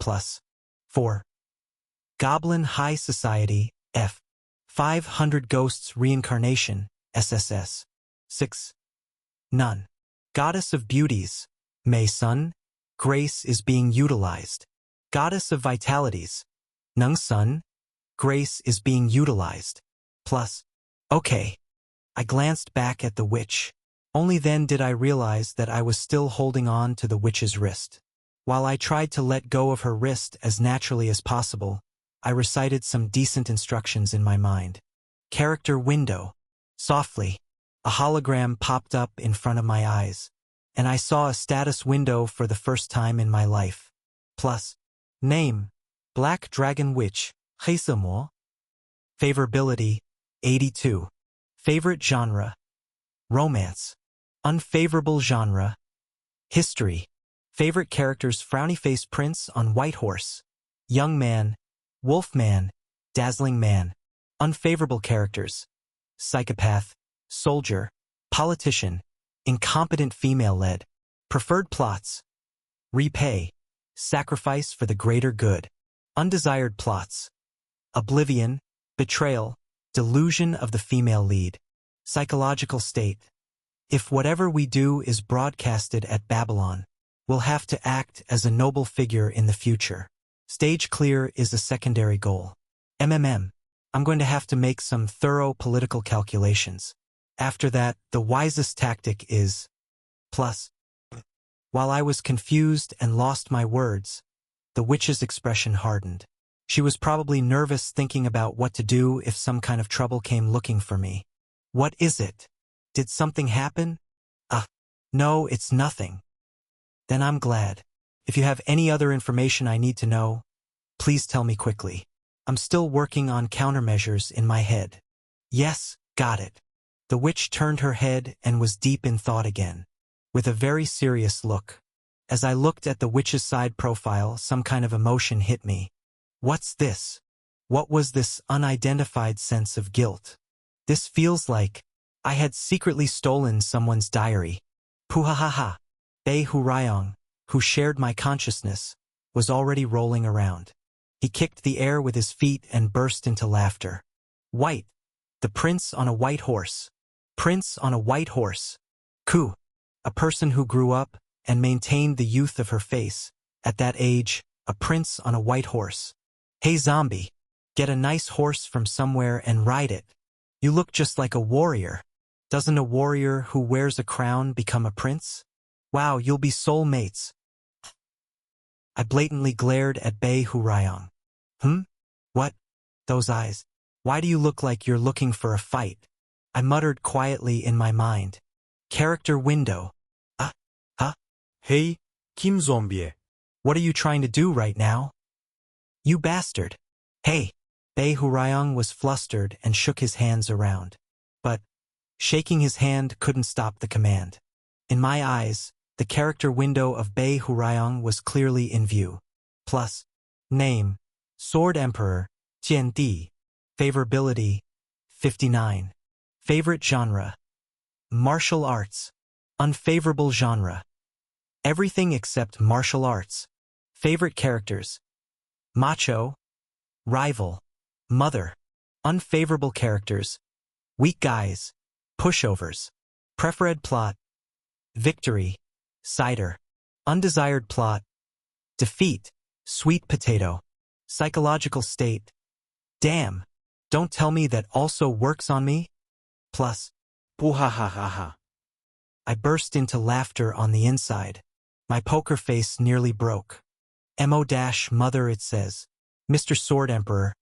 Speaker 1: 4. Goblin High Society, F. 500 Ghosts Reincarnation, SSS. 6. None. Goddess of Beauties, Mei Sun. Grace is being utilized. Goddess of Vitalities, Nung Sun. Grace is being utilized. Plus. Okay. I glanced back at the witch. Only then did I realize that I was still holding on to the witch's wrist. While I tried to let go of her wrist as naturally as possible, I recited some decent instructions in my mind. Character window. Softly, a hologram popped up in front of my eyes, and I saw a status window for the first time in my life. Plus. Name, Black Dragon Witch, 黑色魔. Favorability, 82. Favorite genre, romance. Unfavorable genre, history. Favorite characters, Frowny Face Prince on White Horse. Young Man, Wolf Man, Dazzling Man. Unfavorable characters, psychopath, soldier, politician, incompetent female-led. Preferred plots, repay. Sacrifice for the greater good. Undesired plots. Oblivion, betrayal, delusion of the female lead. Psychological state. If whatever we do is broadcasted at Babylon, we'll have to act as a noble figure in the future. Stage clear is a secondary goal. I'm going to have to make some thorough political calculations. After that, the wisest tactic is plus. While I was confused and lost my words, the witch's expression hardened. She was probably nervous, thinking about what to do if some kind of trouble came looking for me. What is it? Did something happen? No, it's nothing. Then I'm glad. If you have any other information I need to know, please tell me quickly. I'm still working on countermeasures in my head. Yes, got it. The witch turned her head and was deep in thought again, with a very serious look. As I looked at the witch's side profile, some kind of emotion hit me. What's this? What was this unidentified sense of guilt? This feels like I had secretly stolen someone's diary. Puhahaha. Bei Hurayong, who shared my consciousness, was already rolling around. He kicked the air with his feet and burst into laughter. White. The prince on a white horse. Prince on a white horse. Ku. A person who grew up and maintained the youth of her face. At that age, a prince on a white horse. Hey zombie. Get a nice horse from somewhere and ride it. You look just like a warrior. Doesn't a warrior who wears a crown become a prince? Wow, you'll be soul mates. I blatantly glared at Bei Hurayong. What? Those eyes. Why do you look like you're looking for a fight? I muttered quietly in my mind. Character window.
Speaker 2: Hey, Kim Zombie.
Speaker 1: What are you trying to do right now? You bastard. Hey. Bei Hurayong was flustered and shook his hands around. But shaking his hand couldn't stop the command. In my eyes, the character window of Bei Hurayong was clearly in view. Plus, name, Sword Emperor, Jian Di. Favorability, 59. Favorite genre, martial arts. Unfavorable genre, everything except martial arts. Favorite characters, macho, rival, mother. Unfavorable characters, weak guys, pushovers. Preferred plot, victory, cider. Undesired plot, defeat, sweet potato. Psychological state, damn, don't tell me that also works on me? Plus,
Speaker 2: Puhahahaha.
Speaker 1: I burst into laughter on the inside. My poker face nearly broke. Mo-mother, it says. Mr. Sword Emperor,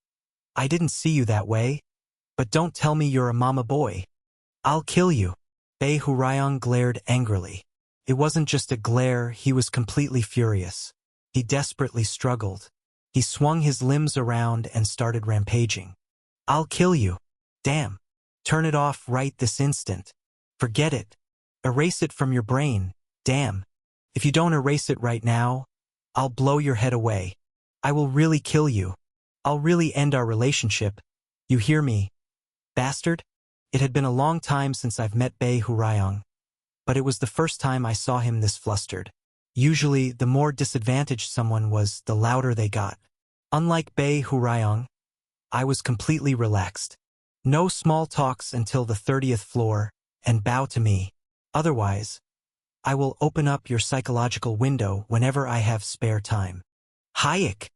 Speaker 1: I didn't see you that way. But don't tell me you're a mama boy. I'll kill you. Bei Hurayong glared angrily. It wasn't just a glare, he was completely furious. He desperately struggled. He swung his limbs around and started rampaging. I'll kill you. Damn. Turn it off right this instant. Forget it. Erase it from your brain, damn. If you don't erase it right now, I'll blow your head away. I will really kill you. I'll really end our relationship. You hear me, bastard? It had been a long time since I've met Bei Hurayong, but it was the first time I saw him this flustered. Usually, the more disadvantaged someone was, the louder they got. Unlike Bei Hurayong, I was completely relaxed. No small talks until the 30th floor, and bow to me. Otherwise, I will open up your psychological window whenever I have spare time. Hayek!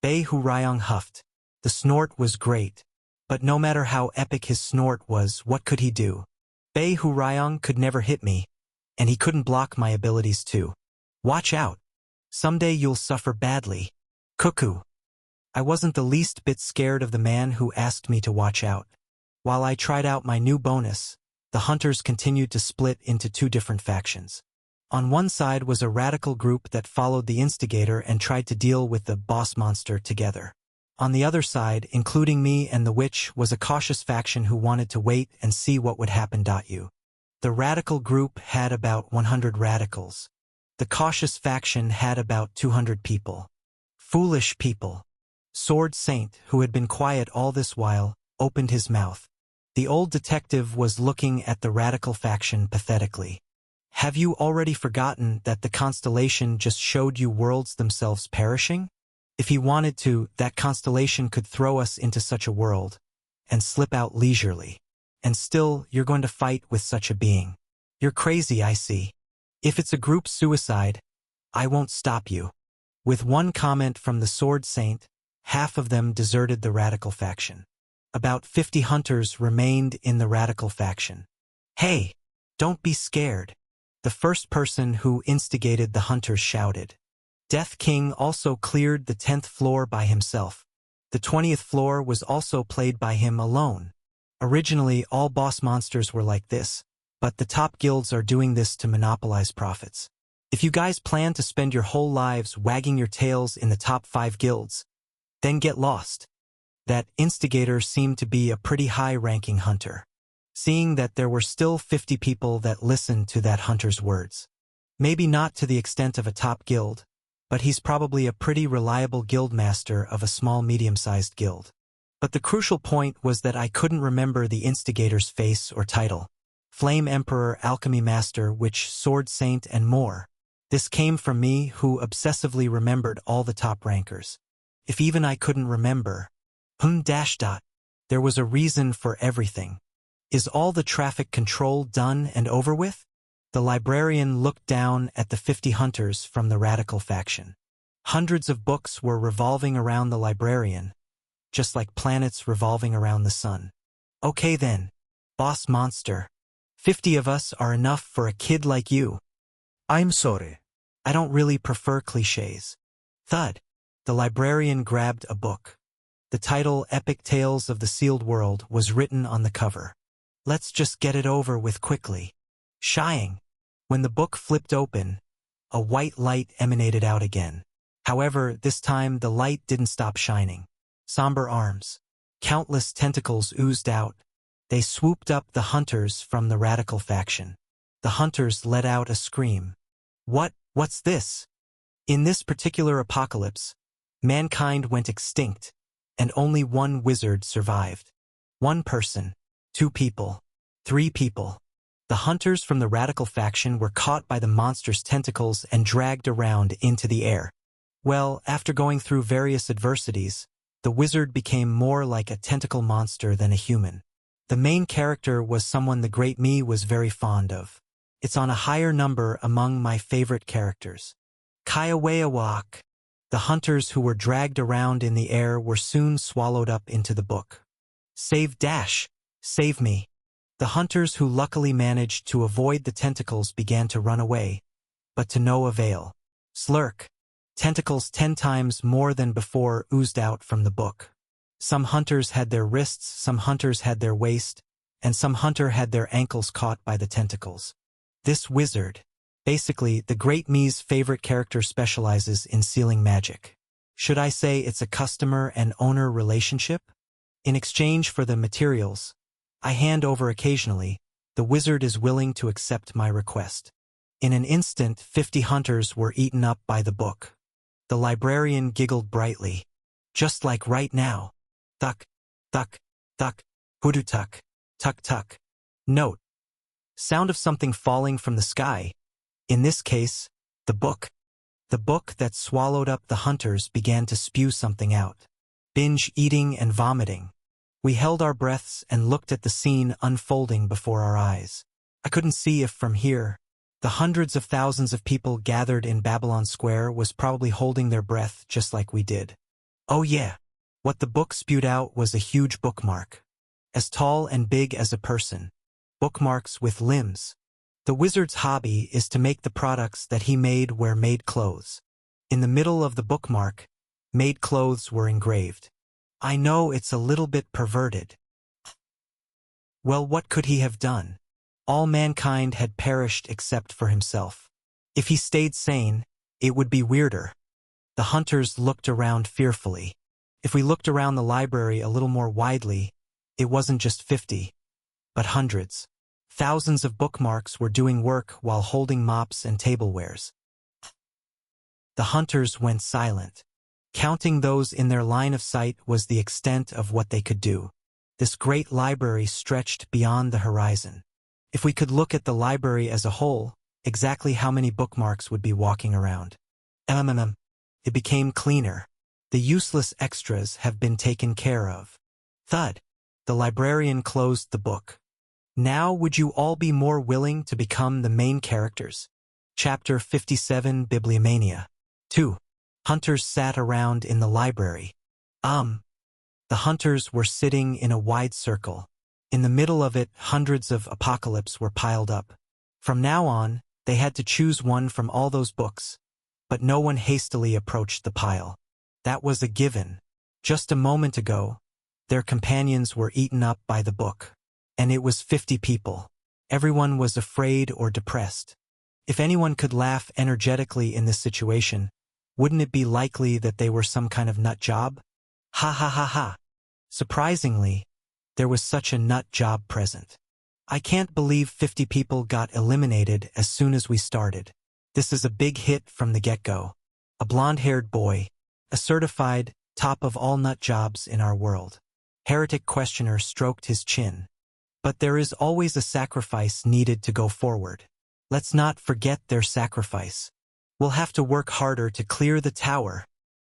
Speaker 1: Bei Hurayong huffed. The snort was great, but no matter how epic his snort was, what could he do? Bei Hurayong could never hit me, and he couldn't block my abilities too. Watch out. Someday you'll suffer badly. Cuckoo. I wasn't the least bit scared of the man who asked me to watch out. While I tried out my new bonus, the hunters continued to split into two different factions. On one side was a radical group that followed the instigator and tried to deal with the boss monster together. On the other side, including me and the witch, was a cautious faction who wanted to wait and see what would happen. The radical group had about 100 radicals. The cautious faction had about 200 people. Foolish people. Sword Saint, who had been quiet all this while, opened his mouth. The old detective was looking at the radical faction pathetically. Have you already forgotten that the constellation just showed you worlds themselves perishing? If he wanted to, that constellation could throw us into such a world, and slip out leisurely. And still, you're going to fight with such a being. You're crazy, I see. If it's a group suicide, I won't stop you. With one comment from the Sword Saint, half of them deserted the radical faction. About 50 hunters remained in the radical faction. Hey, don't be scared. The first person who instigated the hunters shouted. Death King also cleared the 10th floor by himself. The 20th floor was also played by him alone. Originally, all boss monsters were like this, but the top guilds are doing this to monopolize profits. If you guys plan to spend your whole lives wagging your tails in the top 5 guilds, then get lost. That instigator seemed to be a pretty high-ranking hunter. Seeing that there were still 50 people that listened to that hunter's words. Maybe not to the extent of a top guild, but he's probably a pretty reliable guild master of a small medium-sized guild. But the crucial point was that I couldn't remember the instigator's face or title. Flame Emperor, Alchemy Master, Witch, Sword Saint, and more. This came from me, who obsessively remembered all the top rankers. If even I couldn't remember, there was a reason for everything. Is all the traffic control done and over with? The librarian looked down at the 50 hunters from the radical faction. Hundreds of books were revolving around the librarian, just like planets revolving around the sun. Okay then, boss monster. 50 of us are enough for a kid like you.
Speaker 2: I'm sorry.
Speaker 1: I don't really prefer clichés. Thud. The librarian grabbed a book. The title, Epic Tales of the Sealed World, was written on the cover. Let's just get it over with quickly. Shying. When the book flipped open, a white light emanated out again. However, this time the light didn't stop shining. Somber arms. Countless tentacles oozed out. They swooped up the hunters from the radical faction. The hunters let out a scream. What's this? In this particular apocalypse, mankind went extinct, and only one wizard survived. One person, 2 people, 3 people. The hunters from the radical faction were caught by the monster's tentacles and dragged around into the air. Well, after going through various adversities, the wizard became more like a tentacle monster than a human. The main character was someone the Great Me was very fond of. It's on a higher number among my favorite characters. Kayawayawak. The hunters who were dragged around in the air were soon swallowed up into the book. Save Dash! Save me! The hunters who luckily managed to avoid the tentacles began to run away, but to no avail. Slurk! Tentacles 10 times more than before oozed out from the book. Some hunters had their wrists, some hunters had their waist, and some hunter had their ankles caught by the tentacles. This wizard, basically the Great Me's favorite character, specializes in sealing magic. Should I say it's a customer and owner relationship? In exchange for the materials I hand over occasionally, the wizard is willing to accept my request. In an instant, 50 hunters were eaten up by the book. The librarian giggled brightly. Just like right now. Thuck, thuck, thuck, hoodoo tuck, tuck tuck. Note. Sound of something falling from the sky. In this case, the book. The book that swallowed up the hunters began to spew something out. Binge eating and vomiting. We held our breaths and looked at the scene unfolding before our eyes. I couldn't see if from here, the hundreds of thousands of people gathered in Babylon Square was probably holding their breath just like we did. Oh yeah. What the book spewed out was a huge bookmark. As tall and big as a person. Bookmarks with limbs. The wizard's hobby is to make the products that he made wear made clothes. In the middle of the bookmark, made clothes were engraved. I know it's a little bit perverted. Well, what could he have done? All mankind had perished except for himself. If he stayed sane, it would be weirder. The hunters looked around fearfully. If we looked around the library a little more widely, it wasn't just 50, but hundreds. Thousands of bookmarks were doing work while holding mops and tablewares. The hunters went silent. Counting those in their line of sight was the extent of what they could do. This great library stretched beyond the horizon. If we could look at the library as a whole, exactly how many bookmarks would be walking around? It became cleaner. The useless extras have been taken care of. Thud. The librarian closed the book. Now would you all be more willing to become the main characters? Chapter 57, Bibliomania. 2. Hunters sat around in the library. The hunters were sitting in a wide circle. In the middle of it, hundreds of apocalypse were piled up. From now on, they had to choose one from all those books. But no one hastily approached the pile. That was a given. Just a moment ago, their companions were eaten up by the book. And it was 50 people. Everyone was afraid or depressed. If anyone could laugh energetically in this situation, wouldn't it be likely that they were some kind of nut job? Ha ha ha ha. Surprisingly, there was such a nut job present. I can't believe 50 people got eliminated as soon as we started. This is a big hit from the get-go. A blonde-haired boy, a certified top of all nut jobs in our world. Heretic questioner stroked his chin. But there is always a sacrifice needed to go forward. Let's not forget their sacrifice. We'll have to work harder to clear the tower.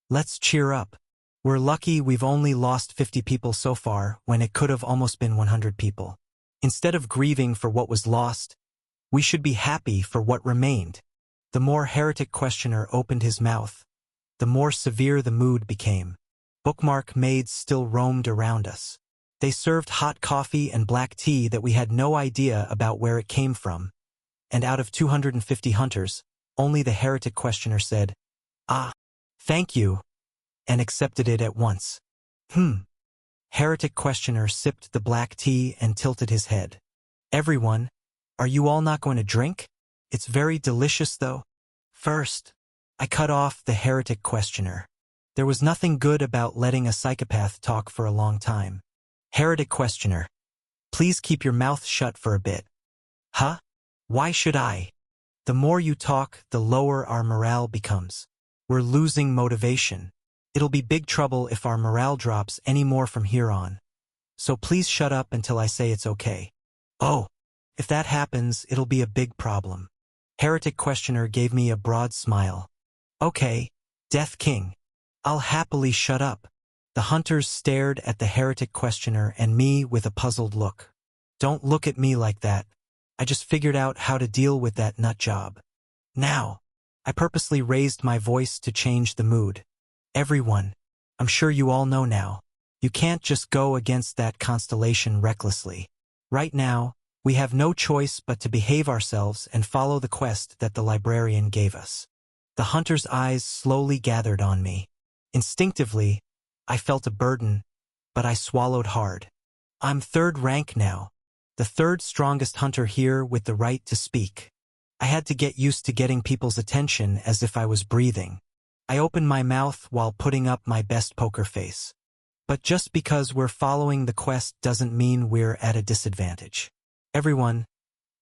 Speaker 1: Let's cheer up. We're lucky we've only lost 50 people so far when it could have almost been 100 people. Instead of grieving for what was lost, we should be happy for what remained. The more heretic questioner opened his mouth, the more severe the mood became. Bookmark maids still roamed around us. They served hot coffee and black tea that we had no idea about where it came from. And out of 250 hunters, only the heretic questioner said, "Ah, thank you," and accepted it at once. Heretic questioner sipped the black tea and tilted his head. Everyone, are you all not going to drink? It's very delicious though. First, I cut off the heretic questioner. There was nothing good about letting a psychopath talk for a long time. Heretic questioner. Please keep your mouth shut for a bit. Huh? Why should I? The more you talk, the lower our morale becomes. We're losing motivation. It'll be big trouble if our morale drops any more from here on. So please shut up until I say it's okay. Oh, if that happens, it'll be a big problem. Heretic questioner gave me a broad smile. Okay, Death King. I'll happily shut up. The hunters stared at the heretic questioner and me with a puzzled look. Don't look at me like that. I just figured out how to deal with that nut job. Now, I purposely raised my voice to change the mood. Everyone, I'm sure you all know now, you can't just go against that constellation recklessly. Right now, we have no choice but to behave ourselves and follow the quest that the librarian gave us. The hunter's eyes slowly gathered on me. Instinctively, I felt a burden, but I swallowed hard. I'm third rank now, the third strongest hunter here with the right to speak. I had to get used to getting people's attention as if I was breathing. I opened my mouth while putting up my best poker face. But just because we're following the quest doesn't mean we're at a disadvantage. Everyone,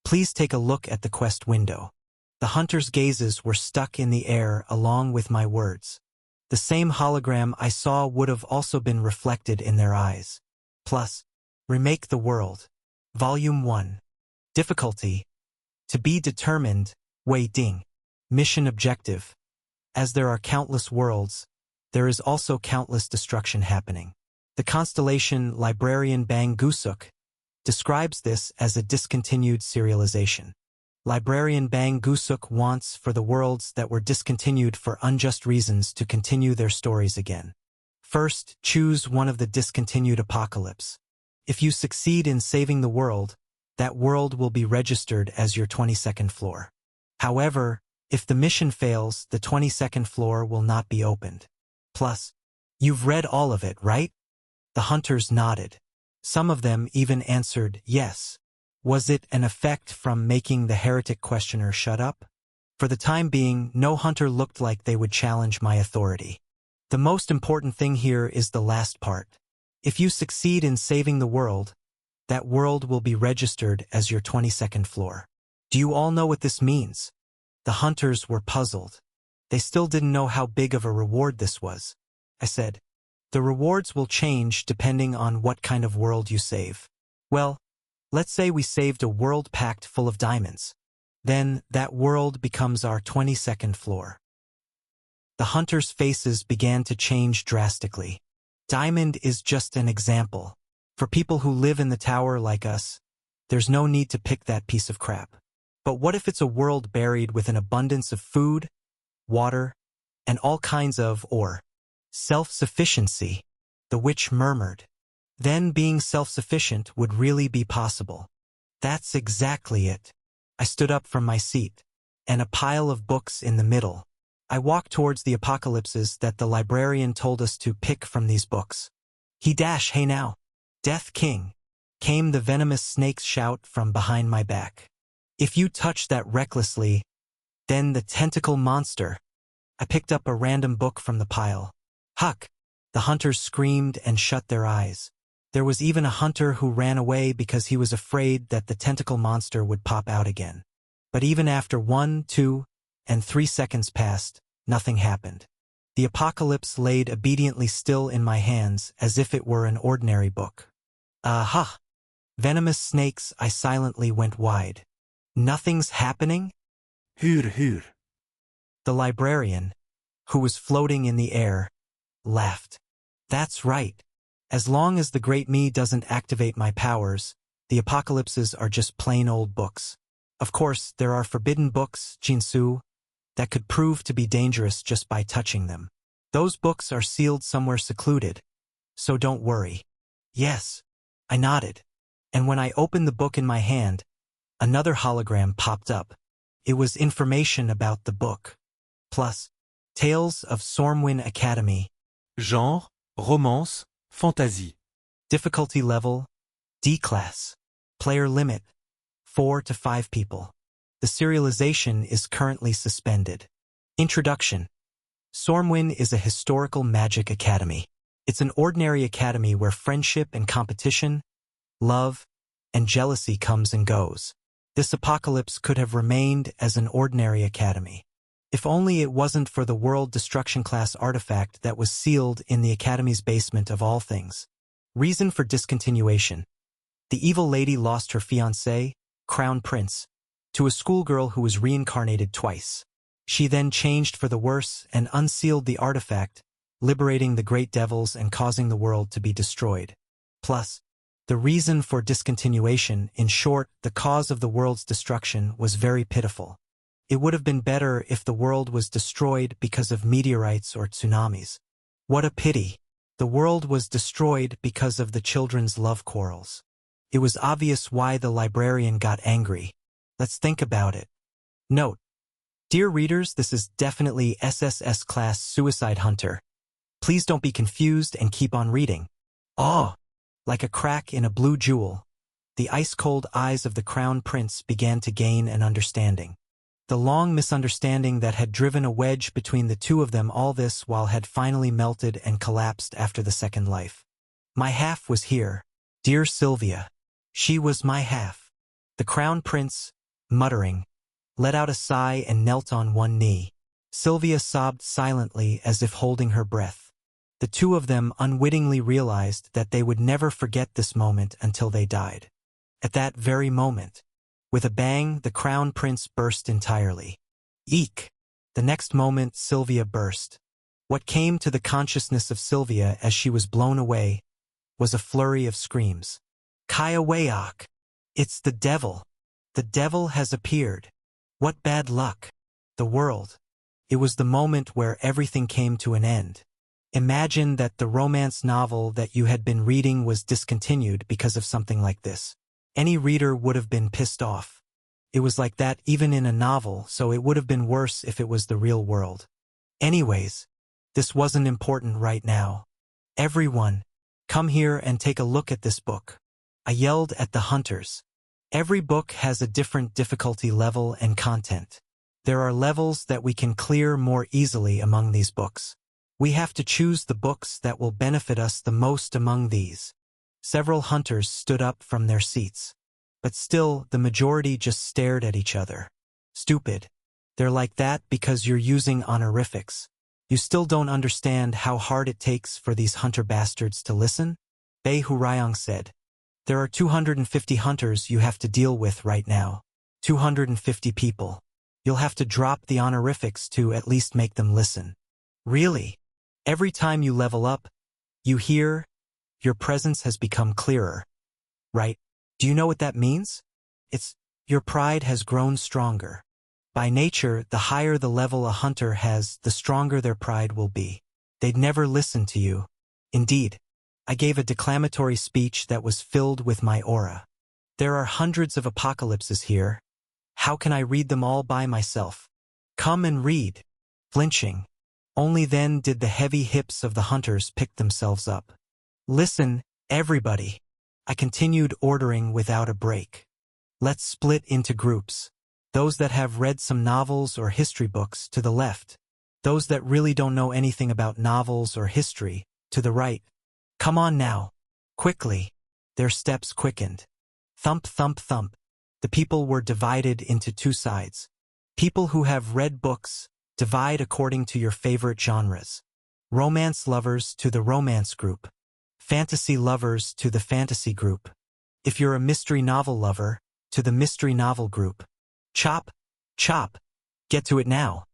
Speaker 1: please take a look at the quest window. The hunter's gazes were stuck in the air along with my words. The same hologram I saw would have also been reflected in their eyes. Plus, Remake the World. Volume 1. Difficulty. To be determined, Wei Ding. Mission objective. As there are countless worlds, there is also countless destruction happening. The constellation Librarian Bang Gusuk describes this as a discontinued serialization. Librarian Bang Gusuk wants for the worlds that were discontinued for unjust reasons to continue their stories again. First, choose one of the discontinued apocalypse. If you succeed in saving the world, that world will be registered as your 22nd floor. However, if the mission fails, the 22nd floor will not be opened. Plus, you've read all of it, right? The hunters nodded. Some of them even answered yes. Was it an effect from making the heretic questioner shut up? For the time being, no hunter looked like they would challenge my authority. The most important thing here is the last part. If you succeed in saving the world, that world will be registered as your 22nd floor. Do you all know what this means? The hunters were puzzled. They still didn't know how big of a reward this was. I said, the rewards will change depending on what kind of world you save. Well, let's say we saved a world packed full of diamonds. Then that world becomes our 22nd floor. The hunters' faces began to change drastically. Diamond is just an example. For people who live in the tower like us, there's no need to pick that piece of crap. But what if it's a world buried with an abundance of food, water, and all kinds of self-sufficiency? The witch murmured. Then being self-sufficient would really be possible. That's exactly it. I stood up from my seat, and a pile of books in the middle. I walked towards the apocalypses that the librarian told us to pick from these books. Hey now, Death King, came the venomous snake's shout from behind my back. If you touch that recklessly, then the tentacle monster. I picked up a random book from the pile. Huck! The hunters screamed and shut their eyes. There was even a hunter who ran away because he was afraid that the tentacle monster would pop out again. But even after 1, 2, and 3 seconds passed, nothing happened. The apocalypse laid obediently still in my hands as if it were an ordinary book. Aha! Venomous snakes, I silently went wide. Nothing's happening?
Speaker 2: Hur.
Speaker 1: The librarian, who was floating in the air, laughed. That's right. As long as the Great Me doesn't activate my powers, the apocalypses are just plain old books. Of course, there are forbidden books, Jinsu, that could prove to be dangerous just by touching them. Those books are sealed somewhere secluded, so don't worry. Yes, I nodded. And when I opened the book in my hand, another hologram popped up. It was information about the book. Plus, Tales of Stormwind Academy.
Speaker 2: Genre, romance, fantasy.
Speaker 1: Difficulty level, D-class. Player limit, 4 to 5 people. The serialization is currently suspended. Introduction. Stormwind is a historical magic academy. It's an ordinary academy where friendship and competition, love, and jealousy comes and goes. This apocalypse could have remained as an ordinary academy, if only it wasn't for the World Destruction class artifact that was sealed in the academy's basement of all things. Reason for discontinuation. The evil lady lost her fiancé, Crown Prince, to a schoolgirl who was reincarnated twice. She then changed for the worse and unsealed the artifact, liberating the great devils and causing the world to be destroyed. Plus, the reason for discontinuation, in short, the cause of the world's destruction, was very pitiful. It would have been better if the world was destroyed because of meteorites or tsunamis. What a pity! The world was destroyed because of the children's love quarrels. It was obvious why the librarian got angry. Let's think about it. Note: dear readers, this is definitely SSS class Suicide Hunter. Please don't be confused and keep on reading. Oh! Like a crack in a blue jewel, the ice-cold eyes of the Crown Prince began to gain an understanding. The long misunderstanding that had driven a wedge between the two of them, all this while, had finally melted and collapsed after the second life. My half was here. Dear Sylvia. She was my half. The Crown Prince, muttering, let out a sigh and knelt on one knee. Sylvia sobbed silently as if holding her breath. The two of them unwittingly realized that they would never forget this moment until they died. At that very moment, with a bang, the Crown Prince burst entirely. Eek! The next moment, Sylvia burst. What came to the consciousness of Sylvia as she was blown away was a flurry of screams. Kayawayak! It's the devil! The devil has appeared! What bad luck! The world. It was the moment where everything came to an end. Imagine that the romance novel that you had been reading was discontinued because of something like this. Any reader would have been pissed off. It was like that even in a novel, so it would have been worse if it was the real world. Anyways, this wasn't important right now. Everyone, come here and take a look at this book. I yelled at the hunters. Every book has a different difficulty level and content. There are levels that we can clear more easily among these books. We have to choose the books that will benefit us the most among these. Several hunters stood up from their seats. But still, the majority just stared at each other. Stupid. They're like that because you're using honorifics. You still don't understand how hard it takes for these hunter bastards to listen? Bei Hurayang said. There are 250 hunters you have to deal with right now. 250 people. You'll have to drop the honorifics to at least make them listen. Really? Every time you level up, you hear, your presence has become clearer. Right? Do you know what that means? It's, your pride has grown stronger. By nature, the higher the level a hunter has, the stronger their pride will be. They'd never listen to you. Indeed, I gave a declamatory speech that was filled with my aura. There are hundreds of apocalypses here. How can I read them all by myself? Come and read. Flinching. Only then did the heavy hips of the hunters pick themselves up. Listen, everybody. I continued ordering without a break. Let's split into groups. Those that have read some novels or history books, to the left. Those that really don't know anything about novels or history, to the right. Come on now. Quickly. Their steps quickened. Thump, thump, thump. The people were divided into two sides. People who have read books, divide according to your favorite genres. Romance lovers to the romance group. Fantasy lovers to the fantasy group. If you're a mystery novel lover, to the mystery novel group. Chop, chop. Get to it now.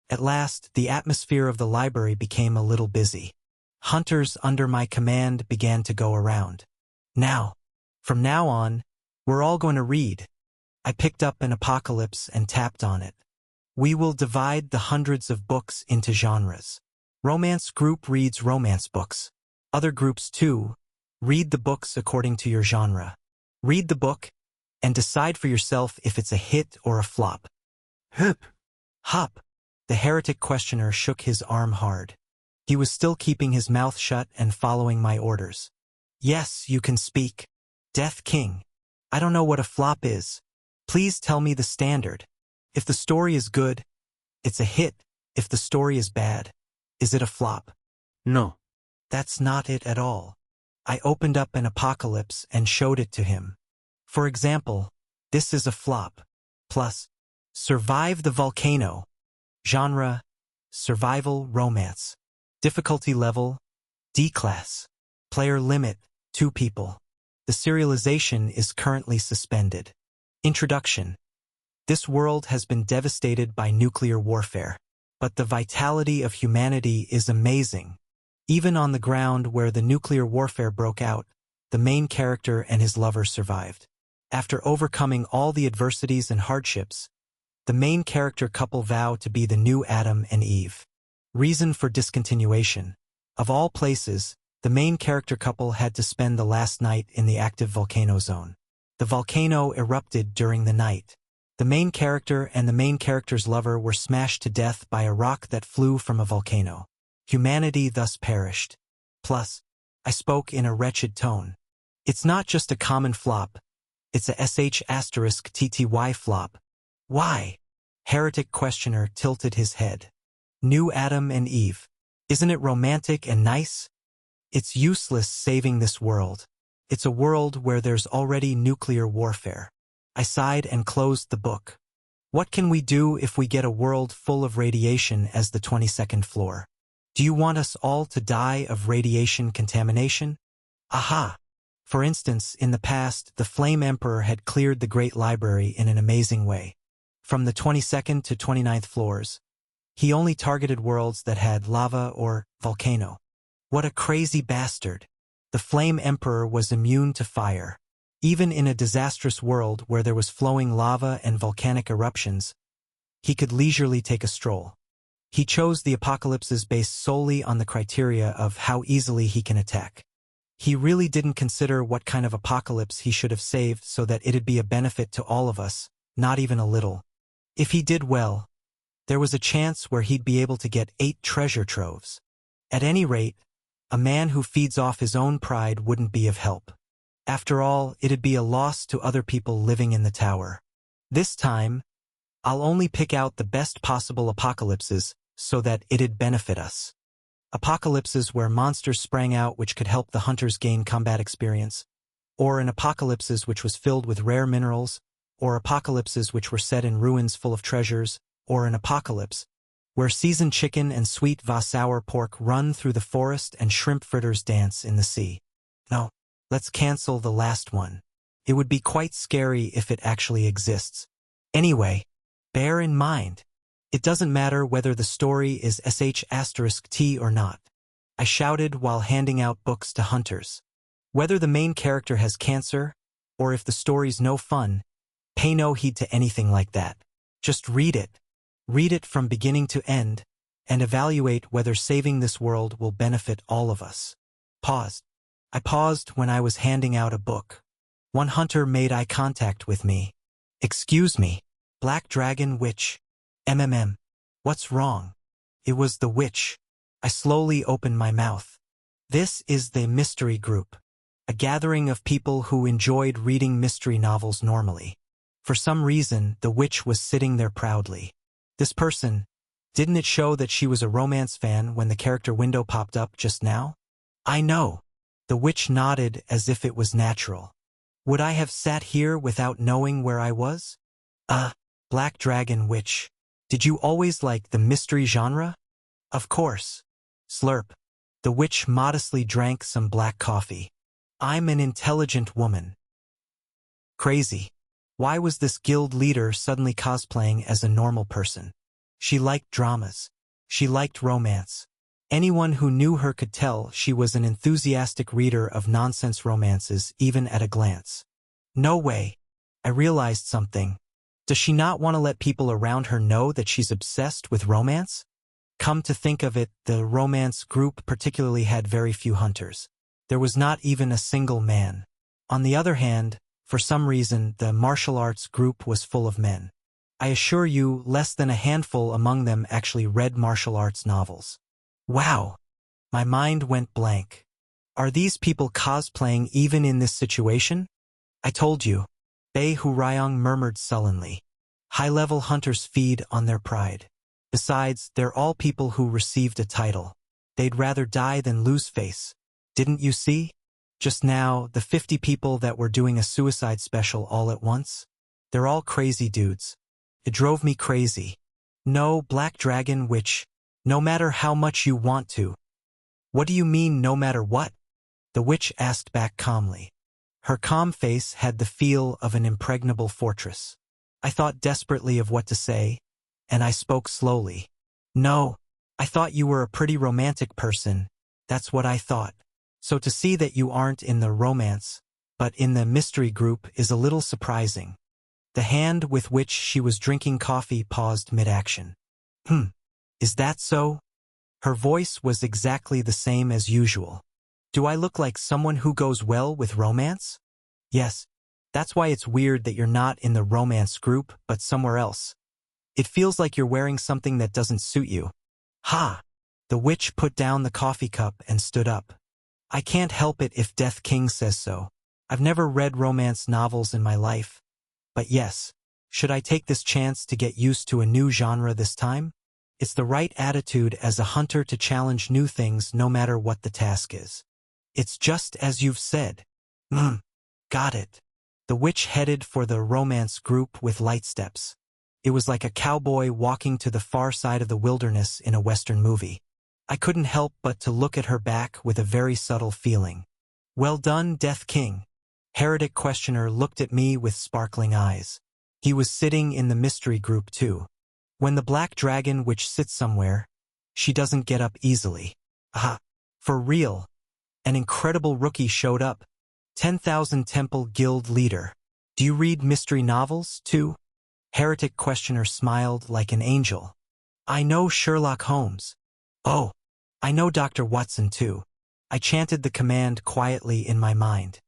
Speaker 1: At last, the atmosphere of the library became a little busy. Hunters under my command began to go around. Now, from now on, we're all going to read. I picked up an apocalypse and tapped on it. We will divide the hundreds of books into genres. Romance group reads romance books. Other groups too, read the books according to your genre. Read the book, and decide for yourself if it's a hit or a flop. Hup. Hop. The heretic questioner shook his arm hard. He was still keeping his mouth shut and following my orders. Yes, you can speak. Death King. I don't know what a flop is. Please tell me the standard. If the story is good, it's a hit. If the story is bad, is it a flop?
Speaker 2: Non.
Speaker 1: That's not it at all. I opened up an apocalypse and showed it to him. For example, this is a flop. Plus, survive the volcano. Genre, survival romance. Difficulty level, D-class. Player limit, 2 people. The serialization is currently suspended. Introduction. This world has been devastated by nuclear warfare, but the vitality of humanity is amazing. Even on the ground where the nuclear warfare broke out, the main character and his lover survived. After overcoming all the adversities and hardships, the main character couple vow to be the new Adam and Eve. Reason for discontinuation. Of all places, the main character couple had to spend the last night in the active volcano zone. The volcano erupted during the night. The main character and the main character's lover were smashed to death by a rock that flew from a volcano. Humanity thus perished. Plus, I spoke in a wretched tone. It's not just a common flop. It's a *TTY flop. Why? Heretic questioner tilted his head. New Adam and Eve. Isn't it romantic and nice? It's useless saving this world. It's a world where there's already nuclear warfare. I sighed and closed the book. What can we do if we get a world full of radiation as the 22nd floor? Do you want us all to die of radiation contamination? Aha! For instance, in the past, the Flame Emperor had cleared the Great Library in an amazing way. From the 22nd to 29th floors, he only targeted worlds that had lava or volcano. What a crazy bastard! The Flame Emperor was immune to fire. Even in a disastrous world where there was flowing lava and volcanic eruptions, he could leisurely take a stroll. He chose the apocalypses based solely on the criteria of how easily he can attack. He really didn't consider what kind of apocalypse he should have saved so that it'd be a benefit to all of us, not even a little. If he did well, there was a chance where he'd be able to get 8 treasure troves. At any rate, a man who feeds off his own pride wouldn't be of help. After all, it'd be a loss to other people living in the tower. This time, I'll only pick out the best possible apocalypses so that it'd benefit us. Apocalypses where monsters sprang out which could help the hunters gain combat experience, or an apocalypses which was filled with rare minerals, or apocalypses which were set in ruins full of treasures, or an apocalypse where seasoned chicken and sweet sour pork run through the forest and shrimp fritters dance in the sea. No, let's cancel the last one. It would be quite scary if it actually exists. Anyway, bear in mind, it doesn't matter whether the story is *T or not. I shouted while handing out books to hunters. Whether the main character has cancer, or if the story's no fun, pay no heed to anything like that. Just read it. Read it from beginning to end, and evaluate whether saving this world will benefit all of us. Paused. I paused when I was handing out a book. One hunter made eye contact with me. Excuse me. Black Dragon Witch. What's wrong? It was the witch. I slowly opened my mouth. This is the Mystery Group, a gathering of people who enjoyed reading mystery novels normally. For some reason, the witch was sitting there proudly. This person, didn't it show that she was a romance fan when the character window popped up just now? I know. The witch nodded as if it was natural. Would I have sat here without knowing where I was? Black Dragon Witch. Did you always like the mystery genre? Of course. Slurp. The witch modestly drank some black coffee. I'm an intelligent woman. Crazy. Why was this guild leader suddenly cosplaying as a normal person? She liked dramas. She liked romance. Anyone who knew her could tell she was an enthusiastic reader of nonsense romances even at a glance. No way. I realized something. Does she not want to let people around her know that she's obsessed with romance? Come to think of it, the romance group particularly had very few hunters. There was not even a single man. On the other hand, for some reason, the martial arts group was full of men. I assure you, less than a handful among them actually read martial arts novels. Wow! My mind went blank. Are these people cosplaying even in this situation? I told you. Bei Hurayong murmured sullenly. High-level hunters feed on their pride. Besides, they're all people who received a title. They'd rather die than lose face. Didn't you see? Just now, the 50 people that were doing a suicide special all at once? They're all crazy dudes. It drove me crazy. No, Black Dragon Witch, no matter how much you want to. What do you mean, no matter what? The witch asked back calmly. Her calm face had the feel of an impregnable fortress. I thought desperately of what to say, and I spoke slowly. No, I thought you were a pretty romantic person. That's what I thought. So to see that you aren't in the romance, but in the mystery group is a little surprising. The hand with which she was drinking coffee paused mid-action. Is that so? Her voice was exactly the same as usual. Do I look like someone who goes well with romance? Yes. That's why it's weird that you're not in the romance group, but somewhere else. It feels like you're wearing something that doesn't suit you. Ha! The witch put down the coffee cup and stood up. I can't help it if Death King says so. I've never read romance novels in my life. But yes, should I take this chance to get used to a new genre this time? It's the right attitude as a hunter to challenge new things no matter what the task is. It's just as you've said. Got it. The witch headed for the romance group with light steps. It was like a cowboy walking to the far side of the wilderness in a Western movie. I couldn't help but to look at her back with a very subtle feeling. Well done, Death King. Heretic Questioner looked at me with sparkling eyes. He was sitting in the mystery group too. When the Black Dragon Witch sits somewhere, she doesn't get up easily. Aha! For real. An incredible rookie showed up. 10,000 Temple Guild leader. Do you read mystery novels, too? Heretic Questioner smiled like an angel. I know Sherlock Holmes. Oh, I know Dr. Watson, too. I chanted the command quietly in my mind.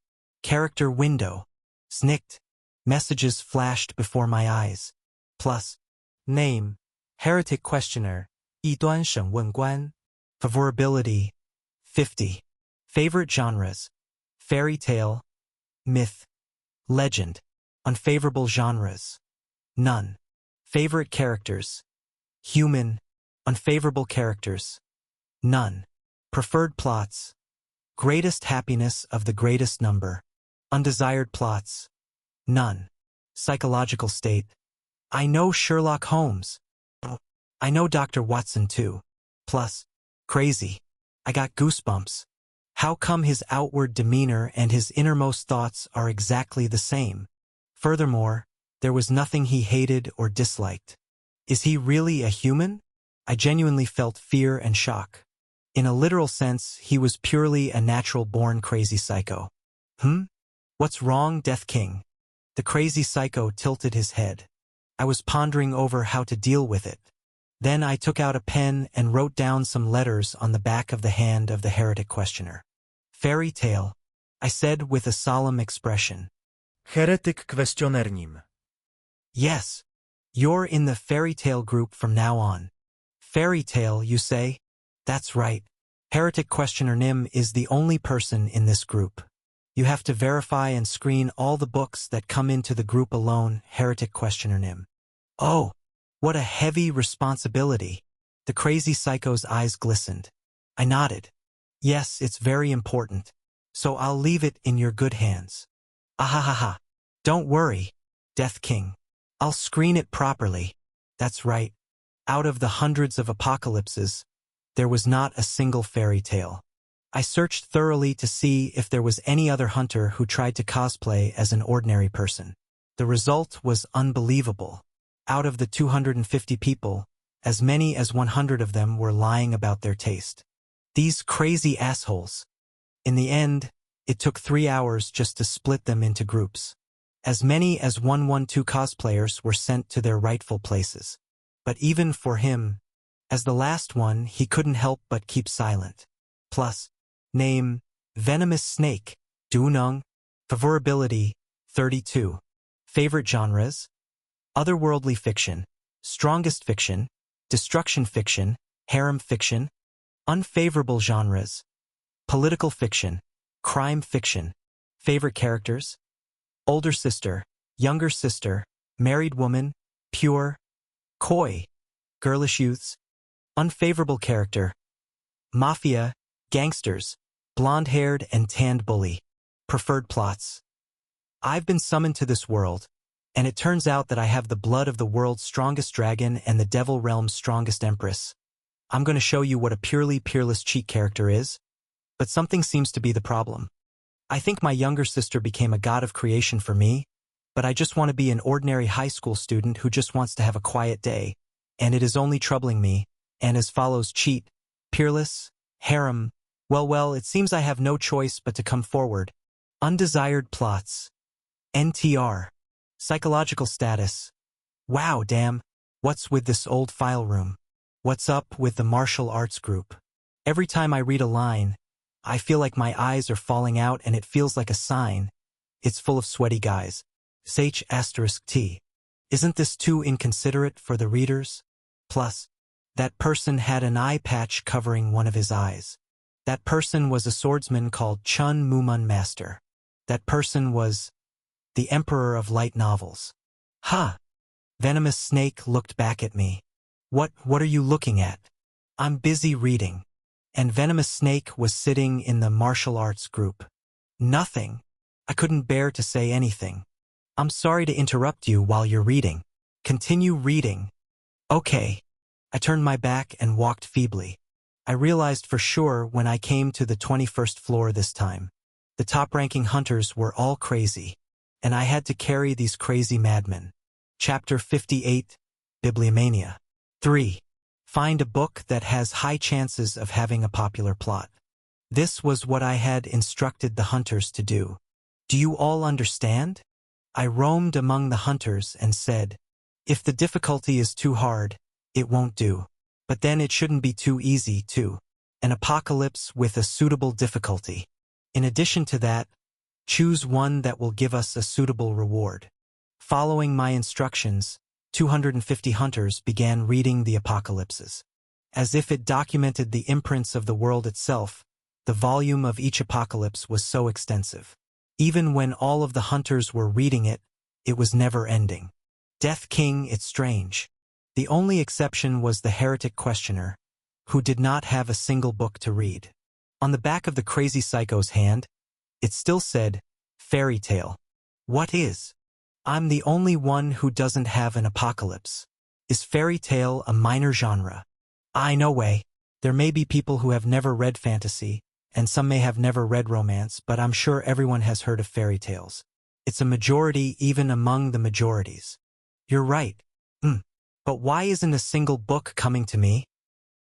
Speaker 1: Character window. Snicked. Messages flashed before my eyes. Plus. Name. Heretic Questioner. 异端审问官. Favorability. 50. Favorite genres. Fairy tale. Myth. Legend. Unfavorable genres. None. Favorite characters. Human. Unfavorable characters. None. Preferred plots. Greatest happiness of the greatest number. Undesired plots. None. Psychological state. I know Sherlock Holmes. I know Dr. Watson too. Plus. Crazy. I got goosebumps. How come his outward demeanor and his innermost thoughts are exactly the same? Furthermore, there was nothing he hated or disliked. Is he really a human? I genuinely felt fear and shock. In a literal sense, he was purely a natural-born crazy psycho. What's wrong, Death King? The crazy psycho tilted his head. I was pondering over how to deal with it. Then I took out a pen and wrote down some letters on the back of the hand of the Heretic Questioner. Fairy tale, I said with a solemn expression.
Speaker 3: Heretyk kwestionernim.
Speaker 1: Yes, you're in the fairy tale group from now on. Fairy tale, you say? That's right. Heretic Questioner Nim is the only person in this group. You have to verify and screen all the books that come into the group alone, Heretic Questioner Nim. Oh, what a heavy responsibility. The crazy psycho's eyes glistened. I nodded. Yes, it's very important. So I'll leave it in your good hands. Ahahaha. Don't worry, Death King. I'll screen it properly. That's right. Out of the hundreds of apocalypses, there was not a single fairy tale. I searched thoroughly to see if there was any other hunter who tried to cosplay as an ordinary person. The result was unbelievable. Out of the 250 people, as many as 100 of them were lying about their taste. These crazy assholes. In the end, it took 3 hours just to split them into groups. As many as 112 cosplayers were sent to their rightful places. But even for him, as the last one, he couldn't help but keep silent. Plus, name, Venomous Snake, Dunung, Favorability, 32. Favorite genres? Otherworldly fiction, strongest fiction, destruction fiction, harem fiction. Unfavorable genres. Political fiction, crime fiction. Favorite characters? Older sister, younger sister, married woman, pure, coy. girlish youths, unfavorable character, mafia, gangsters, blonde-haired and tanned bully, preferred plots. I've been summoned to this world, and it turns out that I have the blood of the world's strongest dragon and the devil realm's strongest empress. I'm going to show you what a purely peerless cheat character is, but something seems to be the problem. I think my younger sister became a god of creation for me, but I just want to be an ordinary high school student who just wants to have a quiet day, and it is only troubling me, and as follows: cheat, peerless, harem. Well, it seems I have no choice but to come forward. Undesired plots. NTR. Psychological status. Wow, damn. What's with this old file room? What's up with the martial arts group? Every time I read a line, I feel like my eyes are falling out and it feels like a sign. It's full of sweaty guys. H*T. Isn't this too inconsiderate for the readers? Plus, that person had an eye patch covering one of his eyes. That person was a swordsman called Chun Mumun Master. That person was the Emperor of Light Novels. Ha! Venomous Snake looked back at me. What are you looking at? I'm busy reading. And Venomous Snake was sitting in the martial arts group. Nothing. I couldn't bear to say anything. I'm sorry to interrupt you while you're reading. Continue reading. Okay. I turned my back and walked feebly. I realized for sure when I came to the 21st floor this time. The top-ranking hunters were all crazy, and I had to carry these crazy madmen. Chapter 58, Bibliomania. 3. Find a book that has high chances of having a popular plot. This was what I had instructed the hunters to do. Do you all understand? I roamed among the hunters and said, if the difficulty is too hard, it won't do. But then it shouldn't be too easy, too. An apocalypse with a suitable difficulty. In addition to that, choose one that will give us a suitable reward. Following my instructions, 250 hunters began reading the apocalypses. As if it documented the imprints of the world itself, the volume of each apocalypse was so extensive. Even when all of the hunters were reading it, it was never ending. Death King, it's strange. The only exception was the heretic questioner, who did not have a single book to read. On the back of the crazy psycho's hand, it still said, fairy tale. What is? I'm the only one who doesn't have an apocalypse. Is fairy tale a minor genre? No way. There may be people who have never read fantasy, and some may have never read romance, but I'm sure everyone has heard of fairy tales. It's a majority even among the majorities. You're right. But why isn't a single book coming to me?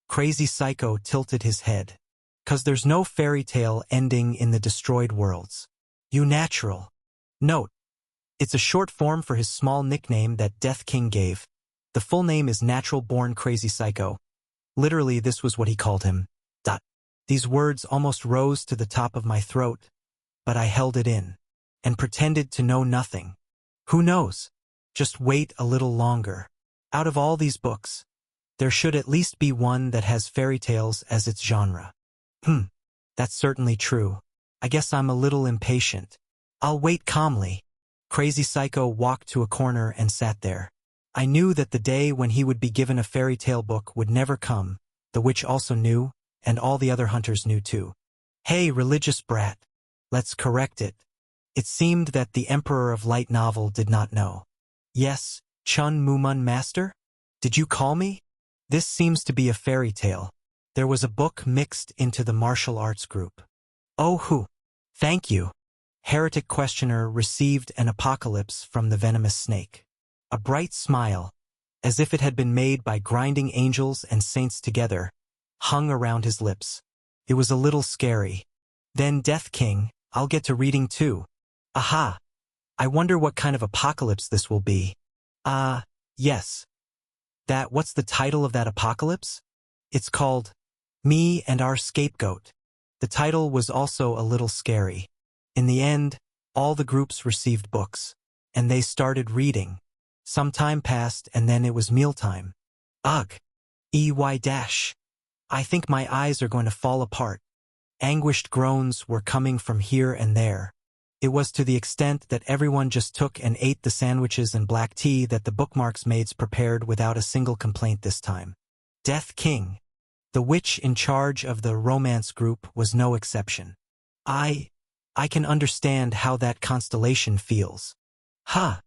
Speaker 1: Crazy Psycho tilted his head. 'Cause there's no fairy tale ending in the destroyed worlds. You natural. Note. It's a short form for his small nickname that Death King gave. The full name is Natural Born Crazy Psycho. Literally, this was what he called him. These words almost rose to the top of my throat, but I held it in and pretended to know nothing. Who knows? Just wait a little longer. Out of all these books, there should at least be one that has fairy tales as its genre. That's certainly true. I guess I'm a little impatient. I'll wait calmly. Crazy Psycho walked to a corner and sat there. I knew that the day when he would be given a fairy tale book would never come. The witch also knew, and all the other hunters knew too. Hey, religious brat. Let's correct it. It seemed that the Emperor of Light Novel did not know. Yes, Chun Mumun Master? Did you call me? This seems to be a fairy tale. There was a book mixed into the martial arts group. Oh, who? Thank you. Heretic questioner received an apocalypse from the Venomous Snake. A bright smile, as if it had been made by grinding angels and saints together, hung around his lips. It was a little scary. Then Death King, I'll get to reading too. Aha! I wonder what kind of apocalypse this will be. Yes. What's the title of that apocalypse? It's called Me and Our Scapegoat. The title was also a little scary. In the end, all the groups received books, and they started reading. Some time passed and then it was mealtime. Ugh. I think my eyes are going to fall apart. Anguished groans were coming from here and there. It was to the extent that everyone just took and ate the sandwiches and black tea that the bookmarks maids prepared without a single complaint this time. Death King, the witch in charge of the romance group, was no exception. I can understand how that constellation feels. Ha!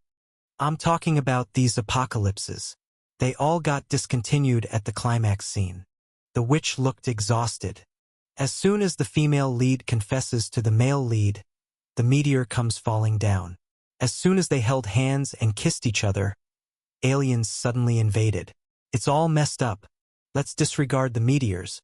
Speaker 1: I'm talking about these apocalypses. They all got discontinued at the climax scene. The witch looked exhausted. As soon as the female lead confesses to the male lead, the meteor comes falling down. As soon as they held hands and kissed each other, aliens suddenly invaded. It's all messed up. Let's disregard the meteors.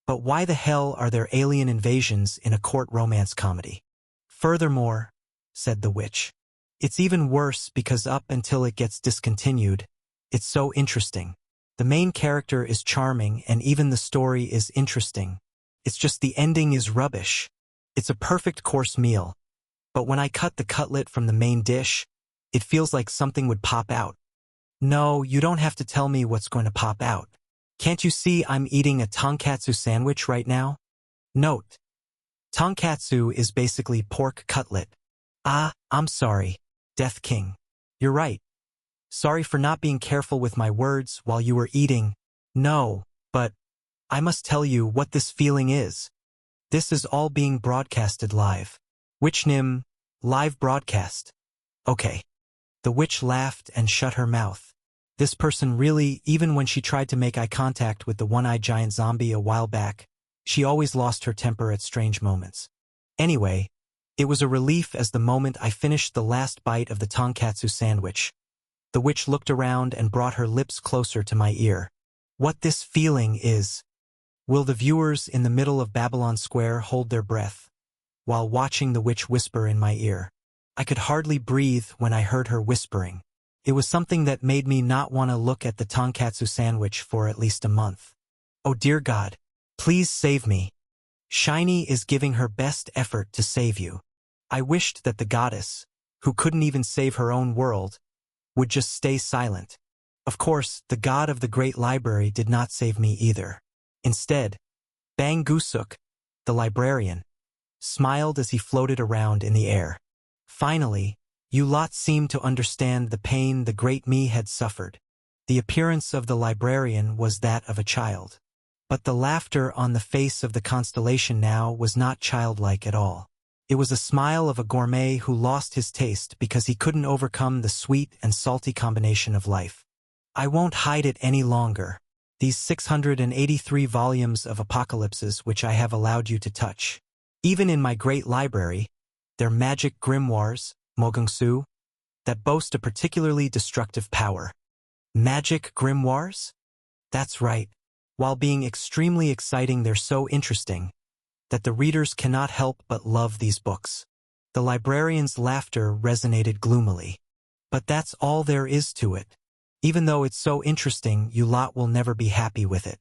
Speaker 1: But why the hell are there alien invasions in a court romance comedy? Furthermore, said the witch, it's even worse because up until it gets discontinued, it's so interesting. The main character is charming and even the story is interesting. It's just the ending is rubbish. It's a perfect course meal. But when I cut the cutlet from the main dish, it feels like something would pop out. No, you don't have to tell me what's going to pop out. Can't you see I'm eating a tonkatsu sandwich right now? Note: tonkatsu is basically pork cutlet. Ah, I'm sorry, Death King. You're right. Sorry for not being careful with my words while you were eating. No, but I must tell you what this feeling is. This is all being broadcasted live. Witchnim, live broadcast. Okay. The witch laughed and shut her mouth. This person really, even when she tried to make eye contact with the one-eyed giant zombie a while back, she always lost her temper at strange moments. Anyway, it was a relief as the moment I finished the last bite of the tonkatsu sandwich. The witch looked around and brought her lips closer to my ear. What this feeling is. Will the viewers in the middle of Babylon Square hold their breath while watching the witch whisper in my ear? I could hardly breathe when I heard her whispering. It was something that made me not want to look at the tonkatsu sandwich for at least a month. Oh dear God, please save me. Shiny is giving her best effort to save you. I wished that the goddess, who couldn't even save her own world, would just stay silent. Of course, the god of the Great Library did not save me either. Instead, Bang Gusuk, the librarian, smiled as he floated around in the air. Finally, you lot seemed to understand the pain the great me had suffered. The appearance of the librarian was that of a child. But the laughter on the face of the constellation now was not childlike at all. It was a smile of a gourmet who lost his taste because he couldn't overcome the sweet and salty combination of life. I won't hide it any longer. These 683 volumes of apocalypses which I have allowed you to touch. Even in my great library, they're magic grimoires, Mogungsu, that boast a particularly destructive power. Magic grimoires? That's right. While being extremely exciting, they're so interesting that the readers cannot help but love these books. The librarian's laughter resonated gloomily. But that's all there is to it. Even though it's so interesting, you lot will never be happy with it.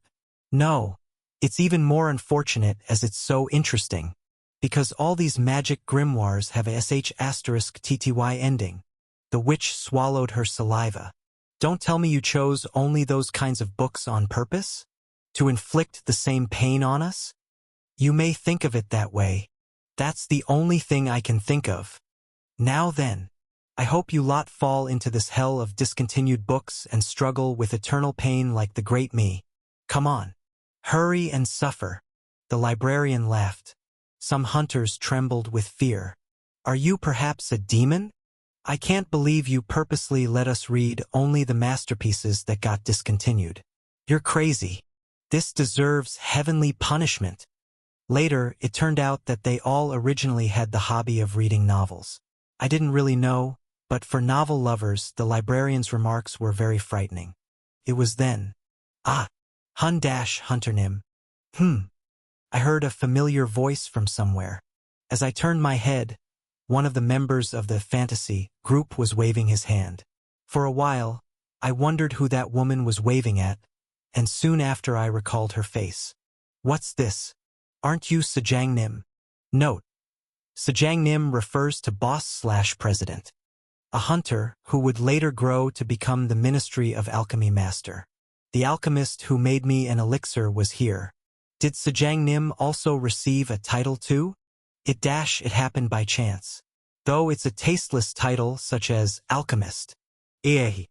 Speaker 1: No, it's even more unfortunate as it's so interesting. Because all these magic grimoires have a sh**tty ending. The witch swallowed her saliva. Don't tell me you chose only those kinds of books on purpose? To inflict the same pain on us? You may think of it that way. That's the only thing I can think of. Now then, I hope you lot fall into this hell of discontinued books and struggle with eternal pain like the great me. Come on. Hurry and suffer. The librarian laughed. Some hunters trembled with fear. Are you perhaps a demon? I can't believe you purposely let us read only the masterpieces that got discontinued. You're crazy. This deserves heavenly punishment. Later, it turned out that they all originally had the hobby of reading novels. I didn't really know, but for novel lovers, the librarian's remarks were very frightening. It was then. Ah, Hun-Hunternim. I heard a familiar voice from somewhere. As I turned my head, one of the members of the fantasy group was waving his hand. For a while, I wondered who that woman was waving at, and soon after I recalled her face. What's this? Aren't you Sajang Nim? Note: Sajang Nim refers to boss/president. A hunter who would later grow to become the Ministry of Alchemy Master. The alchemist who made me an elixir was here. Did Sajang Nim also receive a title too? It happened by chance. though it's a tasteless title such as alchemist. Eh.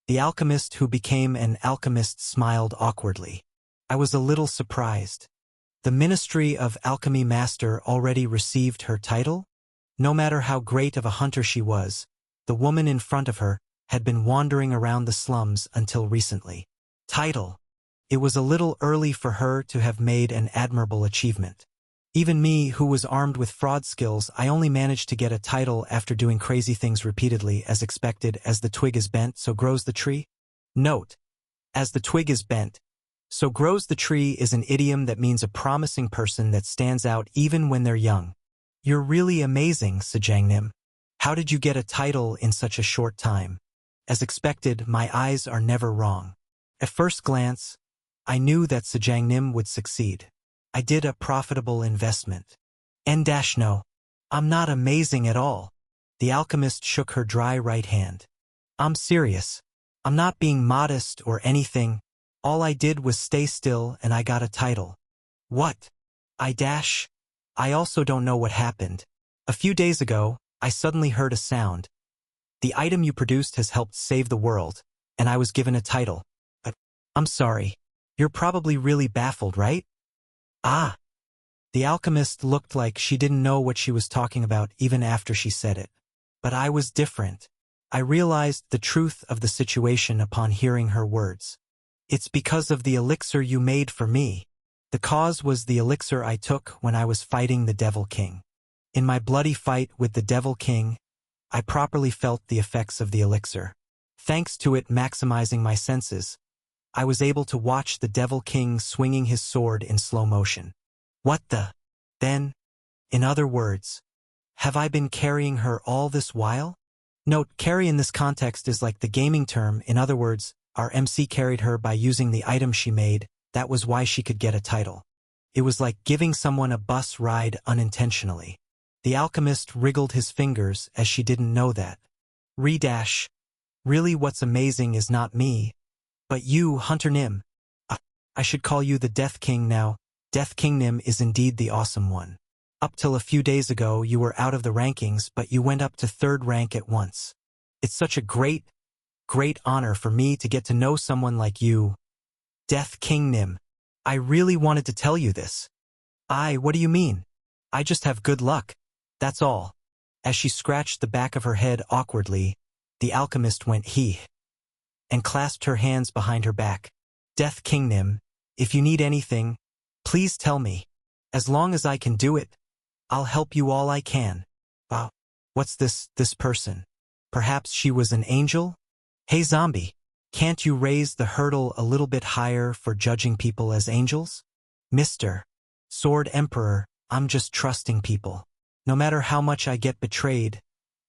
Speaker 1: The alchemist who became an alchemist smiled awkwardly. I was a little surprised. The Ministry of Alchemy Master already received her title? No matter how great of a hunter she was, the woman in front of her had been wandering around the slums until recently. Title. It was a little early for her to have made an admirable achievement. Even me, who was armed with fraud skills, I only managed to get a title after doing crazy things repeatedly. As expected, as the twig is bent, so grows the tree. Note. As the twig is bent, so grows the tree is an idiom that means a promising person that stands out even when they're young. You're really amazing, Sajangnim. How did you get a title in such a short time? As expected, my eyes are never wrong. At first glance, I knew that Sajangnim would succeed. I did a profitable investment. No. I'm not amazing at all. The alchemist shook her dry right hand. I'm serious. I'm not being modest or anything. All I did was stay still and I got a title. What? I also don't know what happened. A few days ago, I suddenly heard a sound. The item you produced has helped save the world, and I was given a title. But, I'm sorry. You're probably really baffled, right? Ah. The alchemist looked like she didn't know what she was talking about even after she said it. But I was different. I realized the truth of the situation upon hearing her words. It's because of the elixir you made for me. The cause was the elixir I took when I was fighting the Devil King. In my bloody fight with the Devil King, I properly felt the effects of the elixir. Thanks to it maximizing my senses, I was able to watch the Devil King swinging his sword in slow motion. What the? Then, in other words, have I been carrying her all this while? Note, carry in this context is like the gaming term. In other words, our MC carried her by using the item she made. That was why she could get a title. It was like giving someone a bus ride unintentionally. The alchemist wriggled his fingers as she didn't know that. Really what's amazing is not me, but you, Hunter Nim. I should call you the Death King now. Death King Nim is indeed the awesome one. Up till a few days ago you were out of the rankings, but you went up to 3rd rank at once. It's such a great honor for me to get to know someone like you. Death King Nim. I really wanted to tell you this. What do you mean? I just have good luck. That's all. As she scratched the back of her head awkwardly, the alchemist went he and clasped her hands behind her back. Death King Nim, if you need anything, please tell me. As long as I can do it, I'll help you all I can. Wow. What's this person? Perhaps she was an angel? Hey zombie, can't you raise the hurdle a little bit higher for judging people as angels? Mr. Sword Emperor, I'm just trusting people. No matter how much I get betrayed,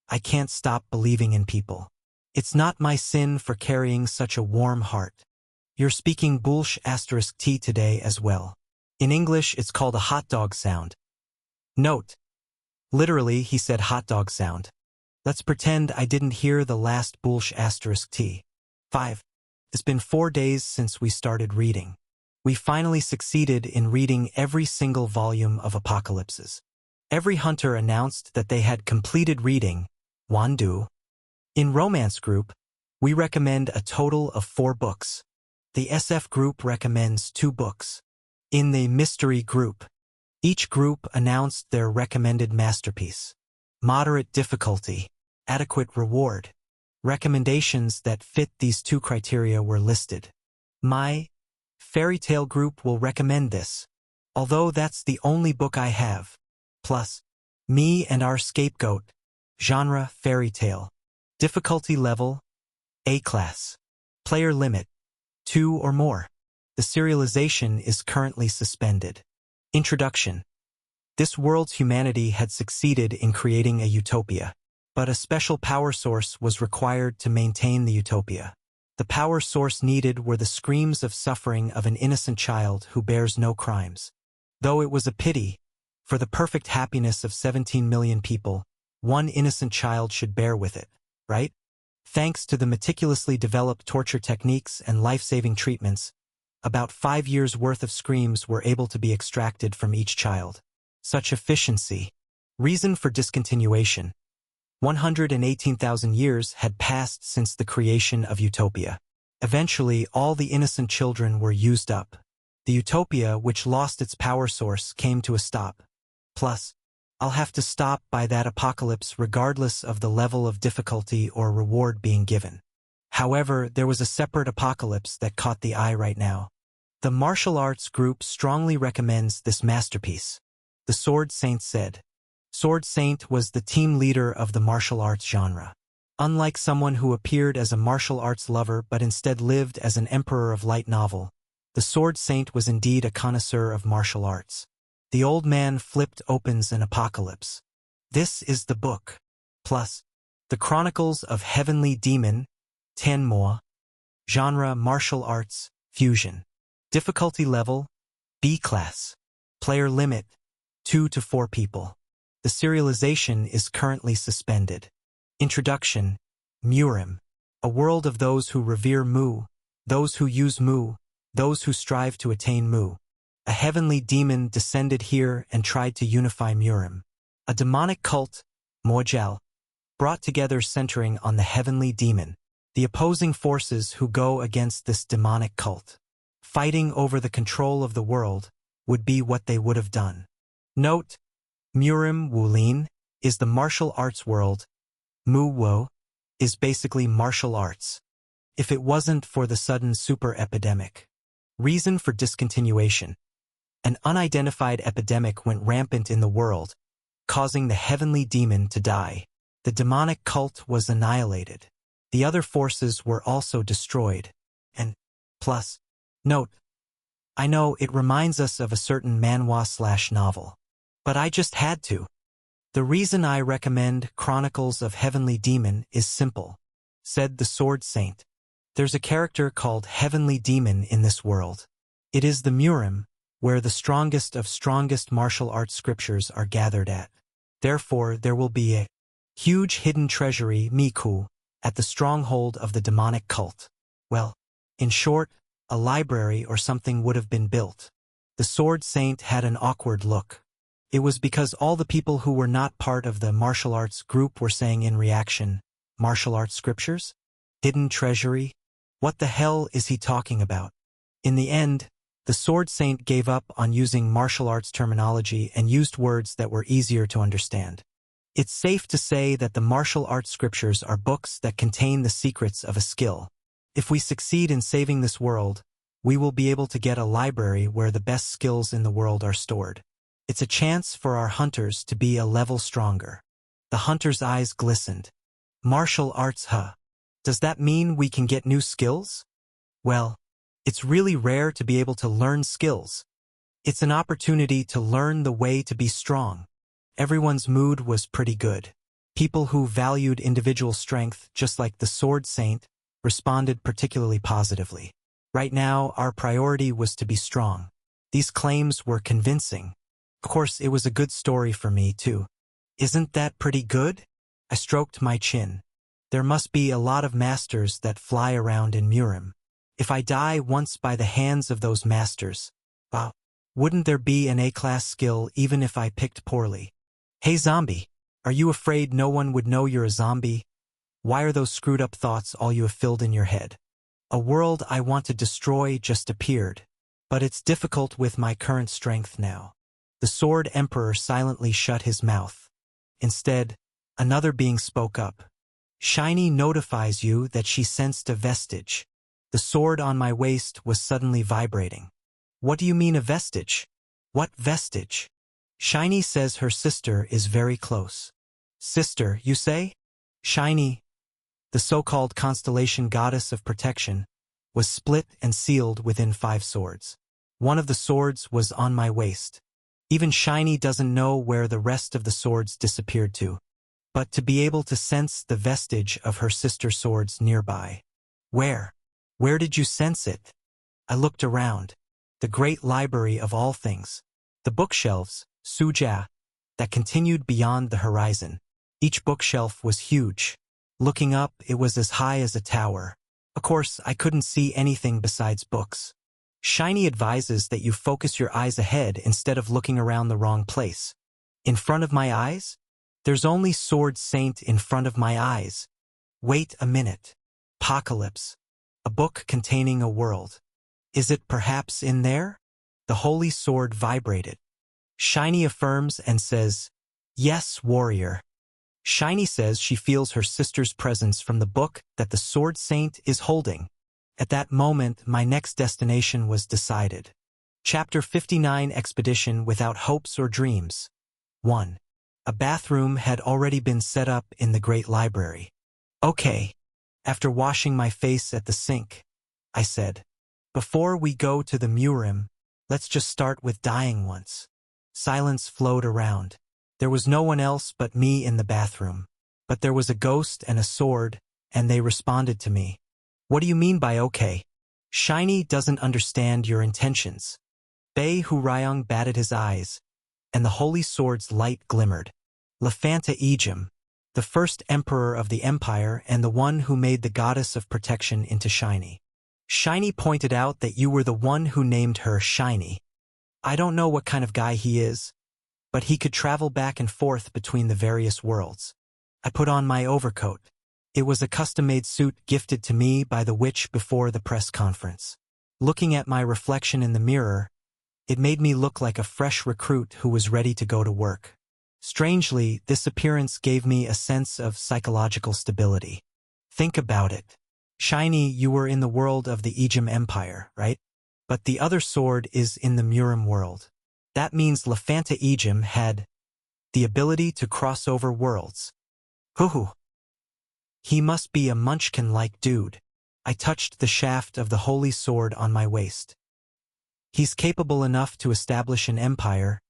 Speaker 1: I can't stop believing in people. It's not my sin for carrying such a warm heart. You're speaking *T today as well. In English, it's called a hot dog sound. Note. Literally, he said hot dog sound. Let's pretend I didn't hear the last *T. 5. It's been 4 days since we started reading. We finally succeeded in reading every single volume of Apocalypses. Every hunter announced that they had completed reading, Wandu. In Romance Group, we recommend a total of 4 books. The SF Group recommends 2 books. In the Mystery Group, each group announced their recommended masterpiece. Moderate difficulty, adequate reward. Recommendations that fit these 2 criteria were listed. My Fairy Tale Group will recommend this, although that's the only book I have. Plus, me and our scapegoat. Genre, fairy tale. Difficulty level, A-class. Player limit, 2 or more. The serialization is currently suspended. Introduction. This world's humanity had succeeded in creating a utopia, but a special power source was required to maintain the utopia. The power source needed were the screams of suffering of an innocent child who bears no crimes. Though it was a pity, for the perfect happiness of 17 million people, one innocent child should bear with it, right? Thanks to the meticulously developed torture techniques and life-saving treatments, about 5 years' worth of screams were able to be extracted from each child. Such efficiency. Reason for discontinuation. 118,000 years had passed since the creation of Utopia. Eventually, all the innocent children were used up. The Utopia, which lost its power source, came to a stop. Plus, I'll have to stop by that apocalypse regardless of the level of difficulty or reward being given. However, there was a separate apocalypse that caught the eye right now. The martial arts group strongly recommends this masterpiece. The Sword Saint said. Sword Saint was the team leader of the martial arts genre. Unlike someone who appeared as a martial arts lover but instead lived as an emperor of light novel, the Sword Saint was indeed a connoisseur of martial arts. The old man flipped opens an apocalypse. This is the book. Plus, the Chronicles of Heavenly Demon, Tenmo. Genre martial arts, fusion. Difficulty level, B class. Player limit, 2 to 4 people. The serialization is currently suspended. Introduction, Murim. A world of those who revere Mu, those who use Mu, those who strive to attain Mu. A heavenly demon descended here and tried to unify Murim. A demonic cult, Mojal, brought together centering on the heavenly demon. The opposing forces who go against this demonic cult, fighting over the control of the world, would be what they would have done. Note, Murim Wulin is the martial arts world. Mu Wo is basically martial arts. If it wasn't for the sudden super epidemic. Reason for discontinuation. An unidentified epidemic went rampant in the world, causing the heavenly demon to die. The demonic cult was annihilated. The other forces were also destroyed. And, plus, note, I know it reminds us of a certain manhwa/novel. But I just had to. The reason I recommend Chronicles of Heavenly Demon is simple, said the Sword Saint. There's a character called Heavenly Demon in this world. It is the Murim, where the strongest of strongest martial arts scriptures are gathered at. Therefore, there will be a huge hidden treasury, Miku, at the stronghold of the demonic cult. Well, in short, a library or something would have been built. The Sword Saint had an awkward look. It was because all the people who were not part of the martial arts group were saying in reaction, martial arts scriptures? Hidden treasury? What the hell is he talking about? In the end, the Sword Saint gave up on using martial arts terminology and used words that were easier to understand. It's safe to say that the martial arts scriptures are books that contain the secrets of a skill. If we succeed in saving this world, we will be able to get a library where the best skills in the world are stored. It's a chance for our hunters to be a level stronger. The hunter's eyes glistened. Martial arts, huh? Does that mean we can get new skills? Well, it's really rare to be able to learn skills. It's an opportunity to learn the way to be strong. Everyone's mood was pretty good. People who valued individual strength, just like the Sword Saint, responded particularly positively. Right now, our priority was to be strong. These claims were convincing. Of course, it was a good story for me, too. Isn't that pretty good? I stroked my chin. There must be a lot of masters that fly around in Murim. If I die once by the hands of those masters, wow, wouldn't there be an A-class skill even if I picked poorly? Hey zombie, are you afraid no one would know you're a zombie? Why are those screwed up thoughts all you have filled in your head? A world I want to destroy just appeared, but it's difficult with my current strength now. The Sword Emperor silently shut his mouth. Instead, another being spoke up. Shiny notifies you that she sensed a vestige. The sword on my waist was suddenly vibrating. What do you mean a vestige? What vestige? Shiny says her sister is very close. Sister, you say? Shiny, the so-called constellation goddess of protection, was split and sealed within 5 swords. One of the swords was on my waist. Even Shiny doesn't know where the rest of the swords disappeared to, but to be able to sense the vestige of her sister's swords nearby. Where? Where did you sense it? I looked around. The great library of all things. The bookshelves, Suja, that continued beyond the horizon. Each bookshelf was huge. Looking up, it was as high as a tower. Of course, I couldn't see anything besides books. Shiny advises that you focus your eyes ahead instead of looking around the wrong place. In front of my eyes? There's only Sword Saint in front of my eyes. Wait a minute. Apocalypse. A book containing a world. Is it perhaps in there? The holy sword vibrated. Shiny affirms and says, "Yes, warrior." Shiny says she feels her sister's presence from the book that the Sword Saint is holding. At that moment, my next destination was decided. Chapter 59 Expedition Without Hopes or Dreams. 1. A bathroom had already been set up in the Great Library. Okay. After washing my face at the sink, I said, "Before we go to the Murim, let's just start with dying once." Silence flowed around. There was no one else but me in the bathroom. But there was a ghost and a sword, and they responded to me. "What do you mean by okay?" "Shiny doesn't understand your intentions." Bei Hurayong batted his eyes, and the holy sword's light glimmered. Lafanta Ejim, the first emperor of the empire and the one who made the goddess of protection into Shiny. Shiny pointed out that you were the one who named her Shiny. I don't know what kind of guy he is, but he could travel back and forth between the various worlds. I put on my overcoat. It was a custom-made suit gifted to me by the witch before the press conference. Looking at my reflection in the mirror, it made me look like a fresh recruit who was ready to go to work. Strangely, this appearance gave me a sense of psychological stability. Think about it. Shiny, you were in the world of the Ejim Empire, right? But the other sword is in the Murim world. That means Lafanta Ejim had the ability to cross over worlds. Hoo-hoo. He must be a munchkin-like dude. I touched the shaft of the holy sword on my waist. He's capable enough to establish an empire,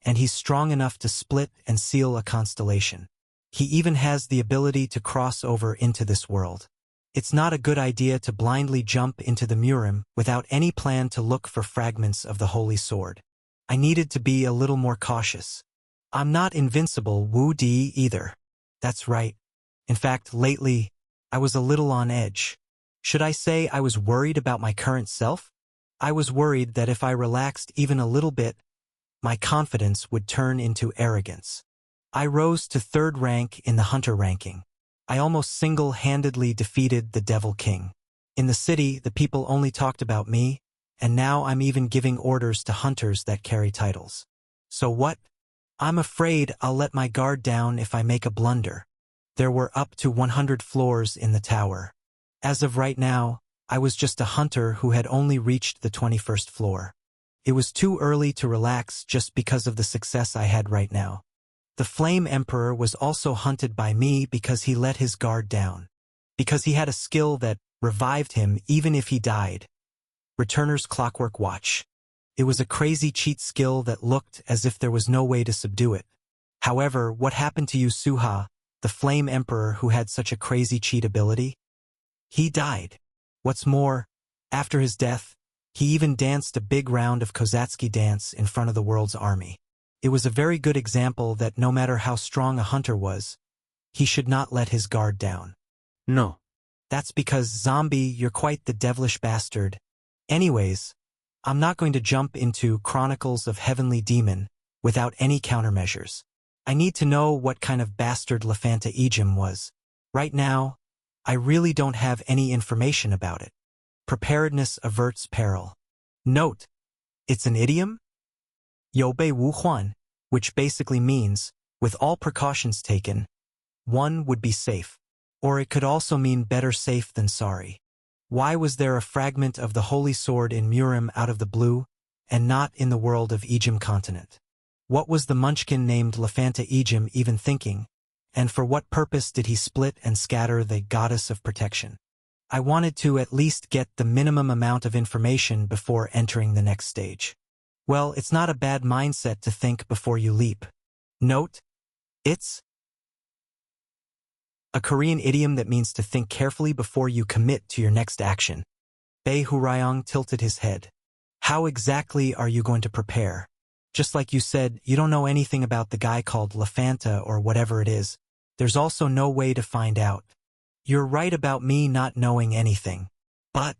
Speaker 1: and he's strong enough to split and seal a constellation. He even has the ability to cross over into this world. It's not a good idea to blindly jump into the Murim without any plan to look for fragments of the holy sword. I needed to be a little more cautious. I'm not invincible, Wu Di, either. That's right. In fact, lately, I was a little on edge. Should I say I was worried about my current self? I was worried that if I relaxed even a little bit, my confidence would turn into arrogance. I rose to 3rd rank in the hunter ranking. I almost single-handedly defeated the Devil King. In the city, the people only talked about me, and now I'm even giving orders to hunters that carry titles. So what? I'm afraid I'll let my guard down if I make a blunder. There were up to 100 floors in the tower. As of right now, I was just a hunter who had only reached the 21st floor. It was too early to relax just because of the success I had right now. The Flame Emperor was also hunted by me because he let his guard down. Because he had a skill that revived him even if he died. Returner's Clockwork Watch. It was a crazy cheat skill that looked as if there was no way to subdue it. However, what happened to you, Suha, the Flame Emperor who had such a crazy cheat ability? He died. What's more, after his death, he even danced a big round of Kozatsuki dance in front of the world's army. It was a very good example that no matter how strong a hunter was, he should not let his guard down.
Speaker 2: No.
Speaker 1: That's because, zombie, you're quite the devilish bastard. Anyways, I'm not going to jump into Chronicles of Heavenly Demon without any countermeasures. I need to know what kind of bastard Lafanta Ejim was. Right now, I really don't have any information about it. Preparedness averts peril. Note, it's an idiom? Youbei Wu Huan, which basically means, with all precautions taken, one would be safe. Or it could also mean better safe than sorry. Why was there a fragment of the holy sword in Murim out of the blue, and not in the world of Ejim continent? What was the munchkin named Lafanta Ejim even thinking, and for what purpose did he split and scatter the goddess of protection? I wanted to at least get the minimum amount of information before entering the next stage. Well, it's not a bad mindset to think before you leap. Note, it's a Korean idiom that means to think carefully before you commit to your next action. Bei Hurayong tilted his head. How exactly are you going to prepare? Just like you said, you don't know anything about the guy called Lafanta or whatever it is. There's also no way to find out. You're right about me not knowing anything. But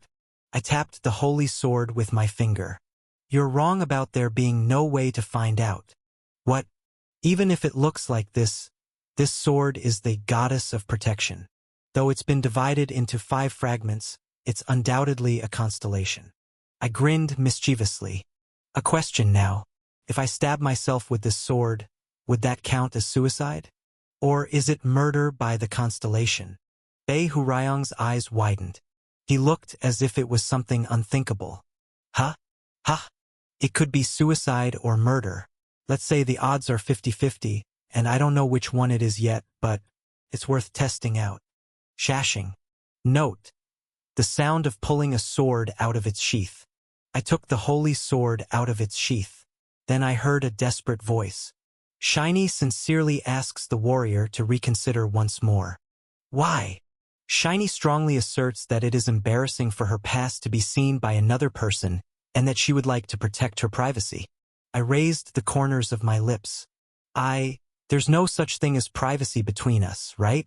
Speaker 1: I tapped the holy sword with my finger. You're wrong about there being no way to find out. What? Even if it looks like this, This sword is the goddess of protection. Though it's been divided into 5 fragments, it's undoubtedly a constellation. I grinned mischievously. A question now. If I stab myself with this sword, would that count as suicide? Or is it murder by the constellation? Bei Hurayang's eyes widened. He looked as if it was something unthinkable. Huh? Huh? It could be suicide or murder. Let's say the odds are 50-50, and I don't know which one it is yet, but it's worth testing out. Shashing. Note. The sound of pulling a sword out of its sheath. I took the holy sword out of its sheath. Then I heard a desperate voice. Shiny sincerely asks the warrior to reconsider once more. Why? Shiny strongly asserts that it is embarrassing for her past to be seen by another person and that she would like to protect her privacy. I raised the corners of my lips. There's no such thing as privacy between us, right?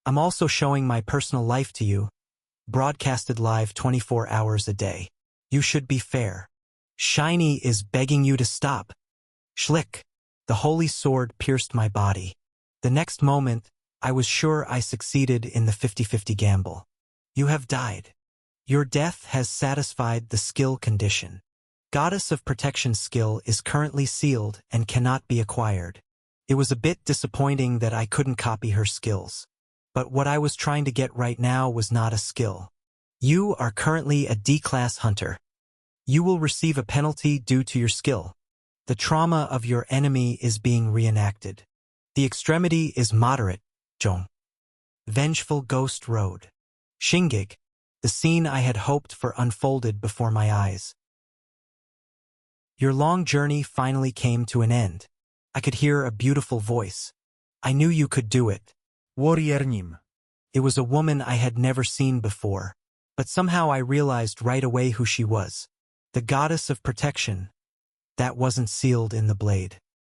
Speaker 1: I'm also showing my personal life to you, broadcasted live 24 hours a day. You should be fair. Shiny is begging you to stop. Schlick. The holy sword pierced my body. The next moment, I was sure I succeeded in the 50-50 gamble. You have died. Your death has satisfied the skill condition. Goddess of Protection skill is currently sealed and cannot be acquired. It was a bit disappointing that I couldn't copy her skills. But what I was trying to get right now was not a skill. You are currently a D-class hunter. You will receive a penalty due to your skill. The trauma of your enemy is being reenacted. The extremity is moderate, Zhong. Vengeful Ghost Road. Shingig. The scene I had hoped for unfolded before my eyes. Your long journey finally came to an end. I could hear a beautiful voice. I knew you could do it.
Speaker 3: Warriornim.
Speaker 1: It was a woman I had never seen before, but somehow I realized right away who she was. The goddess of protection. That wasn't sealed in the blade.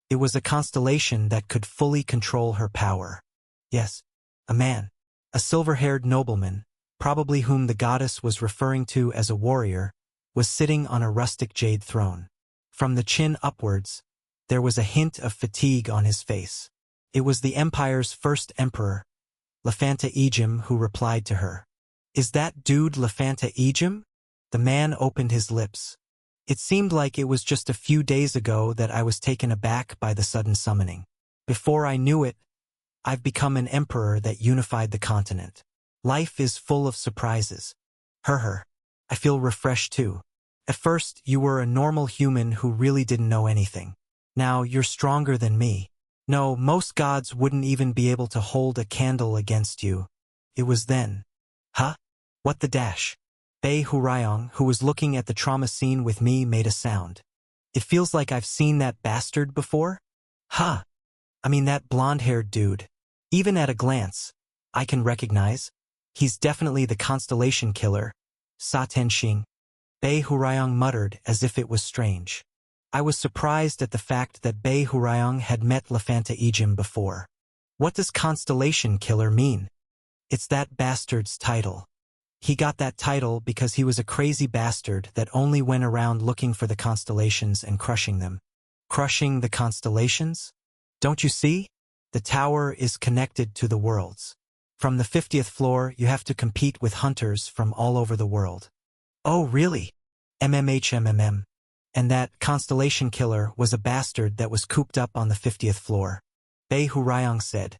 Speaker 1: It was a constellation that could fully control her power. Yes, a man. A silver-haired nobleman, probably whom the goddess was referring to as a warrior, was sitting on a rustic jade throne. From the chin upwards, there was a hint of fatigue on his face. It was the empire's first emperor, Lafanta Ejim, who replied to her. Is that dude Lafanta Ejim? The man opened his lips. It seemed like it was just a few days ago that I was taken aback by the sudden summoning. Before I knew it, I've become an emperor that unified the continent. Life is full of surprises. I feel refreshed too. At first, you were a normal human who really didn't know anything. Now you're stronger than me. No, most gods wouldn't even be able to hold a candle against you. It was then. Huh? What the dash? Bei Hurayang, who was looking at the trauma scene with me, made a sound. It feels like I've seen that bastard before? Huh. I mean that blonde-haired dude. Even at a glance, I can recognize. He's definitely the constellation killer. Sa Tenxing. Bei Hurayang muttered as if it was strange. I was surprised at the fact that Bei Hurayang had met Lafanta Ejim before. What does constellation killer mean? It's that bastard's title. He got that title because he was a crazy bastard that only went around looking for the constellations and crushing them. Crushing the constellations? Don't you see? The tower is connected to the worlds. From the 50th floor, you have to compete with hunters from all over the world. Oh, really? MMHMMM. And that constellation killer was a bastard that was cooped up on the 50th floor. Bei Hurayang said.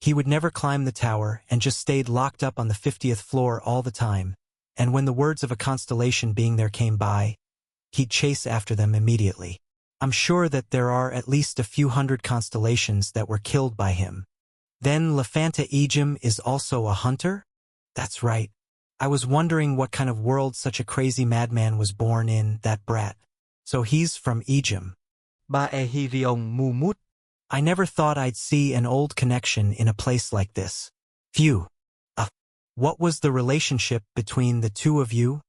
Speaker 1: He would never climb the tower and just stayed locked up on the 50th floor all the time, and when the words of a constellation being there came by, he'd chase after them immediately. I'm sure that there are at least a few hundred constellations that were killed by him. Then Lafanta Ejim is also a hunter? That's right. I was wondering what kind of world such a crazy madman was born in, that brat. So he's from Ejim.
Speaker 3: Baehiriong Mumut.
Speaker 1: I never thought I'd see an old connection in a place like this. Phew. What was the relationship between the two of you?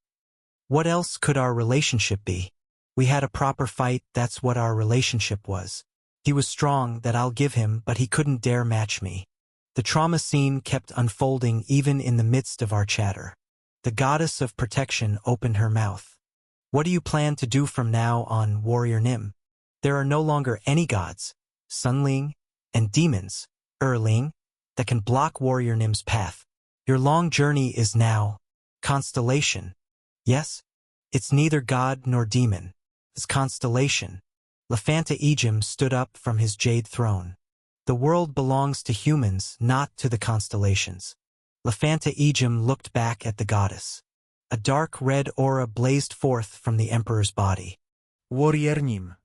Speaker 1: What else could our relationship be? We had a proper fight, that's what our relationship was. He was strong, that I'll give him, but he couldn't dare match me. The trauma scene kept unfolding even in the midst of our chatter. The goddess of protection opened her mouth. What do you plan to do from now on, Warrior Nim? There are no longer any gods, Sunling, and demons. Erling, that can block Warrior Nim's path. Your long journey is now constellation. Yes? It's neither god nor demon. It's constellation. Lefanta Ejim stood up from his jade throne. The world belongs to humans, not to the constellations. Lefanta Ejim looked back at the goddess. A dark red aura blazed forth from the emperor's body.
Speaker 3: Warrior Nim.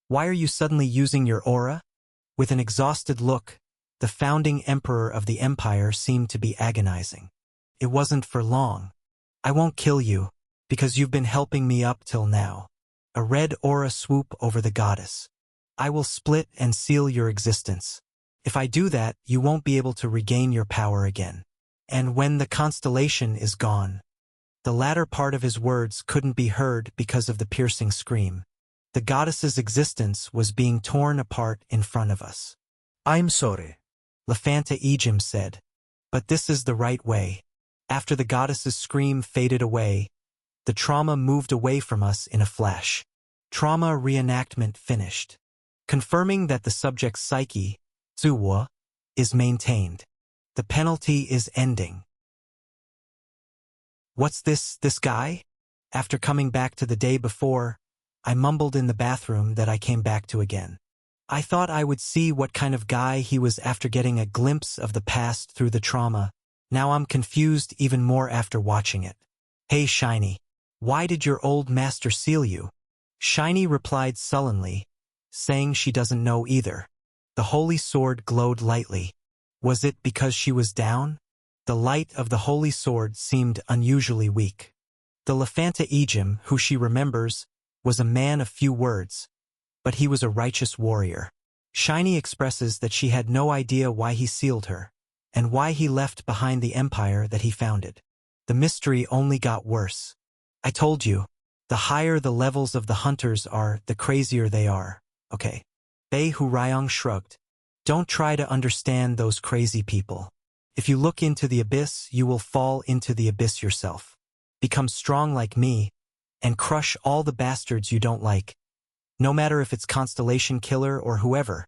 Speaker 1: Why are you suddenly using your aura? With an exhausted look, the founding emperor of the empire seemed to be agonizing. It wasn't for long. I won't kill you, because you've been helping me up till now. A red aura swooped over the goddess. I will split and seal your existence. If I do that, you won't be able to regain your power again. And when the constellation is gone. The latter part of his words couldn't be heard because of the piercing scream. The goddess's existence was being torn apart in front of us.
Speaker 3: I'm sorry.
Speaker 1: Lefanta Ejim said. But this is the right way. After the goddess's scream faded away, the trauma moved away from us in a flash. Trauma reenactment finished, confirming that the subject's psyche, Zuwa, is maintained. The penalty is ending. What's this guy? After coming back to the day before, I mumbled in the bathroom that I came back to again. I thought I would see what kind of guy he was after getting a glimpse of the past through the trauma. Now I'm confused even more after watching it. Hey Shiny, why did your old master seal you? Shiny replied sullenly, saying she doesn't know either. The holy sword glowed lightly. Was it because she was down? The light of the holy sword seemed unusually weak. The Lefanta Ejim, who she remembers, was a man of few words, but he was a righteous warrior. Shiny expresses that she had no idea why he sealed her, and why he left behind the empire that he founded. The mystery only got worse. I told you, the higher the levels of the hunters are, the crazier they are. Okay. Bei Hurayong shrugged. Don't try to understand those crazy people. If you look into the abyss, you will fall into the abyss yourself. Become strong like me, and crush all the bastards you don't like. No matter if it's Constellation Killer or whoever.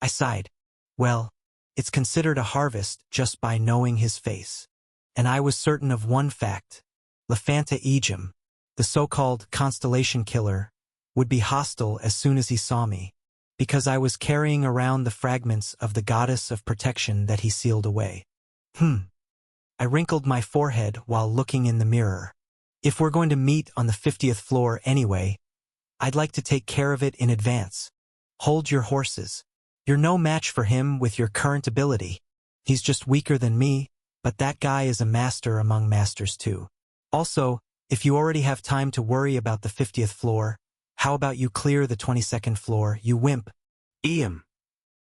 Speaker 1: I sighed. Well, it's considered a harvest just by knowing his face. And I was certain of one fact. Lefanta Ejim, the so-called Constellation Killer, would be hostile as soon as he saw me, because I was carrying around the fragments of the goddess of protection that he sealed away. I wrinkled my forehead while looking in the mirror. If we're going to meet on the 50th floor anyway, I'd like to take care of it in advance. Hold your horses. You're no match for him with your current ability. He's just weaker than me, but that guy is a master among masters too. Also, if you already have time to worry about the 50th floor, how about you clear the 22nd floor, you wimp?
Speaker 2: Ejim.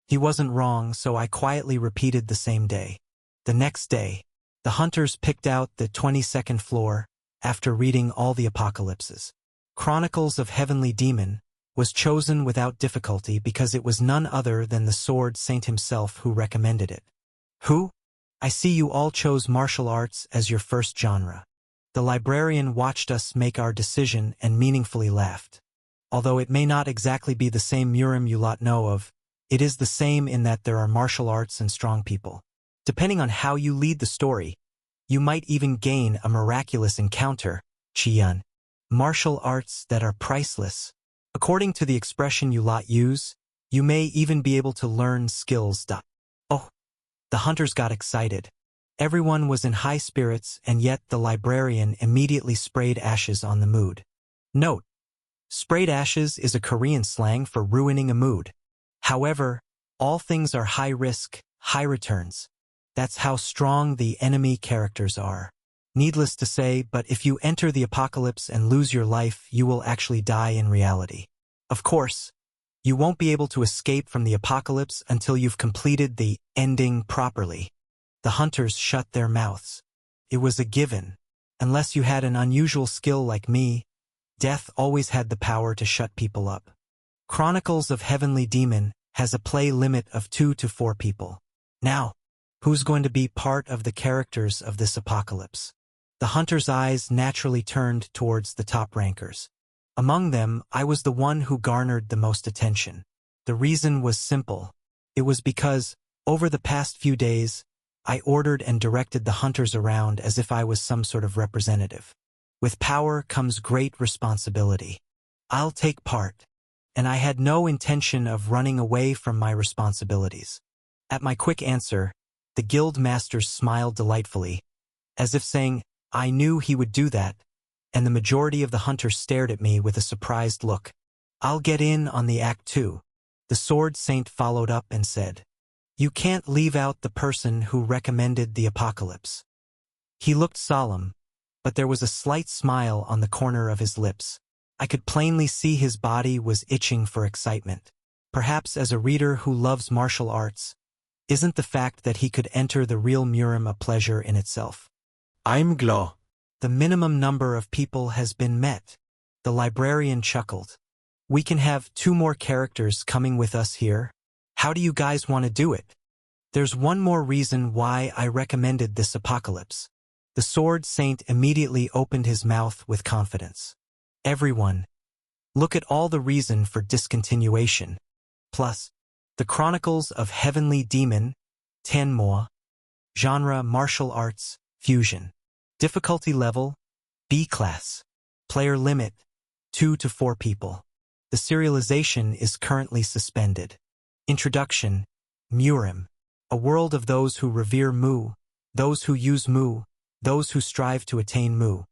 Speaker 1: He wasn't wrong, so I quietly repeated the same day. The next day, the hunters picked out the 22nd floor after reading all the apocalypses. Chronicles of Heavenly Demon was chosen without difficulty because it was none other than the Sword Saint himself who recommended it. Who? I see you all chose martial arts as your first genre. The librarian watched us make our decision and meaningfully laughed. Although it may not exactly be the same Murim you lot know of, it is the same in that there are martial arts and strong people. Depending on how you lead the story, you might even gain a miraculous encounter, Chiyun. Martial arts that are priceless. According to the expression you lot use, you may even be able to learn skills. Oh, the hunters got excited. Everyone was in high spirits, and yet the librarian immediately sprayed ashes on the mood. Note: sprayed ashes is a Korean slang for ruining a mood. However, all things are high risk, high returns. That's how strong the enemy characters are. Needless to say, but if you enter the apocalypse and lose your life, you will actually die in reality. Of course, you won't be able to escape from the apocalypse until you've completed the ending properly. The hunters shut their mouths. It was a given. Unless you had an unusual skill like me, death always had the power to shut people up. Chronicles of Heavenly Demon has a play limit of 2 to 4 people. Now, who's going to be part of the characters of this apocalypse? The hunter's eyes naturally turned towards the top rankers. Among them, I was the one who garnered the most attention. The reason was simple. It was because, Over the past few days, I ordered and directed the hunters around as if I was some sort of representative. With power comes great responsibility. I'll take part. And I had no intention of running away from my responsibilities. At my quick answer, the guild masters smiled delightfully, as if saying, I knew he would do that, and the majority of the hunters stared at me with a surprised look. I'll get in on the act too. The Sword Saint followed up and said, You can't leave out the person who recommended the apocalypse. He looked solemn, but there was a slight smile on the corner of his lips. I could plainly see his body was itching for excitement. Perhaps as a reader who loves martial arts, isn't the fact that he could enter the real Murim a pleasure in itself?
Speaker 2: I'm glad.
Speaker 1: The minimum number of people has been met. The librarian chuckled. We can have 2 more characters coming with us here. How do you guys want to do it? There's one more reason why I recommended this apocalypse. The Sword Saint immediately opened his mouth with confidence. Everyone, look at all the reason for discontinuation. Plus, the Chronicles of Heavenly Demon, Tanmoa, genre martial arts, fusion. Difficulty level, B class. Player limit, 2 to 4 people. The serialization is currently suspended. Introduction, Murim, a world of those who revere Mu, those who use Mu, those who strive to attain Mu.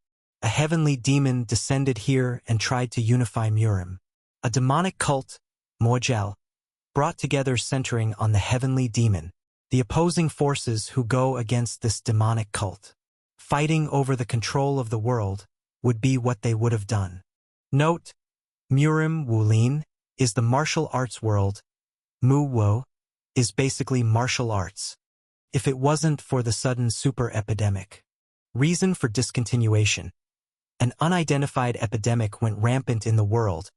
Speaker 1: A heavenly demon descended here and tried to unify Murim. A demonic cult, Mojal, brought together centering on the heavenly demon, the opposing forces who go against this demonic cult. Fighting over the control of the world would be what they would have done. Note, Murim Wulin is the martial arts world. Mu Wo is basically martial arts. If it wasn't for the sudden super epidemic. Reason for discontinuation. An unidentified epidemic went rampant in the world,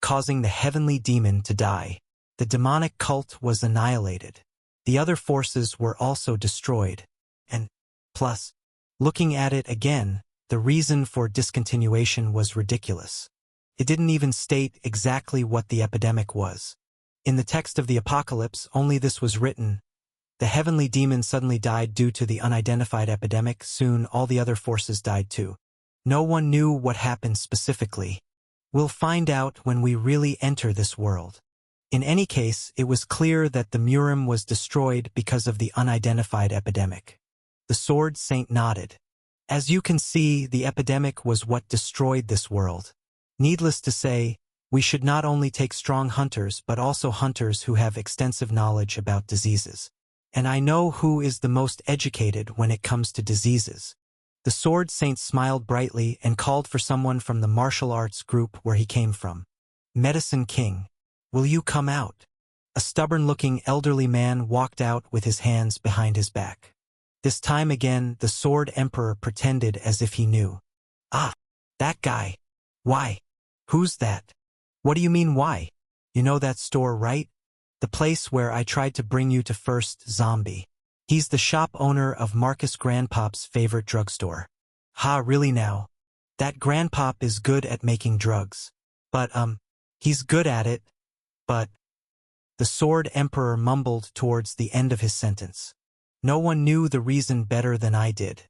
Speaker 1: causing the heavenly demon to die. The demonic cult was annihilated. The other forces were also destroyed. And, plus, looking at it again, the reason for discontinuation was ridiculous. It didn't even state exactly what the epidemic was. In the text of the apocalypse, only this was written. The heavenly demon suddenly died due to the unidentified epidemic. Soon all the other forces died too. No one knew what happened specifically. We'll find out when we really enter this world. In any case, it was clear that the Murim was destroyed because of the unidentified epidemic. The Sword Saint nodded. As you can see, the epidemic was what destroyed this world. Needless to say, we should not only take strong hunters but also hunters who have extensive knowledge about diseases. And I know who is the most educated when it comes to diseases. The Sword Saint smiled brightly and called for someone from the martial arts group where he came from. Medicine King, will you come out? A stubborn-looking elderly man walked out with his hands behind his back. This time again, the Sword Emperor pretended as if he knew. Ah, that guy. Why? Who's that? What do you mean why? You know that store, right? The place where I tried to bring you to first, Zombie. He's the shop owner of Marcus Grandpop's favorite drugstore. Ha, really now? That Grandpop is good at making drugs. But, he's good at it, but... The Sword Emperor mumbled towards the end of his sentence. No one knew the reason better than I did.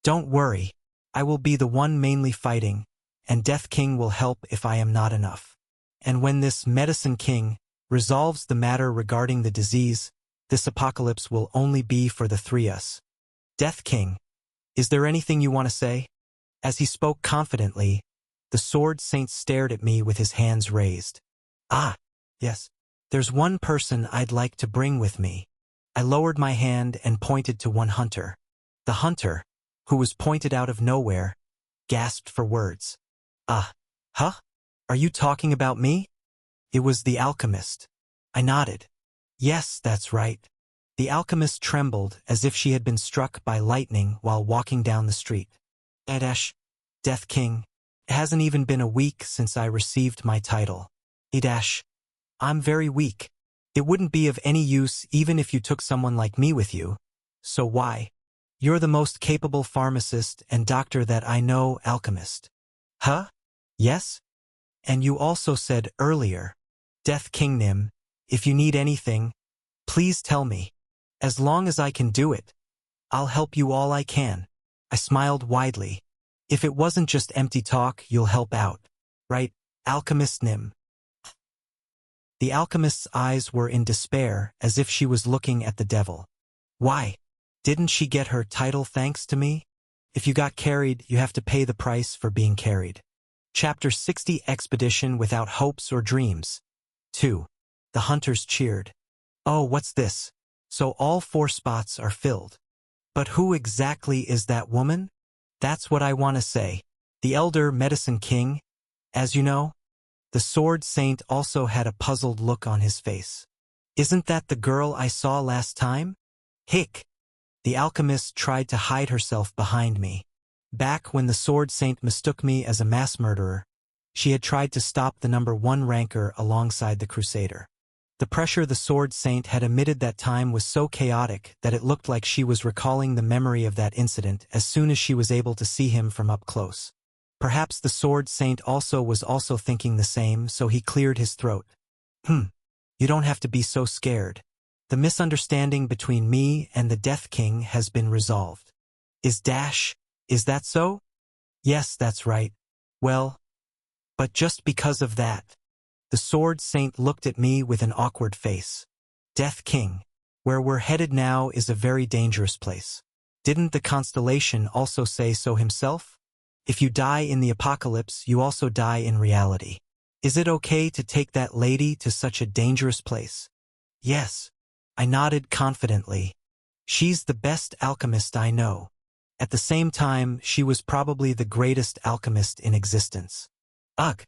Speaker 1: Don't worry, I will be the one mainly fighting, and Death King will help if I am not enough. And when this Medicine King resolves the matter regarding the disease, this apocalypse will only be for the 3 us. Death King, is there anything you want to say? As he spoke confidently, the Sword Saint stared at me with his hands raised. Ah, yes, there's one person I'd like to bring with me. I lowered my hand and pointed to one hunter. The hunter, who was pointed out of nowhere, gasped for words. Ah, huh? Are you talking about me? It was the alchemist. I nodded. Yes, that's right. The alchemist trembled as if she had been struck by lightning while walking down the street. Edash, Death King, it hasn't even been a week since I received my title. Edash, I'm very weak. It wouldn't be of any use even if you took someone like me with you. So why? You're the most capable pharmacist and doctor that I know, alchemist. Huh? Yes? And you also said earlier, Death King Nim, if you need anything, please tell me. As long as I can do it, I'll help you all I can. I smiled widely. If it wasn't just empty talk, you'll help out. Right, Alchemist Nim? The alchemist's eyes were in despair, as if she was looking at the devil. Why? Didn't she get her title thanks to me? If you got carried, you have to pay the price for being carried. Chapter 60 Expedition Without Hopes or Dreams. 2. The hunters cheered. Oh, what's this? So all 4 spots are filled. But who exactly is that woman? That's what I want to say. The elder Medicine King, as you know. The Sword Saint also had a puzzled look on his face. Isn't that the girl I saw last time? Hick. The alchemist tried to hide herself behind me. Back when the Sword Saint mistook me as a mass murderer, she had tried to stop the number 1 ranker alongside the Crusader. The pressure the Sword Saint had emitted that time was so chaotic that it looked like she was recalling the memory of that incident as soon as she was able to see him from up close. Perhaps the Sword Saint was also thinking the same, so he cleared his throat. You don't have to be so scared. The misunderstanding between me and the Death King has been resolved. Is that so? Yes, that's right. Well, but just because of that. The Sword Saint looked at me with an awkward face. Death King, where we're headed now is a very dangerous place. Didn't the constellation also say so himself? If you die in the apocalypse, you also die in reality. Is it okay to take that lady to such a dangerous place? Yes. I nodded confidently. She's the best alchemist I know. At the same time, she was probably the greatest alchemist in existence. Ugh.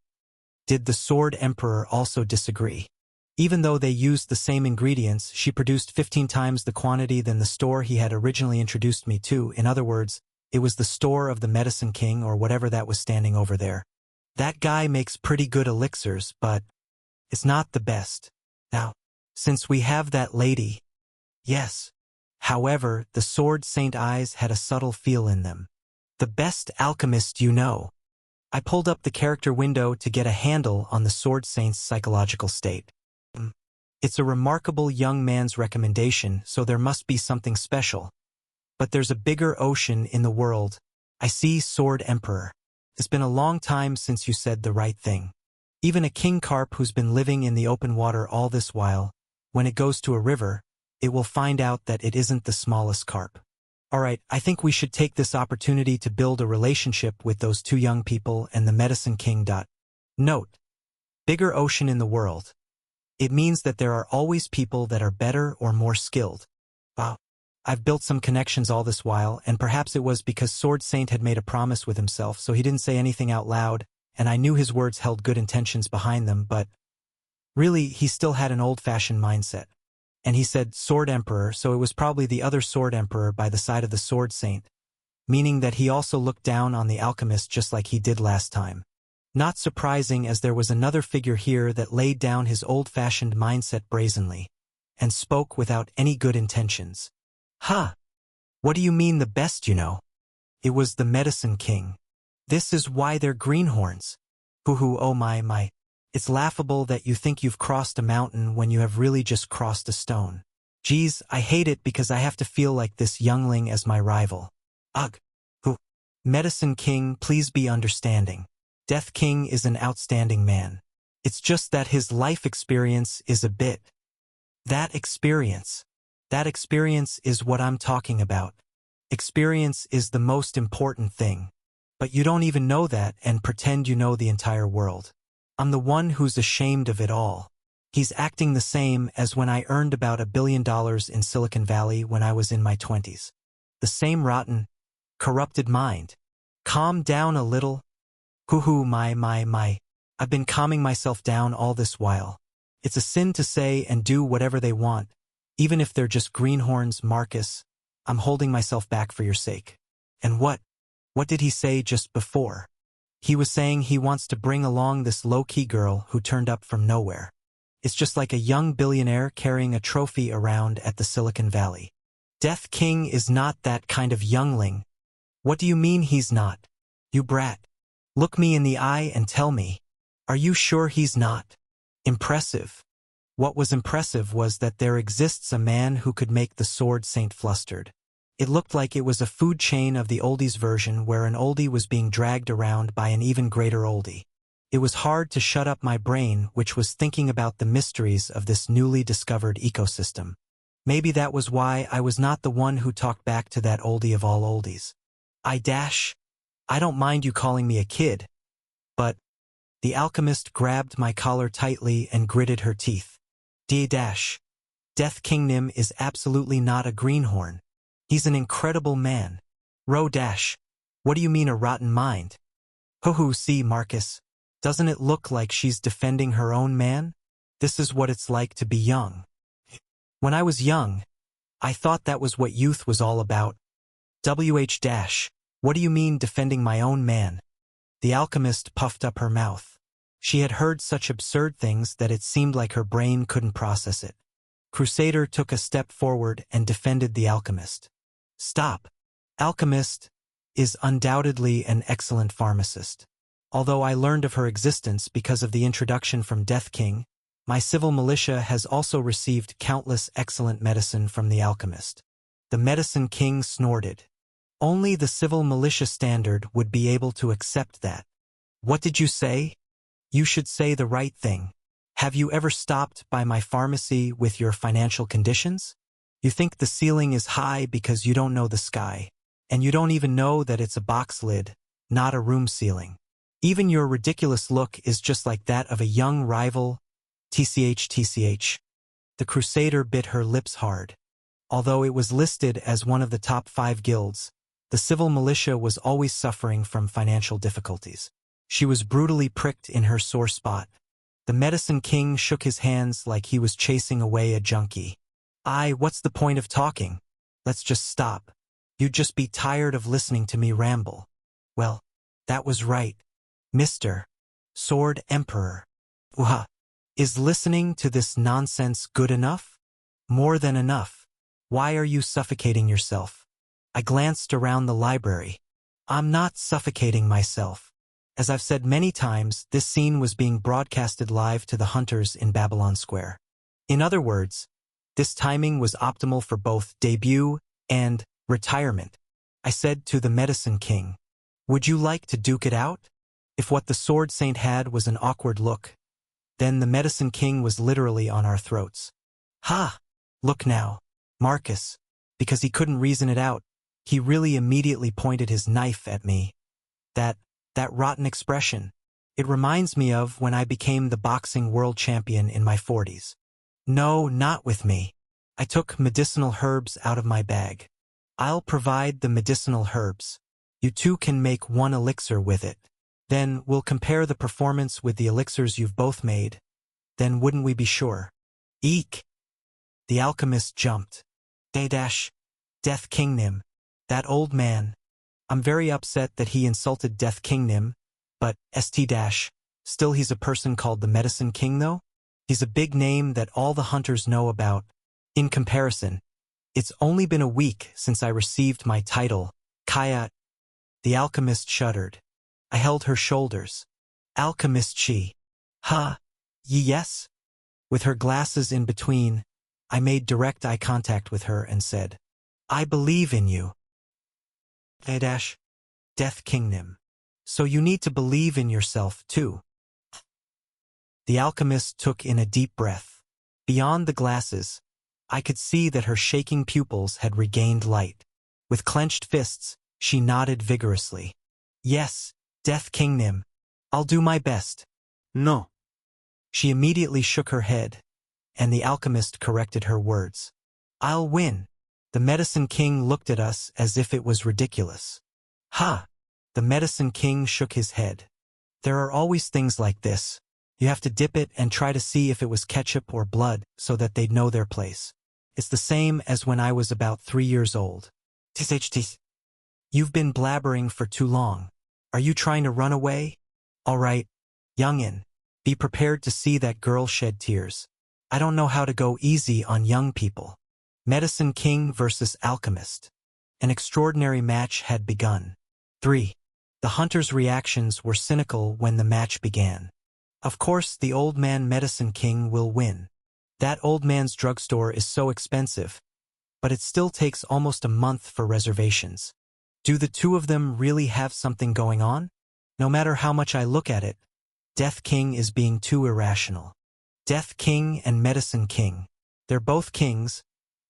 Speaker 1: Did the Sword Emperor also disagree? Even though they used the same ingredients, she produced 15 times the quantity than the store he had originally introduced me to. In other words, it was the store of the Medicine King or whatever that was standing over there. That guy makes pretty good elixirs, but it's not the best. Now, since we have that lady, yes. However, the Sword Saint eyes had a subtle feel in them. The best alchemist you know. I pulled up the character window to get a handle on the Sword Saint's psychological state. It's a remarkable young man's recommendation, so there must be something special. But there's a bigger ocean in the world. I see, Sword Emperor. It's been a long time since you said the right thing. Even a king carp who's been living in the open water all this while, when it goes to a river, it will find out that it isn't the smallest carp. Alright, I think we should take this opportunity to build a relationship with those 2 young people and the Medicine King. Note. Bigger ocean in the world. It means that there are always people that are better or more skilled. Wow. I've built some connections all this while, and perhaps it was because Sword Saint had made a promise with himself, so he didn't say anything out loud, and I knew his words held good intentions behind them, but really, he still had an old-fashioned mindset. And he said Sword Emperor, so it was probably the other Sword Emperor by the side of the Sword Saint, meaning that he also looked down on the alchemist just like he did last time. Not surprising, as there was another figure here that laid down his old-fashioned mindset brazenly, and spoke without any good intentions. Huh. What do you mean the best you know? It was the Medicine King. This is why they're greenhorns. Hoo-hoo, oh my. It's laughable that you think you've crossed a mountain when you have really just crossed a stone. Geez, I hate it because I have to feel like this youngling as my rival. Ugh. Who? Medicine King, please be understanding. Death King is an outstanding man. It's just that his life experience is a bit. That experience is what I'm talking about. Experience is the most important thing. But you don't even know that and pretend you know the entire world. I'm the one who's ashamed of it all. He's acting the same as when I earned about $1 billion in Silicon Valley when I was in my 20s. The same rotten, corrupted mind. Calm down a little. Hoo-hoo, my. I've been calming myself down all this while. It's a sin to say and do whatever they want, even if they're just greenhorns, Marcus. I'm holding myself back for your sake. And what did he say just before? He was saying he wants to bring along this low-key girl who turned up from nowhere. It's just like a young billionaire carrying a trophy around at the Silicon Valley. Death King is not that kind of youngling. What do you mean he's not? You brat. Look me in the eye and tell me. Are you sure he's not? Impressive. What was impressive was that there exists a man who could make the sword Saint flustered. It looked like it was a food chain of the oldies version where an oldie was being dragged around by an even greater oldie. It was hard to shut up my brain, which was thinking about the mysteries of this newly discovered ecosystem. Maybe that was why I was not the one who talked back to that oldie of all oldies. I don't mind you calling me a kid, but the alchemist grabbed my collar tightly and gritted her teeth. Death King Nim is absolutely not a greenhorn. He's an incredible man. What do you mean a rotten mind? Hoo-hoo, see, Marcus. Doesn't it look like she's defending her own man? This is what it's like to be young. When I was young, I thought that was what youth was all about. What do you mean defending my own man? The alchemist puffed up her mouth. She had heard such absurd things that it seemed like her brain couldn't process it. Crusader took a step forward and defended the alchemist. Stop. Alchemist is undoubtedly an excellent pharmacist. Although I learned of her existence because of the introduction from Death King, my civil militia has also received countless excellent medicine from the alchemist. The Medicine King snorted. Only the civil militia standard would be able to accept that. What did you say? You should say the right thing. Have you ever stopped by my pharmacy with your financial conditions? You think the ceiling is high because you don't know the sky, and you don't even know that it's a box lid, not a room ceiling. Even your ridiculous look is just like that of a young rival. TCH. The Crusader bit her lips hard. Although it was listed as one of the top 5 guilds, the civil militia was always suffering from financial difficulties. She was brutally pricked in her sore spot. The Medicine King shook his hands like he was chasing away a junkie. What's the point of talking? Let's just stop. You'd just be tired of listening to me ramble. Well, that was right. Mr. Sword Emperor. Is listening to this nonsense good enough? More than enough. Why are you suffocating yourself? I glanced around the library. I'm not suffocating myself. As I've said many times, this scene was being broadcasted live to the hunters in Babylon Square. In other words, this timing was optimal for both debut and retirement. I said to the Medicine King, would you like to duke it out? If what the Sword Saint had was an awkward look, then the Medicine King was literally on our throats. Look now, Marcus. Because he couldn't reason it out, he really immediately pointed his knife at me. That rotten expression. It reminds me of when I became the boxing world champion in my 40s. No, not with me. I took medicinal herbs out of my bag. I'll provide the medicinal herbs. You two can make one elixir with it. Then we'll compare the performance with the elixirs you've both made. Then wouldn't we be sure? Eek! The alchemist jumped. Death King Nim. That old man. I'm very upset that he insulted Death King Nim, but still he's a person called the Medicine King though? He's a big name that all the hunters know about. In comparison, it's only been a week since I received my title, Kaya. The alchemist shuddered. I held her shoulders. Alchemist she. Yes? With her glasses in between, I made direct eye contact with her and said, I believe in you. Death King Nim. So you need to believe in yourself, too. The alchemist took in a deep breath. Beyond the glasses, I could see that her shaking pupils had regained light. With clenched fists, she nodded vigorously. Yes, Death King Nim. I'll do my best.
Speaker 2: No.
Speaker 1: She immediately shook her head, and the alchemist corrected her words. I'll win. The Medicine King looked at us as if it was ridiculous. The Medicine King shook his head. There are always things like this. You have to dip it and try to see if it was ketchup or blood so that they'd know their place. It's the same as when I was about 3 years old. You've been blabbering for too long. Are you trying to run away? All right, youngin', be prepared to see that girl shed tears. I don't know how to go easy on young people. Medicine King versus Alchemist. An extraordinary match had begun. 3. The hunters' reactions were cynical when the match began. Of course, the old man Medicine King will win. That old man's drugstore is so expensive, but it still takes almost a month for reservations. Do the two of them really have something going on? No matter how much I look at it, Death King is being too irrational. Death King and Medicine King. They're both kings,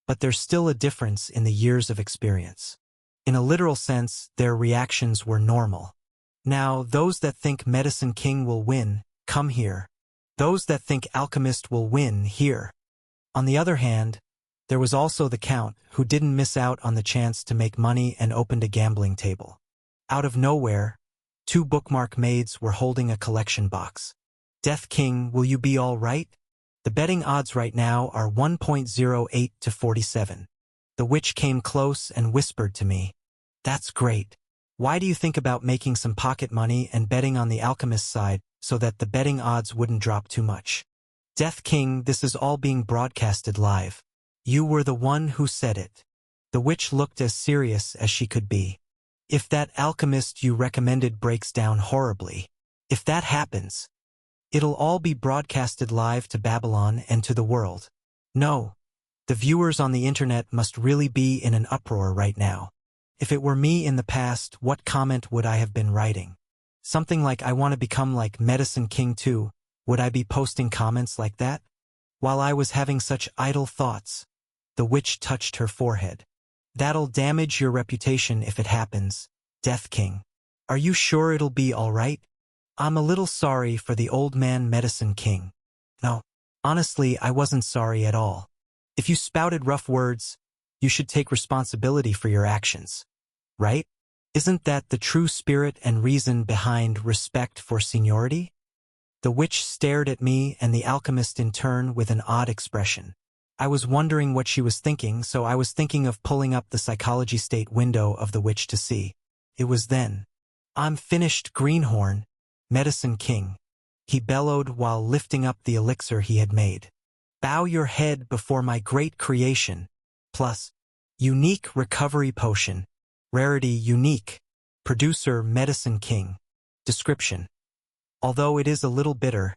Speaker 1: but there's still a difference in the years of experience. In a literal sense, their reactions were normal. Now, those that think Medicine King will win, come here. Those that think Alchemist will win, here. On the other hand, there was also the Count, who didn't miss out on the chance to make money and opened a gambling table. Out of nowhere, two bookmark maids were holding a collection box. Death King, will you be all right? The betting odds right now are 1.08 to 47. The witch came close and whispered to me, "That's great. Why do you think about making some pocket money and betting on the alchemist's side so that the betting odds wouldn't drop too much?" Death King, this is all being broadcasted live. You were the one who said it. The witch looked as serious as she could be. If that alchemist you recommended breaks down horribly, if that happens, it'll all be broadcasted live to Babylon and to the world. No, the viewers on the internet must really be in an uproar right now. If it were me in the past, what comment would I have been writing? Something like, "I want to become like Medicine King too." Would I be posting comments like that? While I was having such idle thoughts, the witch touched her forehead. That'll damage your reputation if it happens, Death King. Are you sure it'll be all right? I'm a little sorry for the old man Medicine King. No, honestly, I wasn't sorry at all. If you spouted rough words, you should take responsibility for your actions. Right? Isn't that the true spirit and reason behind respect for seniority? The witch stared at me and the alchemist in turn with an odd expression. I was wondering what she was thinking, so I was thinking of pulling up the psychology state window of the witch to see. It was then. "I'm finished, Greenhorn, Medicine King," he bellowed while lifting up the elixir he had made. "Bow your head before my great creation. Plus, unique recovery potion. Rarity unique. Producer Medicine King. Description: although it is a little bitter,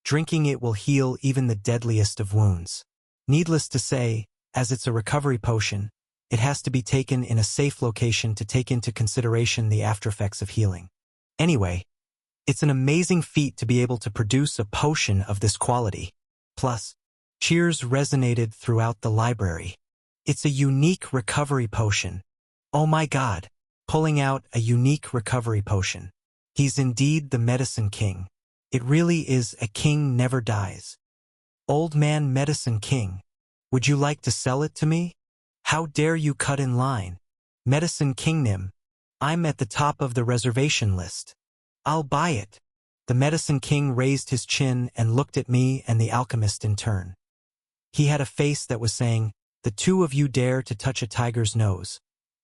Speaker 1: drinking it will heal even the deadliest of wounds. Needless to say, as it's a recovery potion, it has to be taken in a safe location to take into consideration the aftereffects of healing. Anyway, it's an amazing feat to be able to produce a potion of this quality. Plus, cheers resonated throughout the library. It's a unique recovery potion. Oh my God, pulling out a unique recovery potion. He's indeed the Medicine King. It really is a king never dies. Old man Medicine King, would you like to sell it to me? How dare you cut in line? Medicine Kingdom, I'm at the top of the reservation list. I'll buy it. The Medicine King raised his chin and looked at me and the alchemist in turn. He had a face that was saying, "The two of you dare to touch a tiger's nose.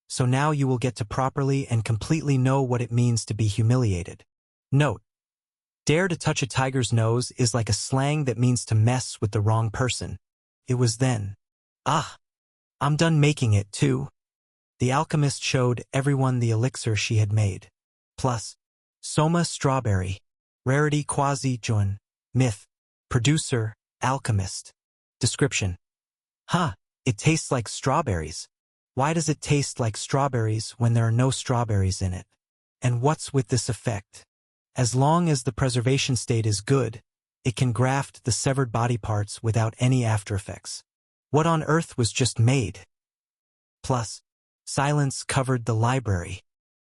Speaker 1: So now you will get to properly and completely know what it means to be humiliated." Note: dare to touch a tiger's nose is like a slang that means to mess with the wrong person. It was then. "Ah, I'm done making it too." The alchemist showed everyone the elixir she had made. Plus, Soma Strawberry. Rarity Quasi-Jun. Myth. Producer, Alchemist. Description: huh, it tastes like strawberries. Why does it taste like strawberries when there are no strawberries in it? And what's with this effect? As long as the preservation state is good, it can graft the severed body parts without any after effects. What on earth was just made? Plus, silence covered the library.